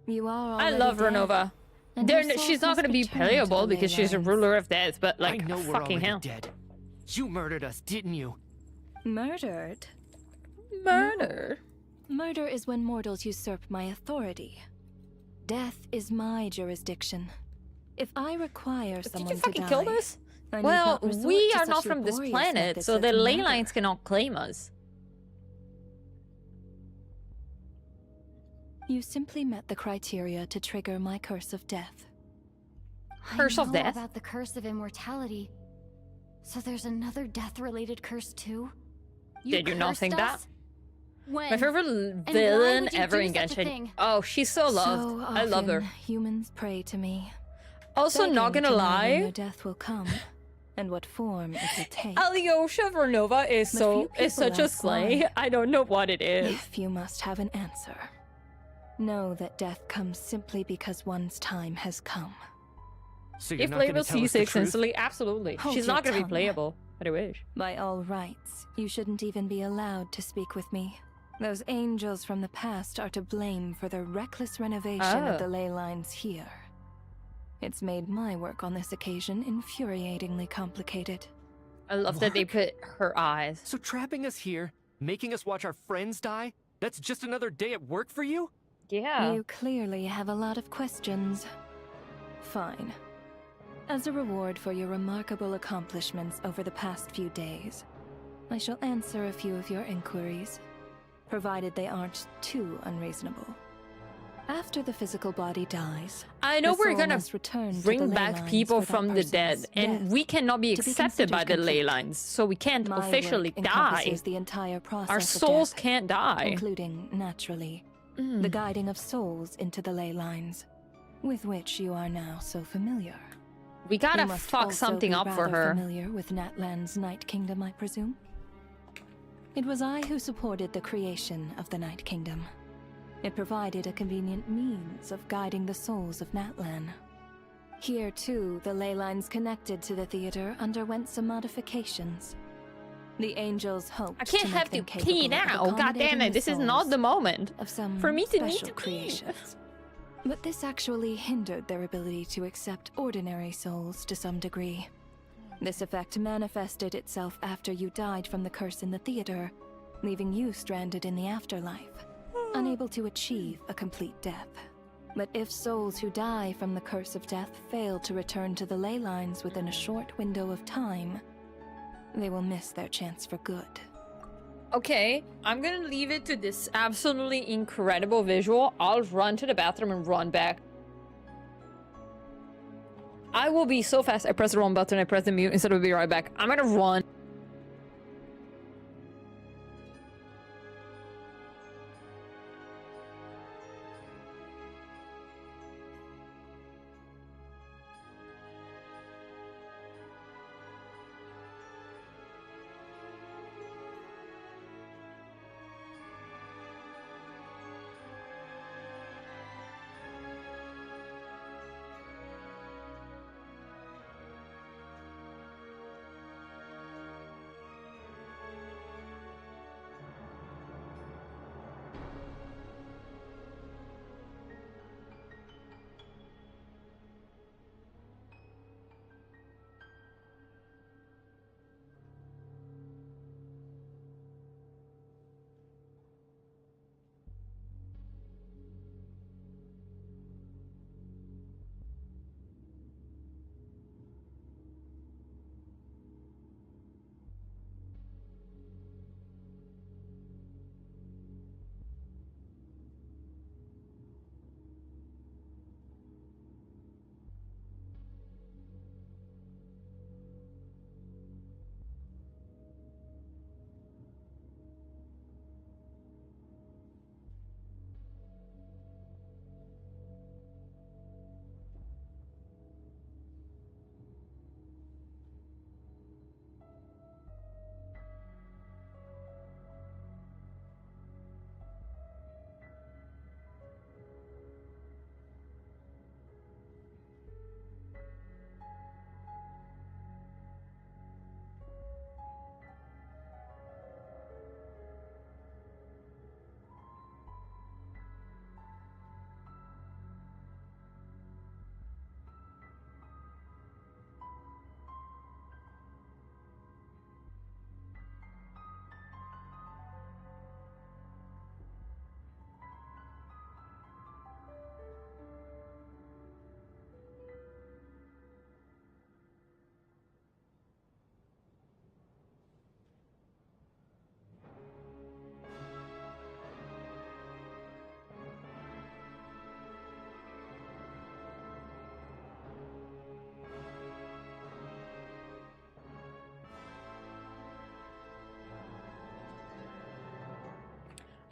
P: You are
A: I
P: already
A: love
P: dead,
A: Renova.
P: and her
A: She's
P: soul
A: not gonna
P: must
A: be
P: return to
A: playable
P: the
A: because she's a
P: Leylands.
A: ruler of death, but like,
I: I know we're
A: fucking
I: already
A: hell.
I: dead. You murdered us, didn't you?
P: Murdered?
A: Murder?
P: Murder is when mortals usurp my authority. Death is my jurisdiction. If I require someone
A: Did you
P: to
A: fucking
P: die,
A: kill us?
P: I need
A: Well,
P: not resort
A: we
P: to
A: are
P: such
A: not from this
P: laborious
A: planet,
P: methods
A: so the
P: as
A: ley
P: murder.
A: lines cannot claim us.
P: You simply met the criteria to trigger my curse of death.
A: Curse of
B: I know
A: death?
B: about the curse of immortality. So there's another death-related curse too?
A: Did you not
B: cursed
A: think that?
B: us? When?
A: My favorite
B: And why
A: villain
B: would you
A: ever
B: do
A: in
B: such a
A: Genshin.
B: thing?
A: Oh, she's so loved.
P: So
A: I love her.
P: often, humans pray to me.
A: Also, not
P: begging
A: gonna
P: to know when
A: lie,
P: their death will come and what form it will take.
A: Alyosha of Renova is
P: But
A: so
P: few
A: is
P: people
A: such a
P: ask
A: slay.
P: why.
A: I don't know what it is.
P: If you must have an answer, know that death comes simply because one's time has come.
I: So you're
A: If
I: not gonna
A: playable
I: tell us the
A: C6
I: truth?
A: instantly, absolutely.
P: Hold
A: She's
P: your
A: not gonna be
P: tongue.
A: playable, but I wish.
P: By all rights, you shouldn't even be allowed to speak with me. Those angels from the past are to blame for the reckless renovation
A: Oh.
P: of the ley lines here. It's made my work on this occasion infuriatingly complicated.
A: I love that they put her eyes.
I: So trapping us here, making us watch our friends die, that's just another day at work for you?
A: Yeah.
P: You clearly have a lot of questions. Fine. As a reward for your remarkable accomplishments over the past few days, I shall answer a few of your inquiries, provided they aren't too unreasonable. After the physical body dies,
A: I know
P: the
A: we're
P: soul
A: gonna
P: must return to the
A: bring
P: ley
A: back
P: lines
A: people
P: for that
A: from the dead,
P: person's
A: and
P: death
A: we cannot be
P: to be
A: accepted by the
P: considered
A: ley
P: complete.
A: lines, so we can't
P: My
A: officially
P: work
A: die.
P: encompasses the entire process
A: Our
P: of
A: souls
P: death,
A: can't die.
P: including, naturally,
A: Mm.
P: the guiding of souls into the ley lines, with which you are now so familiar.
A: We gotta
P: You must
A: fuck
P: also
A: something
P: be
A: up for
P: rather
A: her.
P: Familiar with Natlan's Night Kingdom, I presume? It was I who supported the creation of the Night Kingdom. It provided a convenient means of guiding the souls of Natlan. Here, too, the ley lines connected to the theater underwent some modifications. The angels hoped
A: I can't
P: to
A: have
P: make
A: to
P: them
A: pee
P: capable of
A: now. God damn
P: accommodating
A: it!
P: the
A: This is not
P: souls
A: the moment
P: of some
A: for me to need
P: special
A: to pee.
P: creations. But this actually hindered their ability to accept ordinary souls to some degree. This effect manifested itself after you died from the curse in the theater, leaving you stranded in the afterlife, unable to achieve a complete death. But if souls who die from the curse of death fail to return to the ley lines within a short window of time, they will miss their chance for good.
A: Okay, I'm gonna leave it to this absolutely incredible visual. I'll run to the bathroom and run back. I will be so fast. I press the wrong button. I press the mute instead of be right back. I'm gonna run.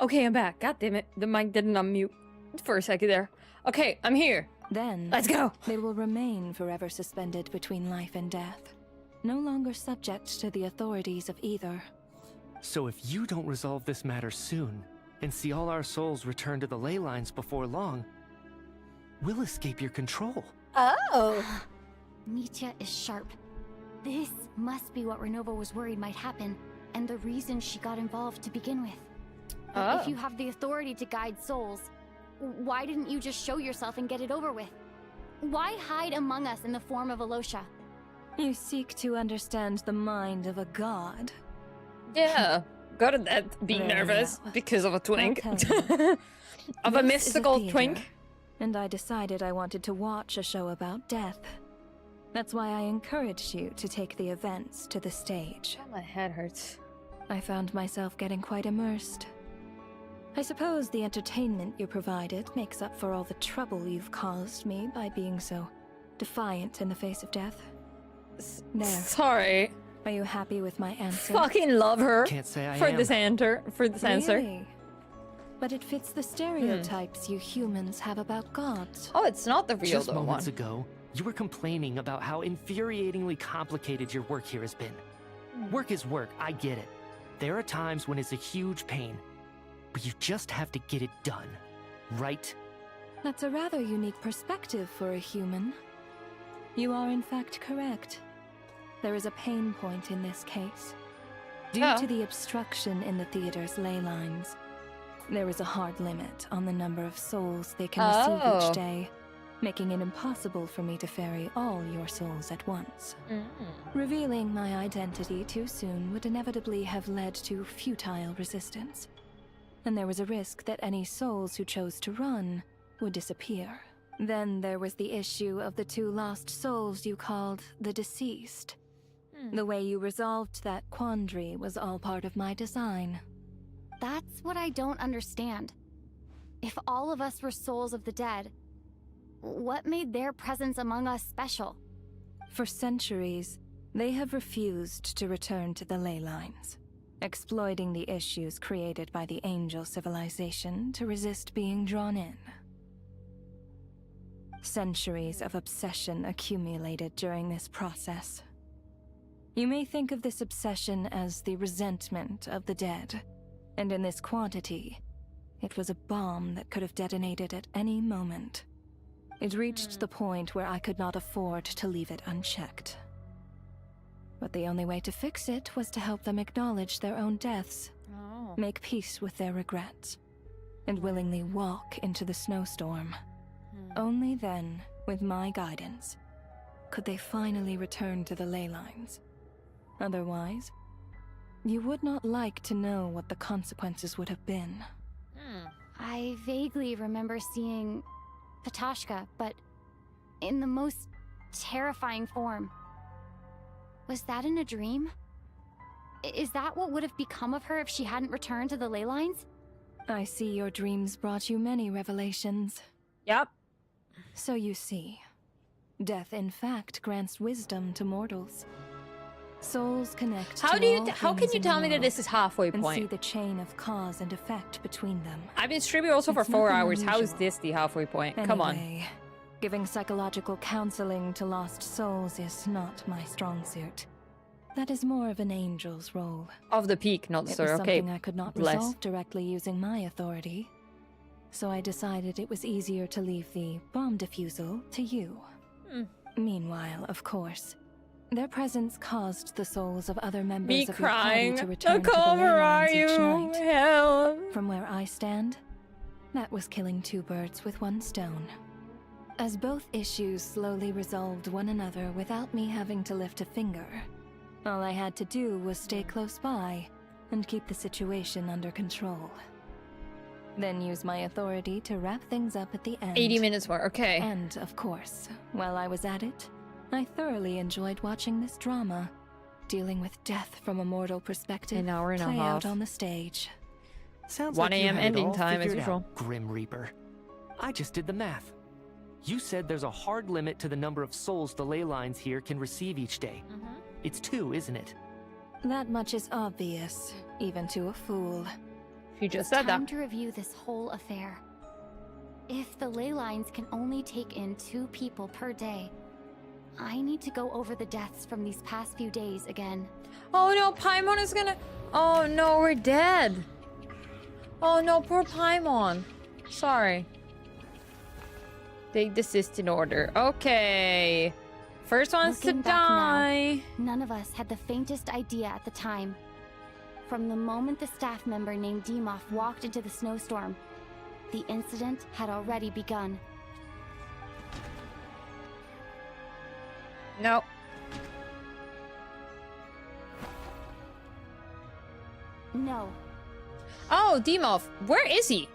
A: Okay, I'm back. God damn it. The mic didn't unmute for a second there. Okay, I'm here.
P: Then,
A: let's go.
P: They will remain forever suspended between life and death, no longer subject to the authorities of either.
I: So if you don't resolve this matter soon, and see all our souls return to the ley lines before long, we'll escape your control.
A: Oh.
B: Mitya is sharp. This must be what Renova was worried might happen, and the reason she got involved to begin with. But if you have the authority to guide souls, why didn't you just show yourself and get it over with? Why hide among us in the form of Alosha?
P: You seek to understand the mind of a god.
A: Yeah, gotta be nervous because of a twink. Of a mystical twink.
P: And I decided I wanted to watch a show about death. That's why I encouraged you to take the events to the stage.
A: Oh, my head hurts.
P: I found myself getting quite immersed. I suppose the entertainment you provided makes up for all the trouble you've caused me by being so defiant in the face of death. There.
A: Sorry.
P: Are you happy with my answer?
A: Fucking love her.
I: Can't say I
A: for
I: am.
A: this answer. For this answer.
P: Really? But it fits the stereotypes you humans have about gods.
A: Oh, it's not the real
I: Just
A: one.
I: moments ago, you were complaining about how infuriatingly complicated your work here has been. Work is work, I get it. There are times when it's a huge pain, but you just have to get it done, right?
P: That's a rather unique perspective for a human. You are in fact correct. There is a pain point in this case. Due to the obstruction in the theater's ley lines, there is a hard limit on the number of souls they can receive each day, making it impossible for me to ferry all your souls at once. Revealing my identity too soon would inevitably have led to futile resistance, and there was a risk that any souls who chose to run would disappear. Then there was the issue of the 2 lost souls you called the deceased. The way you resolved that quandary was all part of my design.
B: That's what I don't understand. If all of us were souls of the dead, what made their presence among us special?
P: For centuries, they have refused to return to the ley lines, exploiting the issues created by the angel civilization to resist being drawn in. Centuries of obsession accumulated during this process. You may think of this obsession as the resentment of the dead, and in this quantity, it was a bomb that could have detonated at any moment. It reached the point where I could not afford to leave it unchecked. But the only way to fix it was to help them acknowledge their own deaths, make peace with their regrets, and willingly walk into the snowstorm. Only then, with my guidance, could they finally return to the ley lines. Otherwise, you would not like to know what the consequences would have been.
B: I vaguely remember seeing Patashka, but in the most terrifying form. Was that in a dream? Is that what would have become of her if she hadn't returned to the ley lines?
P: I see your dreams brought you many revelations.
A: Yep.
P: So you see, death in fact grants wisdom to mortals. Souls connect.
A: How can you tell me that this is halfway
P: and
A: point?
P: see the chain of cause and effect between them.
A: I've been streaming also for
P: It's
A: 4
P: nothing
A: hours. How is
P: unusual.
A: this the halfway point? Come on.
P: Anyway, giving psychological counseling to lost souls is not my strong suit. That is more of an angel's role.
A: Of the peak, not the
P: It
A: sir.
P: was
A: Okay.
P: something I could not
A: bless.
P: resolve directly using my authority. So I decided it was easier to leave the bomb defusal to you. Meanwhile, of course, their presence caused the souls of other members
A: Me
P: of your party
A: crying.
P: to return to the
A: Come,
P: ley
A: where
P: lines
A: are
P: each
A: you?
P: night.
A: Help.
P: From where I stand, that was killing 2 birds with 1 stone. As both issues slowly resolved one another without me having to lift a finger, all I had to do was stay close by and keep the situation under control. Then use my authority to wrap things up at the end.
A: 80 minutes more, okay.
P: And, of course, while I was at it, I thoroughly enjoyed watching this drama, dealing with death from a mortal perspective,
A: An hour and a
P: play out
A: half.
P: on the stage.
I: Sounds
A: 1
I: like you
A: a.m.
I: had it
A: ending
I: all
A: time, as
I: figured
A: usual.
I: out, Grim Reaper. I just did the math. You said there's a hard limit to the number of souls the ley lines here can receive each day. It's 2, isn't it?
P: That much is obvious, even to a fool.
A: You just said that.
B: Time to review this whole affair. If the ley lines can only take in 2 people per day, I need to go over the deaths from these past few days again.
A: Oh no, Paimon is gonna... Oh no, we're dead. Oh no, poor Paimon. Sorry. They desist in order. Okay. First one's
B: Looking
A: to
B: back
A: die.
B: Now, none of us had the faintest idea at the time. From the moment the staff member named Dimov walked into the snowstorm, the incident had already begun.
A: No.
B: No.
A: Oh, Dimov. Where is he?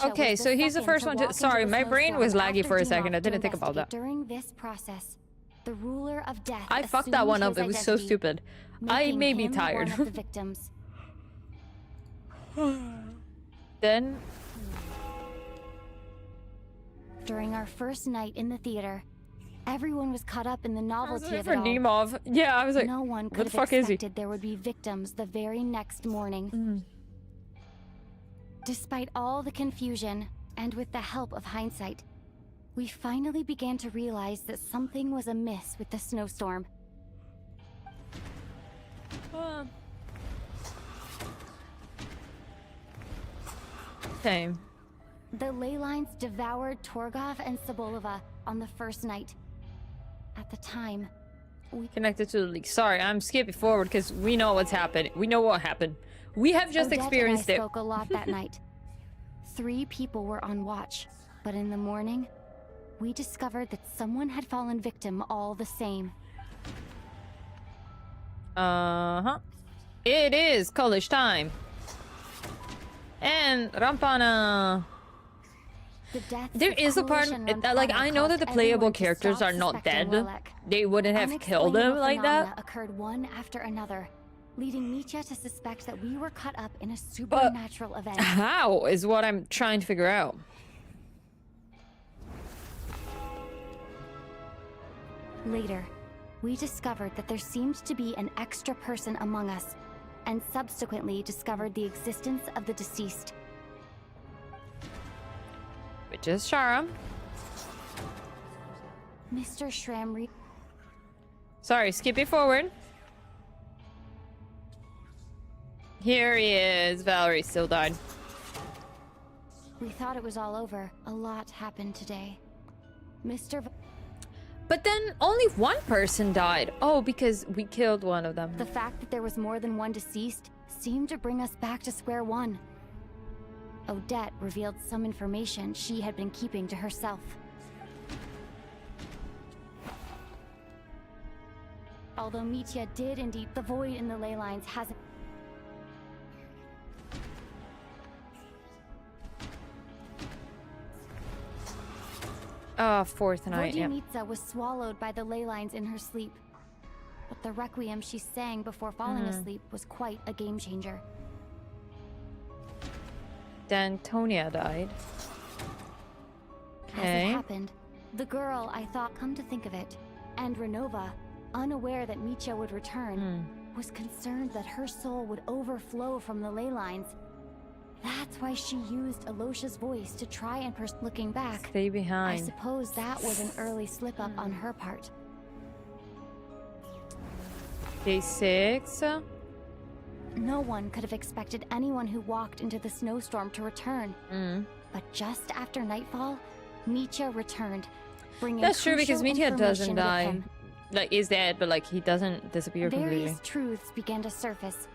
A: Okay, so he's the first one to... Sorry, my brain was laggy for a second. I didn't think about that.
B: During this process, the ruler of death
A: I fucked that one up. It was so stupid. I may be tired.
B: One of the victims.
A: Then...
B: During our first night in the theater, everyone was caught up in the novelty of
A: for
B: it all.
A: Dimov. Yeah, I was like,
B: no one
A: what
B: could
A: the
B: have
A: fuck is he?
B: expected there would be victims the very next morning. Despite all the confusion, and with the help of hindsight, we finally began to realize that something was amiss with the snowstorm.
A: Same.
B: The ley lines devoured Torgov and Sobolova on the first night. At the time, we
A: Connected to the leak. Sorry, I'm skipping forward because we know what's happened. We know what happened. We have just
B: Odette
A: experienced
B: and I
A: it.
B: spoke a lot that night. 3 people were on watch, but in the morning, we discovered that someone had fallen victim all the same.
A: Uh-huh. It is college time. And Rampana. There is a part that, like, I know that the playable characters are not dead. They wouldn't have killed them like that.
B: Occurred one after another, leading Mitya to suspect that we were caught up in a supernatural event.
A: How is what I'm trying to figure out.
B: Later, we discovered that there seemed to be an extra person among us, and subsequently discovered the existence of the deceased.
A: Which is Shara.
B: Mr. Shram.
A: Sorry, skip it forward. Here he is. Valerie still died.
B: We thought it was all over. A lot happened today.
A: But then only one person died. Oh, because we killed one of them.
B: The fact that there was more than one deceased seemed to bring us back to square one. Odette revealed some information she had been keeping to herself. Although Mitya did indeed, the void in the ley lines hasn't...
A: Fourth night, yeah.
B: Vodyamitsa was swallowed by the ley lines in her sleep. But the requiem she sang before falling asleep was quite a game changer.
A: Then Tonya died.
B: As it happened, the girl I thought, come to think of it, and Renova, unaware that Mitya would return, was concerned that her soul would overflow from the ley lines. That's why she used Alosha's voice to try and looking back.
A: Stay behind.
B: I suppose that was an early slip-up on her part.
A: Day 6.
B: No one could have expected anyone who walked into the snowstorm to return. But just after nightfall, Mitya returned, bringing
A: That's true because
B: crucial
A: Mitya doesn't
B: information with
A: die.
B: him.
A: Like, is dead, but like he doesn't disappear completely.
B: Various truths began to surface,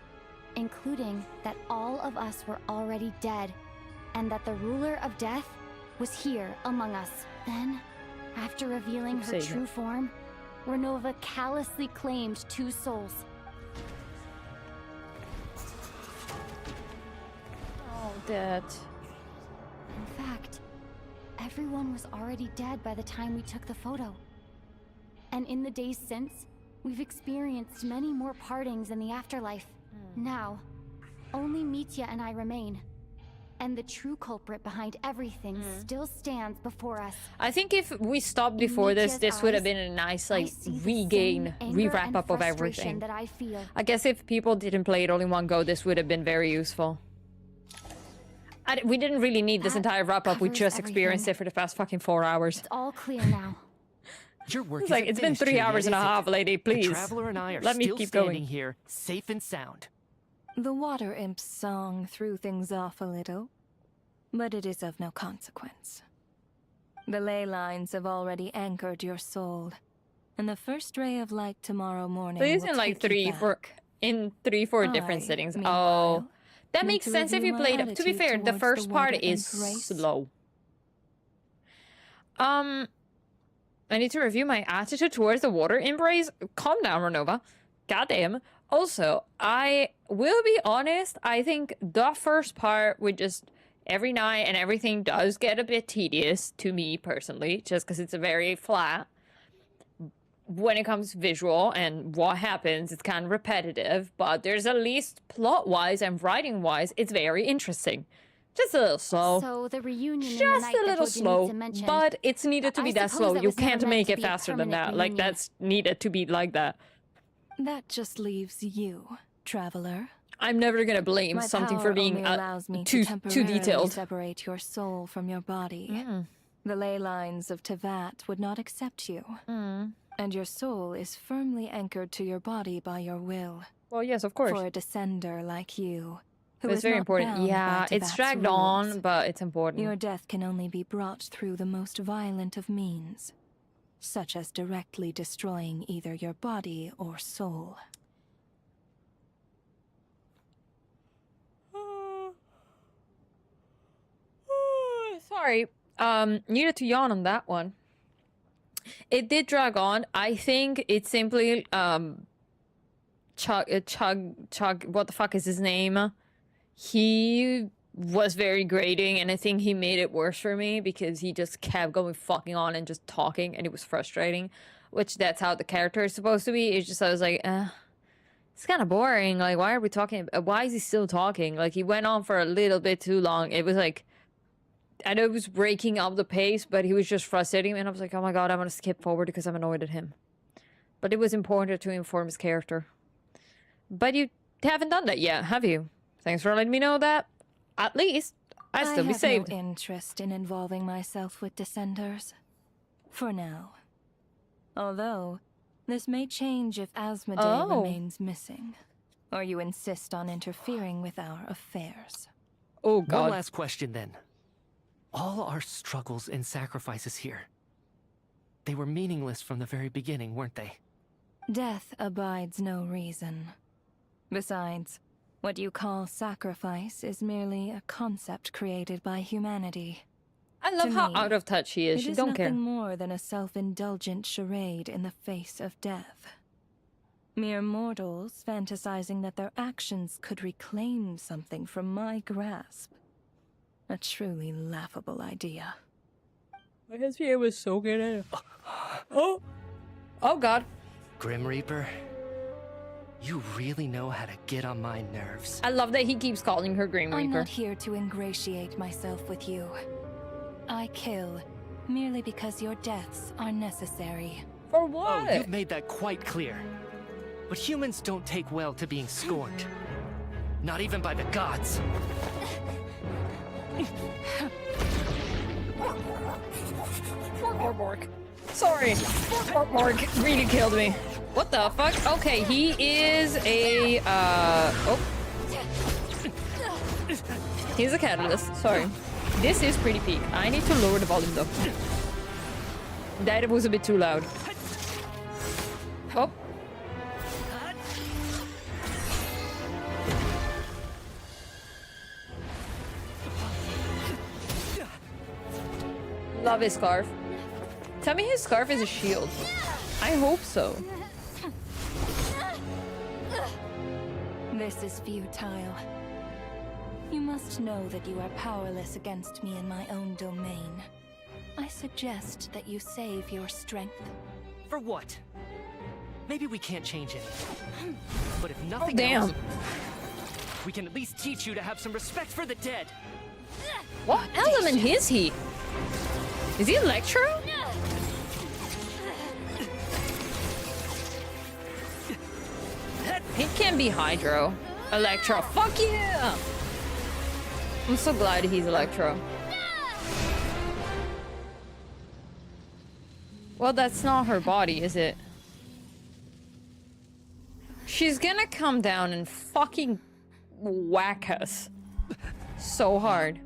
B: including that all of us were already dead, and that the ruler of death was here among us. Then, after revealing her true form, Renova callously claimed 2 souls.
A: Oh, dead.
B: In fact, everyone was already dead by the time we took the photo. And in the days since, we've experienced many more partings in the afterlife. Now, only Mitya and I remain. And the true culprit behind everything still stands before us.
A: I think if we stopped before this would have been a nice, like, regain, re-wrap up of everything.
B: That I feel.
A: I guess if people didn't play it all in one go, this would have been very useful. We didn't really need this entire wrap-up, we just experienced it for the past fucking 4 hours.
B: It's all clear now.
I: Your work
A: It's like, it's been 3 hours and a half, lady, please.
I: The Traveler and I are
A: Let me
I: still
A: keep
I: standing
A: going.
I: here, safe and sound.
P: The Water Imp's song threw things off a little, but it is of no consequence. The ley lines have already anchored your soul, and the first ray of light tomorrow morning
A: So he's
P: will
A: in like
P: take you
A: 3-4 different settings. Oh, that makes sense if you played it. To be fair, the first part is slow. I need to review my attitude towards the Water Embrace. Calm down, Renova. Goddamn. Also, I will be honest, I think the first part with just every night and everything does get a bit tedious to me personally, just because it's a very flat. When it comes to visual and what happens, it's kind of repetitive, but there's at least plot-wise and writing-wise, it's very interesting. Just a little slow.
B: So the reunion in the
A: Just
B: night
A: a
B: that
A: little
B: Hoji
A: slow,
B: Nitsa mentioned,
A: but it's needed to be that
B: suppose
A: slow.
B: that
A: You
B: was never
A: can't
B: meant
A: make
B: to
A: it
B: be a
A: faster than
B: permanent
A: that. Like,
B: reunion.
A: that's needed to be like that.
P: That just leaves you, Traveler.
A: I'm never gonna blame
P: My
A: something
P: power
A: for being
P: only allows me
A: too
P: to temporarily
A: detailed.
P: separate your soul from your body.
A: Mm.
P: The ley lines of Tevat would not accept you.
A: Mm.
P: And your soul is firmly anchored to your body by your will.
A: Well, yes, of course.
P: For a descender like you, who
A: It's
P: is
A: very
P: not
A: important.
P: bound
A: Yeah,
P: by
A: it's
P: Tevat's
A: dragged
P: rules.
A: on, but it's important.
P: Your death can only be brought through the most violent of means, such as directly destroying either your body or soul.
A: Sorry, needed to yawn on that one. It did drag on. I think it's simply Chug, what the fuck is his name? He was very grating, and I think he made it worse for me because he just kept going fucking on and just talking, and it was frustrating. Which that's how the character is supposed to be. It's just I was like, it's kind of boring. Like, why are we talking? Why is he still talking? Like, he went on for a little bit too long. It was like, I know it was breaking up the pace, but he was just frustrating me, and I was like, oh my god, I'm gonna skip forward because I'm annoyed at him. But it was important to inform his character. But you haven't done that yet, have you? Thanks for letting me know that. At least, I'd still be saved.
P: I have no interest in involving myself with Descenders. For now. Although, this may change if Asmodee remains missing. Or you insist on interfering with our affairs.
A: Oh god.
I: One last question then. All our struggles and sacrifices here, they were meaningless from the very beginning, weren't they?
P: Death abides no reason. Besides, what you call sacrifice is merely a concept created by humanity.
A: I love
P: To
A: how
P: me,
A: out of touch she is.
P: It
A: She
P: is
A: don't care.
P: nothing more than a self-indulgent charade in the face of death. Mere mortals fantasizing that their actions could reclaim something from my grasp. A truly laughable idea.
A: My SPA was so good at it. Oh! Oh god.
I: Grim Reaper, you really know how to get on my nerves.
A: I love that he keeps calling her Grim
P: I'm
A: Reaper.
P: not here to ingratiate myself with you. I kill merely because your deaths are necessary.
A: For what?
I: Oh, you've made that quite clear. But humans don't take well to being scorned. Not even by the gods.
A: Bork. Sorry. Bork really killed me. What the fuck? Okay, he is a, oh. He's a catalyst, sorry. This is pretty peak. I need to lower the volume though. That was a bit too loud. Oh. Love his scarf. Tell me his scarf is a shield. I hope so.
P: This is futile. You must know that you are powerless against me in my own domain. I suggest that you save your strength.
I: For what? Maybe we can't change anything. But if nothing
A: damn.
I: else, We can at least teach you to have some respect for the dead.
A: What element is he? Is he Electro? He can be Hydro. Electro. Fuck yeah! I'm so glad he's Electro. Well, that's not her body, is it? She's gonna come down and fucking whack us so hard.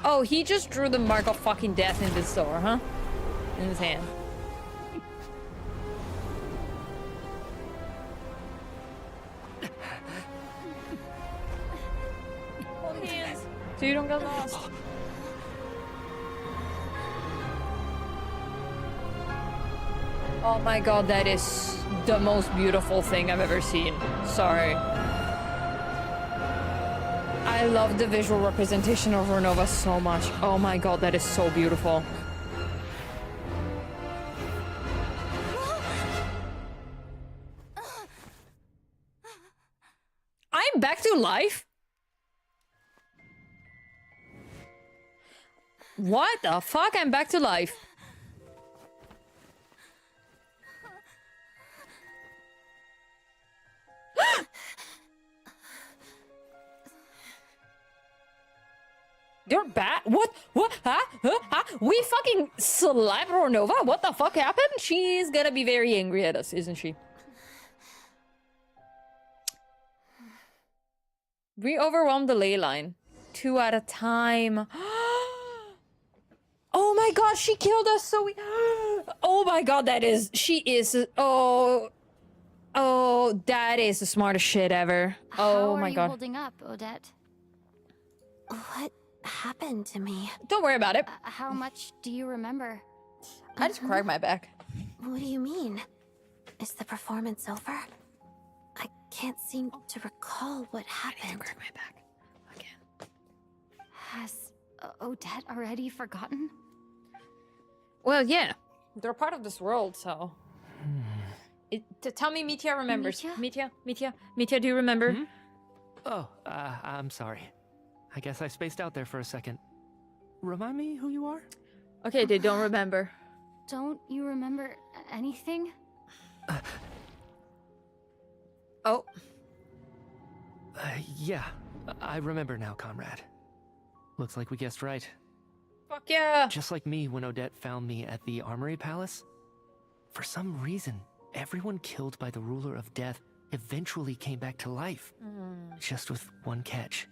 A: Oh, he just drew the mark of fucking death in this door, huh? In his hand. Hold hands so you don't get lost. Oh my god, that is the most beautiful thing I've ever seen. Sorry. I love the visual representation of Renova so much. Oh my god, that is so beautiful. I'm back to life? What the fuck? I'm back to life. You're back? What? What? Huh? Huh? Huh? We fucking slapped Renova? What the fuck happened? She's gonna be very angry at us, isn't she? We overwhelmed the ley line. 2 at a time. Oh my god, she killed us so we... Oh my god, that is... She is... Oh... Oh, that is the smartest shit ever. Oh my god.
B: How are you holding up, Odette?
O: What happened to me?
A: Don't worry about it.
B: How much do you remember?
A: I just cracked my back.
O: What do you mean? Is the performance over? I can't seem to recall what happened.
A: I need to crack my back again.
B: Has Odette already forgotten?
A: Well, yeah. They're part of this world, so... tell me Mitya remembers. Mitya, do you remember?
I: Hmm? Oh, I'm sorry. I guess I spaced out there for a second. Remind me who you are?
A: Okay, they don't remember.
B: Don't you remember anything?
A: Oh.
I: Yeah, I remember now, comrade. Looks like we guessed right.
A: Fuck yeah!
I: Just like me when Odette found me at the Armory Palace. For some reason, everyone killed by the Ruler of Death eventually came back to life. Just with one catch.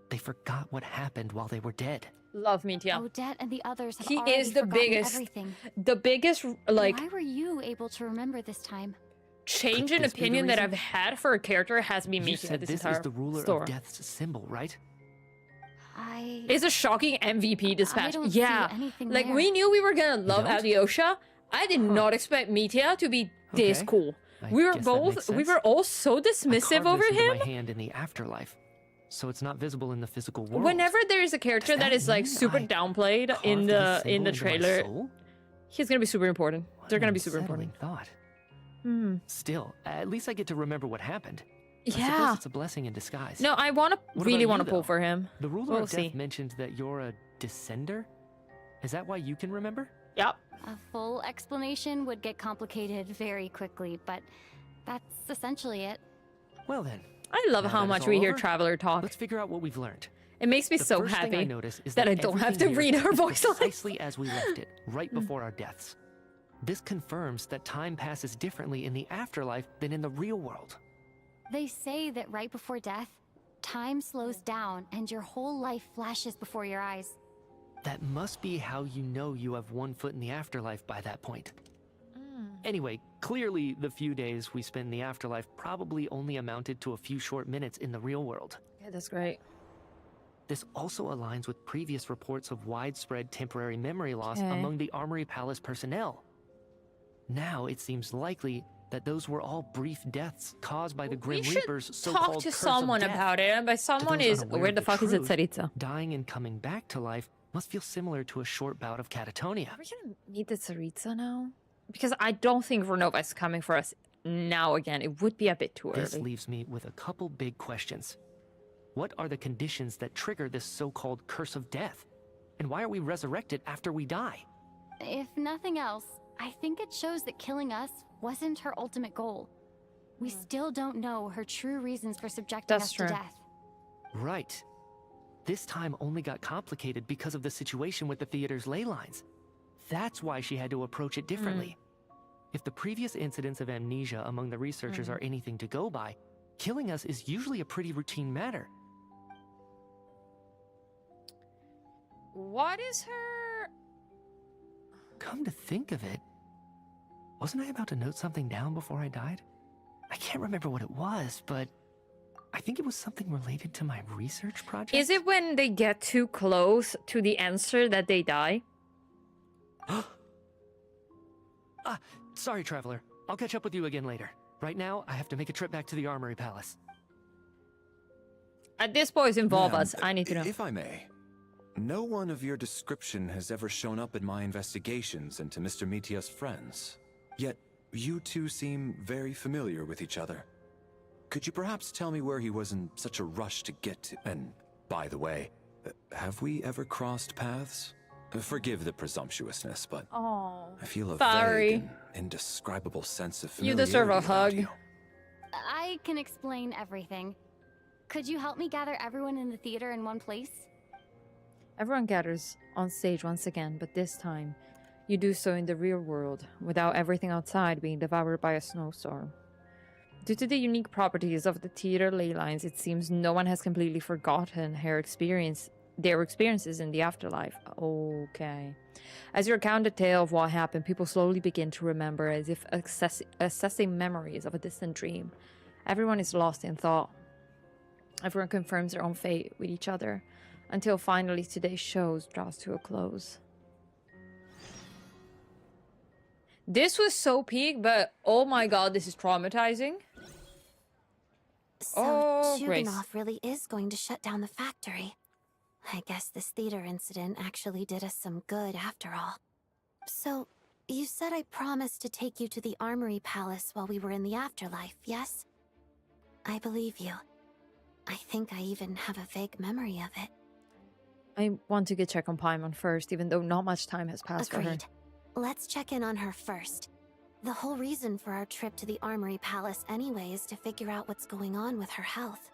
I: They forgot what happened while they were dead.
A: Love Mitya.
B: Odette and the others have
A: He
B: already
A: is the
B: forgotten
A: biggest...
B: everything.
A: The biggest, like...
B: Why were you able to remember this time?
A: Change in opinion that I've had for a character has been
I: You
A: Mitya
I: said
A: this
I: this
A: entire
I: is the Ruler
A: store.
I: of Death's symbol, right?
A: It's a shocking MVP dispatch.
B: don't
A: Yeah,
B: see anything
A: like
B: there.
A: we knew we were gonna love
I: don't?
A: Alyosha. I did not expect Mitya to be this
I: Okay.
A: cool.
I: I
A: We were
I: guess that makes
A: both, we
I: sense.
A: were all so
I: I
A: dismissive
I: carved
A: over
I: this into
A: him.
I: my hand in the afterlife, so it's not visible in the physical world.
A: Whenever there is a character
I: Does
A: that
I: that
A: is like
I: mean
A: super
I: I
A: downplayed in
I: carved this
A: the
I: symbol into my
A: trailer,
I: soul?
A: he's gonna be super important. They're gonna be
I: An
A: super important.
I: unsettling thought.
A: Hmm.
I: Still, at least I get to remember what happened. I
A: Yeah.
I: suppose it's a blessing in disguise.
A: No, I want to
I: What
A: really
I: about
A: want
I: you,
A: to pull
I: though?
A: for him.
I: The Ruler
A: We'll
I: of
A: see.
I: Death mentioned that you're a descender? Is that why you can remember?
A: Yep.
B: A full explanation would get complicated very quickly, but that's essentially it.
I: Well then.
A: I love
I: now
A: how
I: that
A: much
I: it's
A: we
I: all
A: hear
I: over,
A: Traveler talk.
I: Let's figure out what we've learned.
A: It makes me
I: The
A: so
I: first thing I
A: happy
I: notice is
A: that I don't have to
I: everything
A: read
I: here
A: her
I: is
A: voice lines.
I: precisely as we left it, right before our deaths. This confirms that time passes differently in the afterlife than in the real world.
B: They say that right before death, time slows down and your whole life flashes before your eyes.
I: That must be how you know you have one foot in the afterlife by that point. Anyway, clearly the few days we spend in the afterlife probably only amounted to a few short minutes in the real world.
A: Yeah, that's great.
I: This also aligns with previous reports of widespread temporary memory loss
A: Okay.
I: among the Armory Palace personnel. Now it seems likely that those were all brief deaths caused by the Grim
A: We should
I: Reaper's so-called
A: talk to
I: curse of
A: someone
I: death.
A: about it, and by
I: To
A: someone
I: those
A: is
I: unaware
A: where
I: of
A: the fuck is it,
I: truth,
A: Tsaritsa?
I: Dying and coming back to life must feel similar to a short bout of catatonia.
A: Are we gonna meet the Tsaritsa now? Because I don't think Renova is coming for us now again. It would be a bit too
I: This
A: early.
I: leaves me with a couple big questions. What are the conditions that trigger this so-called curse of death? And why are we resurrected after we die?
B: If nothing else, I think it shows that killing us wasn't her ultimate goal. We still don't know her true reasons for subjecting us to death.
I: Right. This time only got complicated because of the situation with the theater's ley lines. That's why she had to approach it differently. If the previous incidents of amnesia among the researchers are anything to go by, killing us is usually a pretty routine matter.
A: What is her...
I: Come to think of it, wasn't I about to note something down before I died? I can't remember what it was, but I think it was something related to my research project.
A: Is it when they get too close to the answer that they die?
I: Sorry, Traveler. I'll catch up with you again later. Right now, I have to make a trip back to the Armory Palace.
A: At this point, involve
H: Ma'am,
A: us. I need to know.
H: If I may, no one of your description has ever shown up in my investigations into Mr. Mitia's friends. Yet, you two seem very familiar with each other. Could you perhaps tell me where he was in such a rush to get to? And, by the way, have we ever crossed paths? Forgive the presumptuousness, but I feel a vague and indescribable sense of familiarity.
A: You deserve a hug.
B: I can explain everything. Could you help me gather everyone in the theater in one place?
A: Everyone gathers on stage once again, but this time, you do so in the real world, without everything outside being devoured by a snowstorm. Due to the unique properties of the theater ley lines, it seems no one has completely forgotten their experiences in the afterlife. Okay. As you recount the tale of what happened, people slowly begin to remember, as if assessing memories of a distant dream. Everyone is lost in thought. Everyone confirms their own fate with each other, until finally today's show draws to a close. This was so peak, but oh my god, this is traumatizing.
O: So
A: Grace.
O: Chuganov really is going to shut down the factory. I guess this theater incident actually did us some good after all. So, you said I promised to take you to the Armory Palace while we were in the afterlife, yes? I believe you. I think I even have a vague memory of it.
A: I want to get check on Paimon first, even though not much time has passed for her.
O: Agreed. Let's check in on her first. The whole reason for our trip to the Armory Palace anyway is to figure out what's going on with her health.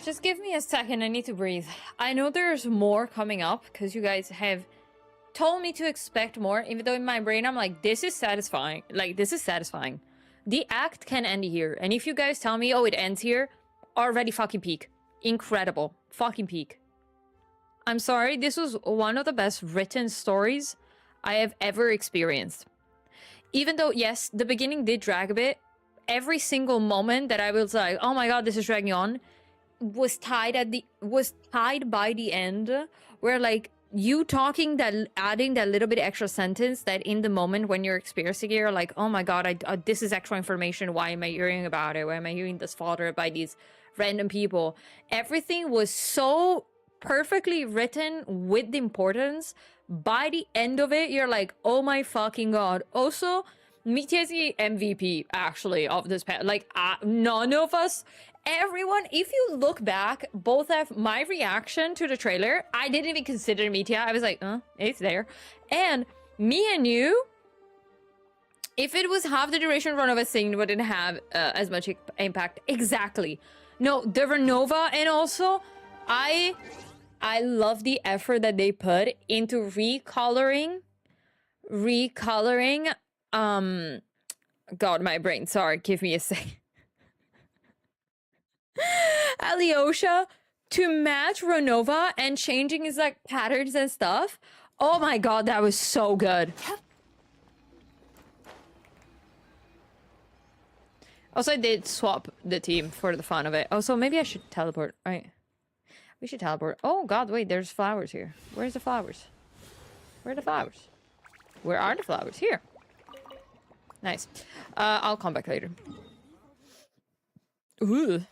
A: Just give me a second, I need to breathe. I know there's more coming up, because you guys have told me to expect more, even though in my brain I'm like, this is satisfying. Like, this is satisfying. The act can end here, and if you guys tell me, oh, it ends here, already fucking peak. Incredible. Fucking peak. I'm sorry, this was one of the best written stories I have ever experienced. Even though, yes, the beginning did drag a bit, every single moment that I was like, oh my god, this is dragging on, was tied by the end, where like you talking, that adding that little bit extra sentence that in the moment when you're experiencing it, you're like, oh my god, this is extra information. Why am I hearing about it? Why am I hearing this fodder by these random people? Everything was so perfectly written with the importance. By the end of it, you're like, oh my fucking god. Also, Mitya is the MVP actually of this like none of us, everyone, if you look back, both have my reaction to the trailer. I didn't even consider Mitya. I was like, it's there. And me and you, if it was half the duration run of a thing, wouldn't have as much impact. Exactly. No, the Renova, and also I love the effort that they put into recoloring god, my brain, sorry, give me a second. Alyosha to match Renova and changing his like patterns and stuff. Oh my god, that was so good. Also, I did swap the team for the fun of it. Also, maybe I should teleport, right? We should teleport. Oh god, wait, there's flowers here. Where's the flowers? Where are the flowers? Where are the flowers? Here. Nice. I'll come back later. Ooh.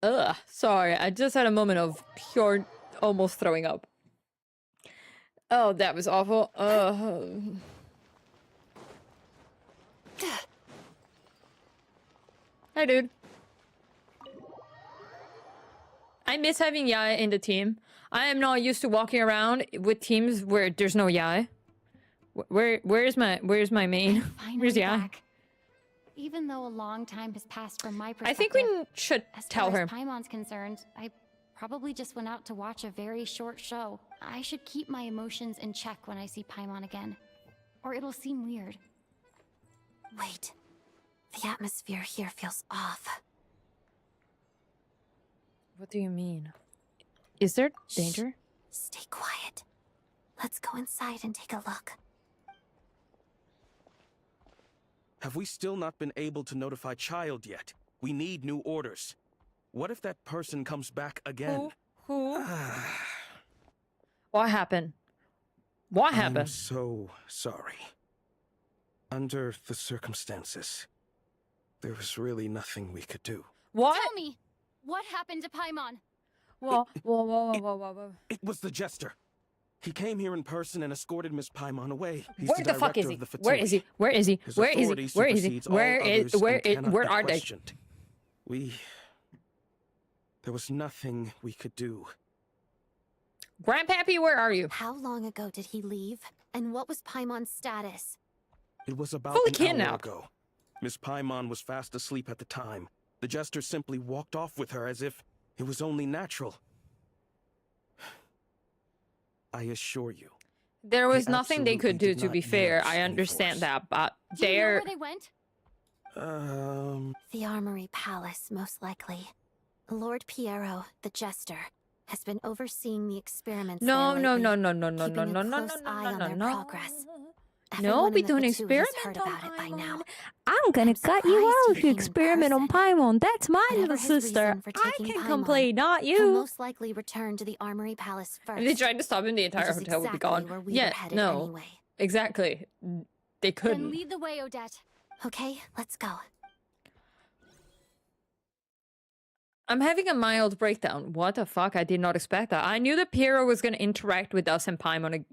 A: Ugh, sorry, I just had a moment of pure almost throwing up. Oh, that was awful. Hi, dude. I miss having Yai in the team. I am not used to walking around with teams where there's no Yai. Where's my main? Where's Yai?
B: Back. Even though a long time has passed from my
A: I
B: perspective,
A: think we should tell her.
B: As far as Paimon's concerned, I probably just went out to watch a very short show. I should keep my emotions in check when I see Paimon again, or it'll seem weird.
O: Wait. The atmosphere here feels off.
A: What do you mean? Is there danger?
O: Stay quiet. Let's go inside and take a look.
Q: Have we still not been able to notify Child yet? We need new orders. What if that person comes back again?
A: Who? What happened? What happened?
Q: I'm so sorry. Under the circumstances, there was really nothing we could do.
A: What?
B: Tell me, what happened to Paimon?
A: Whoa.
Q: It was the Jester. He came here in person and escorted Miss Paimon away. He's
A: Where the fuck is he?
Q: director of the
A: Where is he? Where is he?
Q: His
A: Where is he?
Q: authority
A: Where is he?
Q: supersedes all others and
A: Where
Q: cannot
A: are
Q: be
A: they?
Q: questioned. There was nothing we could do.
A: Grandpappy, where are you?
O: How long ago did he leave? And what was Paimon's status?
Q: It was about
A: Fully
Q: an hour
A: kidnapped.
Q: ago. Miss Paimon was fast asleep at the time. The Jester simply walked off with her as if it was only natural. I assure you.
A: There was
Q: He
A: nothing they could do,
Q: absolutely
A: to
Q: did
A: be
Q: not
A: fair.
Q: use
A: I
Q: any
A: understand
Q: force.
A: that, but
B: Do you know
A: they're...
B: where they went?
O: The Armory Palace, most likely. Lord Piero, the Jester, has been overseeing the experiments
A: No,
O: there
A: no,
O: lately,
A: no, no, no, no, no,
O: keeping
A: no,
O: a
A: no, no,
O: close
A: no,
O: eye
A: no,
O: on
A: no,
O: their
A: no.
O: progress.
A: No,
O: Everyone
A: be
O: in the
A: doing
O: Fatui has
A: experiments
O: heard
A: on
O: about it by now.
A: Paimon. I'm gonna cut you
O: surprised
A: out
O: he
A: if you
O: came in
A: experiment on Paimon. That's my
O: Whatever
A: little
O: his
A: sister.
O: reason for
A: I
O: taking
A: can
O: Paimon,
A: complain, not
O: he'll
A: you.
O: most likely return to the Armory Palace first.
A: If they tried to stop him, the entire
O: which is
A: hotel would be
O: exactly
A: gone.
O: where we
A: Yeah,
O: were headed
A: no.
O: anyway.
A: Exactly. They
B: Then
A: couldn't.
B: lead the way, Odette.
O: Okay, let's go.
A: I'm having a mild breakdown. What the fuck? I did not expect that. I knew that Piero was gonna interact with us and Paimon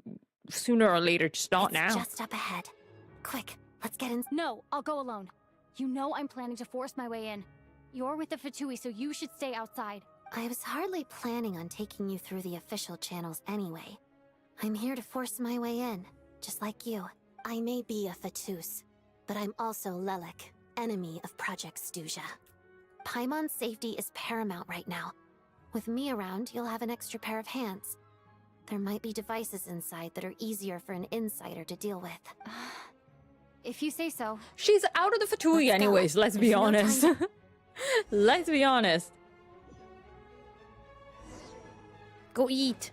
A: sooner or later, just not now.
O: Just up ahead. Quick, let's get in.
B: No, I'll go alone. You know I'm planning to force my way in. You're with the Fatui, so you should stay outside.
O: I was hardly planning on taking you through the official channels anyway. I'm here to force my way in, just like you. I may be a Fatus, but I'm also Lelik, enemy of Project Stuzha. Paimon's safety is paramount right now. With me around, you'll have an extra pair of hands. There might be devices inside that are easier for an insider to deal with.
B: If you say so.
A: She's out of the Fatui anyways, let's be honest. Let's be honest. Go eat.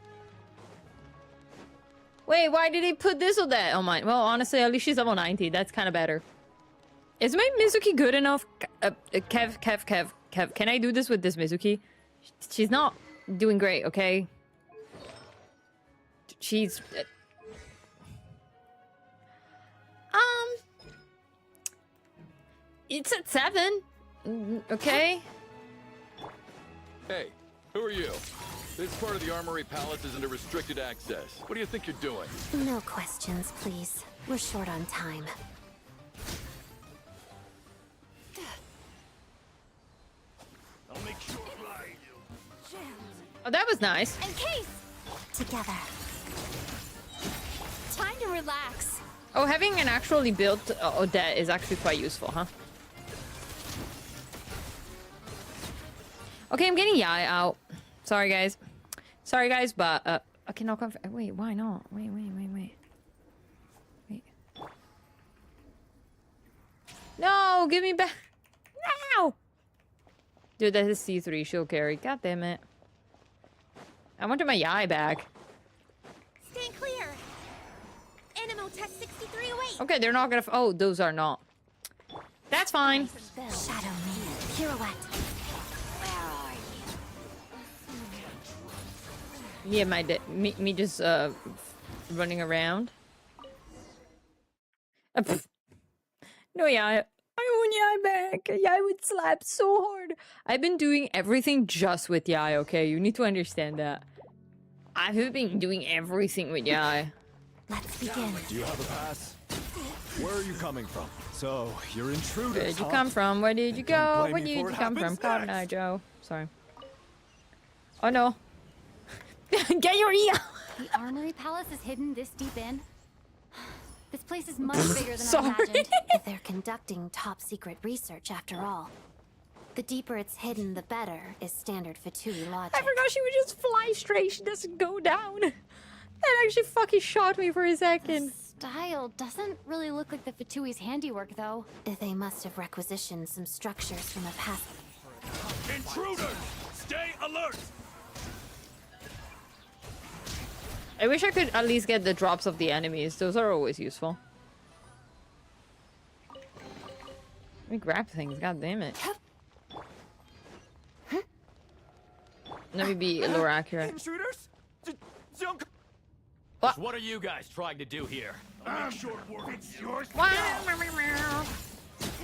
A: Wait, why did he put this or that? Oh my, well, honestly, at least she's level 90. That's kind of better. Is my Mizuki good enough? Kev, can I do this with this Mizuki? She's not doing great, okay? She's... It's at 7. Okay?
K: Hey, who are you? This part of the Armory Palace isn't a restricted access. What do you think you're doing?
O: No questions, please. We're short on time.
C: I'll make sure
A: Oh, that was nice.
B: In case!
O: Together.
B: Time to relax.
A: Oh, having an actually built Odette is actually quite useful, huh? Okay, I'm getting Yai out. Sorry, guys. Sorry, guys, but okay, no, wait, why not? Wait. No, give me back. No! Dude, that is C3 shield carry. God damn it. I wanted my Yai back.
J: Stand clear. Animal test 63 away.
A: Okay, they're not gonna. Oh, those are not. That's fine.
O: Shadow me. Pirouette.
A: Yeah, me just running around. No, Yai. I want Yai back. Yai would slap so hard. I've been doing everything just with Yai, okay? You need to understand that. I've been doing everything with Yai.
O: Let's begin.
H: Do you have a pass? Where are you coming from? So, you're intruders,
A: Where did you
H: huh?
A: come from? Where did you go?
H: Don't
A: Where
H: blame
A: did
H: me for
A: you
H: what
A: come from?
H: happens
A: Cotton
H: next.
A: Eye Joe. Sorry. Oh no. Get your ear!
B: The Armory Palace is hidden this deep in? This place is much bigger than I
O: Sorry.
B: imagined.
O: They're conducting top secret research after all. The deeper it's hidden, the better, is standard Fatui logic.
A: I forgot she would just fly straight. She doesn't go down. That actually fucking shot me for a second.
B: Style doesn't really look like the Fatui's handiwork, though.
O: They must have requisitioned some structures from a past.
C: Intruders! Stay alert!
A: I wish I could at least get the drops of the enemies. Those are always useful. Let me grab things. God damn it. Let me be a little accurate.
L: Intruders? What are you guys trying to do here?
C: I'll make short work. It's yours.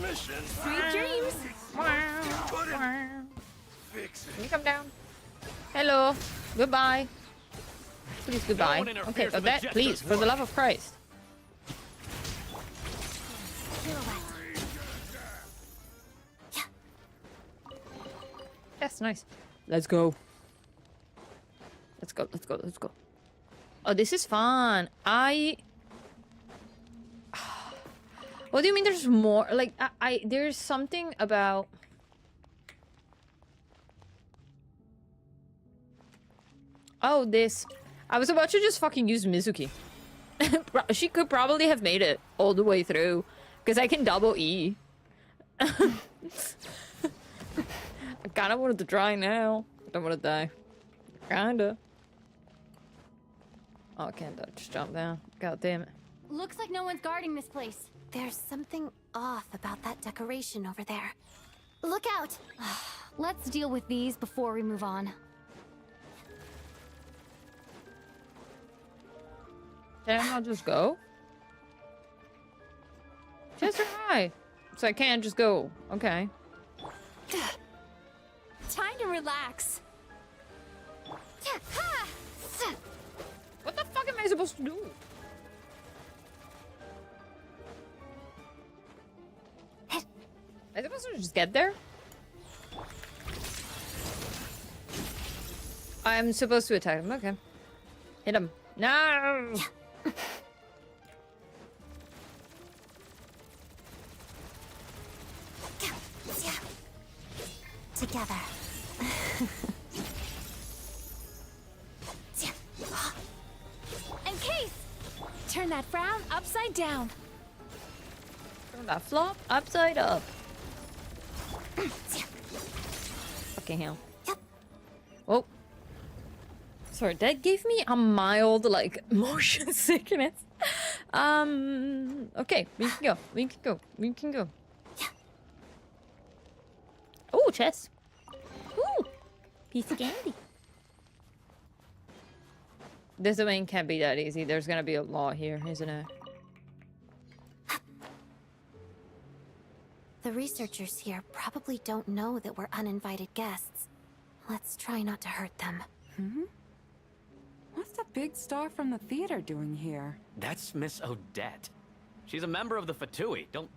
A: Mission.
C: Sweet dreams.
A: Can you come down? Hello. Goodbye. Please, goodbye.
L: No one interferes
A: Okay,
L: with
A: Odette,
L: Jester's
A: please, for the love of Christ. Yes, nice. Let's go. Let's go, let's go, let's go. Oh, this is fun. What do you mean there's more? Like, there's something about... Oh, this. I was about to just fucking use Mizuki. She could probably have made it all the way through. Because I can double E. I kinda wanted to try now. I don't want to die. Kinda. Oh, I can't just jump down. God damn it.
B: Looks like no one's guarding this place.
O: There's something off about that decoration over there. Look out!
B: Let's deal with these before we move on.
A: Can I not just go? Chester, hi. So I can't just go. Okay.
B: Time to relax.
A: What the fuck am I supposed to do? Am I supposed to just get there? I'm supposed to attack him. Okay. Hit him. No!
O: Together.
B: And Case! Turn that frown upside down.
A: Turn that flop upside up. Fucking hell. Oh. Sorry, that gave me a mild, like, motion sickness. Okay, we can go. We can go. We can go. Oh, chest. Ooh, piece of candy. This domain can't be that easy. There's gonna be a law here, isn't it?
O: The researchers here probably don't know that we're uninvited guests. Let's try not to hurt them.
D: What's the big star from the theater doing here?
L: That's Miss Odette. She's a member of the Fatui. Don't...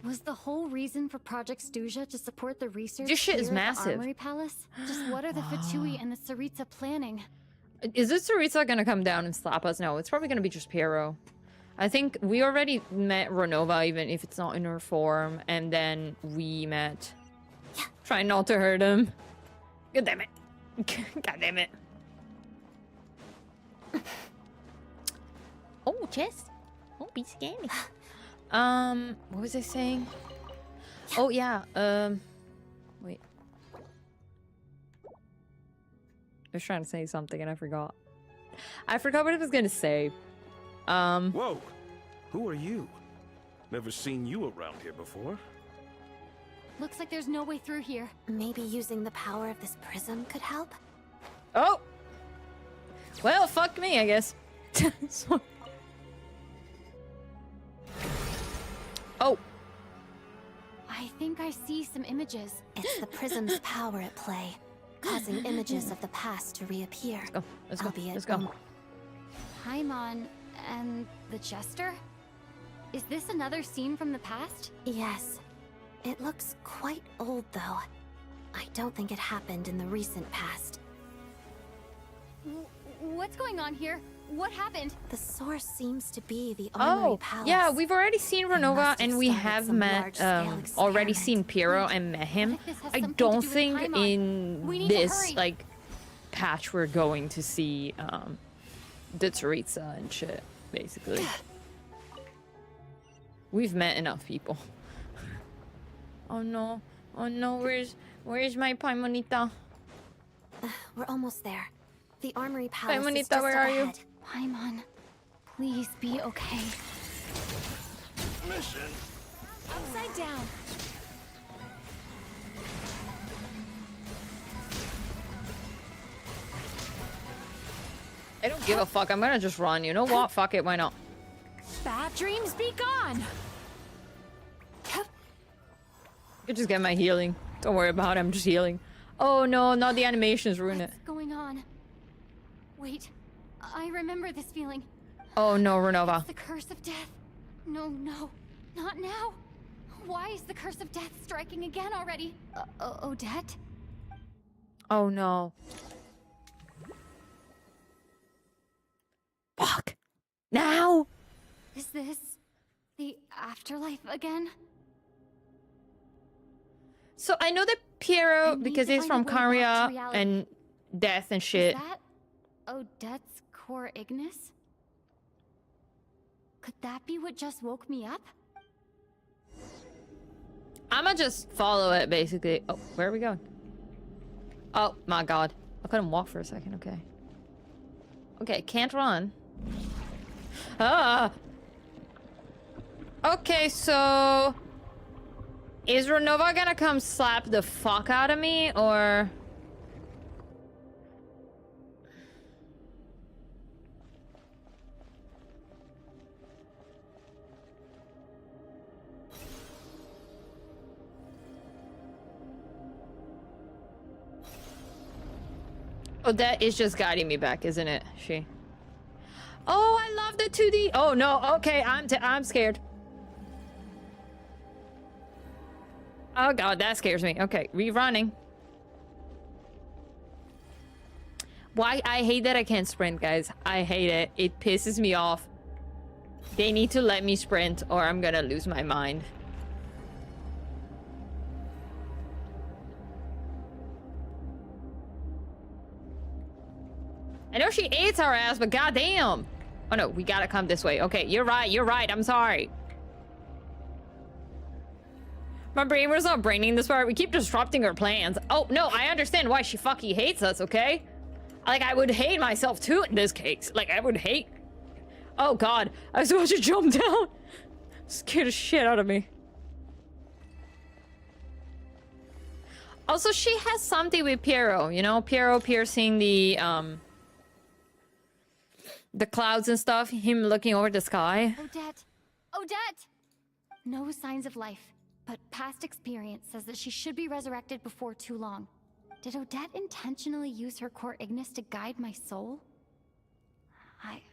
B: Was the whole reason for Project Stuja to support the research
A: This shit is
B: here at the
A: massive.
B: Armory Palace? Just what are the Fatui and the Tsaritsa planning?
A: Is this Tsaritsa gonna come down and slap us? No, it's probably gonna be just Piero. I think we already met Renova, even if it's not in her form, and then we met... Try not to hurt him. God damn it. God damn it. Oh, chest. Oh, piece of candy. What was I saying? Oh, yeah, wait. I was trying to say something and I forgot. I forgot what I was gonna say.
Q: Whoa! Who are you? Never seen you around here before.
B: Looks like there's no way through here.
O: Maybe using the power of this prism could help?
A: Oh! Well, fuck me, I guess. Oh!
B: I think I see some images.
O: It's the prism's power at play. causing images of the past to reappear.
A: Let's go. Let's go.
O: Albeit
A: Let's go.
B: Paimon and the Jester? Is this another scene from the past?
O: Yes. It looks quite old, though. I don't think it happened in the recent past.
B: What's going on here? What happened?
O: The source seems to be the Armory Palace.
A: Yeah, we've already seen Renova and we have met, already seen Piero and met him. I don't think in this, like, patch we're going to see, the Tsaritsa and shit, basically. We've met enough people. Oh no. Oh no, where's my Paimonita?
O: We're almost there. The Armory Palace is
A: Paimonita,
O: just
A: where
O: up
A: are you?
O: ahead.
B: Paimon, please be okay.
C: Mission.
B: Upside down.
A: I don't give a fuck. I'm gonna just run. You know what? Fuck it. Why not?
B: Bad dreams be gone.
A: I could just get my healing. Don't worry about it. I'm just healing. Oh no, not the animations ruin it.
B: What's going on? Wait, I remember this feeling.
A: Oh no, Renova.
B: It's the curse of death. No, not now. Why is the curse of death striking again already? Odette?
A: Oh no. Fuck. Now?
B: Is this the afterlife again?
A: So I know that Piero, because he's from
B: find a way back to
A: Karia
B: reality.
A: and death and shit.
B: Is that Odette's core Ignis? Could that be what just woke me up?
A: I'ma just follow it, basically. Oh, where are we going? Oh my god. I couldn't walk for a second, okay. Okay, can't run. Ah! Okay, so... Is Renova gonna come slap the fuck out of me, or... Odette is just guiding me back, isn't it? She. Oh, I love the 2D. Oh no. Okay, I'm scared. Oh god, that scares me. Okay, rerunning. Why? I hate that I can't sprint, guys. I hate it. It pisses me off. They need to let me sprint or I'm gonna lose my mind. I know she hates our ass, but goddamn. Oh no, we gotta come this way. Okay, you're right, I'm sorry. My brain was not braining this part. We keep disrupting her plans. Oh no, I understand why she fucking hates us, okay? Like, I would hate myself too in this case. Like, I would hate... Oh god, I was about to jump down. Scared the shit out of me. Also, she has something with Piero, you know? Piero piercing the clouds and stuff. Him looking over the sky.
B: Odette! Odette! No signs of life, but past experience says that she should be resurrected before too long. Did Odette intentionally use her core Ignis to guide my soul?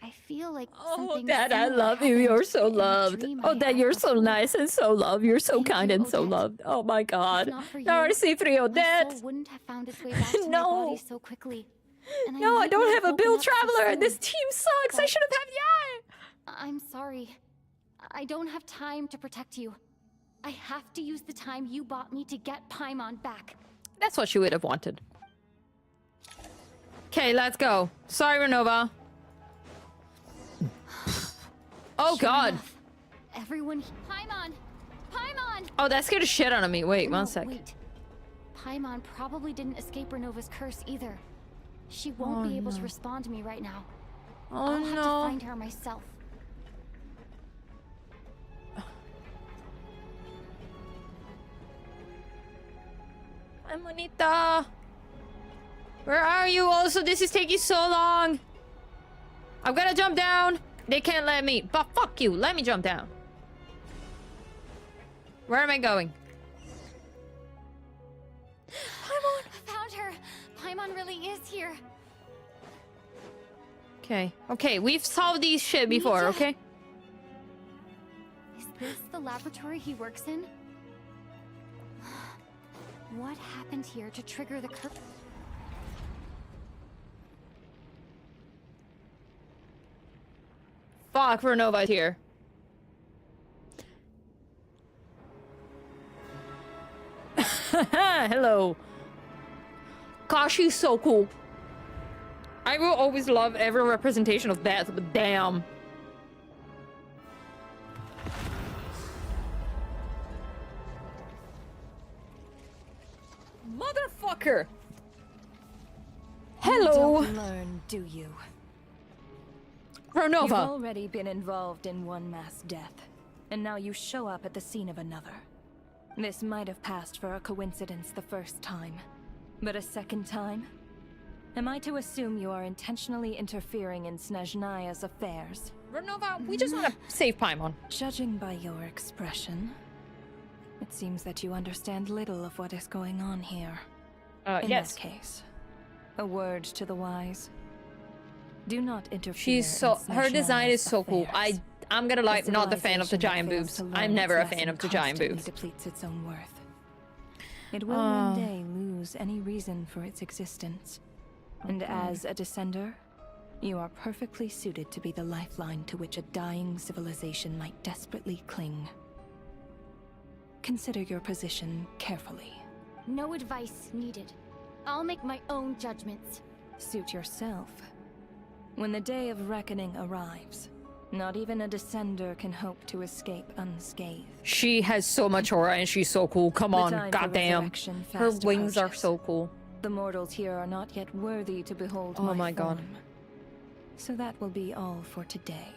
B: I feel like
A: Oh, Dad, I love you. You're so loved. Oh, Dad, you're so nice and so loved. You're so kind and so loved. Oh my god. RC3 Odette.
B: My soul wouldn't have found its way back to my body so quickly. And
A: No, I
B: might
A: don't
B: be
A: have a
B: woken
A: Bill
B: up too
A: Traveler.
B: soon.
A: This team sucks. I should have had the eye.
B: I'm sorry. I don't have time to protect you. I have to use the time you bought me to get Paimon back.
A: That's what she would have wanted. Okay, let's go. Sorry, Renova. Oh
B: Sure
A: god.
B: enough, everyone, Paimon! Paimon!
A: Oh, that scared the shit out of me. Wait,
B: No,
A: one sec.
B: Wait. Paimon probably didn't escape Renova's curse either. She won't
A: Oh,
B: be able to
A: no.
B: respond to me right now.
A: Oh,
B: I'll have
A: no.
B: to find her myself.
A: Hi, Monita. Where are you? Also, this is taking so long. I'm gonna jump down. They can't let me. But fuck you. Let me jump down. Where am I going?
B: Paimon! I found her! Paimon really is here.
A: Okay. Okay, we've solved these shit before, okay?
B: Is this the laboratory he works in? What happened here to trigger the curse?
A: Fuck, Vernova's here. Hello. Gosh, she's so cool. I will always love every representation of death, but damn. Motherfucker! Hello!
P: You don't learn, do you?
A: Vernova!
P: You've already been involved in one mass death, and now you show up at the scene of another. This might have passed for a coincidence the first time, but a second time? Am I to assume you are intentionally interfering in Snezhnaya's affairs?
A: Vernova, we just want to save Paimon.
P: Judging by your expression, it seems that you understand little of what is going on here. In
A: yes.
P: that case, a word to the wise. Do not interfere.
A: She's so her design is so cool.
P: affairs.
A: I'm gonna lie,
P: The
A: not the fan of the
P: civilization
A: giant
P: that fails
A: boobs.
P: to learn
A: I'm never a
P: its
A: fan
P: lesson
A: of the giant
P: constantly
A: boobs.
P: depletes its own worth. It will one day lose any reason for its existence. And as a descender, you are perfectly suited to be the lifeline to which a dying civilization might desperately cling. Consider your position carefully.
B: No advice needed. I'll make my own judgments.
P: Suit yourself. When the day of reckoning arrives, not even a descender can hope to escape unscathed.
A: She has so much aura and she's so cool. Come
P: The
A: on,
P: time for
A: goddamn.
P: resurrection
A: Her
P: fast
A: wings are
P: approaches.
A: so cool.
P: The mortals here are not yet worthy to behold
A: Oh my
P: form.
A: God.
P: So that will be all for today.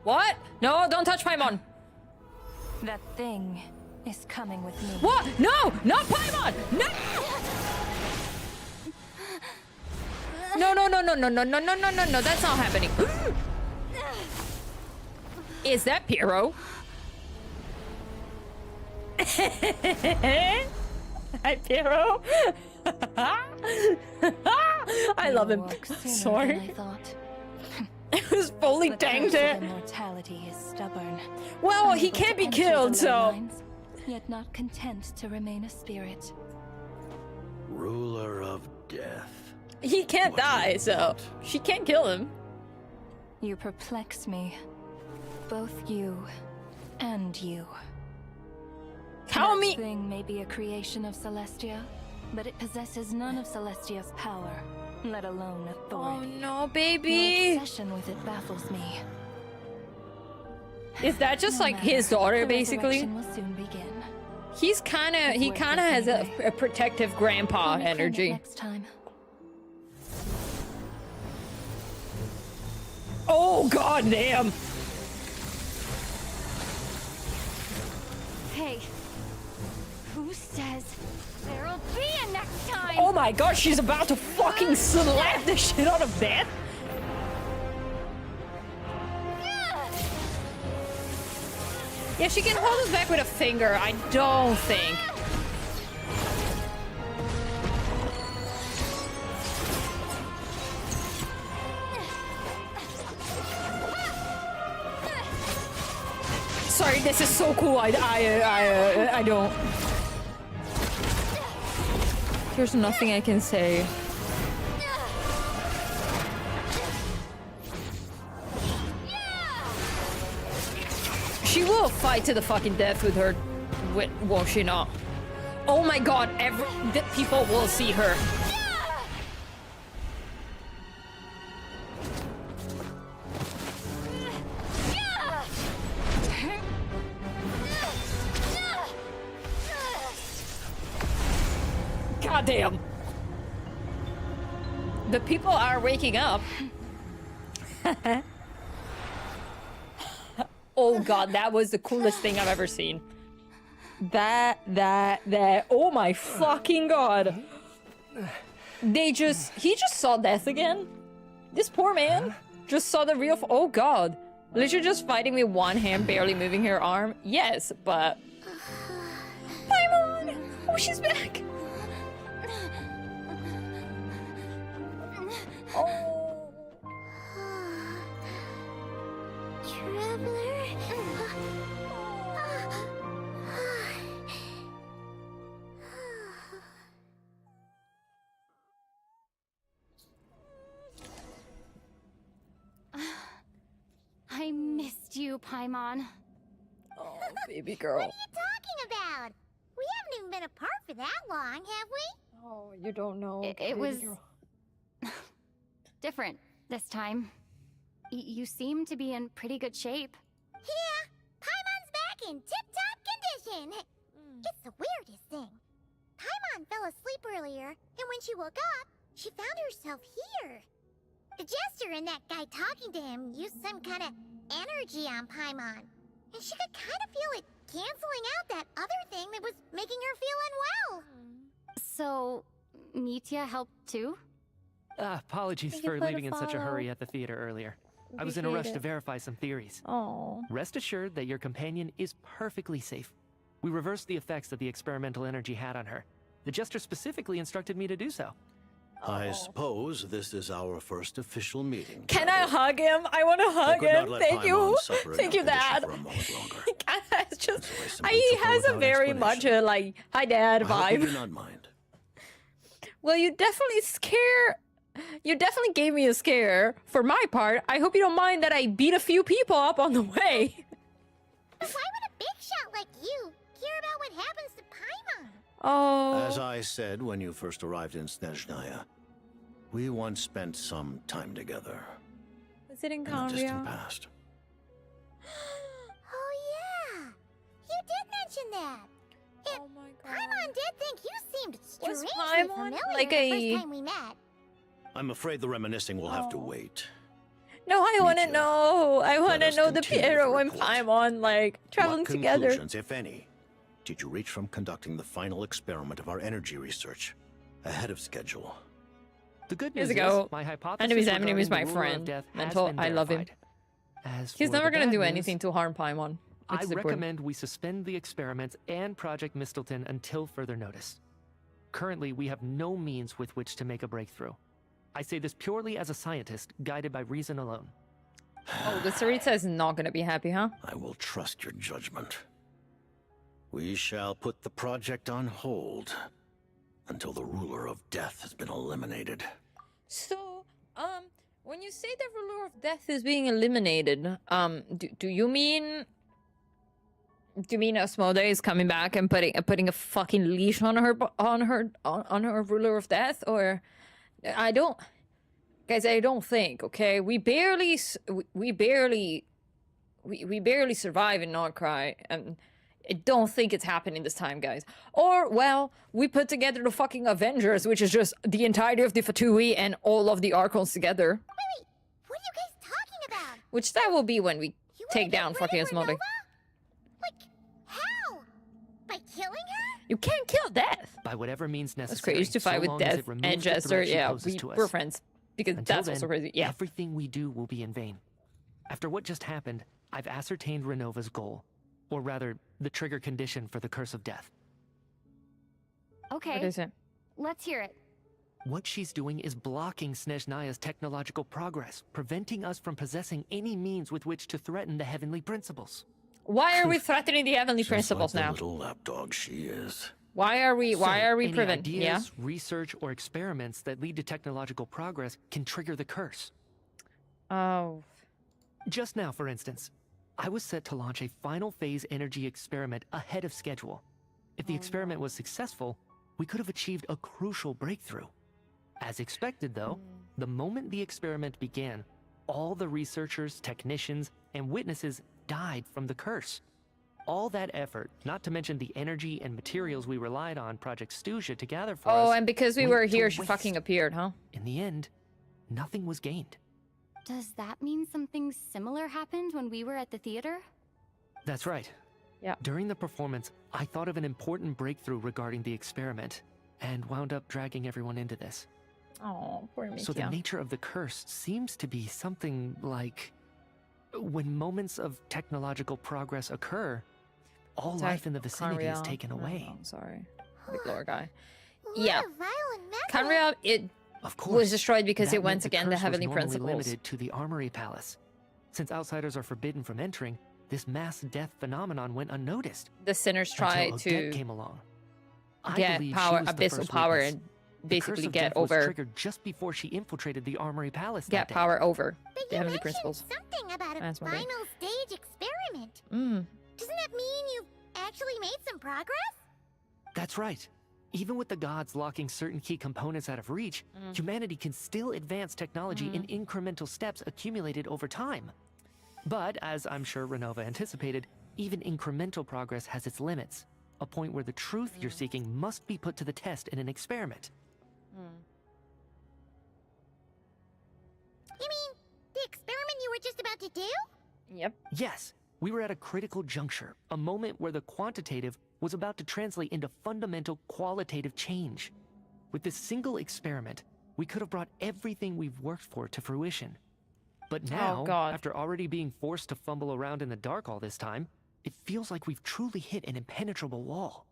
A: What? No, don't touch Paimon.
P: That thing is coming with me.
A: What? No, not Paimon. No. No, no, no, no, no, no, no, no, no, no, no. That's not happening. Is that Piero? Hi, Piero. I love him. Sorry. It was fully tanked it.
P: Immortality is stubborn.
A: Well, he
P: Unable
A: can't
P: to
A: be
P: enter
A: killed,
P: the
A: so.
P: lines, yet not content to remain a spirit.
R: Ruler of death.
A: He can't die, so she can't kill him.
P: You perplex me. Both you and you.
A: Tell me.
P: That thing may be a creation of Celestia, but it possesses none of Celestia's power, let alone authority.
A: Oh no, baby.
P: Your obsession with it baffles me.
A: Is that just
P: No
A: like
P: matter.
A: his daughter,
P: The
A: basically?
P: resurrection will soon begin.
A: He kind of has a protective grandpa
P: Let me claim it
A: energy.
P: Next time.
A: Oh god damn.
B: Hey, who says there'll be a next time?
A: Oh my god, she's about to fucking slap the shit out of Death. Yeah, she can hold us back with a finger, I don't think. Sorry, this is so cool. I don't. There's nothing I can say. She will fight to the fucking death with her, won't she not? Oh my god, the people will see her. Goddamn. The people are waking up. Oh god, that was the coolest thing I've ever seen. That. Oh my fucking god. He just saw death again. This poor man just saw the real. Oh god. Literally just fighting with one hand, barely moving her arm. Yes, but... Paimon! Oh, she's back! Oh.
J: Traveler?
B: I missed you, Paimon.
A: Oh, baby girl.
J: What are you talking about? We haven't even been apart for that long, have we?
A: Oh, you don't know.
B: It was different this time. You seem to be in pretty good shape.
J: Yeah, Paimon's back in tip-top condition. It's the weirdest thing. Paimon fell asleep earlier, and when she woke up, she found herself here. The jester and that guy talking to him used some kind of energy on Paimon, and she could kind of feel it canceling out that other thing that was making her feel unwell.
B: So, Mitya helped too?
I: Apologies
A: Thank you
I: for
A: for the
I: leaving in such a
A: follow.
I: hurry at the theater earlier. I was in a rush
A: Appreciate
I: to
A: it.
I: verify some theories.
A: Oh.
I: Rest assured that your companion is perfectly safe. We reversed the effects that the experimental energy had on her. The jester specifically instructed me to do so.
R: I suppose this is our first official meeting.
A: Can I hug him? I want to hug
R: could not
A: him.
R: let
A: Thank you.
R: Paimon suffer in
A: Thank you,
R: that
A: Dad.
R: condition for a moment longer.
A: It's just,
R: simply
A: he
R: took her
A: has a
R: without
A: very much a like, hi dad
R: I hope you
A: vibe.
R: do not mind.
A: Well, you definitely definitely gave me a scare. For my part, I hope you don't mind that I beat a few people up on the way.
J: Why would a big shot like you care about what happens to Paimon?
A: Oh.
R: As I said when you first arrived in Snezhnaya, we once spent some time together
A: Was it in
R: in the distant
A: Cambria?
R: past.
J: Oh yeah, you did mention that.
A: Oh my god.
J: Paimon did think you seemed
A: Was
J: strangely
A: Paimon
J: familiar
A: like
J: the
A: a-
J: first time we met.
R: I'm afraid the reminiscing will have to
A: Oh.
R: wait.
A: No, I want to
R: Mitya,
A: know. I want to
R: us
A: know the
R: continue
A: Piero
R: the
A: and
R: report.
A: Paimon like traveling
R: What
A: together.
R: conclusions, if any, did you reach from conducting the final experiment of our energy research ahead of schedule?
I: The good
A: Here's
I: news
A: a go.
I: is my hypothesis
A: Enemies,
I: regarding
A: enemies,
I: the
A: my
I: ruler of
A: friend.
I: death has
A: Mental,
I: been
A: I love him.
I: verified. As
A: He's
I: for
A: never
I: the
A: gonna
I: bad
A: do
I: news,
A: anything to harm Paimon.
I: I
A: Which is important.
I: recommend we suspend the experiments and Project Mistleton until further notice. Currently, we have no means with which to make a breakthrough. I say this purely as a scientist, guided by reason alone.
A: Oh, the Tsaritsa is not gonna be happy, huh?
R: I will trust your judgment. We shall put the project on hold until the ruler of death has been eliminated.
A: So, when you say the ruler of death is being eliminated, do you mean Asmodee is coming back and putting a fucking leash on her ruler of death, or I don't, guys, I don't think. Okay, we barely survive in Nordcry, and I don't think it's happening this time, guys. Or, well, we put together the fucking Avengers, which is just the entirety of the Fatui and all of the Archons together.
J: Wait, what are you guys talking about?
A: Which that will be when we
J: You
A: take
J: wanna
A: down
J: get rid
A: fucking
J: of
A: Asmodee.
J: Renova? Like, how? By killing her?
A: You can't kill death.
I: By whatever means
A: That's
I: necessary.
A: crazy to
I: so
A: fight with
I: long as
A: Death
I: it removes
A: and
I: the
A: Jester.
I: threat she
A: Yeah,
I: poses to us.
A: we're friends. Because
I: Until
A: that's also
I: then,
A: crazy. Yeah.
I: everything we do will be in vain. After what just happened, I've ascertained Renova's goal. Or rather, the trigger condition for the Curse of Death.
B: Okay.
A: What is it?
B: Let's hear it.
I: What she's doing is blocking Snezhnaya's technological progress, preventing us from possessing any means with which to threaten the heavenly principles.
A: Why are we threatening the heavenly
R: Just
A: principles
R: like the
A: now?
R: little lapdog she is.
A: Why are we
I: Any
A: preventing? Yeah.
I: ideas, research, or experiments that lead to technological progress can trigger the curse.
A: Oh.
I: Just now, for instance, I was set to launch a final phase energy experiment ahead of schedule. If the experiment was successful, we could have achieved a crucial breakthrough. As expected, though, the moment the experiment began, all the researchers, technicians, and witnesses died from the curse. All that effort, not to mention the energy and materials we relied on Project Stuzha to gather for us.
A: Oh, and because we
I: went
A: were
I: to
A: here, she
I: waste.
A: fucking appeared, huh?
I: In the end, nothing was gained.
B: Does that mean something similar happened when we were at the theater?
I: That's right.
A: Yeah.
I: During the performance, I thought of an important breakthrough regarding the experiment, and wound up dragging everyone into this.
A: Oh, poor
I: So the
A: Mitya.
I: nature of the curse seems to be something like... When moments of technological progress occur, all life in the vicinity is taken away.
A: Oh, sorry. Big lore guy. Yeah.
J: Violent
A: Canria, it
I: Of course,
A: was destroyed because
I: that
A: it went
I: meant
A: against the
I: curse was
A: heavenly
I: normally
A: principles.
I: limited to the Armory Palace. Since outsiders are forbidden from entering, this mass death phenomenon went unnoticed.
A: The sinners
I: until
A: tried
I: Odette
A: to
I: came along. I
A: get
I: believe
A: power,
I: she was the
A: abyssal
I: first
A: power,
I: witness.
A: and
I: The curse
A: basically
I: of
A: get
I: death was
A: over,
I: triggered just before she infiltrated the Armory Palace.
A: get
I: that day.
A: power over
J: But
A: the
J: you
A: heavenly
J: mentioned
A: principles.
J: something about a
A: That's my bad.
J: final stage experiment.
A: Mm.
J: Doesn't that mean you've actually made some progress?
I: That's right. Even with the gods locking certain key components out of reach, humanity can still advance technology in incremental steps accumulated over time. But, as I'm sure Renova anticipated, even incremental progress has its limits. A point where the truth you're seeking must be put to the test in an experiment.
J: You mean the experiment you were just about to do?
A: Yep.
I: Yes, we were at a critical juncture, a moment where the quantitative was about to translate into fundamental qualitative change. With this single experiment, we could have brought everything we've worked for to fruition. But now, after already being forced to fumble around in the dark all this time, it feels like we've truly hit an impenetrable wall.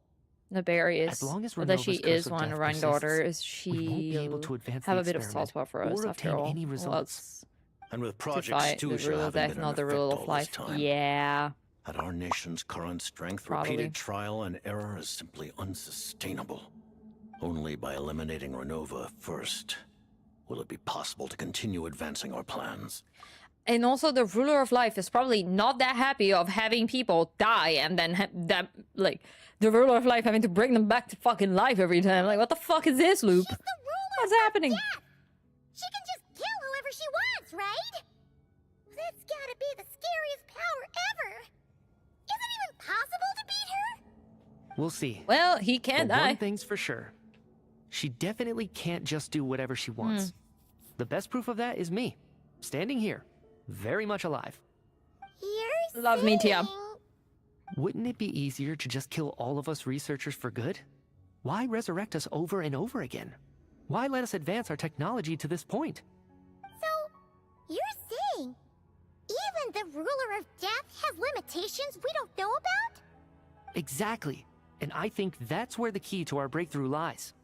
A: Naberi
I: As long as
A: although
I: Renova's
A: she
I: curse
A: is
I: of
A: one
I: death
A: granddaughter,
I: persists, we won't be able to advance
A: have
I: the
A: a bit of soft
I: experiment
A: spot for us
I: or
A: after
I: obtain
A: all.
I: any
A: Well,
I: results.
R: And with
A: to
R: projects
A: fight
R: too
A: the
R: shall
A: rule of
R: having
A: death,
R: been
A: not
R: in
A: the
R: effect
A: rule
R: all
A: of
R: this
A: life.
R: time.
A: Yeah.
R: At our nation's current strength,
A: Probably.
R: repeated trial and error is simply unsustainable. Only by eliminating Renova first will it be possible to continue advancing our plans.
A: And also, the ruler of life is probably not that happy of having people die and then like the ruler of life having to bring them back to fucking life every time. Like, what the fuck is this loop?
J: She's the ruler
A: What's
J: of
A: happening?
J: Death. She can just kill whoever she wants, right? That's gotta be the scariest power ever. Is it even possible to beat her?
I: We'll see.
A: Well, he can
I: But
A: die.
I: one thing's for sure. She definitely can't just do whatever she wants. The best proof of that is me, standing here, very much alive.
J: You're
A: Love me, Tia.
I: Wouldn't it be easier to just kill all of us researchers for good? Why resurrect us over and over again? Why let us advance our technology to this point?
J: So, you're saying even the ruler of death has limitations we don't know about?
I: Exactly. And I think that's where the key to our breakthrough lies.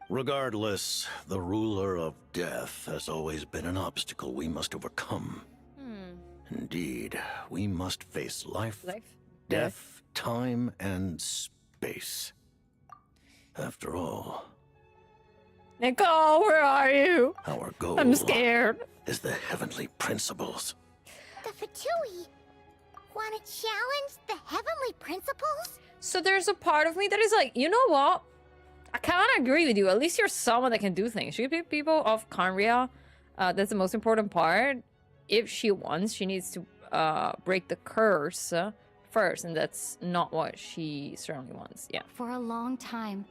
R: Regardless, the ruler of death has always been an obstacle we must overcome. Indeed, we must face life, death, time, and space. After all,
A: Nicole, where are you?
R: our goal
A: I'm scared.
R: is the heavenly principles.
J: The Fatui want to challenge the heavenly principles?
A: So there's a part of me that is like, you know what? I kind of agree with you. At least you're someone that can do things. She could be people of Canria. That's the most important part. If she wants, she needs to break the curse first, and that's not what she certainly wants. Yeah.
B: For a long time,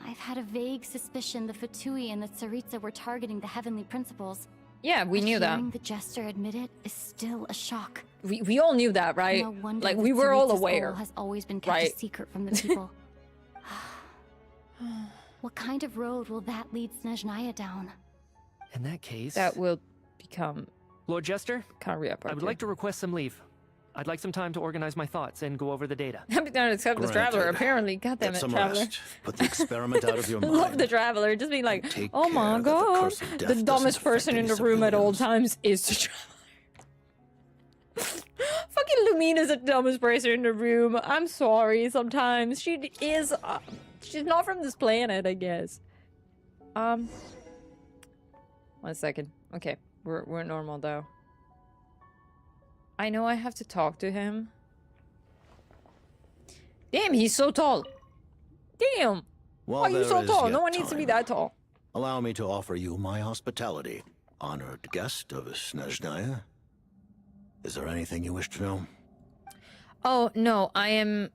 B: I've had a vague suspicion the Fatui and the Tsaritsa were targeting the heavenly principles.
A: Yeah, we knew that.
B: Hearing the jester admit it is still a shock.
A: We all knew that, right?
B: No wonder
A: Like,
B: the
A: we were all
B: Tsaritsa's
A: aware.
B: goal has always been kept
A: right?
B: a secret from the people. What kind of road will that lead Snezhnaya down?
I: In that case...
A: That will become...
I: Lord Jester,
A: Canria
I: I would like to request some leave. I'd like some time to organize my thoughts and go over the data.
A: I'm not accept this traveler,
R: Granted.
A: apparently. God damn
R: Get
A: it,
R: some
A: traveler.
R: rest. Put the experiment out of your
A: I love
R: mind.
A: the traveler. Just being like,
R: Take
A: oh my
R: care that the
A: god.
R: curse of death
A: The dumbest
R: doesn't
A: person in
R: affect
A: the
R: any
A: room at all times is the traveler. Fucking Lumina's the dumbest person in the room. I'm sorry sometimes. She is... she's not from this planet, I guess. 1 second. Okay, we're normal though. I know I have to talk to him. Damn, he's so tall. Damn.
R: While
A: Why are you
R: there
A: so
R: is
A: tall?
R: yet
A: No one needs to be
R: time,
A: that tall.
R: Allow me to offer you my hospitality, honored guest of Snezhnaya. Is there anything you wish to know?
A: Oh, no, I am...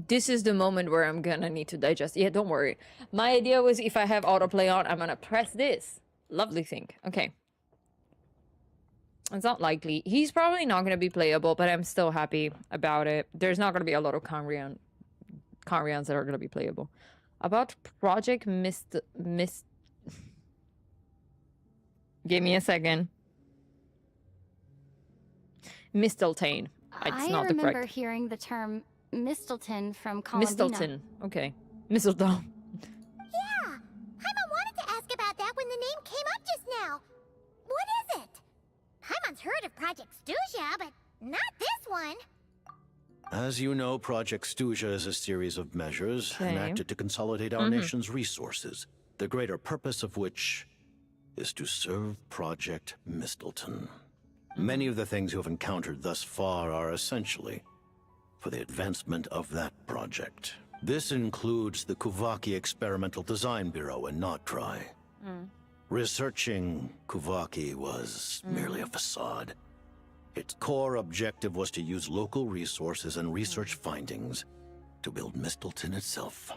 A: This is the moment where I'm gonna need to digest. Yeah, don't worry. My idea was if I have autoplay on, I'm gonna press this. Lovely thing. Okay. It's not likely. He's probably not gonna be playable, but I'm still happy about it. There's not gonna be a lot of Canrians that are gonna be playable. About Project Mist... Give me a second. Mistletoe. It's
B: I
A: not the
B: remember
A: correct.
B: hearing the term Mistelton from Columbina.
A: Mistletoe. Okay. Mistletoe.
J: Yeah, Paimon wanted to ask about that when the name came up just now. What is it? Paimon's heard of Project Stuja, but not this one.
R: As you know, Project Stuja is a series of measures
J: Okay.
R: enacted to consolidate our nation's resources, the greater purpose of which is to serve Project Mistelton. Many of the things you have encountered thus far are essentially for the advancement of that project. This includes the Kuvaki Experimental Design Bureau in Notdry. Researching Kuvaki was merely a facade. Its core objective was to use local resources and research findings to build Mistelton itself.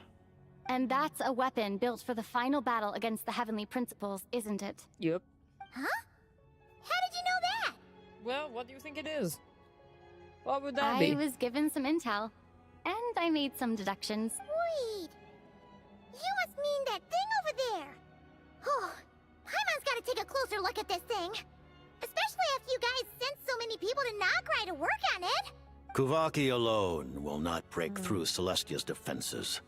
B: And that's a weapon built for the final battle against the Heavenly Principles, isn't it?
A: Yep.
J: Huh? How did you know that?
A: Well, what do you think it is? What would that be?
B: I was given some intel, and I made some deductions.
J: Wait. You must mean that thing over there. Oh, Paimon's gotta take a closer look at this thing. Especially after you guys sent so many people to Nograi to work on it.
R: Kuvaki alone will not break through Celestia's defenses,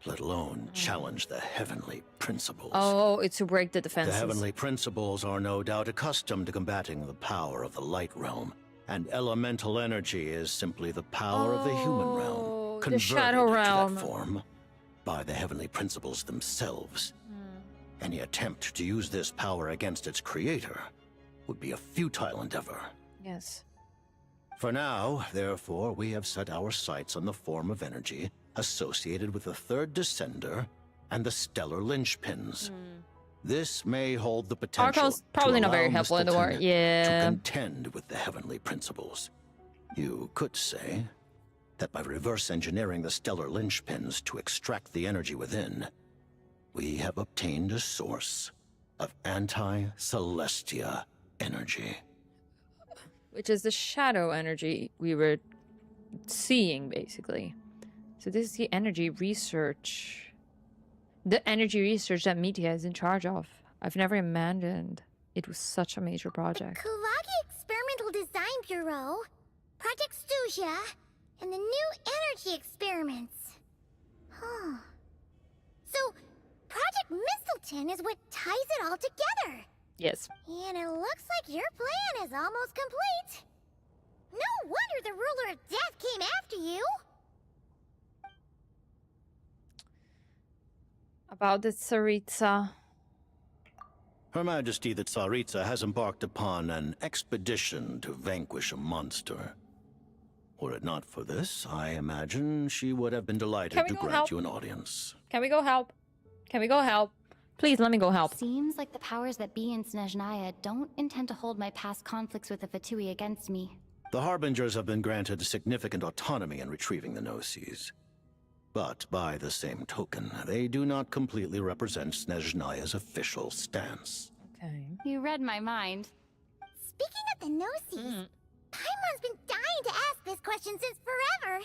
R: let alone challenge the Heavenly Principles.
A: Oh, it's to break the defenses.
R: The Heavenly Principles are no doubt accustomed to combating the power of the Light Realm, and elemental energy is simply the power of the human realm,
A: the Shadow Realm.
R: to that form by the Heavenly Principles themselves. Any attempt to use this power against its creator would be a futile endeavor.
A: Yes.
R: For now, therefore, we have set our sights on the form of energy associated with the Third Descender and the Stellar Linchpins. This may hold the potential
A: Archon's probably
R: to
A: not very
R: allow
A: helpful in the war.
R: Mistelton
A: Yeah.
R: to contend with the Heavenly Principles. You could say that by reverse engineering the Stellar Linchpins to extract the energy within, we have obtained a source of anti-Celestia energy.
A: Which is the shadow energy we were seeing, basically. So this is the energy research. The energy research that Media is in charge of. I've never imagined it was such a major project.
J: Kuvaki Experimental Design Bureau, Project Stuja, and the new energy experiments. Huh. So, Project Mistelton is what ties it all together.
A: Yes.
J: And it looks like your plan is almost complete. No wonder the Ruler of Death came after you.
A: About the Tsaritsa.
R: Her Majesty the Tsaritsa has embarked upon an expedition to vanquish a monster. Were it not for this, I imagine she would have been delighted to grant
A: help?
R: you an audience.
A: Can we go help? Can we go help? Please let me go help.
B: Seems like the powers that be in Snezhnaya don't intend to hold my past conflicts with the Fatui against me.
R: The Harbingers have been granted significant autonomy in retrieving the Gnosis. But by the same token, they do not completely represent Snezhnaya's official stance.
A: Okay.
B: You read my mind.
J: Speaking of the Gnosis, Paimon's been dying to ask this question since forever.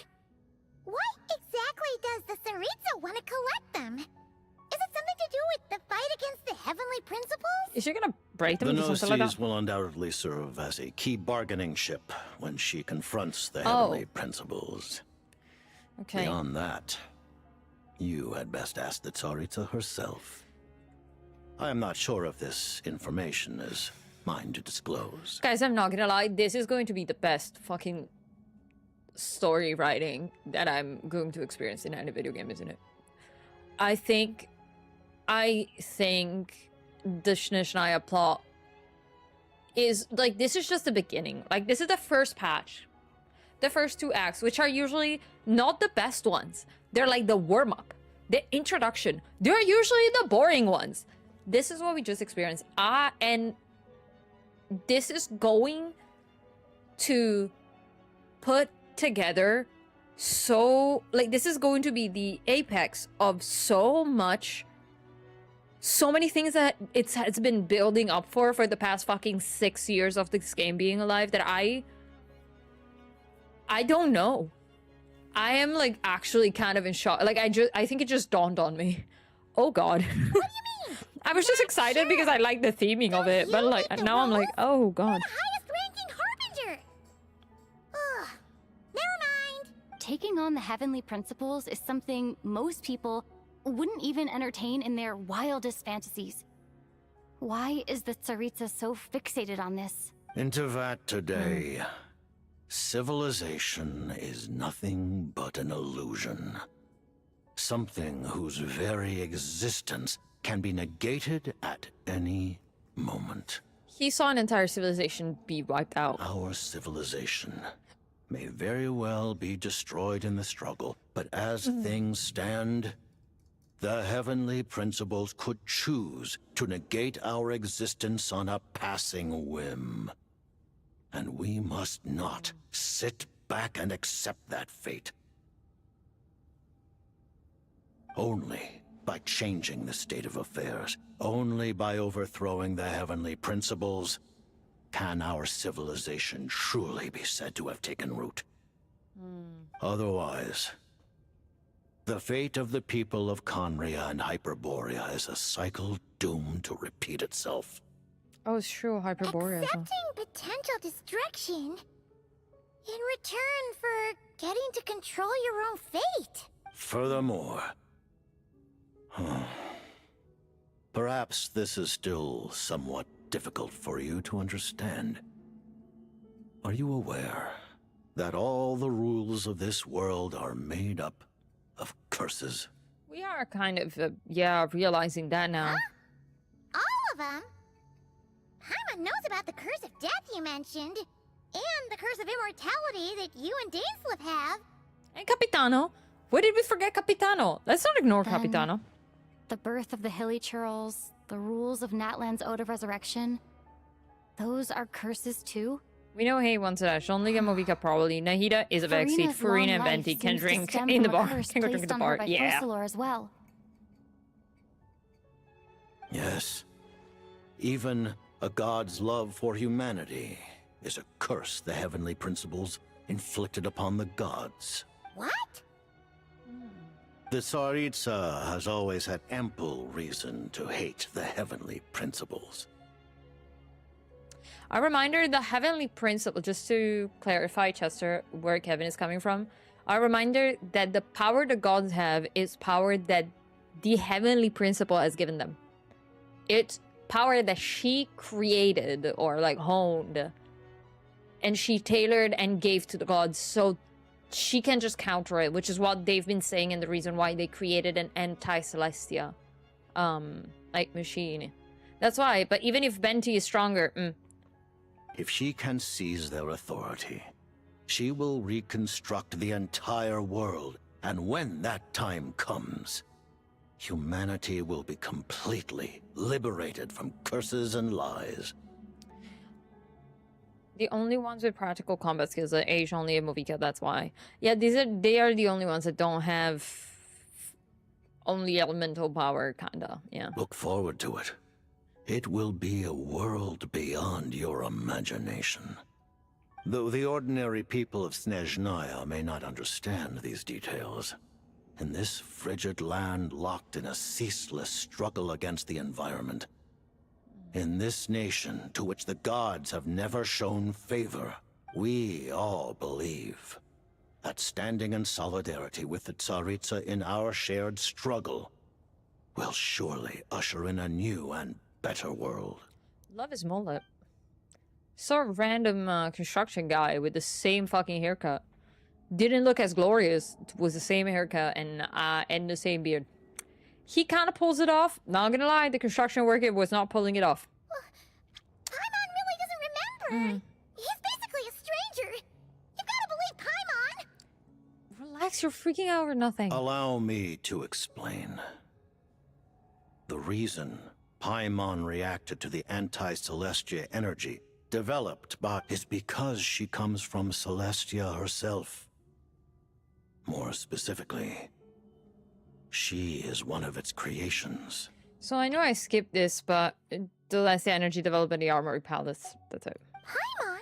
J: Why exactly does the Tsaritsa want to collect them? Is it something to do with the fight against the Heavenly Principles?
A: Is she gonna break them
R: The
A: into something like
R: Gnosis
A: that?
R: will undoubtedly serve as a key bargaining chip when she confronts the
A: Oh.
R: Heavenly Principles.
A: Okay.
R: Beyond that, you had best ask the Tsaritsa herself. I am not sure if this information is mine to disclose.
A: Guys, I'm not gonna lie, this is going to be the best fucking story writing that I'm going to experience in any video game, isn't it? I think the Snezhnaya plot is, like, this is just the beginning. Like, this is the first patch. The first 2 acts, which are usually not the best ones. They're like the warm-up, the introduction. They're usually the boring ones. This is what we just experienced. And this is going to put together this is going to be the apex of so many things that it's been building up for the past fucking 6 years of this game being alive that I don't know. I am, like, actually kind of in shock. Like, I think it just dawned on me. Oh god. What do you mean? I was just excited because I like the theming of it, but like now I'm like, oh god.
J: Highest ranking Harbinger.
B: taking on the heavenly principles is something most people wouldn't even entertain in their wildest fantasies. Why is the Tsaritsa so fixated on this?
R: Into that today, civilization is nothing but an illusion. Something whose very existence can be negated at any moment.
A: He saw an entire civilization be wiped out.
R: Our civilization may very well be destroyed in the struggle, but as things stand, the heavenly principles could choose to negate our existence on a passing whim. And we must not sit back and accept that fate. Only by changing the state of affairs, only by overthrowing the heavenly principles, can our civilization truly be said to have taken root. Otherwise, the fate of the people of Conria and Hyperborea is a cycle doomed to repeat itself.
A: Oh, it's true, Hyperborea.
J: Accepting potential destruction in return for getting to control your own fate.
R: Furthermore, perhaps this is still somewhat difficult for you to understand. Are you aware that all the rules of this world are made up of curses?
A: We are kind of, yeah, realizing that now.
J: All of them? Paimon knows about the curse of death you mentioned, and the curse of immortality that you and Dainsleif have.
A: And Capitano. Why did we forget Capitano? Let's not ignore
B: Then,
A: Capitano.
B: The birth of the Hilly Churls, the rules of Natlan's Ode of Resurrection, those are curses too?
A: We know he wants it. Shonliga Movika probably. Nahida is a backseat. Farina and Venti can drink in the bar. Can go drink in the bar. Yeah.
B: As well.
R: Yes. Even a god's love for humanity is a curse the heavenly principles inflicted upon the gods.
J: What?
R: The Tsaritsa has always had ample reason to hate the heavenly principles.
A: A reminder, the heavenly principle, just to clarify, Chester, where Kevin is coming from, a reminder that the power the gods have is power that the heavenly principle has given them. It's power that she created or like honed, and she tailored and gave to the gods so she can just counter it, which is what they've been saying and the reason why they created an anti-Celestia like machine. That's why. But even if Venti is stronger,
R: If she can seize their authority, she will reconstruct the entire world, and when that time comes, humanity will be completely liberated from curses and lies.
A: the only ones with practical combat skills are Age only and Movika, that's why. Yeah, they are the only ones that don't have only elemental power, kinda, yeah.
R: Look forward to it. It will be a world beyond your imagination. Though the ordinary people of Snezhnaya may not understand these details, in this frigid land locked in a ceaseless struggle against the environment, in this nation to which the gods have never shown favor, we all believe that standing in solidarity with the Tsaritsa in our shared struggle will surely usher in a new and better world.
A: Love his mullet. Saw a random construction guy with the same fucking haircut. Didn't look as glorious. Was the same haircut and the same beard. He kind of pulls it off. Not gonna lie, the construction worker was not pulling it off.
J: Paimon really doesn't remember. He's basically a stranger. You gotta believe Paimon.
A: Relax, you're freaking out over nothing.
R: Allow me to explain. The reason Paimon reacted to the anti-Celestia energy developed by is because she comes from Celestia herself. More specifically, she is one of its creations.
A: So I know I skipped this, but the last energy developed in the Armory Palace. That's it.
J: Paimon?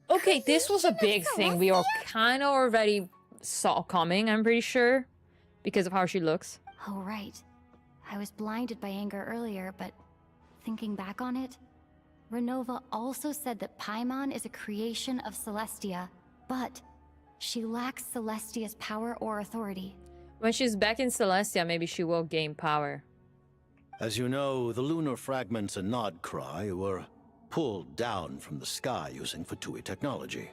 A: Okay, this was a big thing we all kind of already saw coming, I'm pretty sure, because of how she looks.
B: Oh, right. I was blinded by anger earlier, but thinking back on it, Renova also said that Paimon is a creation of Celestia, but she lacks Celestia's power or authority.
A: When she's back in Celestia, maybe she will gain power.
R: As you know, the lunar fragments and Nod Cry were pulled down from the sky using Fatui technology.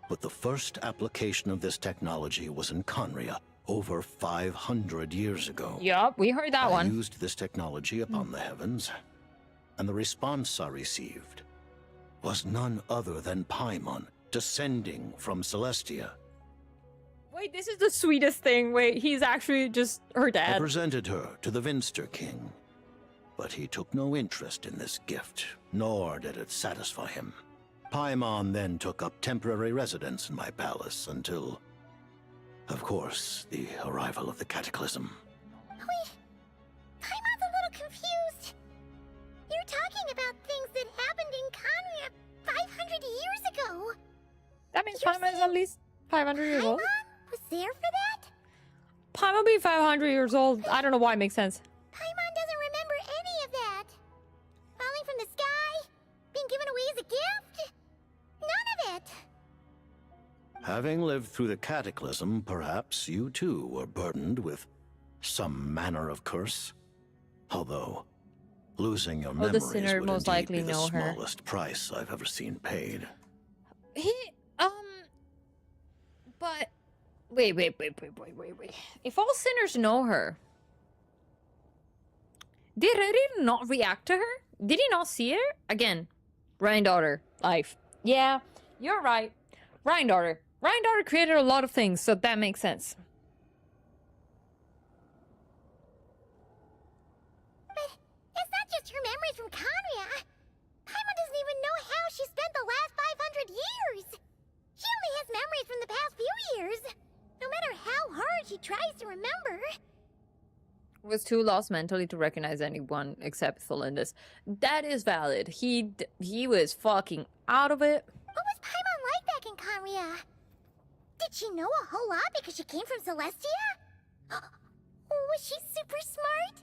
R: But the first application of this technology was in Conria, over 500 years ago.
A: Yup, we heard that one.
R: I used this technology upon the heavens, and the response I received was none other than Paimon descending from Celestia.
A: Wait, this is the sweetest thing. Wait, he's actually just her
R: I
A: dad.
R: presented her to the Vinster King, but he took no interest in this gift, nor did it satisfy him. Paimon then took up temporary residence in my palace until, of course, the arrival of the Cataclysm.
J: Wait, Paimon's a little confused. You're talking about things that happened in Conria 500 years ago.
A: That means Paimon is at least 500 years old.
J: Paimon was there for that?
A: Paimon being 500 years old, I don't know why it makes sense.
J: Paimon doesn't remember any of that. Falling from the sky? Being given away as a gift? None of it.
R: Having lived through the Cataclysm, perhaps you too were burdened with some manner of curse. Although, losing your
A: the
R: memories
A: sinner
R: would
A: most
R: indeed
A: likely
R: be the
A: know her.
R: smallest price I've ever seen paid.
A: But wait. If all sinners know her, did Rerir not react to her? Did he not see her? Again, Ryan-daughter, life. Yeah, you're right. Ryan-daughter. Ryan-daughter created a lot of things, so that makes sense.
J: But it's not just her memories from Conria. Paimon doesn't even know how she spent the last 500 years. She only has memories from the past few years. No matter how hard she tries to remember.
A: Was too lost mentally to recognize anyone except Thelindis. That is valid. He was fucking out of it.
J: What was Paimon like back in Conria? Did she know a whole lot because she came from Celestia? Was she super smart?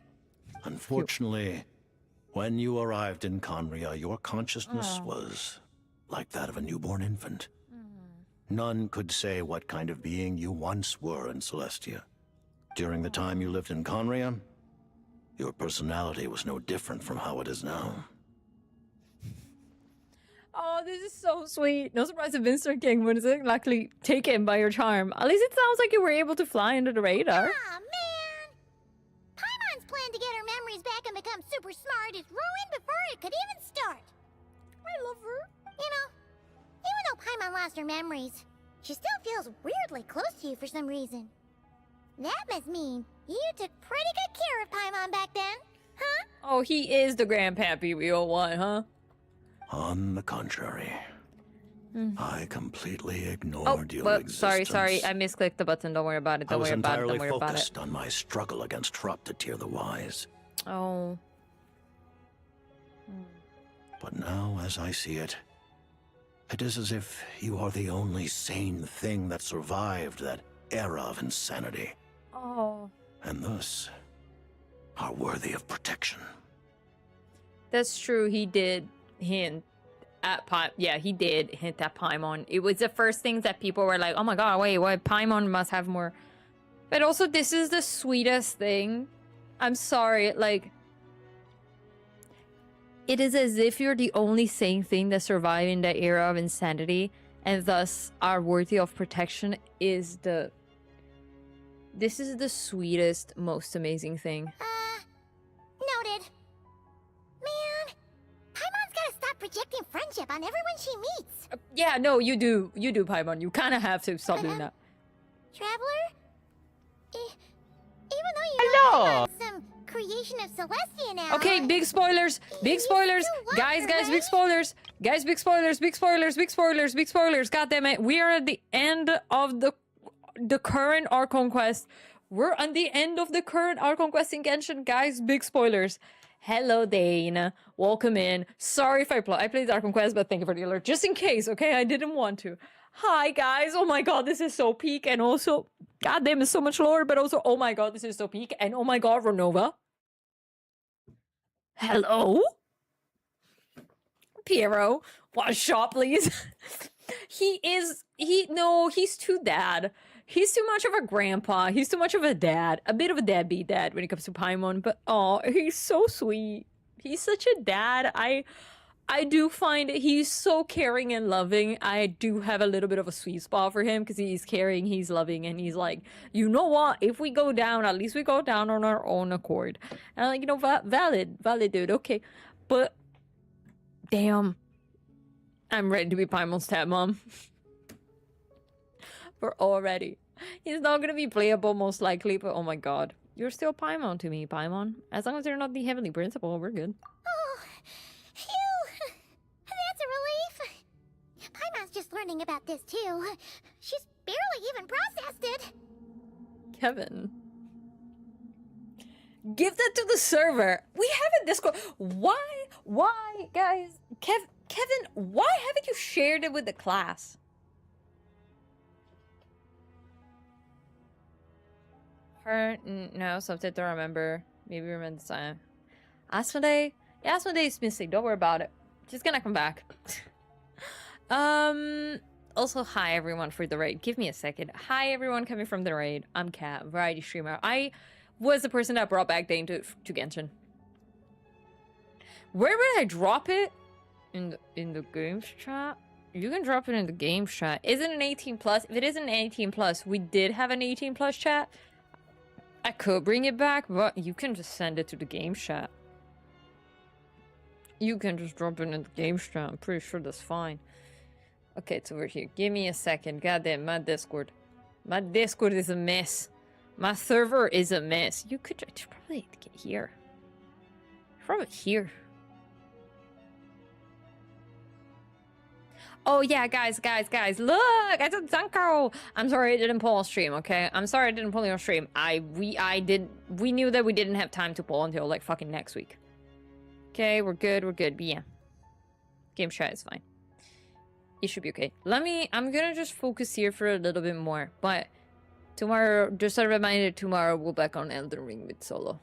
R: Unfortunately, when you arrived in Conria, your consciousness was like that of a newborn infant. None could say what kind of being you once were in Celestia. During the time you lived in Conria, your personality was no different from how it is now.
A: Oh, this is so sweet. No surprise if Vinster King was exactly taken by your charm. At least it sounds like you were able to fly under the radar.
J: Aw, man! Paimon's plan to get her memories back and become super smart is ruined before it could even start. I love her. You know, even though Paimon lost her memories, she still feels weirdly close to you for some reason. That must mean you took pretty good care of Paimon back then, huh?
A: Oh, he is the grandpappy we all want, huh?
R: On the contrary, I completely ignored your
A: well,
R: existence.
A: sorry, I misclicked the button. Don't worry about it. Don't worry about it. Don't worry about it.
R: I was entirely focused on my struggle against Troptatir the Wise.
A: Oh.
R: But now, as I see it, it is as if you are the only sane thing that survived that era of insanity.
A: Oh.
R: And thus, are worthy of protection.
A: That's true. He did hint at he did hint at Paimon. It was the first things that people were like, oh my god, wait, what? Paimon must have more. But also, this is the sweetest thing. I'm sorry, like, it is as if you're the only sane thing that survived in that era of insanity, and thus are worthy of protection. This is the sweetest, most amazing thing.
J: Noted. Man, Paimon's gotta stop projecting friendship on everyone she meets.
A: Yeah, no, you do, Paimon. You kind of have to stop doing that.
J: Traveler? Even though you know Paimon's some creation of Celestia now.
A: Okay, big spoilers, big spoilers. Guys, big spoilers. Guys, big spoilers, big spoilers, big spoilers, big spoilers. God damn it. We are at the end of the current Archon Quest. We're on the end of the current Archon Quest in Genshin. Guys, big spoilers. Hello, Dane. Welcome in. Sorry if I played the Archon Quest, but thank you for the alert. Just in case, okay? I didn't want to. Hi, guys. Oh my god, this is so peak. And also, god damn, it's so much lower. But also, oh my god, this is so peak. And oh my god, Renova. Hello? Piero. One shot, please. No, he's too dad. He's too much of a grandpa. He's too much of a dad. A bit of a deadbeat dad when it comes to Paimon, but oh, he's so sweet. He's such a dad. I do find he's so caring and loving. I do have a little bit of a sweet spot for him because he's caring, he's loving, and he's like, you know what? If we go down, at least we go down on our own accord. And I'm like, you know, valid, dude, okay. But, damn. I'm ready to be Paimon's stepmom. We're all ready. He's not gonna be playable most likely, but oh my god. You're still Paimon to me, Paimon. As long as you're not the heavenly principal, we're good.
J: Oh, phew! That's a relief. Paimon's just learning about this too. She's barely even processed it.
A: Kevin. Give that to the server. We have a Discord. Why, guys? Kevin, why haven't you shared it with the class? No, something to remember. Maybe remember the time. Asmodee? Yeah, Asmodee is missing. Don't worry about it. She's gonna come back. Also, hi everyone for the raid. Give me a second. Hi everyone coming from the raid. I'm Kat, variety streamer. I was the person that brought back Dane to Genshin. Where would I drop it? In the games chat? You can drop it in the games chat. Is it an 18+? If it is an 18+, we did have an 18+ chat. I could bring it back, but you can just send it to the games chat. You can just drop it in the games chat. I'm pretty sure that's fine. Okay, it's over here. Give me a second. Goddamn, my Discord. My Discord is a mess. My server is a mess. You could probably get here. Probably here. Oh yeah, guys, look! I did Zanko! I'm sorry I didn't pull on stream, okay? I'm sorry I didn't pull on stream. We knew that we didn't have time to pull until, like, fucking next week. Okay, we're good, but yeah. Game chat is fine. It should be okay. I'm gonna just focus here for a little bit more, but tomorrow, just a reminder, tomorrow we'll back on Elden Ring with Solo.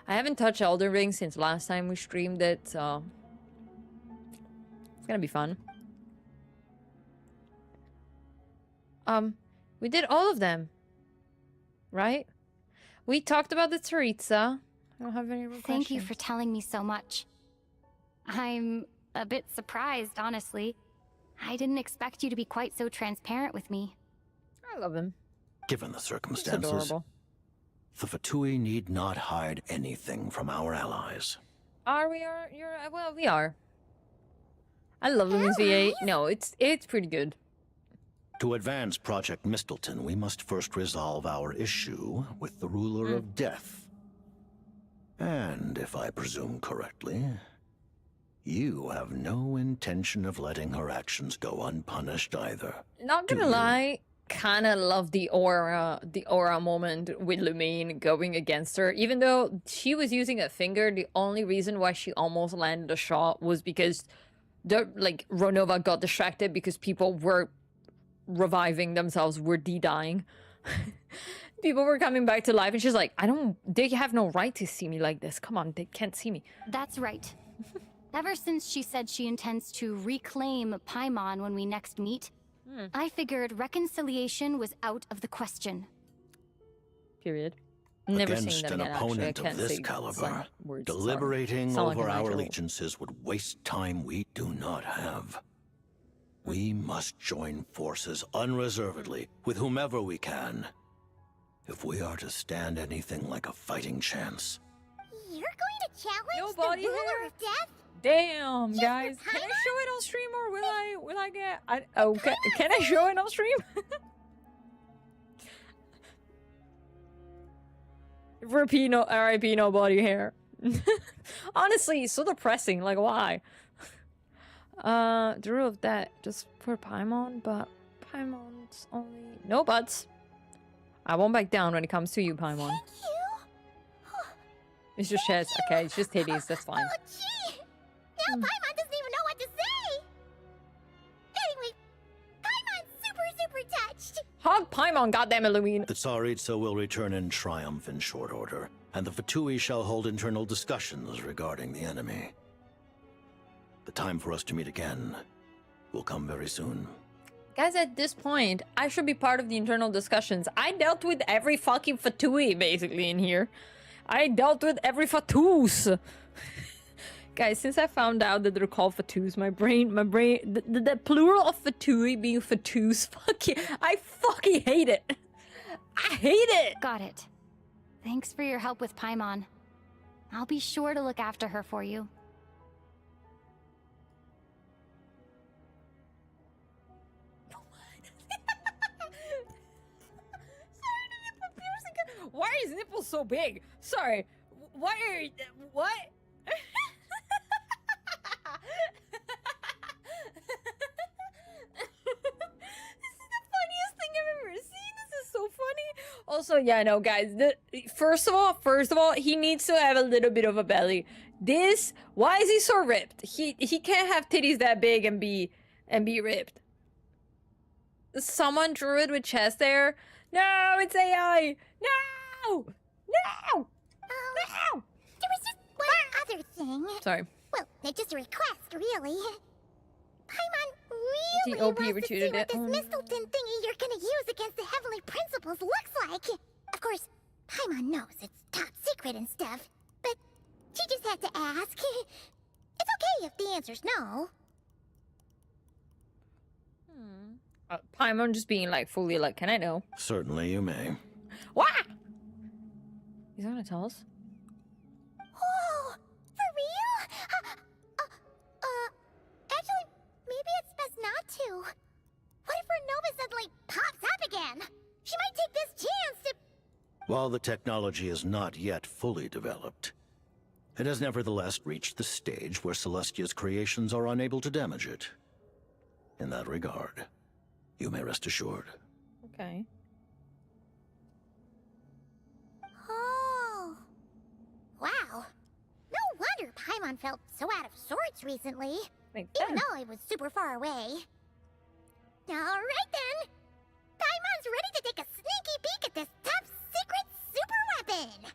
A: I haven't touched Elden Ring since last time we streamed it, so it's gonna be fun. We did all of them, right? We talked about the Tsaritsa. I don't have any more questions.
B: Thank you for telling me so much. I'm a bit surprised, honestly. I didn't expect you to be quite so transparent with me.
A: I love him.
R: Given the circumstances, the Fatui need not hide anything from our allies.
A: Well, we are. I love Lumin's V8. No, it's pretty good.
R: To advance Project Mistleton, we must first resolve our issue with the ruler of death. And if I presume correctly, you have no intention of letting her actions go unpunished either.
A: Not gonna lie, kinda love the aura moment with Lumine going against her. Even though she was using a finger, the only reason why she almost landed a shot was because Ronova got distracted because people were reviving themselves, were dying. People were coming back to life, and she's like, they have no right to see me like this. Come on, they can't see me.
B: That's right. Ever since she said she intends to reclaim Paimon when we next meet, I figured reconciliation was out of the question.
A: Period. Never
R: Against
A: seen them
R: an
A: yet,
R: opponent
A: actually. I
R: of
A: can't
R: this
A: say
R: caliber,
A: words,
R: deliberating
A: sorry.
R: over
A: Sound like
R: our
A: a 9-year-old.
R: allegiances would waste time we do not have. We must join forces unreservedly with whomever we can, if we are to stand anything like a fighting chance.
J: You're going to challenge
A: Nobody
J: the ruler
A: here?
J: of death?
A: Damn,
J: Just
A: guys.
J: for
A: Can I
J: Paimon?
A: show it on stream, or will I get... Can I show it on stream? R.I.P. nobody here. Honestly, so depressing. Like, why? The rule of that, just for Paimon, but Paimon's only... No buts. I won't back down when it comes to you, Paimon.
J: Thank you.
A: It's just chest. Okay, it's just titties. That's fine.
J: Oh, gee. Now Paimon doesn't even know what to say. Anyway, Paimon's super touched.
A: Hog Paimon, goddammit, Lumine.
R: The Tsaritsa will return in triumph in short order, and the Fatui shall hold internal discussions regarding the enemy. The time for us to meet again will come very soon.
A: Guys, at this point, I should be part of the internal discussions. I dealt with every fucking Fatui, basically, in here. I dealt with every Fatus. Guys, since I found out that they're called Fatus, my brain, the plural of Fatui being Fatus, I fucking hate it. I hate it.
B: Got it. Thanks for your help with Paimon. I'll be sure to look after her for you.
A: Why is nipple so big? Sorry. Why are you... What? This is the funniest thing I've ever seen. This is so funny. Also, yeah, no, guys. First of all, he needs to have a little bit of a belly. This... Why is he so ripped? He can't have titties that big and be ripped. Someone drew it with chest hair? No, it's AI! No! No!
J: No! There was just one other thing.
A: Sorry.
J: Well, it's just a request, really. Paimon really
A: OP
J: wants to see
A: retweeted
J: what
A: it.
J: this Mistelton thingy you're gonna use against the Heavenly Principles looks like. Of course, Paimon knows it's top secret and stuff, but she just had to ask. It's okay if the answer's no.
A: Paimon just being like fully like, can I know?
R: Certainly you may.
A: What? He's not gonna tell us?
J: Oh, for real? Actually, maybe it's best not to. What if her nova suddenly pops up again? She might take this chance to...
R: While the technology is not yet fully developed, it has nevertheless reached the stage where Celestia's creations are unable to damage it. In that regard, you may rest assured.
A: Okay.
J: Oh. Wow. No wonder Paimon felt so out of sorts recently. Even though it was super far away. Alright then. Paimon's ready to take a sneaky peek at this top secret super weapon.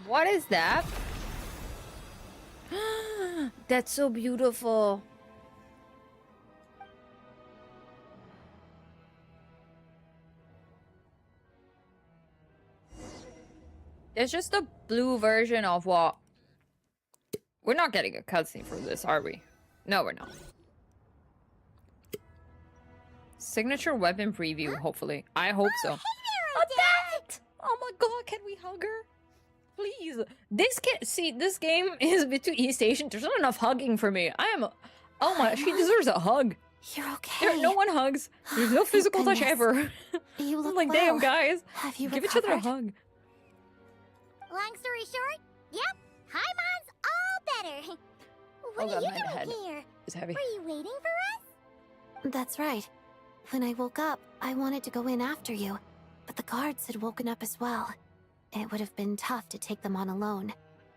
A: What is that? That's so beautiful. It's just a blue version of what? We're not getting a cutscene for this, are we? No, we're not. Signature weapon preview, hopefully. I hope so. Odette! Oh my god, can we hug her? Please. This game is a bit too East Asian. There's not enough hugging for me. Oh my, she deserves a hug.
O: You're okay.
A: No one hugs. There's no physical touch ever.
O: You look
A: I'm like,
O: well.
A: damn, guys.
O: Have you
A: Give each other a
O: recovered?
A: hug.
J: Long story short, yep, Paimon's all better. What
A: Oh
J: are
A: god,
J: you
A: my head
J: doing here?
A: is heavy.
J: Were you waiting for us?
O: That's right. When I woke up, I wanted to go in after you, but the guards had woken up as well. It would have been tough to take them on alone,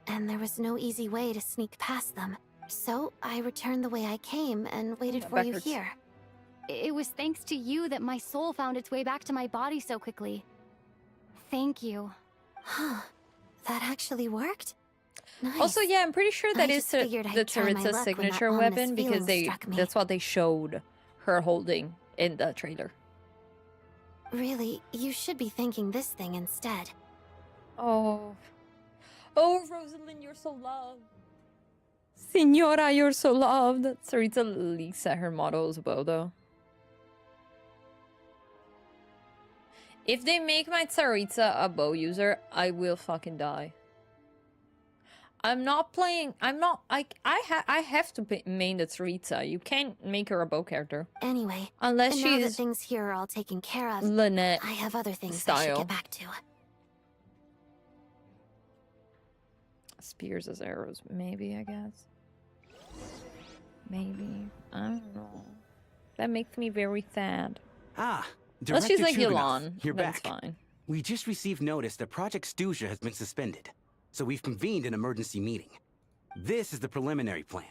O: and there was no easy way to sneak past them. So I returned the way I came and waited for you here.
B: It was thanks to you that my soul found its way back to my body so quickly. Thank you.
O: Huh. That actually worked? Nice.
A: Also, yeah, I'm pretty sure that
O: I
A: is
O: just figured I'd try my
A: Tsaritsa's
O: luck when that
A: signature
O: ominous
A: weapon because
O: feeling struck me.
A: that's what they showed her holding in the trailer.
O: Really, you should be thanking this thing instead.
A: Oh, Rosalind, you're so loved. Signora, you're so loved. Tsaritsa leaks at her model as well, though. If they make my Tsaritsa a bow user, I will fucking die. I have to main the Tsaritsa. You can't make her a bow character.
O: Anyway,
A: Unless
O: and now that
A: she's
O: things here are all taken care of,
A: Lynette
O: I have other things I
A: style.
O: should get back to.
A: Spears as arrows, maybe, I guess. Maybe. I don't know. That makes me very sad.
M: Ah,
A: Unless
M: Director
A: she's like
M: Chuganov,
A: Yulon,
M: you're
A: that's
M: back.
A: fine.
M: We just received notice that Project Stuzia has been suspended, so we've convened an emergency meeting. This is the preliminary plan.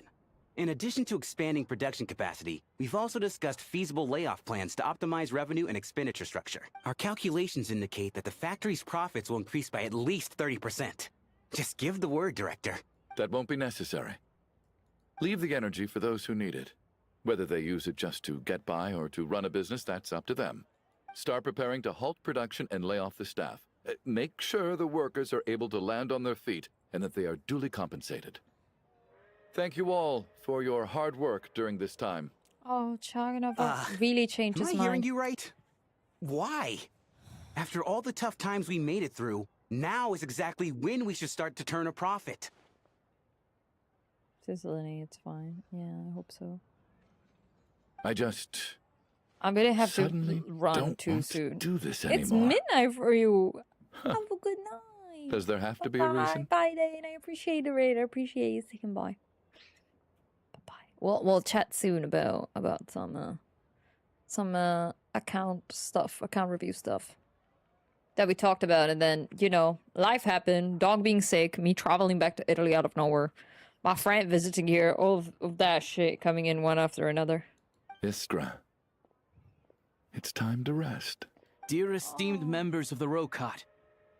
M: In addition to expanding production capacity, we've also discussed feasible layoff plans to optimize revenue and expenditure structure. Our calculations indicate that the factory's profits will increase by at least 30%. Just give the word, Director.
K: That won't be necessary. Leave the energy for those who need it. Whether they use it just to get by or to run a business, that's up to them. Start preparing to halt production and lay off the staff. Make sure the workers are able to land on their feet and that they are duly compensated. Thank you all for your hard work during this time.
A: Oh, Chaganova really changed his
M: Am I
A: mind.
M: hearing you right? Why? After all the tough times we made it through, now is exactly when we should start to turn a profit.
A: Sizzling, it's fine. Yeah, I hope so.
K: I'm
A: gonna have to
K: suddenly
A: run
K: don't
A: too
K: want
A: soon.
K: to do this
A: It's
K: anymore.
A: midnight for you. Have a good night.
K: Does there have to be a reason?
A: Bye, Dane. I appreciate the raid. I appreciate you sticking by. Bye. We'll chat soon about some account stuff, account review stuff that we talked about, and then life happened. Dog being sick, me traveling back to Italy out of nowhere, my friend visiting here, all of that shit coming in one after another.
K: Iskra, it's time to rest.
N: Dear esteemed members of the Rokot,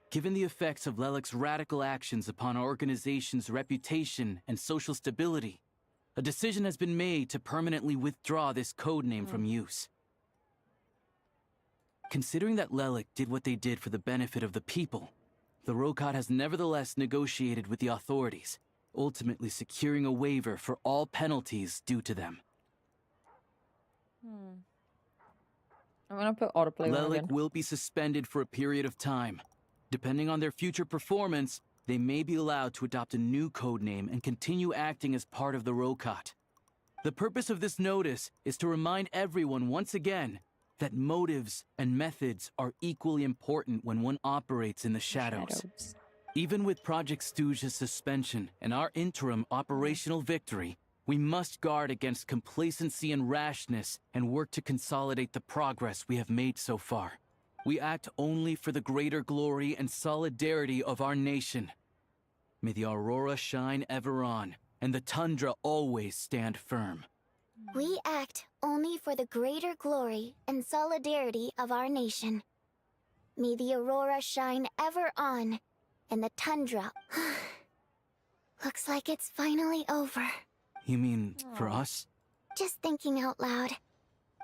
N: given the effects of Lelek's radical actions upon our organization's reputation and social stability, a decision has been made to permanently withdraw this codename from use. Considering that Lelek did what they did for the benefit of the people, the Rokot has nevertheless negotiated with the authorities, ultimately securing a waiver for all penalties due to them.
A: I'm gonna put autoplay on
N: Lelek
A: again.
N: will be suspended for a period of time. Depending on their future performance, they may be allowed to adopt a new codename and continue acting as part of the Rokot. The purpose of this notice is to remind everyone once again that motives and methods are equally important when one operates in the shadows. Even with Project Stooge's suspension and our interim operational victory, we must guard against complacency and rashness and work to consolidate the progress we have made so far. We act only for the greater glory and solidarity of our nation. May the aurora shine ever on, and the tundra always stand firm.
J: We act only for the greater glory and solidarity of our nation. May the aurora shine ever on, and the tundra... Looks like it's finally over.
N: You mean for us?
J: Just thinking out loud.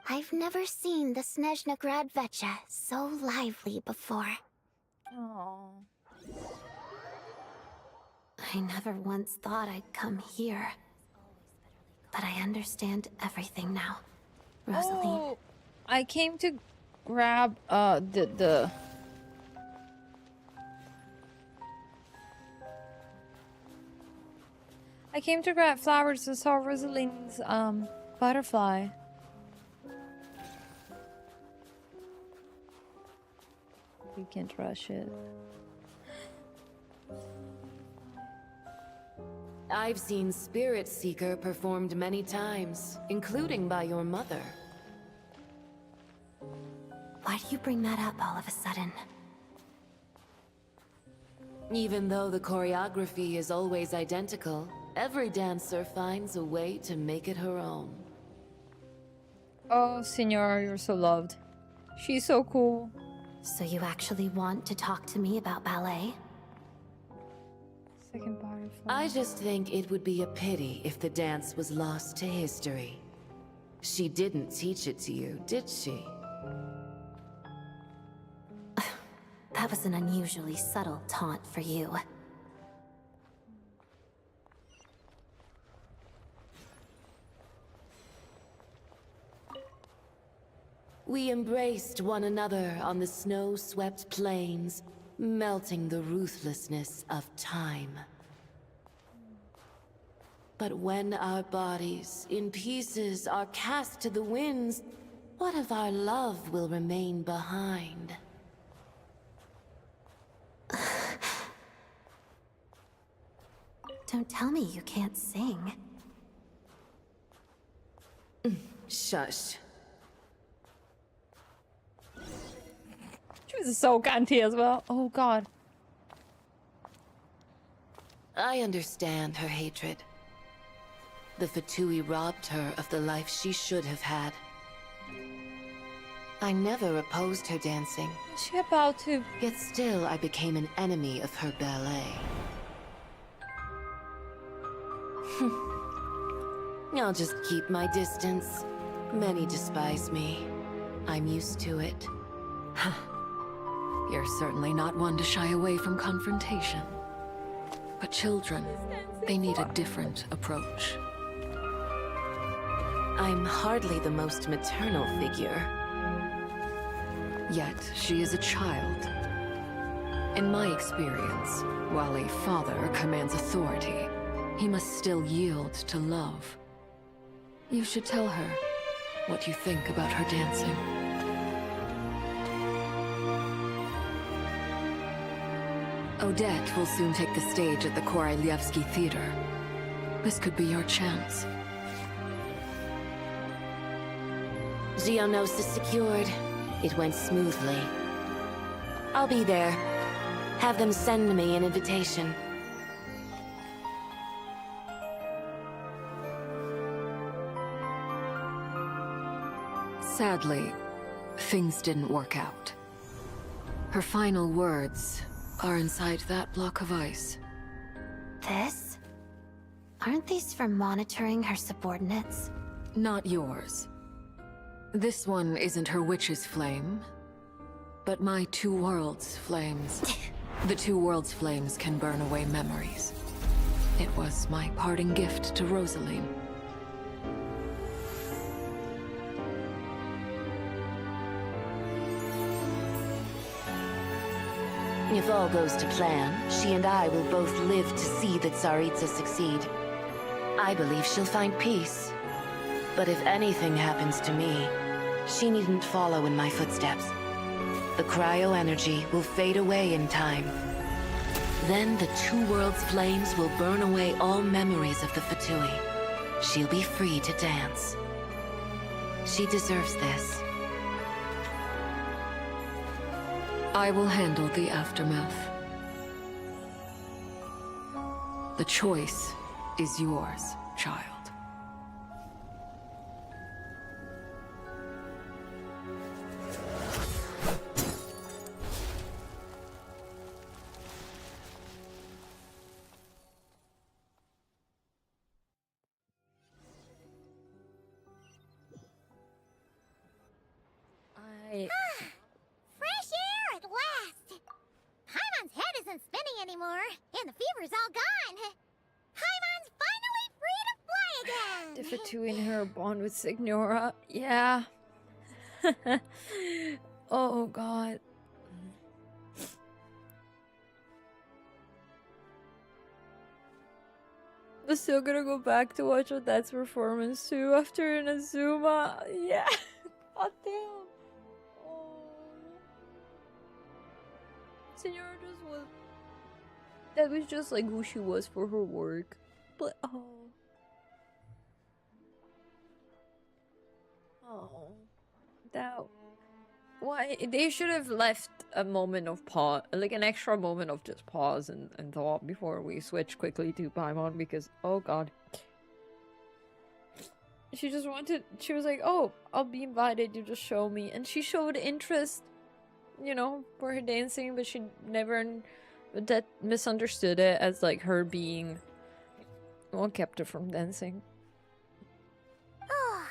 J: I've never seen the Snezhnaya Vecha so lively before.
A: Aww.
O: I never once thought I'd come here. But I understand everything now, Rosaline.
A: Oh, I came to grab the I came to grab flowers and saw Rosaline's butterfly. We can't rush it.
S: I've seen Spirit Seeker performed many times, including by your mother.
O: Why do you bring that up all of a sudden?
S: Even though the choreography is always identical, every dancer finds a way to make it her own.
A: Oh, Senor, you're so loved. She's so cool.
O: So you actually want to talk to me about ballet?
A: Second butterfly.
S: I just think it would be a pity if the dance was lost to history. She didn't teach it to you, did she?
O: That was an unusually subtle taunt for you.
S: We embraced one another on the snow-swept plains, melting the ruthlessness of time. But when our bodies, in pieces, are cast to the winds, what of our love will remain behind?
O: Don't tell me you can't sing.
S: Shush.
A: She was so cunty as well. Oh god.
S: I understand her hatred. The Fatui robbed her of the life she should have had. I never opposed her dancing.
A: Is she about to?
S: Yet still I became an enemy of her ballet. I'll just keep my distance. Many despise me. I'm used to it.
T: You're certainly not one to shy away from confrontation. But children, they need a different approach.
S: I'm hardly the most maternal figure.
T: Yet, she is a child. In my experience, while a father commands authority, he must still yield to love. You should tell her what you think about her dancing. Odette will soon take the stage at the Koralyevsky Theater. This could be your chance.
S: Geonosis secured. It went smoothly. I'll be there. Have them send me an invitation.
T: Sadly, things didn't work out. Her final words are inside that block of ice.
O: This? Aren't these for monitoring her subordinates?
T: Not yours. This one isn't her witch's flame, but my two worlds' flames. The two worlds' flames can burn away memories. It was my parting gift to Rosaline.
S: If all goes to plan, she and I will both live to see the Tsaritsa succeed. I believe she'll find peace. But if anything happens to me, she needn't follow in my footsteps. The cryo-energy will fade away in time. Then the two worlds' flames will burn away all memories of the Fatui. She'll be free to dance. She deserves this.
T: I will handle the aftermath. The choice is yours, child.
J: Fresh air at last! Paimon's head isn't spinning anymore, and the fever's all gone. Paimon's finally free to fly again!
A: The Fatui in her bond with Signora. Yeah. Oh god. I'm still gonna go back to watch Odette's performance too after Inazuma. Yeah. God damn. Oh. Signora just was. That was just like who she was for her work. But oh. Oh. That. Why? They should have left a moment of pause, like an extra moment of just pause and thought before we switch quickly to Paimon because, oh god. She just wanted, she was like, oh, I'll be invited, you just show me. And she showed interest, you know, for her dancing, but she never, that misunderstood it as like her being what kept her from dancing.
J: Oh,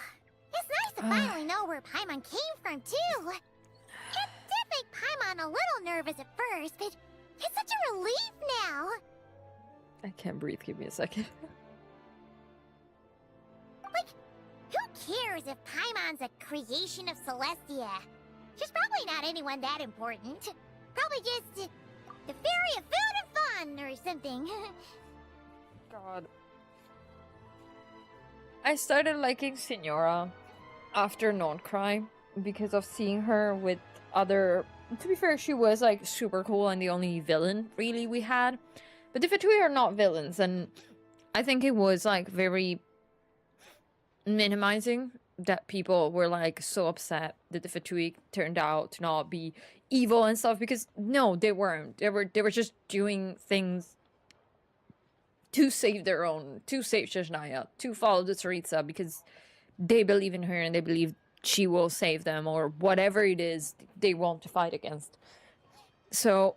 J: it's nice to finally know where Paimon came from, too. It did make Paimon a little nervous at first, but it's such a relief now.
A: I can't breathe, give me a second.
J: Like, who cares if Paimon's a creation of Celestia? She's probably not anyone that important. Probably just the fairy of food and fun or something.
A: God. I started liking Signora after Non-Crime because of seeing her with other... To be fair, she was like super cool and the only villain really we had. But the Fatui are not villains, and I think it was like very minimizing that people were like so upset that the Fatui turned out to not be evil and stuff, because no, they weren't. They were just doing things to save their own, to save Snezhnaya, to follow the Tsaritsa because they believe in her and they believe she will save them or whatever it is they want to fight against. So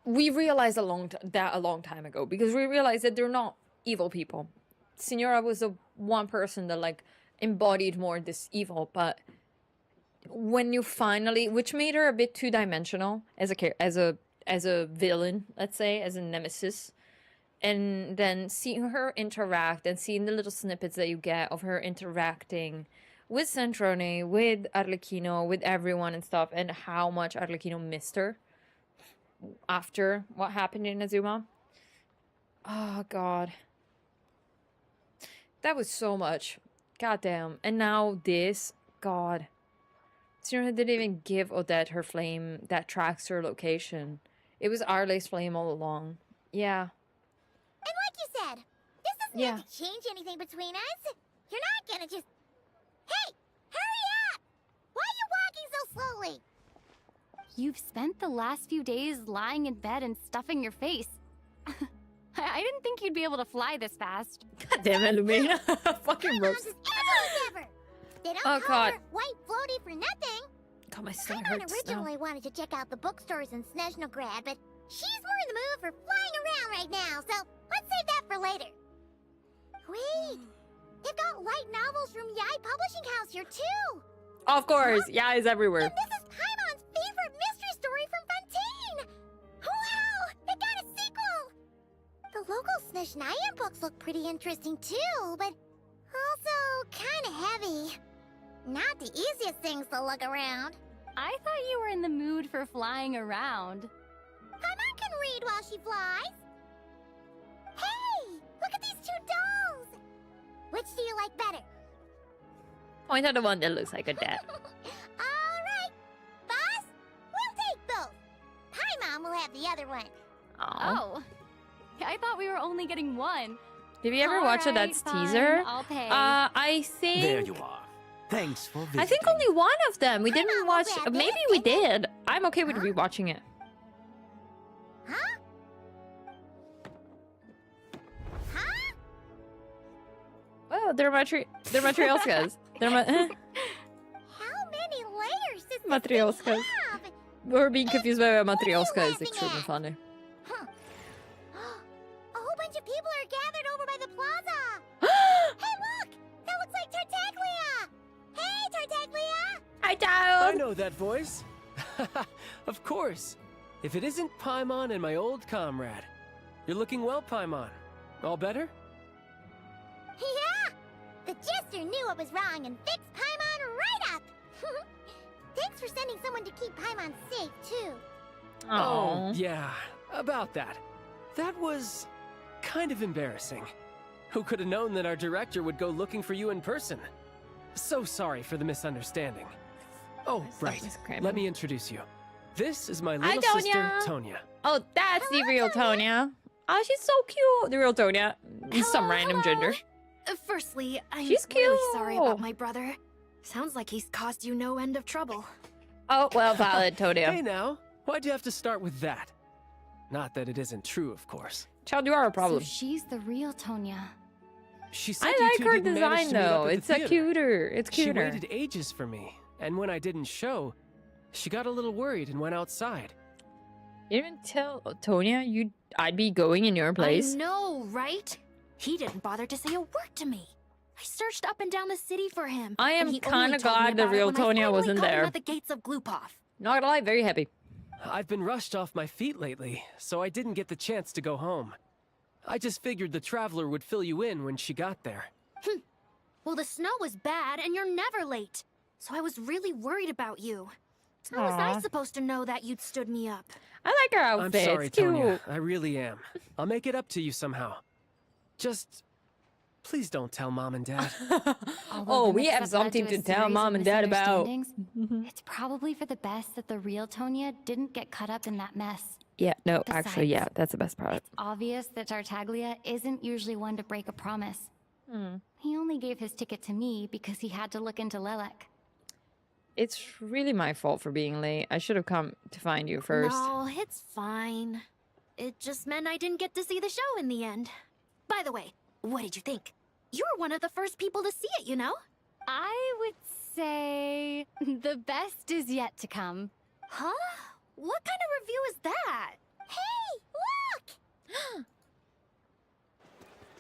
A: we realized that a long time ago because we realized that they're not evil people. Signora was the one person that like embodied more this evil, but when you finally, which made her a bit two-dimensional as a villain, let's say, as a nemesis, and then seeing her interact and seeing the little snippets that you get of her interacting with Centrone, with Arlecchino, with everyone and stuff, and how much Arlecchino missed her after what happened in Azuma. Oh god, that was so much. Goddamn. And now this, god. Signora didn't even give Odette her flame that tracks her location. It was Arle's flame all along. Yeah.
J: And like you said, this doesn't have to change anything between us. You're not gonna just... Hey! Hurry up! Why are you walking so slowly?
B: You've spent the last few days lying in bed and stuffing your face. I didn't think you'd be able to fly this fast.
A: God damn it, Lumina. Fucking ropes.
J: They don't call her White Floaty for nothing.
A: God, my stomach
J: Paimon
A: hurts
J: originally wanted to check out the bookstores in Snezhnograd, but she's more in the mood for flying around right now, so let's save that for later. Wait, they've got light novels from Yai Publishing House here too.
A: Of course, yeah, it's everywhere.
J: And this is Paimon's favorite mystery story from Fontaine. Wow, it got a sequel. The local Snezhnaya books look pretty interesting too, but also kind of heavy. Not the easiest things to look around.
B: I thought you were in the mood for flying around.
J: Paimon can read while she flies. Hey, look at these two dolls. Which do you like better?
A: Point at the one that looks like a dad.
J: All right, boss, we'll take both. Paimon will have the other one.
B: Oh, I thought we were only getting one.
A: Did we ever watch Odette's teaser?
B: I'll pay.
A: I think...
N: There you are. Thanks for visiting.
A: I think only one of them. We didn't watch... Maybe we did. I'm okay with rewatching it.
J: Huh? Huh?
A: Oh, they're matrioskas. They're
J: How many layers does this
A: matrioskas.
J: thing have?
A: We're being confused by a matryoshka is extremely funny.
J: Huh. A whole bunch of people are gathered over by the plaza. Hey, look! That looks like Tartaglia! Hey, Tartaglia!
A: Hi, Toad!
L: I know that voice. Of course. If it isn't Paimon and my old comrade. You're looking well, Paimon. All better?
J: Yeah! The Jester knew what was wrong and fixed Paimon right up! Thanks for sending someone to keep Paimon safe, too.
L: Oh, yeah. About that. That was... kind of embarrassing. Who could have known that our director would go looking for you in person? So sorry for the misunderstanding. Oh, right. Let me introduce you. This is my little sister, Tonya.
A: Oh, that's the real Tonya. Oh, she's so cute. The real Tonya. He's some random gender.
O: Firstly, I'm
A: She's
O: really
A: cute.
O: sorry about my brother. Sounds like he's caused you no end of trouble.
A: Oh, well, valid, Tonya.
L: Hey now, why'd you have to start with that? Not that it isn't true, of course.
A: Child, you are a problem.
B: So she's the real Tonya.
L: She said
A: I
L: you
A: like
L: two
A: her
L: didn't manage
A: design,
L: to meet up
A: though.
L: at the
A: It's a
L: theater.
A: cuter. It's cuter.
L: She waited ages for me, and when I didn't show, she got a little worried and went outside.
A: You didn't tell Tonya I'd be going in your place?
O: I know, right? He didn't bother to say a word to me. I searched up and down the city for him.
A: I am
O: and he
A: kind
O: only
A: of
O: told me
A: glad the
O: about it
A: real
O: when I
A: Tonya
O: finally
A: wasn't
O: caught him
A: there.
O: at the gates of Glupov.
A: Not gonna lie, very happy.
L: I've been rushed off my feet lately, so I didn't get the chance to go home. I just figured the Traveler would fill you in when she got there.
O: Well, the snow was bad, and you're never late. So I was really worried about you. How was I
A: Aw.
O: supposed to know that you'd stood me up?
A: I like her
L: I'm
A: outfit.
L: sorry,
A: It's cute.
L: Tonya. I really am. I'll make it up to you somehow. Just... please don't tell Mom and Dad.
A: Oh, we have something to tell Mom and Dad about.
B: It's probably for the best that the real Tonya didn't get caught up in that mess.
A: Yeah, no, actually,
B: Besides,
A: yeah, that's the best part.
B: Obvious that Tartaglia isn't usually one to break a promise. He only gave his ticket to me because he had to look into Lelek.
A: It's really my fault for being late. I should have come to find you first.
O: No, it's fine.
J: It just meant I didn't get to see the show in the end. By the way, what did you think? You were one of the first people to see it, you know?
B: I would say the best is yet to come.
J: Huh? What kind of review is that? Hey, look!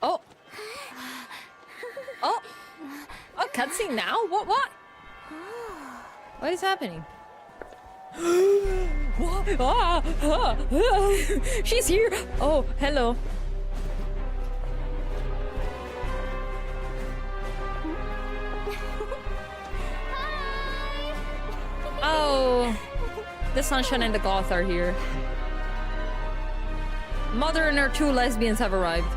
A: Oh. Oh. Oh, cutscene now? What? What is happening? What? She's here. Oh, hello. Oh, the Sunshine and the Goth are here. Mother and her 2 lesbians have arrived.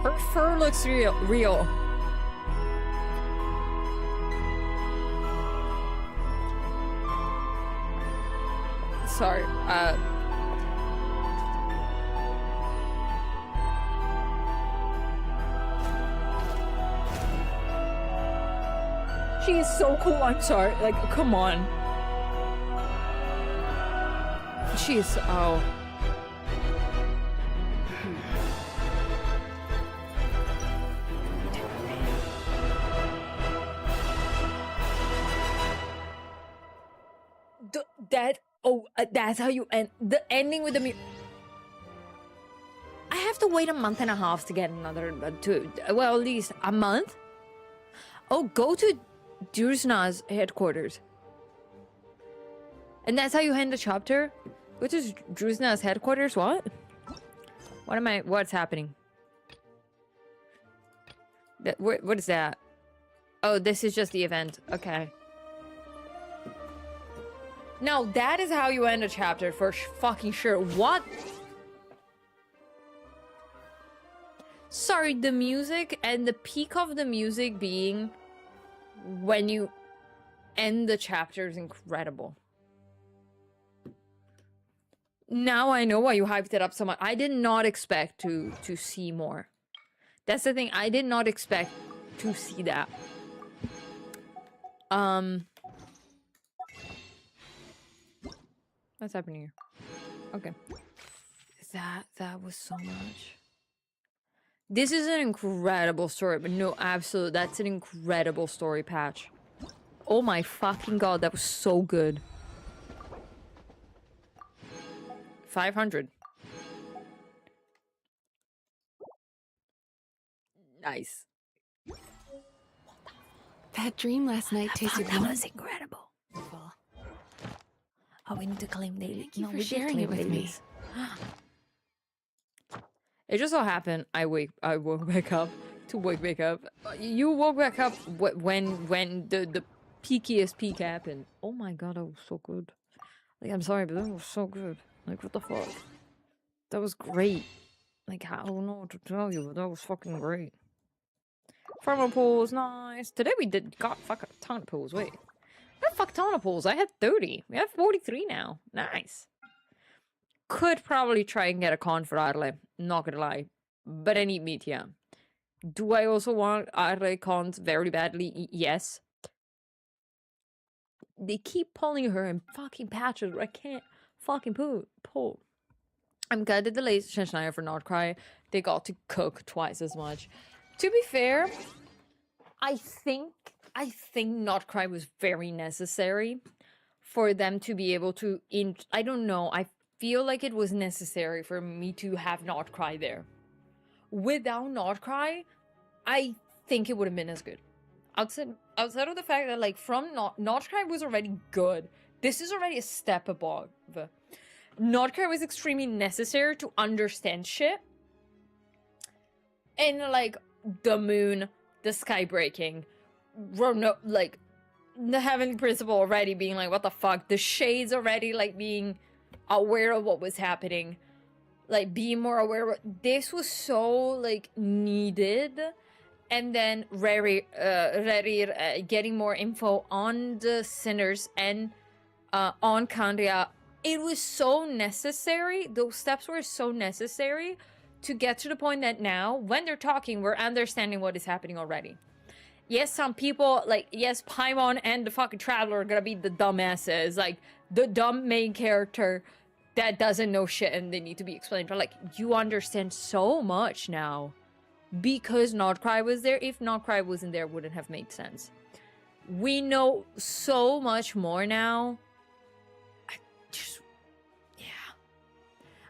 A: Her fur looks real. Sorry, she is so cool, I'm sorry, like, come on. She is, oh. That's how you end the ending with the I have to wait a month and a half to get another well, at least a month. Oh, go to Snezhnaya's headquarters. And that's how you end the chapter? Go to Snezhnaya's headquarters? What? What's happening? What is that? Oh, this is just the event. Okay. Now, that is how you end a chapter for fucking sure. What? Sorry, the music and the peak of the music being when you end the chapter is incredible. Now I know why you hyped it up so much. I did not expect to see more. That's the thing. I did not expect to see that. What's happening here? Okay. That was so much. This is an incredible story, but no, absolute. That's an incredible story patch. Oh my fucking god, that was so good. 500. Nice.
D: That dream last night tasted
A: that was incredible. Oh, we need to claim daily.
D: Thank you for sharing it with me.
A: It just so happened I woke back up to wake back up. You woke back up when the peakiest peak happened. Oh my god, that was so good. Like, I'm sorry, but that was so good. Like, what the fuck? That was great. Like, I don't know what to tell you, but that was fucking great. Farmer pools, nice. Today we got fuck a ton of pools. Wait. I got a fuck ton of pools. I had 30. We have 43 now. Nice. Could probably try and get a con for Arle. Not gonna lie. But I need meat, yeah. Do I also want Arle cons very badly? Yes. They keep pulling her in fucking patches where I can't fucking pull. I'm glad they delayed Snezhnaya for Nordcry. They got to cook twice as much. To be fair, I think Nordcry was very necessary for them to be able to I don't know, I feel like it was necessary for me to have Nordcry there. Without Nordcry, I think it would have been as good. Outside of the fact that, like, from Nordcry was already good. This is already a step above. Nordcry was extremely necessary to understand shit. And, like, the moon, the sky breaking, like, the Heavenly Principle already being like, what the fuck? The Shades already, like, being aware of what was happening. Like, being more aware of this was so, like, needed. And then Rary getting more info on the sinners and on Candia. It was so necessary. Those steps were so necessary to get to the point that now, when they're talking, we're understanding what is happening already. yes, some people, like, yes, Paimon and the fucking Traveler are gonna be the dumbasses, like, the dumb main character that doesn't know shit and they need to be explained. But, like, you understand so much now because Nordcry was there. If Nordcry wasn't there, it wouldn't have made sense. We know so much more now.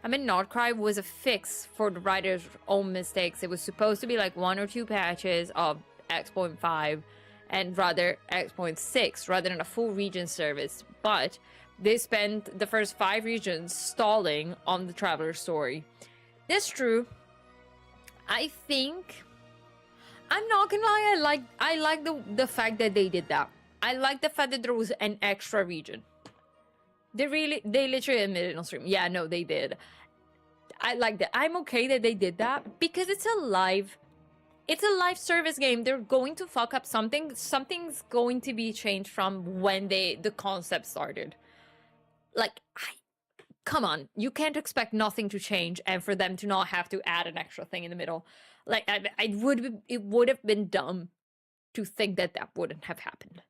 A: I mean, Nordcry was a fix for the writer's own mistakes. It was supposed to be like 1 or 2 patches of X.5 and rather X.6 rather than a full region service. But they spent the first 5 regions stalling on the Traveler story. That's true. I think... I'm not gonna lie, I like the fact that they did that. I like the fact that there was an extra region. They literally admitted on stream. Yeah, no, they did. I like that. I'm okay that they did that because it's a live service game. They're going to fuck up something. Something's going to be changed from when the concept started. Like, come on, you can't expect nothing to change and for them to not have to add an extra thing in the middle. Like, it would have been dumb to think that wouldn't have happened.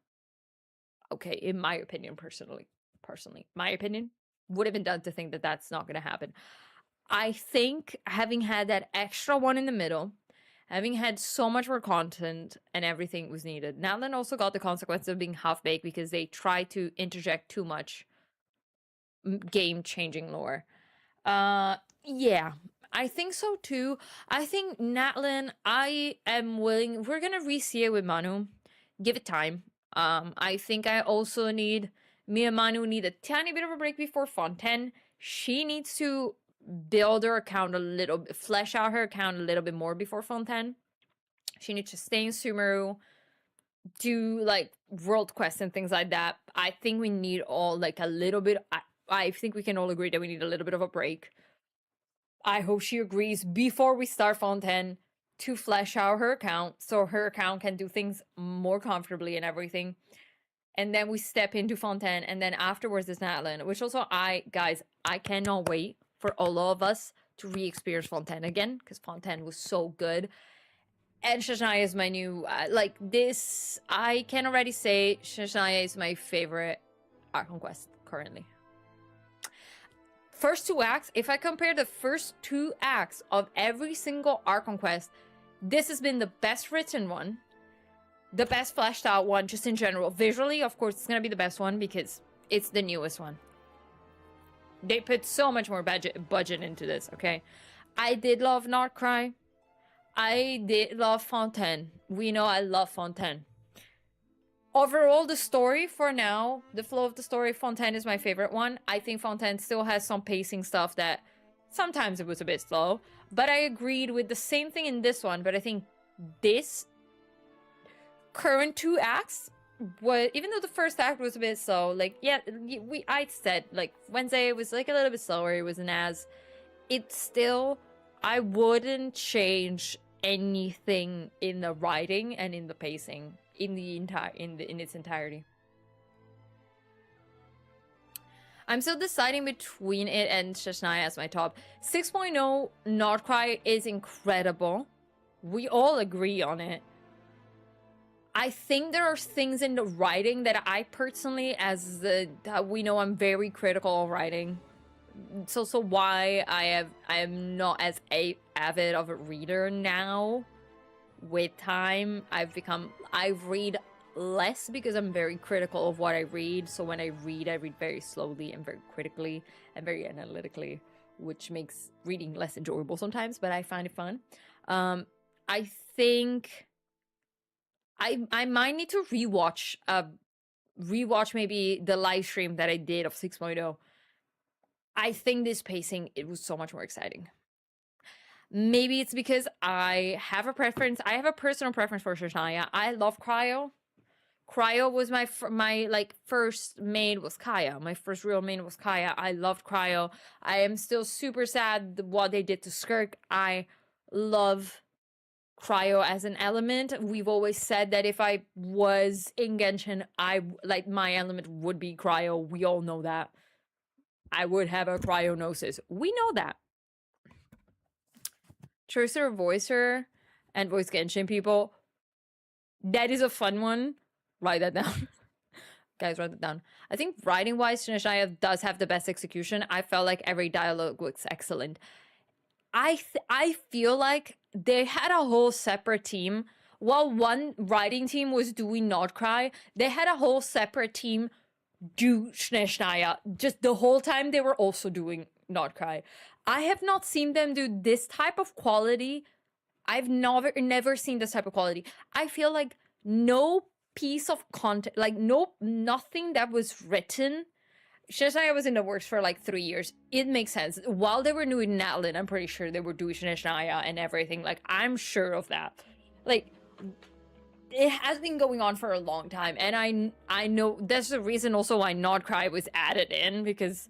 A: Okay, in my opinion, personally, my opinion would have been done to think that that's not going to happen. I think having had that extra one in the middle, having had so much more content and everything was needed. Natlan also got the consequence of being half-baked because they tried to interject too much game-changing lore. Yeah, I think so too. I think Natlan, I am willing... We're going to re-see it with Manu. Give it time. I think I also need... Me and Manu need a tiny bit of a break before Fontaine. She needs to build her account a little bit, flesh out her account a little bit more before Fontaine. She needs to stay in Sumeru, do like world quests and things like that. I think we need all like a little bit. I think we can all agree that we need a little bit of a break. I hope she agrees before we start Fontaine to flesh out her account so her account can do things more comfortably and everything. And then we step into Fontaine, and then afterwards is Natlan, which also guys, I cannot wait for all of us to re-experience Fontaine again, because Fontaine was so good. And Snezhnaya is my new, I can already say Snezhnaya is my favorite Archon Quest currently. First 2 acts, if I compare the first 2 acts of every single Archon Quest, this has been the best written one. The best fleshed out one, just in general. Visually, of course, it's gonna be the best one because it's the newest one. They put so much more budget into this, okay? I did love Nordcry. I did love Fontaine. We know I love Fontaine. Overall, the story for now, the flow of the story, Fontaine is my favorite one. I think Fontaine still has some pacing stuff that sometimes it was a bit slow. But I agreed with the same thing in this one. But I think this... current 2 acts, even though the first act was a bit slow, like, yeah, I said, like, Wednesday was, like, a little bit slower, it wasn't as, it's still, I wouldn't change anything in the writing and in the pacing, in its entirety. I'm still deciding between it and Snezhnaya as my top. 6.0 Nordcry is incredible. We all agree on it. I think there are things in the writing that I personally, we know I'm very critical of writing. It's also why I am not as avid of a reader now. With time, I read less because I'm very critical of what I read. So when I read very slowly and very critically and very analytically, which makes reading less enjoyable sometimes, but I find it fun. I think... I might need to rewatch maybe the live stream that I did of 6.0. I think this pacing, it was so much more exciting. Maybe it's because I have a preference. I have a personal preference for Snezhnaya. I love Cryo. Cryo was my first main was Kaya. My first real main was Kaya. I loved Cryo. I am still super sad what they did to Skirk. I love Cryo as an element. We've always said that if I was in Genshin, my element would be Cryo. We all know that. I would have a cryonosis. We know that. Tracer, Voicer, and Voice Genshin people, That is a fun one. Write that down. Guys, write it down. I think writing-wise, Snezhnaya does have the best execution. I felt like every dialogue was excellent. I feel like they had a whole separate team. While one writing team was doing Not Cry, they had a whole separate team do Snezhnaya. Just the whole time they were also doing Not Cry. I have not seen them do this type of quality. I've never seen this type of quality. I feel like no piece of content, like nothing that was written. Snezhnaya was in the works for like 3 years. It makes sense. While they were doing Natlin, I'm pretty sure they were doing Snezhnaya and everything. Like, I'm sure of that. Like, it has been going on for a long time. And I know that's the reason also why Not Cry was added in, because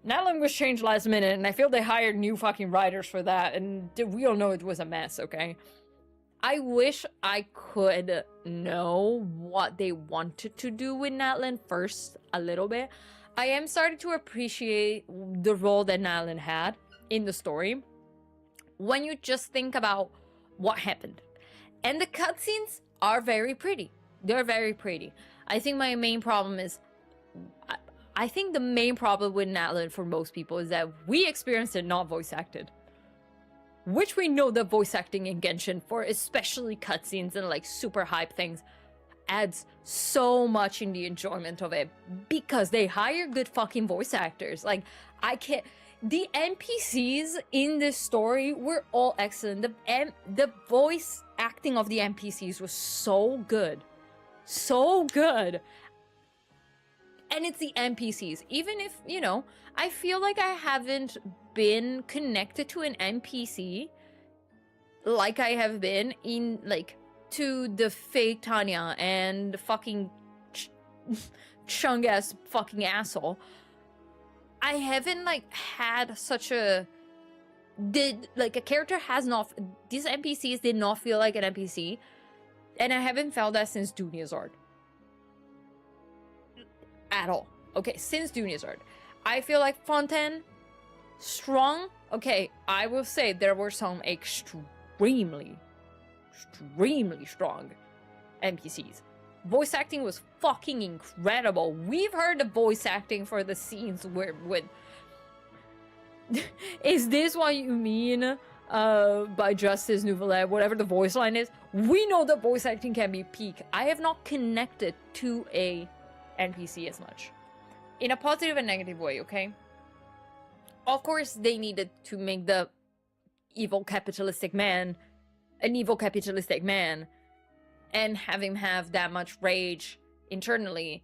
A: Natlin was changed last minute, and I feel they hired new fucking writers for that, and we all know it was a mess, okay? I wish I could know what they wanted to do with Natlin first a little bit. I am starting to appreciate the role that Natlin had in the story when you just think about what happened. And the cutscenes are very pretty. They're very pretty. I think my main problem is... I think the main problem with Natlin for most people is that we experienced it not voice acted. Which we know that voice acting in Genshin, for especially cutscenes and like super hype things, adds so much in the enjoyment of it because they hire good fucking voice actors. Like, I can't... The NPCs in this story were all excellent. The voice acting of the NPCs was so good. So good. And it's the NPCs. Even if, you know, I feel like I haven't been connected to an NPC like I have been in, like, to the fake Tanya and the fucking chung-ass fucking asshole. I haven't, like, had such a... a character has not... These NPCs did not feel like an NPC. And I haven't felt that since Dunya's at all. Okay, since Dunya's I feel like Fontaine, strong. Okay, I will say there were some extremely strong NPCs. Voice acting was fucking incredible. We've heard the voice acting for the scenes where with... Is this what you mean by Justice Nouvelle, whatever the voice line is? We know that voice acting can be peak. I have not connected to a NPC as much. In a positive and negative way, okay? Of course, they needed to make the evil capitalistic man an evil capitalistic man and have him have that much rage internally.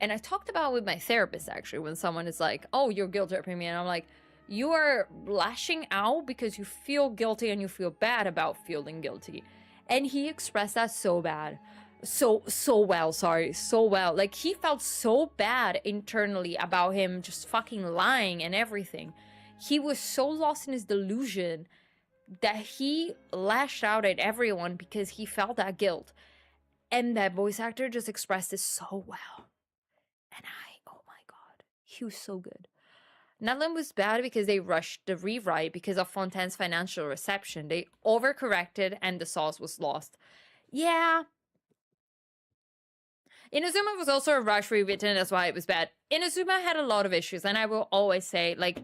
A: And I talked about with my therapist, actually, when someone is like, oh, you're guilt tripping me. And I'm like, you are lashing out because you feel guilty and you feel bad about feeling guilty. And he expressed that so bad. So well. Like, he felt so bad internally about him just fucking lying and everything. He was so lost in his delusion that he lashed out at everyone because he felt that guilt. And that voice actor just expressed it so well. And oh my god, he was so good. Natlin was bad because they rushed the rewrite because of Fontaine's financial reception. They overcorrected and the sauce was lost. Yeah. Inazuma was also a rush rewritten, that's why it was bad. Inazuma had a lot of issues, and I will always say, like,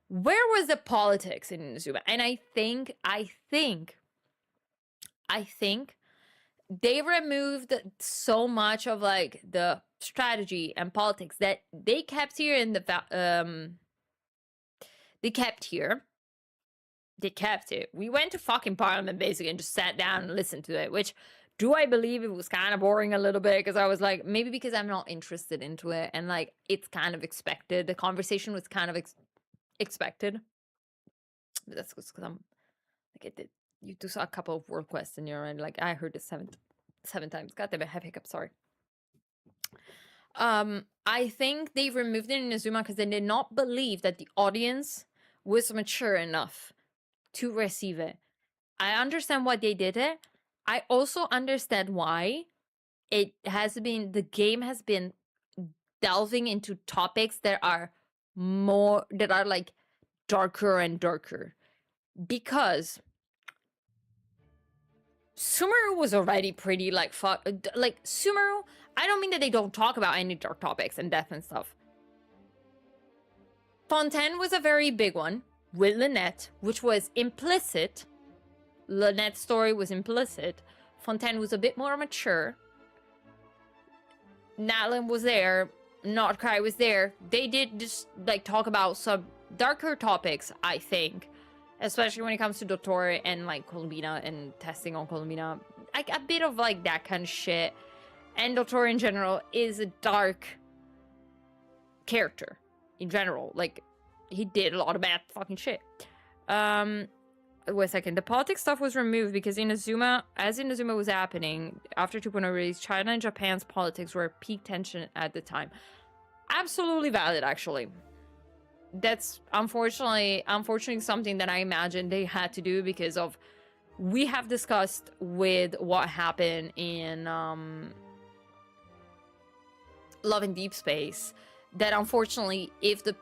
A: where was the politics in Inazuma? And I think they removed so much of, like, the strategy and politics that they kept here in the, they kept it. We went to fucking Parliament, basically, and just sat down and listened to it, which... Do I believe it was kind of boring a little bit? Because I was like, maybe because I'm not interested into it. And like, it's kind of expected. The conversation was kind of expected. But that's because I'm like, you do saw a couple of world quests and you're already like, I heard it seven times. God damn it, I have hiccups, sorry. I think they removed it in Inazuma because they did not believe that the audience was mature enough to receive it. I understand why they did it. I also understand why the game has been delving into topics that are like darker and darker. Because Sumeru was already pretty, like, like, Sumeru, I don't mean that they don't talk about any dark topics and death and stuff. Fontaine was a very big one, with Lynette, which was implicit. Lynette's story was implicit. Fontaine was a bit more mature. Natlan was there. Notcry was there. They did just, like, talk about some darker topics, I think. Especially when it comes to Dottore and, like, Columbina and testing on Columbina. Like, a bit of, like, that kind of shit. And Dottore in general is a dark character. In general. Like, he did a lot of bad fucking shit. Wait a second. The politics stuff was removed because Inazuma, as Inazuma was happening, after 2.0 release, China and Japan's politics were at peak tension at the time. Absolutely valid, actually. That's unfortunately something that I imagine they had to do because of, we have discussed with what happened in Love in Deep Space, that unfortunately if the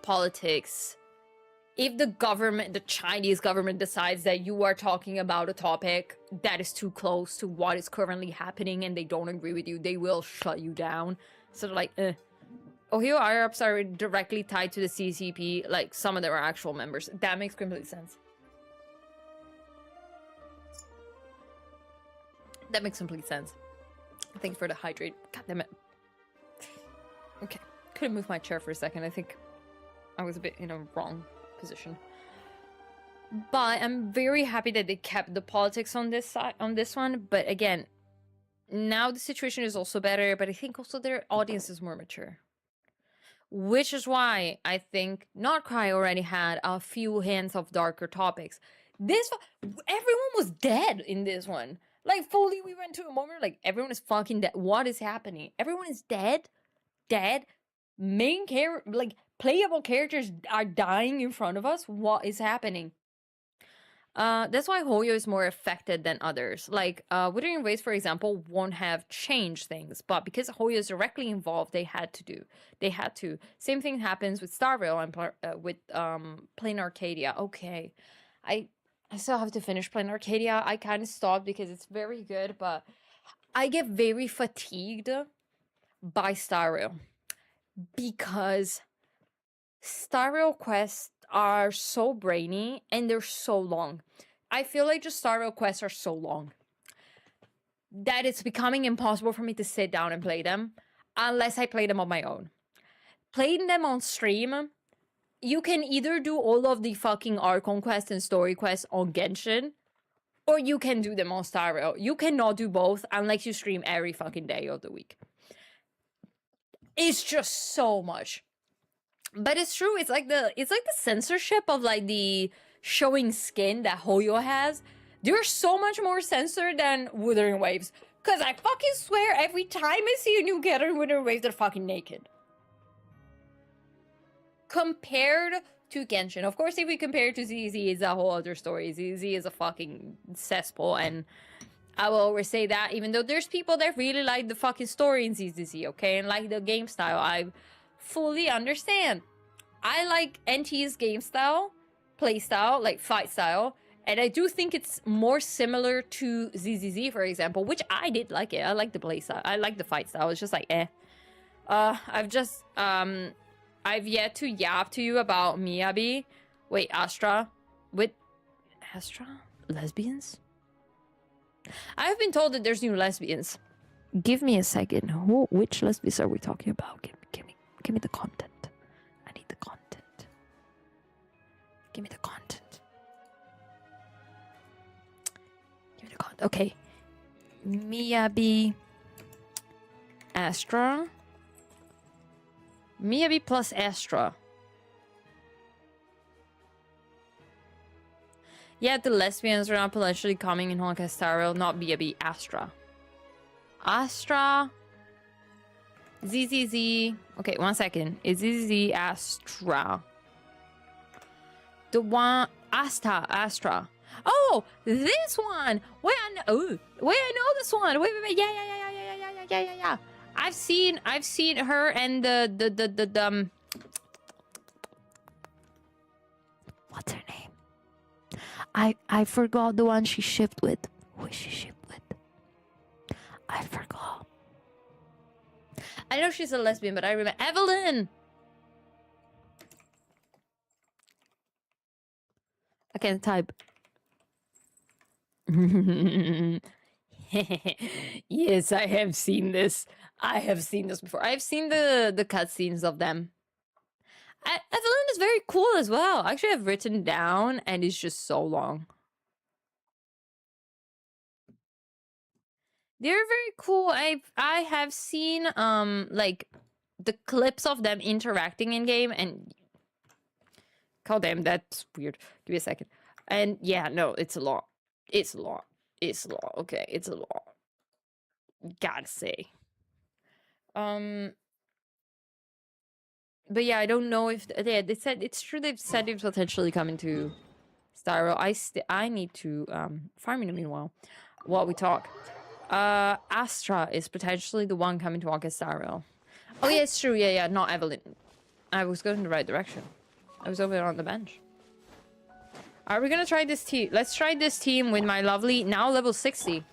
A: government, the Chinese government decides that you are talking about a topic that is too close to what is currently happening and they don't agree with you, they will shut you down. So they're like, Ohio Arabs are directly tied to the CCP, like some of them are actual members. That makes complete sense. That makes complete sense. Thanks for the hydrate. God damn it. Okay. Couldn't move my chair for a second. I think I was a bit in a wrong position. But I'm very happy that they kept the politics on this side, on this one. But again, now the situation is also better, but I think also their audience is more mature. Which is why I think Notcry already had a few hints of darker topics. Everyone was dead in this one. Like, fully, we went to a moment like, everyone is fucking dead. What is happening? Everyone is dead. Dead. Main character, like, playable characters are dying in front of us. What is happening? That's why Hoyo is more affected than others. Like, Wuthering Waves, for example, won't have changed things, but because Hoyo is directly involved, they had to. Same thing happens with Star Rail and with Plain Arcadia. Okay, I still have to finish Plain Arcadia. I kind of stopped because it's very good, but I get very fatigued by Star Rail because Star Rail quests are so brainy and they're so long. I feel like just Star Rail quests are so long that it's becoming impossible for me to sit down and play them unless I play them on my own. Playing them on stream, you can either do all of the fucking Archon Quest and story quests on Genshin, or you can do them on Star Rail. You cannot do both unless you stream every fucking day of the week. It's just so much. But it's true, it's like the censorship of like the showing skin that Hoyo has. They're so much more censored than Wuthering Waves. Cause I fucking swear every time I see a new character in Wuthering Waves, they're fucking naked. Compared to Genshin. Of course, if we compare it to ZZ, it's a whole other story. ZZ is a fucking cesspool, and I will always say that, even though there's people that really like the fucking story in ZZZ, okay? And like the game style. I fully understand. I like NT's game style, play style, like fight style, and I do think it's more similar to ZZZ, for example, which I did like it. I like the play style. I like the fight style. It's just like, eh. I've yet to yap to you about Miyabi. Wait, Astra? With Astra? Lesbians? I've been told that there's new lesbians. Give me a second. Which lesbians are we talking about? Give me the content. I need the content. Give me the content. Give me the content. Okay. Miyabi. Astra. Miyabi plus Astra. Yeah, the lesbians are not potentially coming in Honkai Star Rail, not Miyabi, Astra. Astra. ZZZ. Okay, 1 second. Is ZZZ Astra? The one. Astra. Oh, this one. Wait, I know this one. Wait. Yeah. I've seen her and the what's her name? I forgot the one she shipped with. Who is she shipped with? I forgot. I know she's a lesbian, but I remember Evelyn. I can't type. Yes, I have seen this. I have seen this before. I've seen the cutscenes of them. Evelyn is very cool as well. Actually, I've written down, and it's just so long. They're very cool. I have seen like the clips of them interacting in game, and god damn, that's weird. Give me a second. And yeah, no, it's a lot. It's a lot. It's a lot. Okay, it's a lot. Gotta say. But yeah, I don't know if they said it's true. They've said it's potentially coming to Styro. I need to farm in the meanwhile while we talk. Astra is potentially the one coming to August Styro. Oh yeah, it's true. Yeah, not Evelyn. I was going in the right direction. I was over on the bench. Are we gonna try this team? Let's try this team with my lovely now level 60.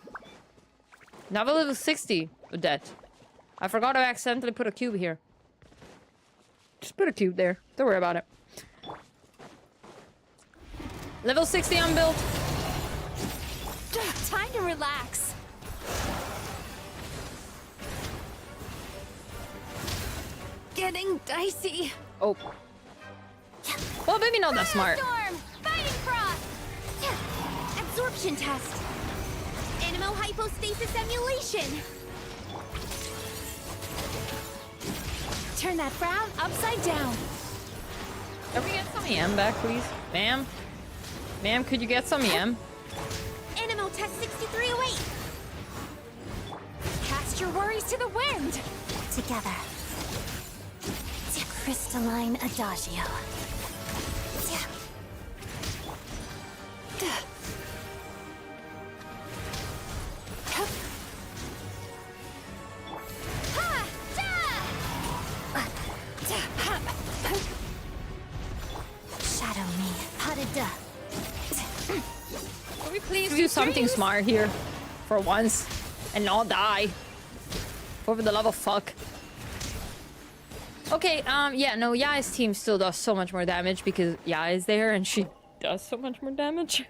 A: Now level 60 Odette. I forgot to accidentally put a cube here. Just put a cube there. Don't worry about it. Level 60 unbuilt.
B: Time to relax. Getting dicey.
A: Oh. Well, maybe not that smart.
J: Storm! Fighting frost! Absorption test. Animo hypostasis emulation.
B: Turn that frown upside down.
A: Can we get some EM back, please? Ma'am? Ma'am, could you get some EM?
J: Animo test 6308.
B: Cast your worries to the wind.
O: Together. Crystalline Adagio. Shadow me. Hadada.
A: Can we please do something smart here? For once. And not die. For the love of fuck. Okay, yeah, no, Yai's team still does so much more damage because Yai is there and she does so much more damage.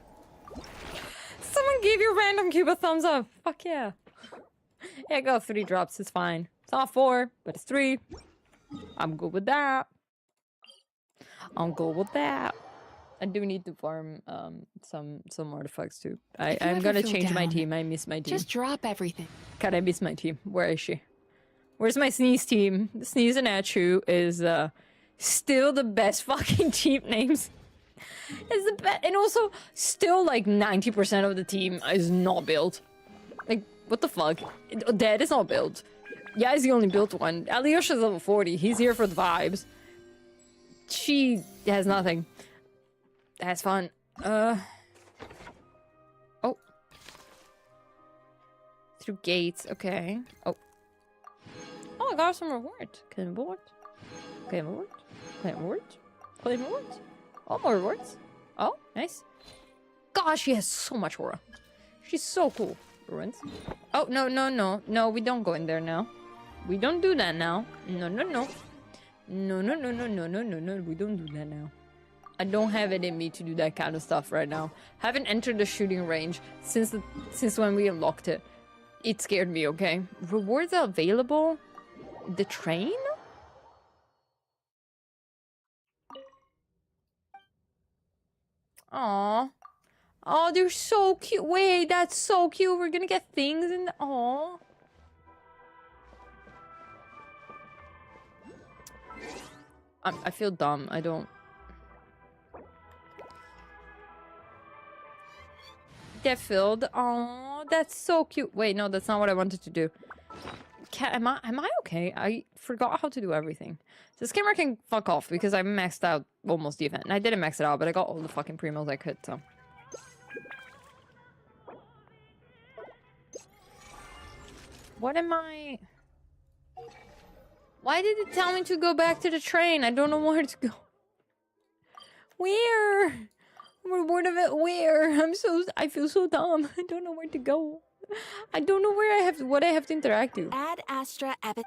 A: Someone gave your random cube a thumbs up. Fuck yeah. Yeah, go 3 drops, it's fine. It's not 4, but it's 3. I'm good with that. I'm good with that. I do need to farm some artifacts too. I'm gonna change my team. I miss my team.
D: Just drop everything.
A: God, I miss my team. Where is she? Where's my Sneeze team? The Sneeze and Achu is still the best fucking team names. It's the best, and also still like 90% of the team is not built. Like, what the fuck? Dead is not built. Yeah, he's the only built one. Alyosha's level 40. He's here for the vibes. She has nothing. That's fun. Oh. Through gates. Okay. Oh. Oh, I got some reward. Claim reward. Claim reward. Claim reward. Claim reward. Oh, more rewards. Oh, nice. Gosh, she has so much aura. She's so cool. Ruins. Oh, no, no, no. No, we don't go in there now. We don't do that now. No, no, no. No, no, no, no, no, no, no, no. We don't do that now. I don't have it in me to do that kind of stuff right now. Haven't entered the shooting range since when we unlocked it. It scared me, okay? Rewards are available. The train? Aww. Oh, they're so cute. Wait, that's so cute. We're gonna get things in the... Aww. I feel dumb. I don't... Get filled. Oh, that's so cute. Wait, no, that's not what I wanted to do. Am I okay? I forgot how to do everything. This camera can fuck off because I maxed out almost the event. And I didn't max it out, but I got all the fucking primos I could, so. What am I... Why did it tell me to go back to the train? I don't know where to go. Where? I'm bored of it. Where? I feel so dumb. I don't know where to go. I don't know where I have what I have to interact to.
E: Ad Astra Abbott.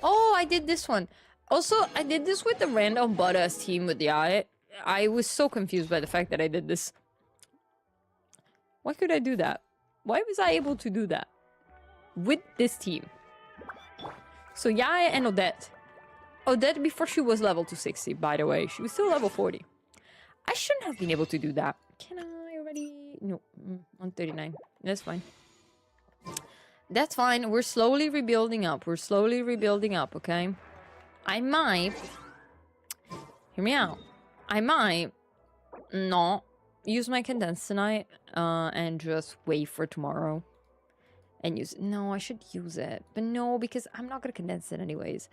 A: Oh, I did this one. Also, I did this with the random Buddha's team with the eye. I was so confused by the fact that I did this. Why could I do that? Why was I able to do that? With this team. So Yaya and Odette. Odette before she was level 260, by the way. She was still level 40. I shouldn't have been able to do that. Can I already? No, 139. That's fine. That's fine. We're slowly rebuilding up. We're slowly rebuilding up, okay? I might... Hear me out. I might not use my condensed tonight and just wait for tomorrow. And use... No, I should use it. But no, because I'm not going to condense it anyways.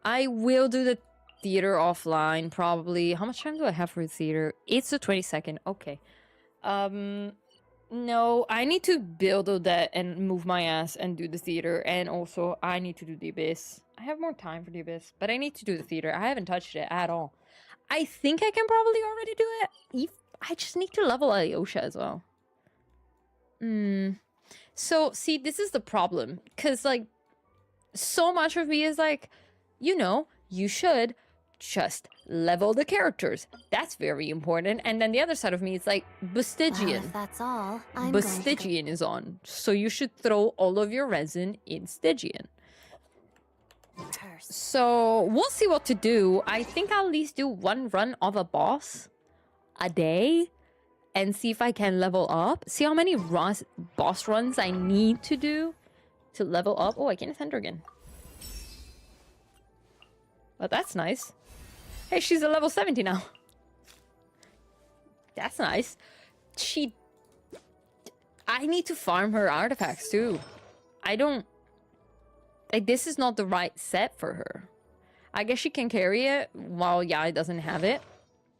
A: I will do the theater offline, probably. How much time do I have for the theater? It's the 22nd. Okay. No, I need to build Odette and move my ass and do the theater. And also, I need to do the Abyss. I have more time for the Abyss, but I need to do the theater. I haven't touched it at all. I think I can probably already do it. I just need to level Alyosha as well. So, see, this is the problem. Because, like, so much of me is like, you know, you should just level the characters. That's very important. And then the other side of me is like, Bustigian.
O: Well, if that's all, I'm
A: Bustigian is on. So you should throw all of your resin in Stygian. So we'll see what to do. I think I'll at least do one run of a boss a day and see if I can level up. See how many boss runs I need to do to level up. Oh, I can't enter again. But that's nice. Hey, she's at level 70 now. That's nice. I need to farm her artifacts too. I don't... Like, this is not the right set for her. I guess she can carry it while Yai doesn't have it.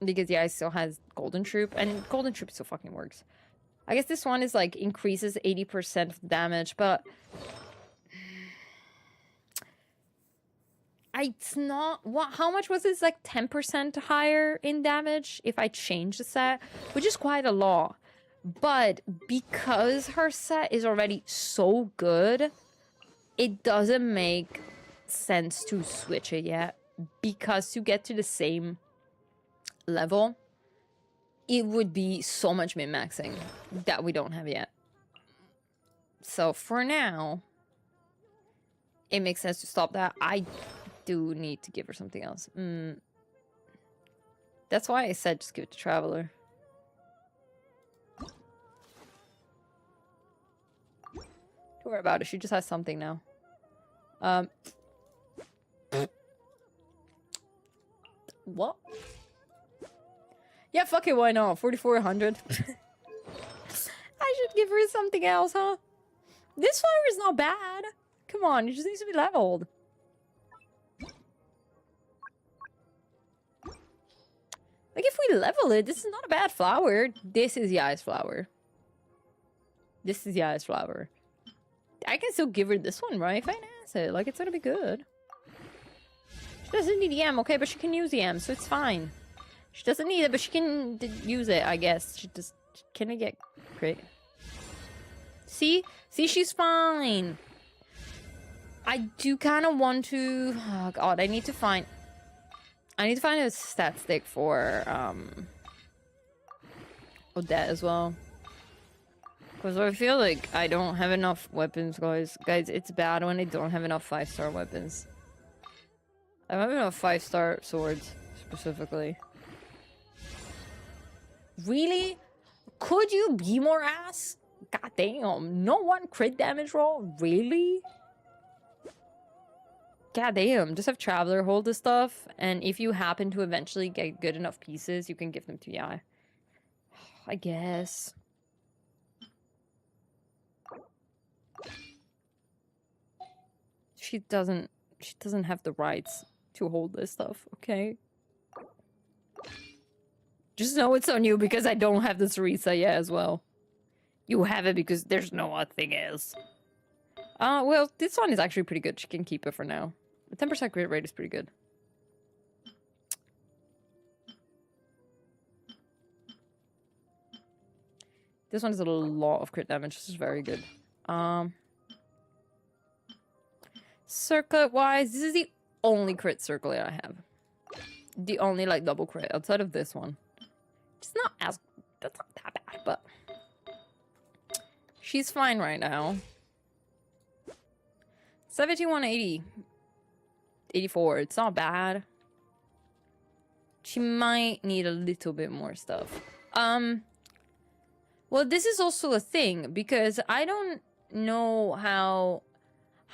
A: Because Yai still has Golden Troop. And Golden Troop still fucking works. I guess this one is like, increases 80% of the damage, but... It's not... What? How much was this? Like 10% higher in damage if I change the set? Which is quite a lot. But because her set is already so good, it doesn't make sense to switch it yet. Because to get to the same level, it would be so much min-maxing that we don't have yet. So for now, it makes sense to stop that. I do need to give her something else. That's why I said just give it to Traveler. Don't worry about it. She just has something now. What? Yeah, fuck it, why not? 4,400. I should give her something else, huh? This flower is not bad. Come on, it just needs to be leveled. Like, if we level it, this is not a bad flower. This is Yai's flower. This is Yai's flower. I can still give her this one, right? If I ask it, like, it's gonna be good. She doesn't need EM, okay? But she can use EM, so it's fine. She doesn't need it, but she can use it, I guess. She just... Can I get crit? See? See, she's fine. I do kind of want to... Oh, God, I need to find a stat stick for, Odette as well. Because I feel like I don't have enough weapons, guys. Guys, it's bad when I don't have enough 5-star weapons. I don't have enough 5-star swords, specifically. Really? Could you be more ass? God damn. No one crit damage roll? Really? God damn. Just have Traveler hold the stuff. And if you happen to eventually get good enough pieces, you can give them to Yai. I guess. She doesn't have the rights to hold this stuff, okay? Just know it's on you because I don't have the Sarisa yet as well. You have it because there's no other thing else. Well, this one is actually pretty good. She can keep it for now. The 10% crit rate is pretty good. This one is a lot of crit damage. This is very good. Circlet wise, this is the only crit circlet I have. The only like double crit outside of this one. It's not as, that's not that bad, but she's fine right now. 7180. 84. It's not bad. She might need a little bit more stuff. Well, this is also a thing because I don't know how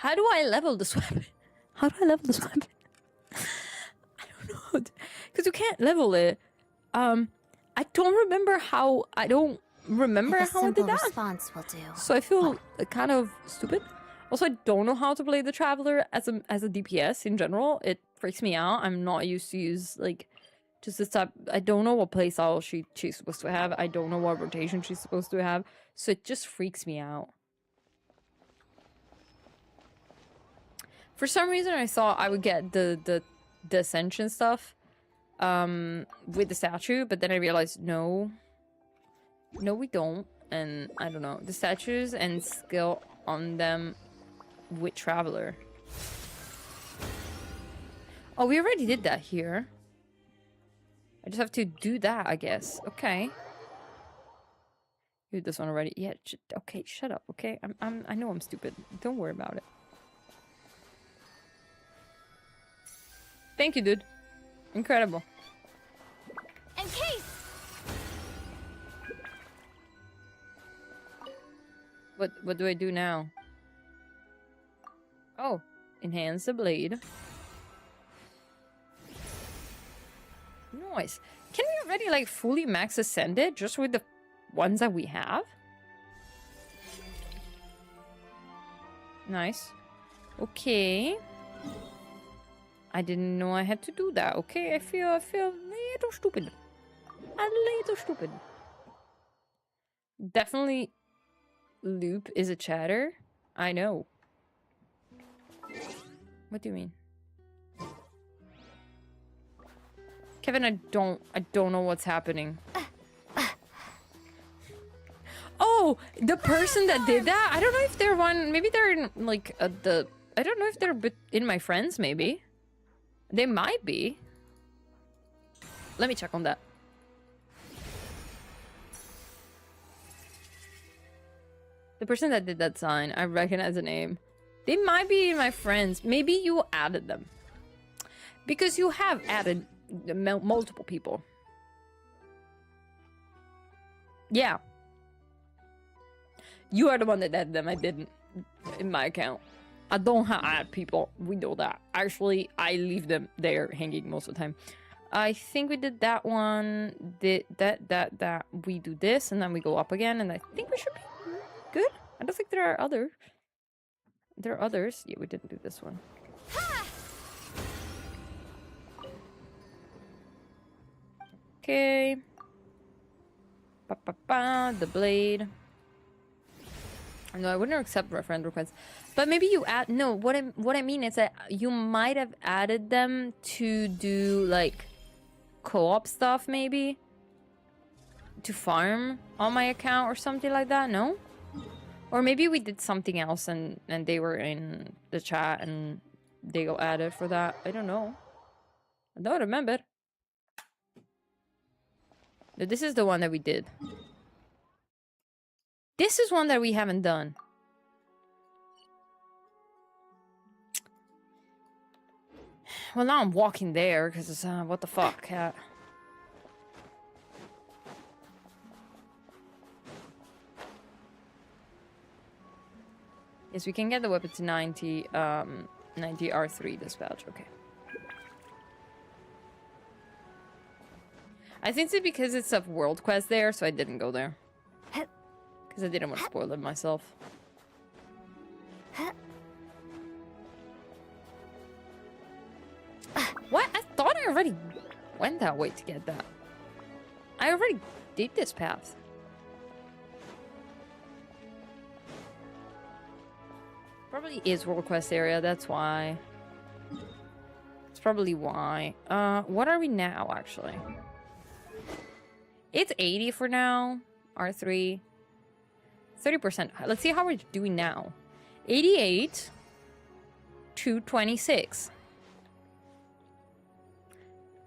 A: do I level this weapon? How do I level this weapon? I don't know. Because you can't level it. I don't remember how I did that.
O: Response will do.
A: So I feel kind of stupid. Also, I don't know how to play the Traveler as a DPS in general. It freaks me out. I'm not used to use like just this type. I don't know what playstyle she's supposed to have. I don't know what rotation she's supposed to have. So it just freaks me out. For some reason, I thought I would get the Ascension stuff with the statue, but then I realized no, we don't. And I don't know, the statues and skill on them with Traveler. Oh, we already did that here. I just have to do that, I guess. Okay. You did this one already. Yeah. Okay. Shut up. Okay. I know I'm stupid. Don't worry about it. Thank you, dude. Incredible.
J: In case.
A: What do I do now? Oh, enhance the blade. Nice. Can we already like fully max ascend it just with the ones that we have? Nice. Okay. I didn't know I had to do that. Okay, I feel a little stupid. A little stupid. Definitely Loop is a chatter. I know. What do you mean? Kevin, I don't know what's happening. Oh, the person that did that? I don't know if they're one, maybe they're in like I don't know if they're in my friends, maybe. They might be. Let me check on that. The person that did that sign, I recognize the name. They might be my friends. Maybe you added them. Because you have added multiple people. Yeah. You are the one that added them. I didn't. In my account. I don't add people. We know that. Actually, I leave them there hanging most of the time. I think we did that one. Did that. We do this and then we go up again. And I think we should be good. I don't think there are others. There are others. Yeah, we didn't do this one. Okay. The blade. No, I wouldn't accept friend requests. But maybe you add... No, what I mean is that you might have added them to do, like, co-op stuff, maybe? To farm on my account or something like that, no? Or maybe we did something else and they were in the chat and they got added for that. I don't know. I don't remember. This is the one that we did. This is one that we haven't done. Well, now I'm walking there because it's what the fuck, cat. Yes, we can get the weapon to 90 R3 dispatch. Okay. I think it's because it's a world quest there, so I didn't go there. Because I didn't want to spoil it myself. What? I thought I already went that way to get that. I already did this path. Probably is world quest area, that's why. It's probably why. What are we now, actually? It's 80 for now. R3. 30%. Let's see how we're doing now. 88 to 26.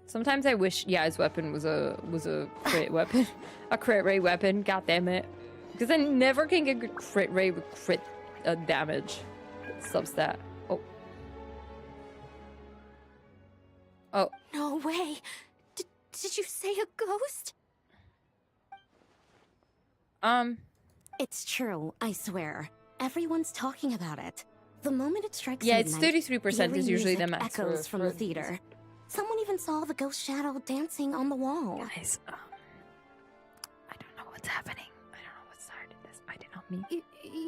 A: Sometimes I wish, yeah, his weapon was a crit weapon, a crit rate weapon. God damn it, because I never can get good crit rate with crit damage. Substat. Oh. Oh.
B: No way. Did you say a ghost?
U: It's true, I swear. Everyone's talking about it. The moment it strikes
A: Yeah, it's
U: midnight,
A: 33% is
U: eerie
A: usually the
U: music
A: max
U: echoes
A: for
U: from the theater. Someone even saw the ghost shadow dancing on the wall.
A: Guys, I don't know what's happening. I don't know what started this. I did not mean.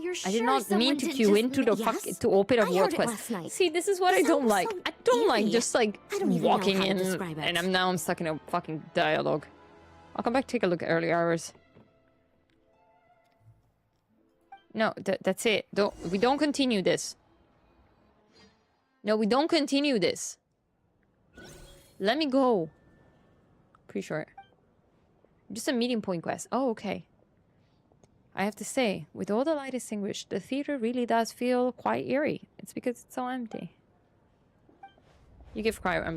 U: You're
A: I did
U: sure
A: not mean
U: someone
A: to
U: did
A: queue
U: just-
A: into the
U: Yes?
A: fuck to open a
U: I
A: world
U: heard it
A: quest.
U: last night.
A: See, this is what I
U: The
A: don't
U: sound was
A: like.
U: so
A: I don't like
U: eerie.
A: just like
U: I don't even know
A: walking
U: how to
A: in,
U: describe it.
A: and now I'm stuck in a fucking dialogue. I'll come back take a look at early hours. No, that's it. We don't continue this. No, we don't continue this. Let me go. Pretty sure. Just a meeting point quest. Oh, okay. I have to say, with all the light extinguished, the theater really does feel quite eerie. It's because it's so empty. You give cryo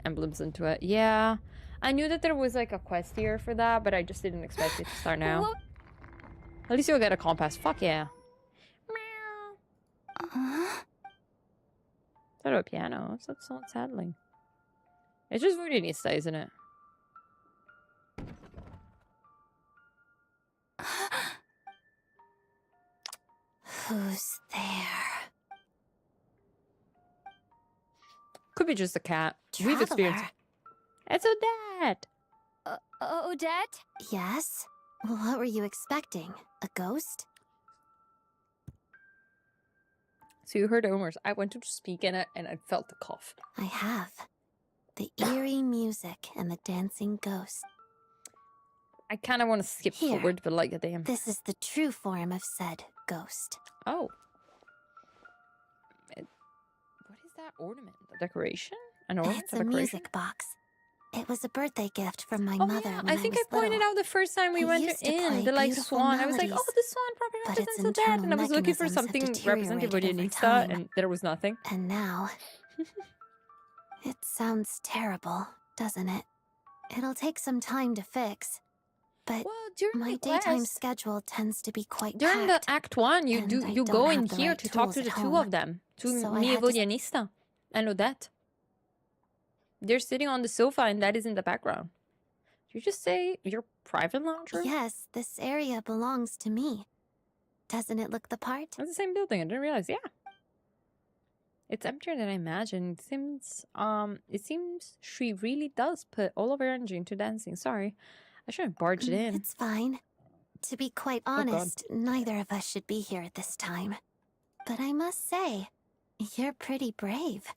A: emblems into it. Yeah. I knew that there was like a quest here for that, but I just didn't expect it to start now. At least you'll get a compass. Fuck yeah. Is that a piano? That's not saddling. It's just Voodinista, isn't it?
O: Who's there?
A: Could be just a cat. We've experienced. It's Odette!
O: Odette? Yes? What were you expecting? A ghost?
A: So you heard Omer's. I went to speak in it and I felt the cough.
O: I have. The eerie music and the dancing ghost.
A: I kind of want to skip
O: Here.
A: forward, but like a damn.
O: This is the true form of said ghost.
A: Oh. What is that ornament? A decoration? An ornament?
O: It's
A: A
O: a
A: decoration?
O: music box. It was a birthday gift from my
A: Oh,
O: mother
A: yeah.
O: when
A: I think I
O: was
A: pointed
O: little.
A: out the first time we
O: He
A: went
O: used to
A: in
O: play
A: the like
O: beautiful
A: swan. I was like,
O: melodies,
A: oh, the swan probably
O: but its
A: represents Odette, and I was looking for
O: internal
A: something
O: mechanisms have
A: representing
O: deteriorated over
A: Voodinista,
O: time.
A: and there was nothing.
O: And now... It sounds terrible, doesn't it? It'll take some time to fix. But my daytime
A: quest-
O: schedule tends to be quite
A: During
O: packed.
A: the Act 1, you
O: and
A: do
O: I
A: you
O: don't
A: go
O: have
A: in
O: the
A: here
O: right
A: to talk
O: tools
A: to the
O: at
A: two
O: home.
A: of them, to
O: So I
A: Mia
O: had to
A: Voodinista and Odette. They're sitting on the sofa, and that is in the background. Did you just say your private lounge room?
O: Yes, this area belongs to me. Doesn't it look the part?
A: It's the same building. I didn't realize. Yeah. It's emptier than I imagined. It seems she really does put all of her energy into dancing. Sorry. I shouldn't barge it in.
O: It's fine. To be quite
A: God.
O: honest, neither of us should be here at this time. But I must say, you're pretty brave.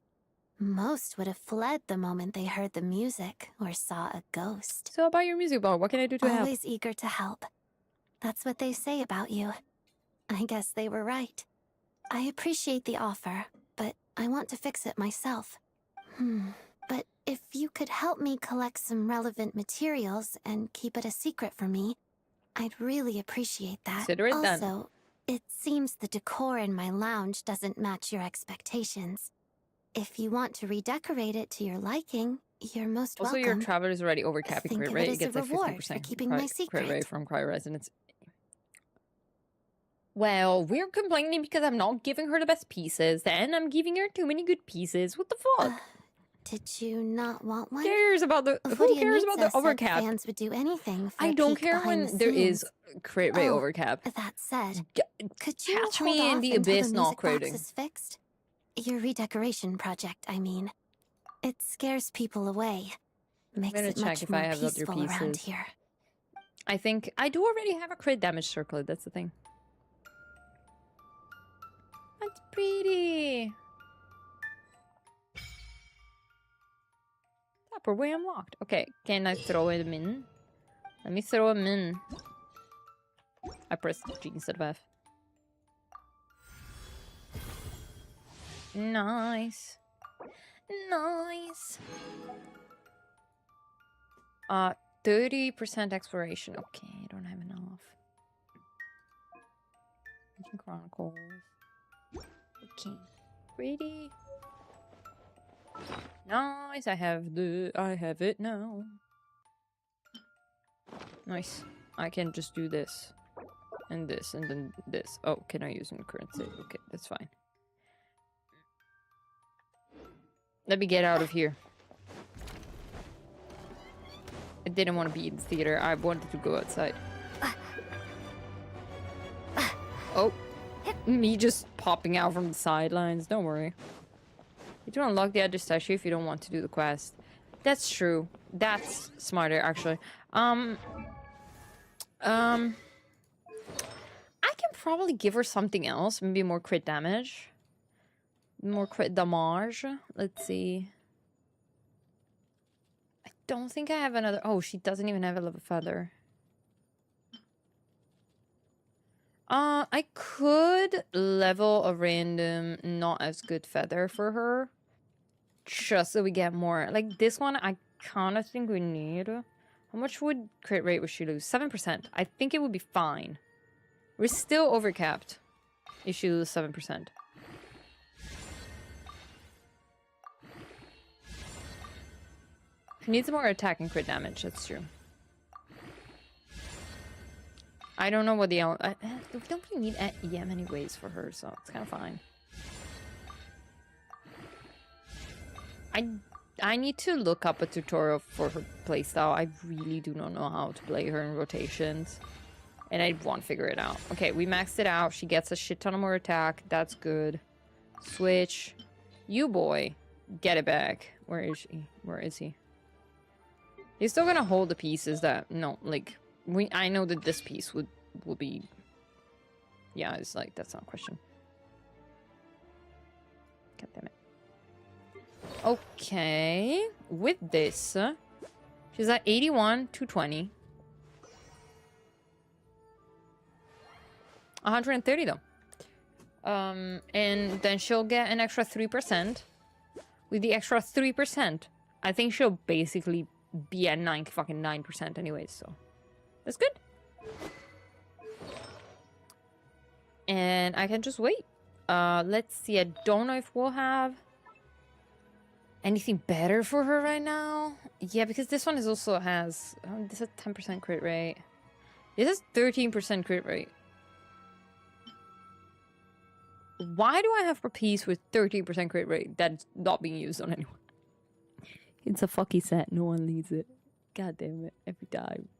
O: Most would have fled the moment they heard the music or saw a ghost.
A: So about your music bar, what can I do to help?
O: Always eager to help. That's what they say about you. I guess they were right. I appreciate the offer, but I want to fix it myself. But if you could help me collect some relevant materials and keep it a secret from me, I'd really appreciate that.
A: Consider it done.
O: Also, it seems the decor in my lounge doesn't match your expectations. If you want to redecorate it to your liking, you're most
A: Also,
O: welcome.
A: your traveler is already overcapping
O: Think
A: crit
O: of it
A: rate. It
O: as a
A: gets like
O: reward
A: 50%
O: for keeping my
A: crit
O: secret.
A: rate from cryo resonance. Well, we're complaining because I'm not giving her the best pieces, and I'm giving her too many good pieces. What the fuck?
O: Did you not want one?
A: Who cares about the overcap?
O: Fans would do anything for
A: I
O: a
A: don't
O: peek
A: care
O: behind
A: when
O: the
A: there is
O: scenes.
A: crit rate
O: Oh,
A: overcap.
O: That said, could you
A: Catch
O: hold
A: me in
O: off
A: the
O: until
A: abyss
O: the
A: not
O: music box
A: critting.
O: is fixed? Your redecoration project, I mean. It scares people away. Makes
A: I'm gonna
O: it
A: check
O: much
A: if
O: more
A: I have other
O: peaceful around
A: pieces.
O: here.
A: I think I do already have a crit damage circlet. That's the thing. That's pretty. Upper way unlocked. Okay, can I throw him in? Let me throw him in. I pressed G instead of F. Nice. Nice. 30% exploration. Okay, I don't have enough. Archon Chronicles. Okay. Pretty. Nice. I have it now. Nice. I can just do this. And this, and then this. Oh, can I use my currency? Okay, that's fine. Let me get out of here. I didn't want to be in the theater. I wanted to go outside. Oh. Me just popping out from the sidelines. Don't worry. You don't unlock the other statue if you don't want to do the quest. That's true. That's smarter, actually. I can probably give her something else. Maybe more crit damage. More crit damage. Let's see. I don't think I have another... Oh, she doesn't even have a level feather. I could level a random not as good feather for her. Just so we get more. Like this one, I kind of think we need... How much would crit rate would she lose? 7%. I think it would be fine. We're still overcapped. If she loses 7%. She needs more attack and crit damage, that's true. I don't know what the... we don't really need EM anyways for her, so it's kind of fine. I need to look up a tutorial for her playstyle. I really do not know how to play her in rotations. And I want to figure it out. Okay, we maxed it out. She gets a shit ton of more attack. That's good. Switch. You boy. Get it back. Where is she? Where is he? He's still gonna hold the pieces that... No, like... I know that this piece will be... Yeah, it's like, that's not a question. God damn it. Okay. With this, she's at 81, 220. 130 though. And then she'll get an extra 3%. With the extra 3%, I think she'll basically be at 9% anyways, so... That's good. And I can just wait. Let's see. I don't know if we'll have anything better for her right now. Yeah, because this one is also has... this has 10% crit rate. This is 13% crit rate. Why do I have a piece with 13% crit rate that's not being used on anyone? It's a fucky set. No one needs it. God damn it. Every time.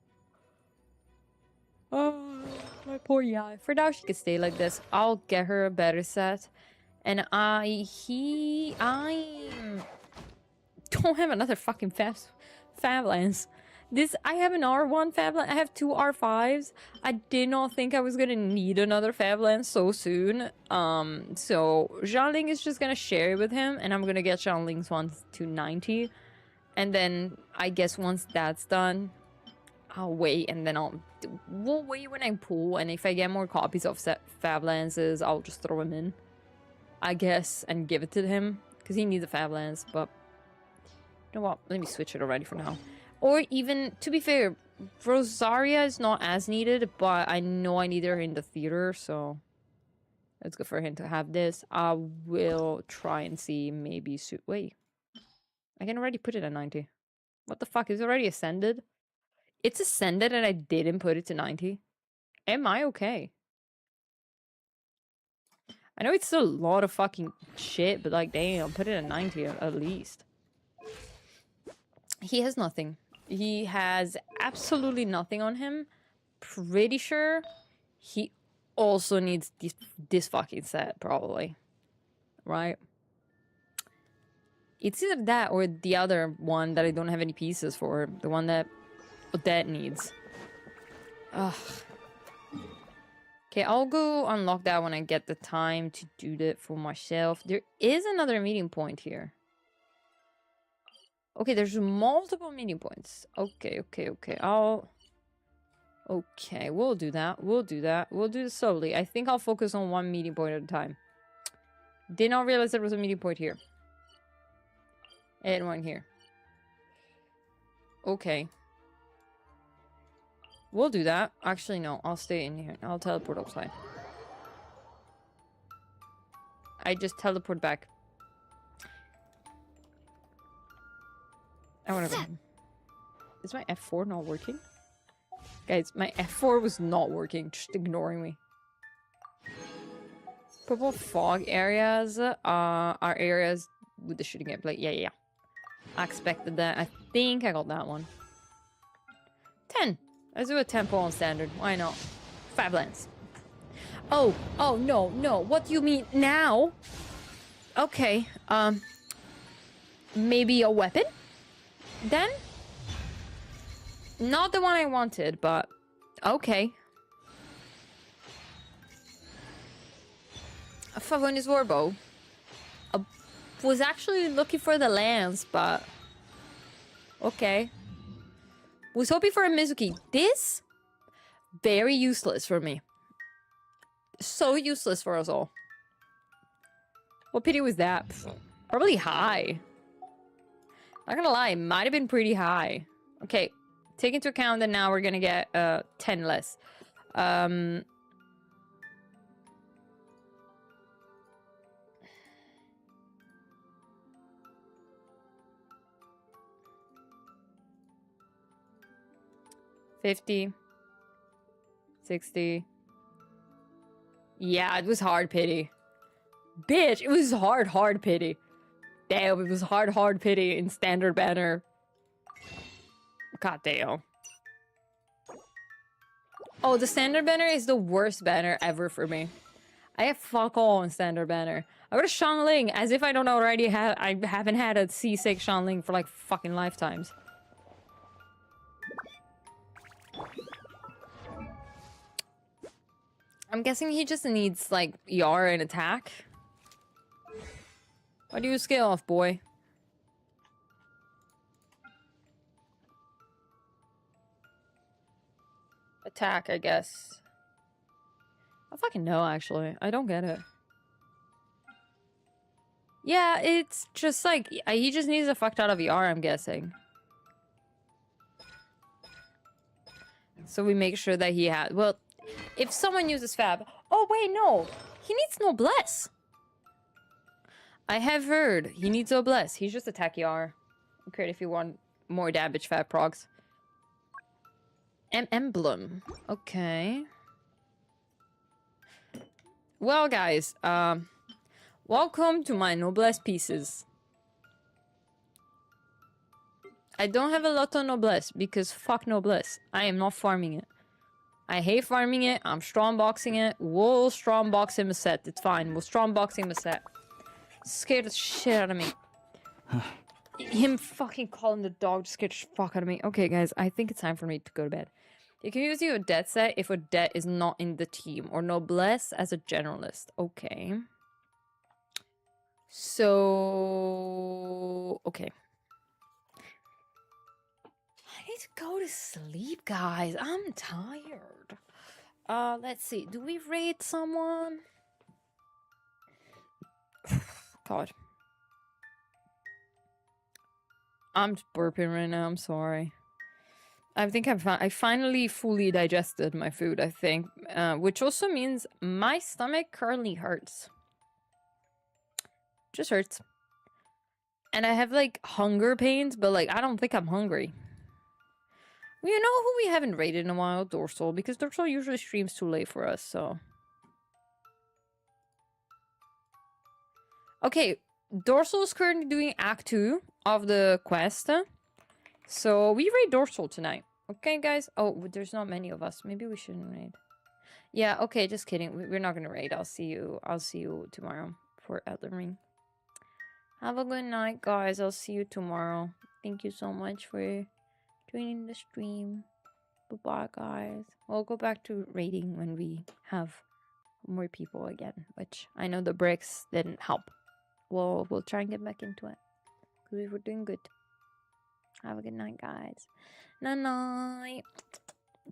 A: Oh, my poor Yai. For now, she can stay like this. I'll get her a better set. And I don't have another fucking Fab Lance. I have an R1 Fab Lance. I have 2 R5s. I did not think I was gonna need another Fab Lance so soon. So Xiaoling is just gonna share it with him, and I'm gonna get Xiaoling's one to 90. And then I guess once that's done, I'll wait, and then we'll wait when I pull, and if I get more copies of Fab Lances, I'll just throw them in, I guess, and give it to him, because he needs a Fab Lance, but you know what, let me switch it already for now. Or even, to be fair, Rosaria is not as needed, but I know I need her in the theater, so it's good for him to have this. I will try and see, maybe, wait, I can already put it at 90. What the fuck, is it already ascended? It's ascended and I didn't put it to 90. Am I okay? I know it's a lot of fucking shit, but like, damn, put it at 90 at least. He has nothing. He has absolutely nothing on him. Pretty sure he also needs this fucking set, probably. Right? It's either that or the other one that I don't have any pieces for. The one that Odette needs. Ugh. Okay, I'll go unlock that when I get the time to do that for myself. There is another meeting point here. Okay, there's multiple meeting points. Okay. Okay, we'll do that. We'll do it slowly. I think I'll focus on one meeting point at a time. Did not realize there was a meeting point here. And one here. Okay. We'll do that. Actually, no. I'll stay in here. I'll teleport outside. I just teleport back. I wanna go home. Is my F4 not working? Guys, my F4 was not working, just ignoring me. Purple fog areas are areas with the shooting gameplay. Yeah. I expected that. I think I got that one. 10. Let's do a tempo on standard. Why not? 5 lands. Oh, no. What do you mean now? Okay, maybe a weapon? Then? Not the one I wanted, but okay. A Favonius Warbow. I was actually looking for the lands, but okay. Was hoping for a Mizuki. This? Very useless for me. So useless for us all. What pity was that? Probably high. Not gonna lie, it might have been pretty high. Okay, take into account that now we're gonna get 10 less. 50. 60. Yeah, it was hard pity. Bitch, it was hard pity. Damn, it was hard pity in standard banner. God damn. Oh, the standard banner is the worst banner ever for me. I have fuck all in standard banner. I got a Xiangling, as if I don't already have. I haven't had a C6 Xiangling for like fucking lifetimes. I'm guessing he just needs like ER and attack. Why do you scale off, boy? Attack, I guess. I fucking know, actually. I don't get it. Yeah, it's just like, he just needs a fucked out of ER, I'm guessing. So we make sure that he has... Well, if someone uses Fab... Oh, wait, no! He needs Noblesse! I have heard he needs Noblesse. He's just attack ER. Great if you want more damage Fab procs. Emblem. Okay. Well, guys, welcome to my Noblesse pieces. I don't have a lot of Noblesse because fuck Noblesse. I am not farming it. I hate farming it. I'm strong boxing it. We'll strong box him a set. It's fine. We'll strong box him a set. Scared the shit out of me. Him fucking calling the dog just scared the fuck out of me. Okay, guys, I think it's time for me to go to bed. You can use your Odette set if Odette is not in the team, or Noblesse as a generalist. Okay. So... Okay. I need to go to sleep, guys. I'm tired. Let's see. Do we raid someone? God. I'm just burping right now. I'm sorry. I think I finally fully digested my food, I think. Which also means my stomach currently hurts. Just hurts. And I have, like, hunger pains, but, like, I don't think I'm hungry. Well, you know who we haven't raided in a while? Dorsal. Because Dorsal usually streams too late for us, so... Okay, Dorsal is currently doing Act 2 of the quest. So, we raid Dorsal tonight. Okay, guys? Oh, there's not many of us. Maybe we shouldn't raid. Yeah, okay, just kidding. We're not gonna raid. I'll see you tomorrow for Elden Ring. Have a good night, guys. I'll see you tomorrow. Thank you so much for joining the stream. Bye-bye, guys. We'll go back to raiding when we have more people again, which I know the bricks didn't help. We'll try and get back into it. Because we were doing good. Have a good night, guys. Night-night.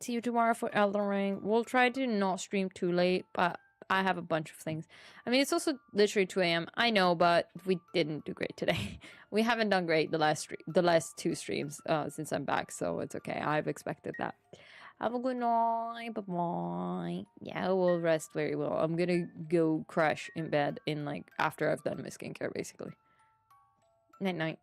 A: See you tomorrow for Elden Ring. We'll try to not stream too late, but I have a bunch of things. I mean, it's also literally 2 a.m. I know, but we didn't do great today. We haven't done great the last 2 streams since I'm back, so it's okay. I've expected that. Have a good night. Bye-bye. Yeah. I will rest very well. I'm gonna go crash in bed in like after I've done my skincare, basically. Night night.